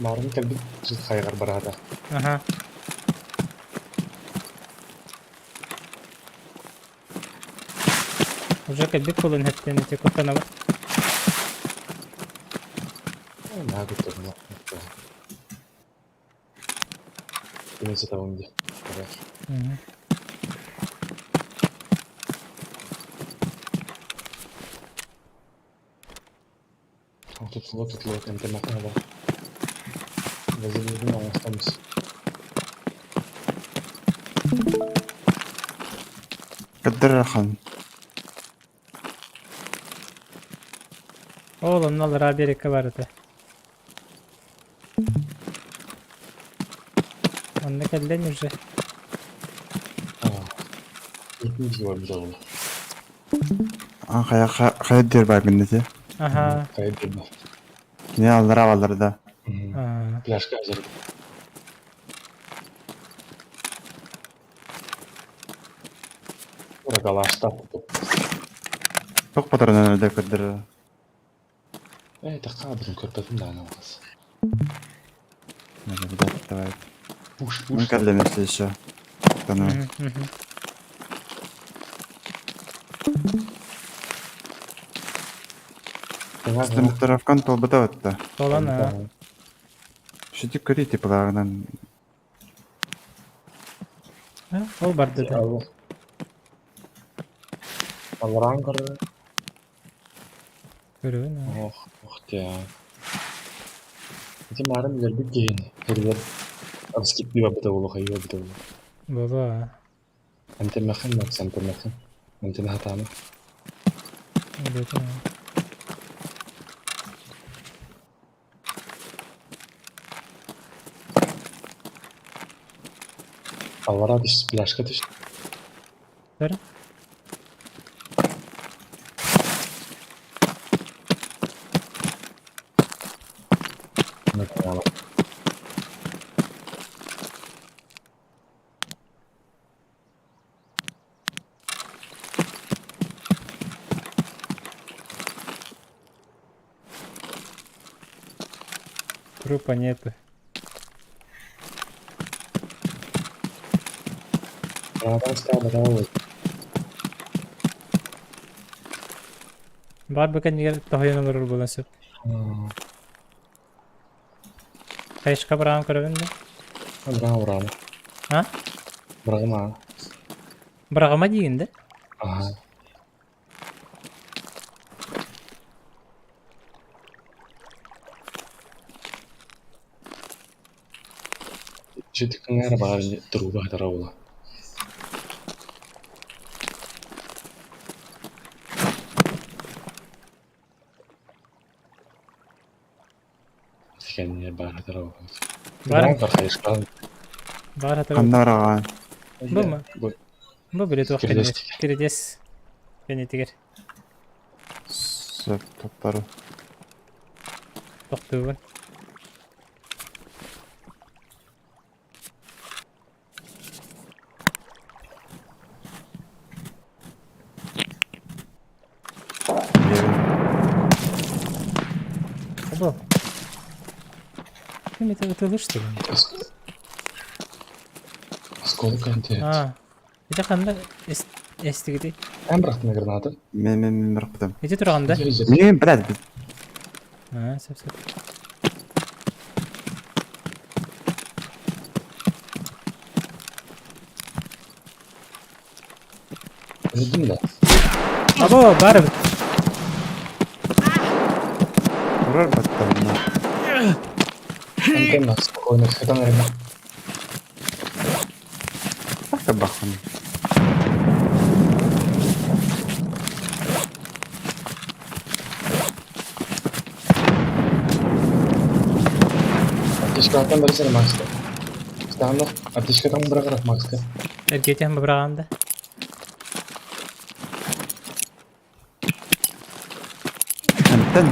Марын кәлбі жит қайғар барада. Ага. Уже кәлбек болын хәттен ете көттен абар. Наа көттерін. Кемесі тауынды. Tutulur. İnternetine bak. Vezirliğin anlaşmamız. Кадрахан. Oğlum ne olur abi Erika vardı. Onda kelden уже. İkinci var bir de onu. Hayır diyor bak gündüzü. Aha. Kaydırma. Ne alır havaları da. Plaşka hazır. Orada laşta. Çok patronun öyle kadar. Takadırım körpetim de anamaz. Надо видать, давай. Пуш. Мы кадленимся еще. Стамистаровкан толбыта өтті. Толана. Шетіп көрейті бұлағынан. Ол барды да. Алран көрі. Көрігін. Ох, тя. Эти марым вербік кейін. Көрілер. Абскипли бабыта болу, қайы бабыта болу. Баба. Антемәхін мәкс, антемәхін. Антемәхін таны. Алвара düştü, plaşka düştü. Ver. Ne kadar? Трупа нету. Бар бөкен егер тахойын олырыр болан сөп. Қайышқа бірағын көрігін де? Бұрағым. А? Бұрағыма. Бірағыма дейін де? Ага. Жеті күн әрі бағар тұру бағдар ауылы. kendine bari tarafı. Var mı? Kardeş kalın. Var hatırı. Kanda var ağan. Bu mu? Bu bile tuğ Kirdes. kendir. Kirdes. Beni tigir. Söp topları. Toktuğun. Bu. Kim это ты что ли? Осколок ante. Ha. Bir de kanda esti gidi. En bıraktın granatı. Men rıptım. Nece turganda? Men bilad biz. Ha, sep sep. Öldüm de. Abo, barib. Vurar batta bunlar. Anten nasıl oynar katan arama. Bakta bakın. Ateş katan versene Max'ta. Tamam da ateş katan bırakarak Max'ta. Erkete hem bırakanda. Enten.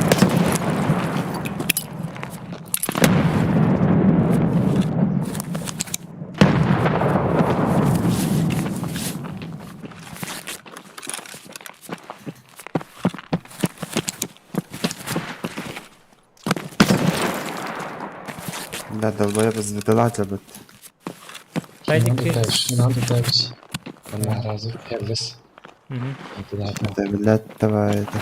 لا دلوقتي بس بدلعت بت. Haydi ki. Şundan tutaymış. Allah razı olsun. Herles. Hı hı. ده بالله تبع ده.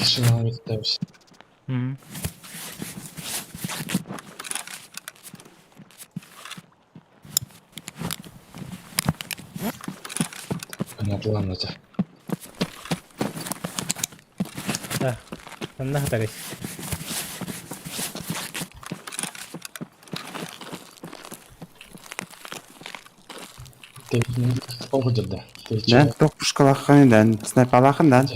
Şundan tutaymış. Hı hı. Önemli anlayacak. Ha. Sen ne hatırı? Okudurdu. Ben tok puşkalakından, sniperlakından.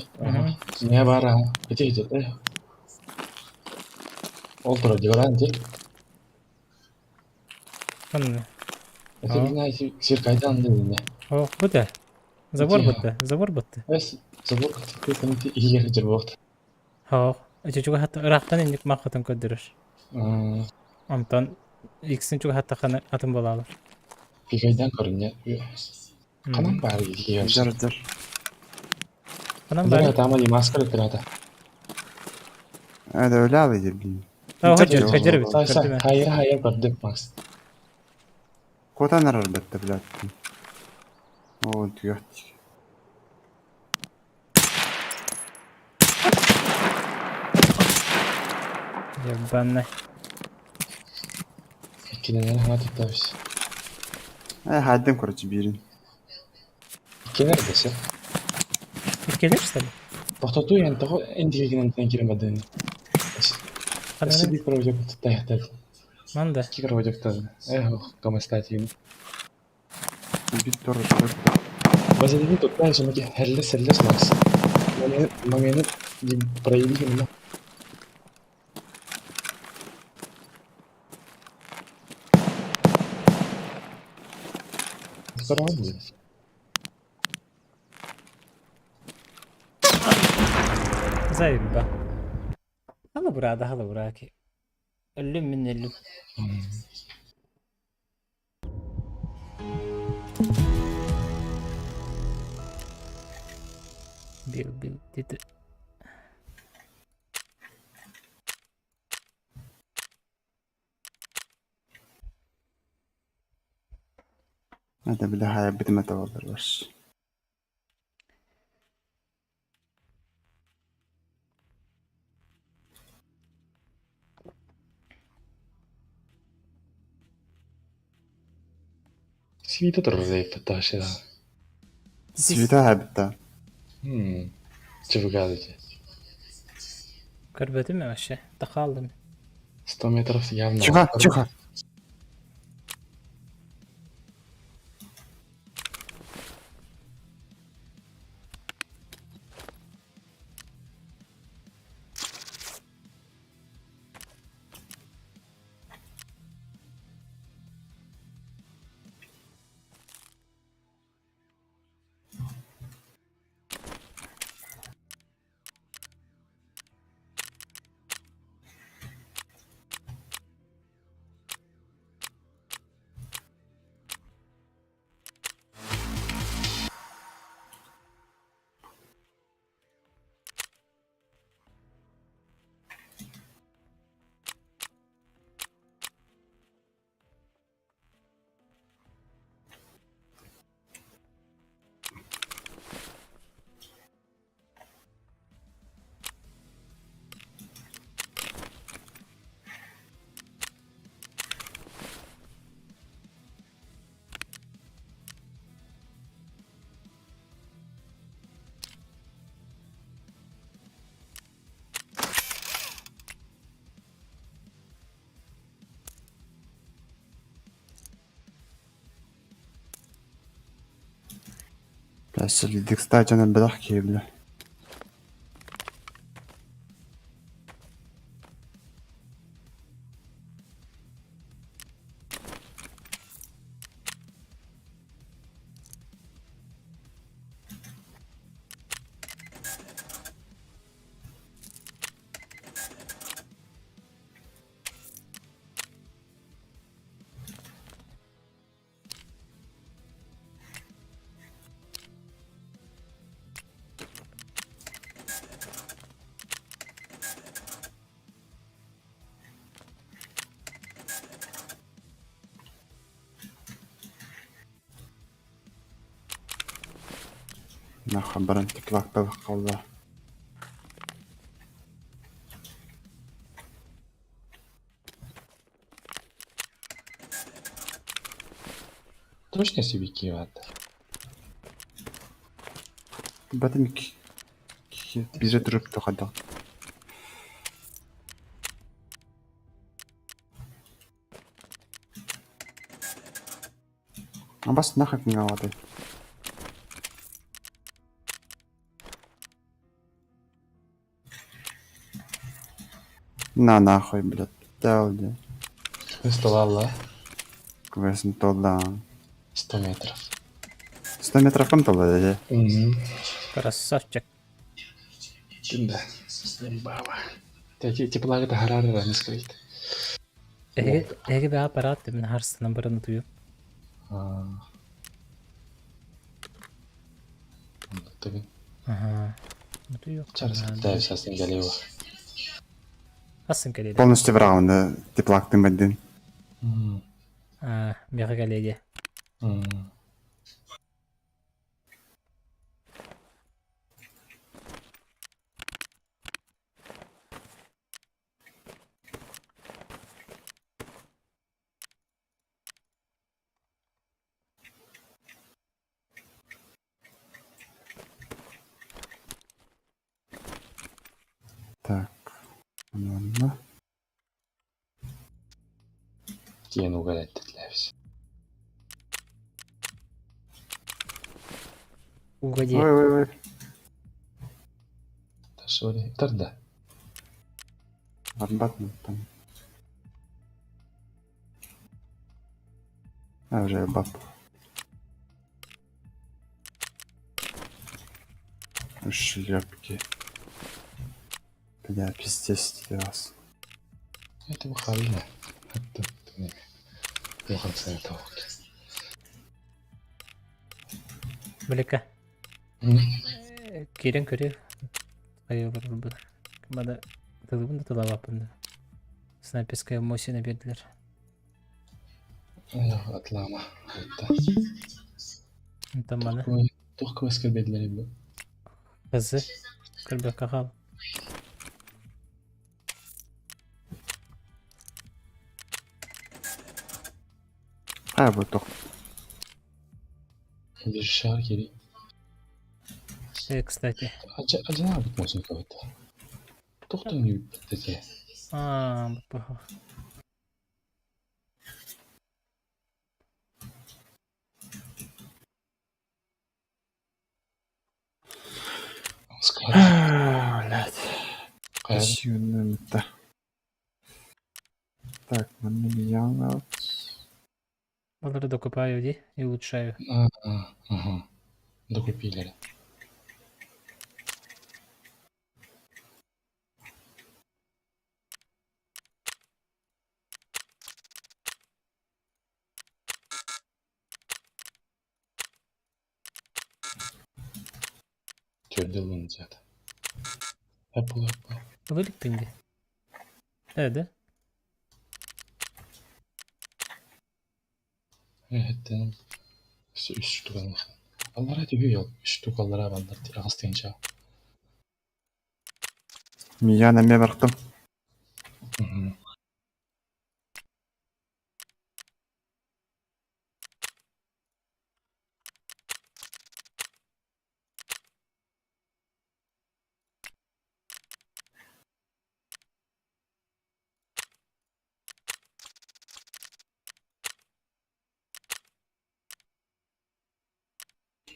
Ne var ha? Bitirdi. Oldu diyor anca. Anne. Это знаете, сиркайдан dedi. Oh, bu da. Zabor bitti. Zabor bitti. Bes zabor katıklı iyi yer cevap. Ha. Çocuk hatta Irak'tan indik makatan ködürür. Amtan ikisini çok hatta kana atın bolalar. Pigaydan görünüyor. Kanan bari gidiyor. Jar. Kanan Bari bari. adamı maskar ettirdi. هذا ولا على يبين. Ha, hocam kaçırır. Hayır gördüm Max. Kota narar batta bilad. O diyor. Ya ben ne? İkiden hana tutmuş. Ha hadden kurucu birin. İki neredeyse. Gelirse mi? Tohtotu yani tohu en dikine girmeden. Если бы проводил тут Manda. Кикер водик тоже. Como está, tío? Bir tor. Базилики тут дальше мы херлес Макс. Момент проявили меня. Здорово. Zayıf be. Hala burada hala burada ki. Ölüm min ölüm. Bil dedi. هذا بالله هاي بدي ما تولر بس. Свита тоже потащила. Свита habitta. Çabuk alıcı. Kırbadım ya aşağı. Takaldım. 100 метров явно. Тихо. Силдик стадионы бирок кейбле. Наха баран тиклак бабак калла. Точно себе киват. Батым биze durup тохадак. Бас нахак не алады. На нахуй, блядь. Далди. Столала Квесн тода. 100 метров. 100 метров ком тода, Красавчик. Да. Баба. Теплага харарара не скрыть. Эге бе аппарат мен харстан баран тую. Tabii. Ага. Тую. Çarşı da esasın geliyor. Асын келеди. Полностью в раунда теплактын бәдден. Мега келеди. Так. Ладно. Кейін угадать для всех. Угоди. Ой. Да что ли? Тогда. Арбатный там. Уже баб. Шлепки. Бля, пиздец раз. Это выходило. Плохо этого. Блика. Керен көре. Айы бар бұл. Кімада тылыбын да тылап апынды. Снайперская мосина берділер. Атлама. Там мана. Только оскорбительный был. Қызы. Кірбек қағал. Вот toch. Bir şar geri. Кстати. Acaba bitmesin kavata. Doktor gibi bitti. Бапаға. Блядь. Косюнем-то. Так, маньяна. Оларды докупаю ди и улучшаю. Ага. Докупили. Что делаем, дед? Apple. Вылетпенди. Да? Evet, все 3 штук алған. Аллара түйе ал. 3 штук аллара балдар тирағыз теңча. Мияна ме бақтым.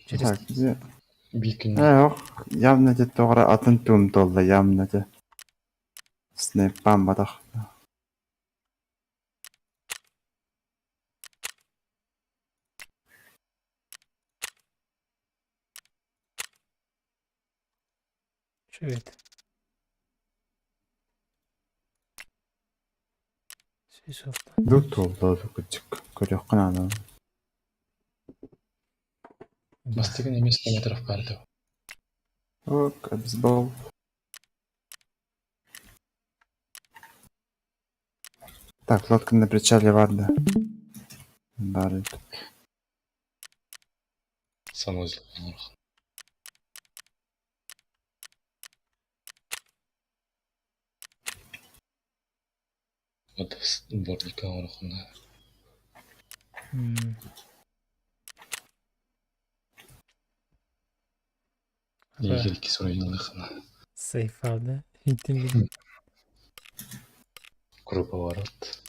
Через... Так, где? Bir gün Yok. Yamnacı doğru atın tüm dolda yamnacı. Snap bambadak. Evet. Şey oldu. Dur dolda küçük. Körüyor kanalı. бастиган емес метров барды. Yok. Biz bol. Так, лодка на причале vardı. Bari. Санузел. Вот сборника орухунда. Егерки сурайнылыхына. Sayf aldı. Hittim bir. Круговорот.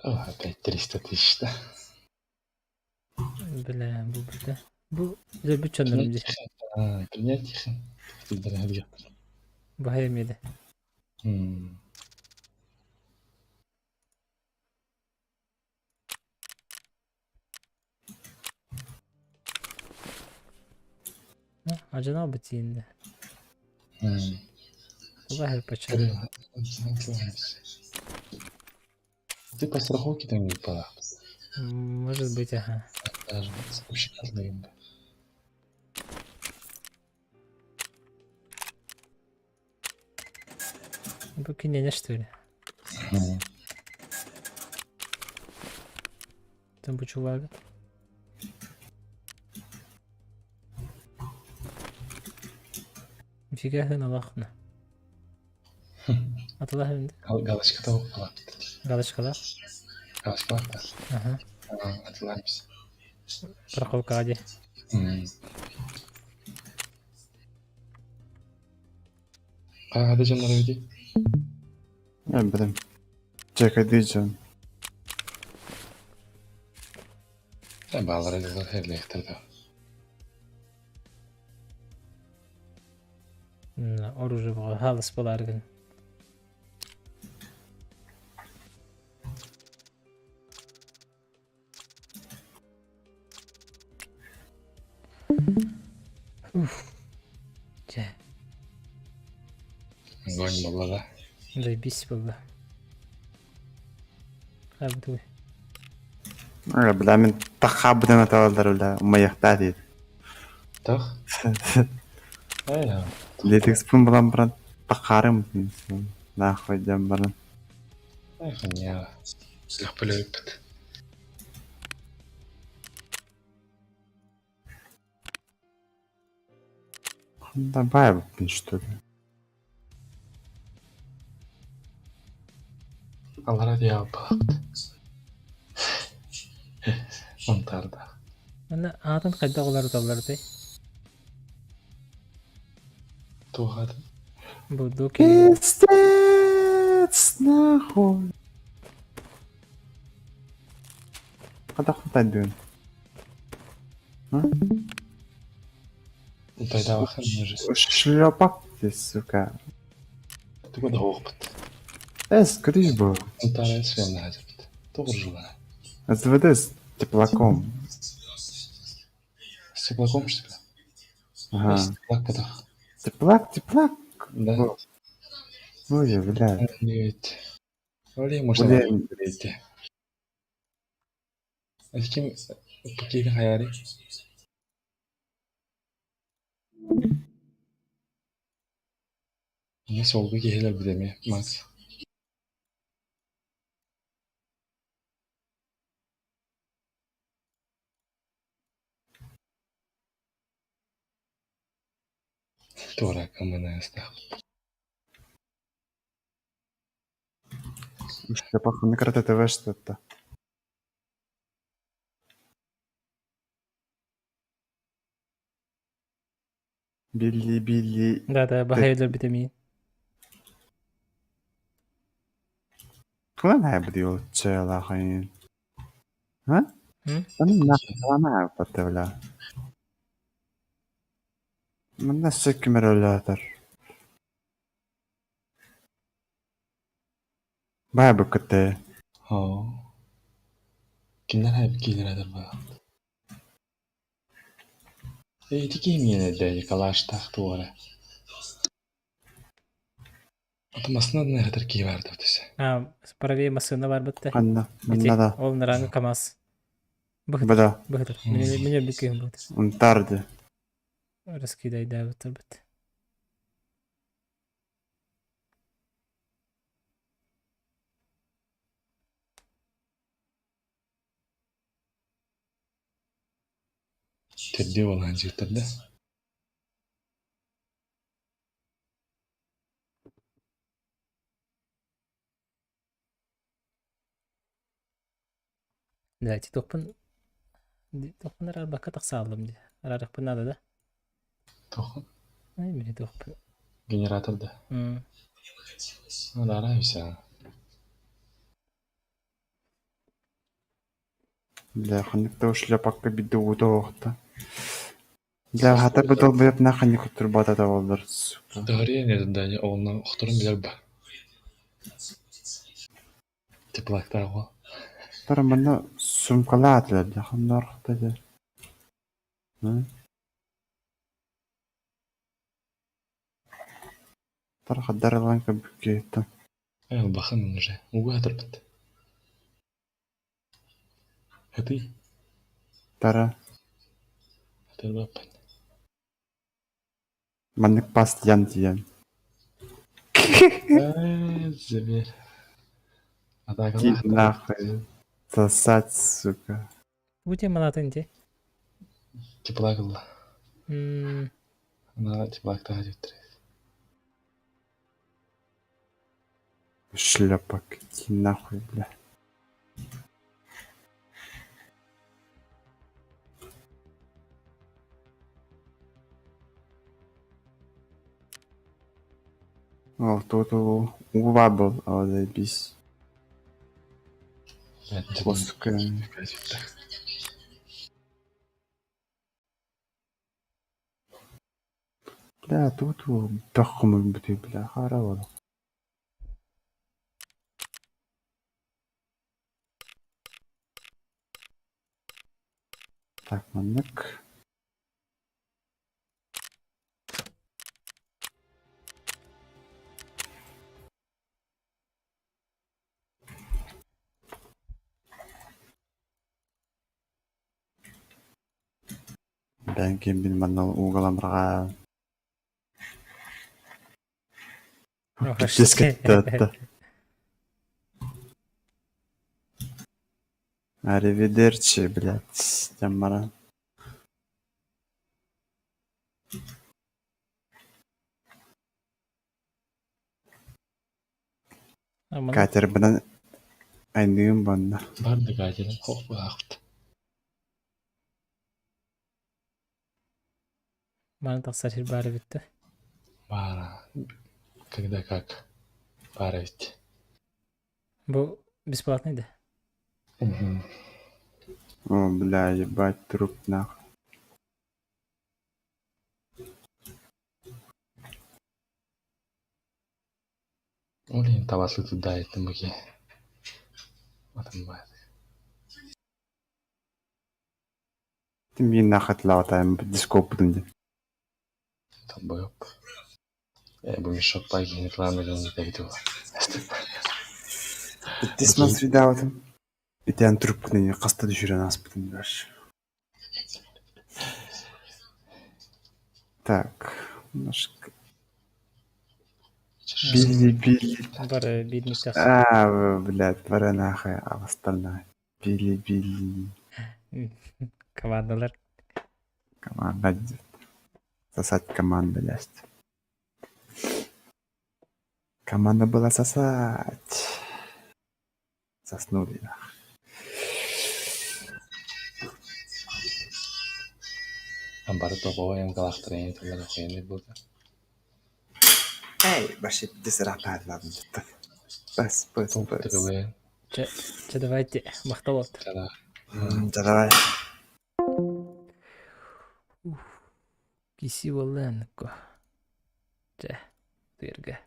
Опять 300 тысяч, да? Бля, bu burada. Bu bize bir çanlarım diye. Принять их. Где? Bu hayır mıydı? Acı ne yapı tiyinde? Bu hayır paçalı. Ты по страховке там не пора. Может быть, ага. Даже вообще каждый. Bu kinene что ли? Там bu чувак. Нифига хрена лахна. Атала hem de. Галочка того была. Галочкалар. Галочка var da. Ага. Hatırlarmışsın. Страховка hadi. Hadi canlar öyle. Ne bileyim. Çek diyeceğim. Ben bağlara yıllar her lektirdi. Оружие var. Halis bolar gün. Гонь была, да? Заебись было. Абдуй. Bilmem ben takabıdan atavarlar öyle. Mayakta değil. Так? Ya. Letek spun bulan bulan takarım. Nahkoy jam bulan. Эх, не. Слеполюбит. Давай выпьем, что ли. Allah ya baktı. Ontarda. Bana adam kayda olar dolardı. Тугады. Bu doki. Пиздец, нахуй. Когда хватать дым? Тайда вахан же. Шлепак ты, сука. Ты куда опыт? Скорее бы. Онтара свем надо. Тоже жила. СВД с теплаком. С теплаком что ли? Ага. Теплак когда? Теплак. Да. Ой, блядь. Öyle можно говорить. Kim paketi hayali? Ne solgu gelir bir de mi? Max. Doğru kamına yastık. Шлепак, микро ТВ что-то. Билли. Да, bahayırlar bitemeyin. Kula ne bu diyor çayla hayın. Ha? Она потевля. Мында сөккімер өләдір. Бая бүкітті. Kimden hep gelirler bu? Dikeyim yine de yakalaş tahtı oraya. Атамасына нәрдер киверді өтесі. Справее машина бар бітті. Мында да. Ол нараңы камаз. Бұда. Бұхытыр. Мене бікейін бұхытыр. Унтарды. Раскидай да бұтыр бітті. Тедде olan жетірді. Давайте тоқпын арбаққа тақсалым де. Арарықпын надо да? Тоқын? Ай, мені тоқпын. Генераторды. Арайся. Бля, ханыкта шляпакка бидді ұды оқты. Бля, хата бұдыл бұйып на ханық тұрбата да олдар. Дағырия неден оғылынан ұқтырын білер ба? Теплақтар ғой. Тара мына сумкала атылар, жақын орқыта жер. Тара қаддарылған көбікке еттім. Әл бақын уже. Уғы атыр бітті. Әті? Тара. Атыр баппын. Манық бас ян тиян. Зебер. Кит нахуй. Сосать, сука. Будем малатын де? Теплақылы. Ана теплақтаға жеттіреді. Шляпак, иди нахуй, бля. О, тут ува был, а заебись. Плоская. Бля, тут бахмы бути, бля, харавал. Так, манек. Ben kim bilmem uygulamalara. Дискетта. Аривидерчи, блядь, Ямара. Катер bilen aynıyım bana. Vardı kaçırın. Hoş bu hafta. Bana тақсар бары бітті. Бара. Когда как? Бара ведь. Бұл бесплатный да? О, бля, ебать, труп нахуй. Олин табасы туда это мыки. Атанбайды. Ты мне нахуй лаватаем дископ будем. Табоёп. Bu мешок паги рекламный не дойду. Ты смотри, да, вот. И ты трубку не каста düşüren нас потом дальше. Так, немножко. Били. Бар бедник тақсар. Блядь, пора нахуй, а остальное. Били. Командалар. Команда идет. Сосать команда лезть. Команда была сосать. Заснули. Амбары топовым калахтырын тулар охуенный болды. Эй, баши дисрапад ладно. Бас. Че давайте, Мақтал от. Да давай. Киси болла аныкко. Жа, тыырга.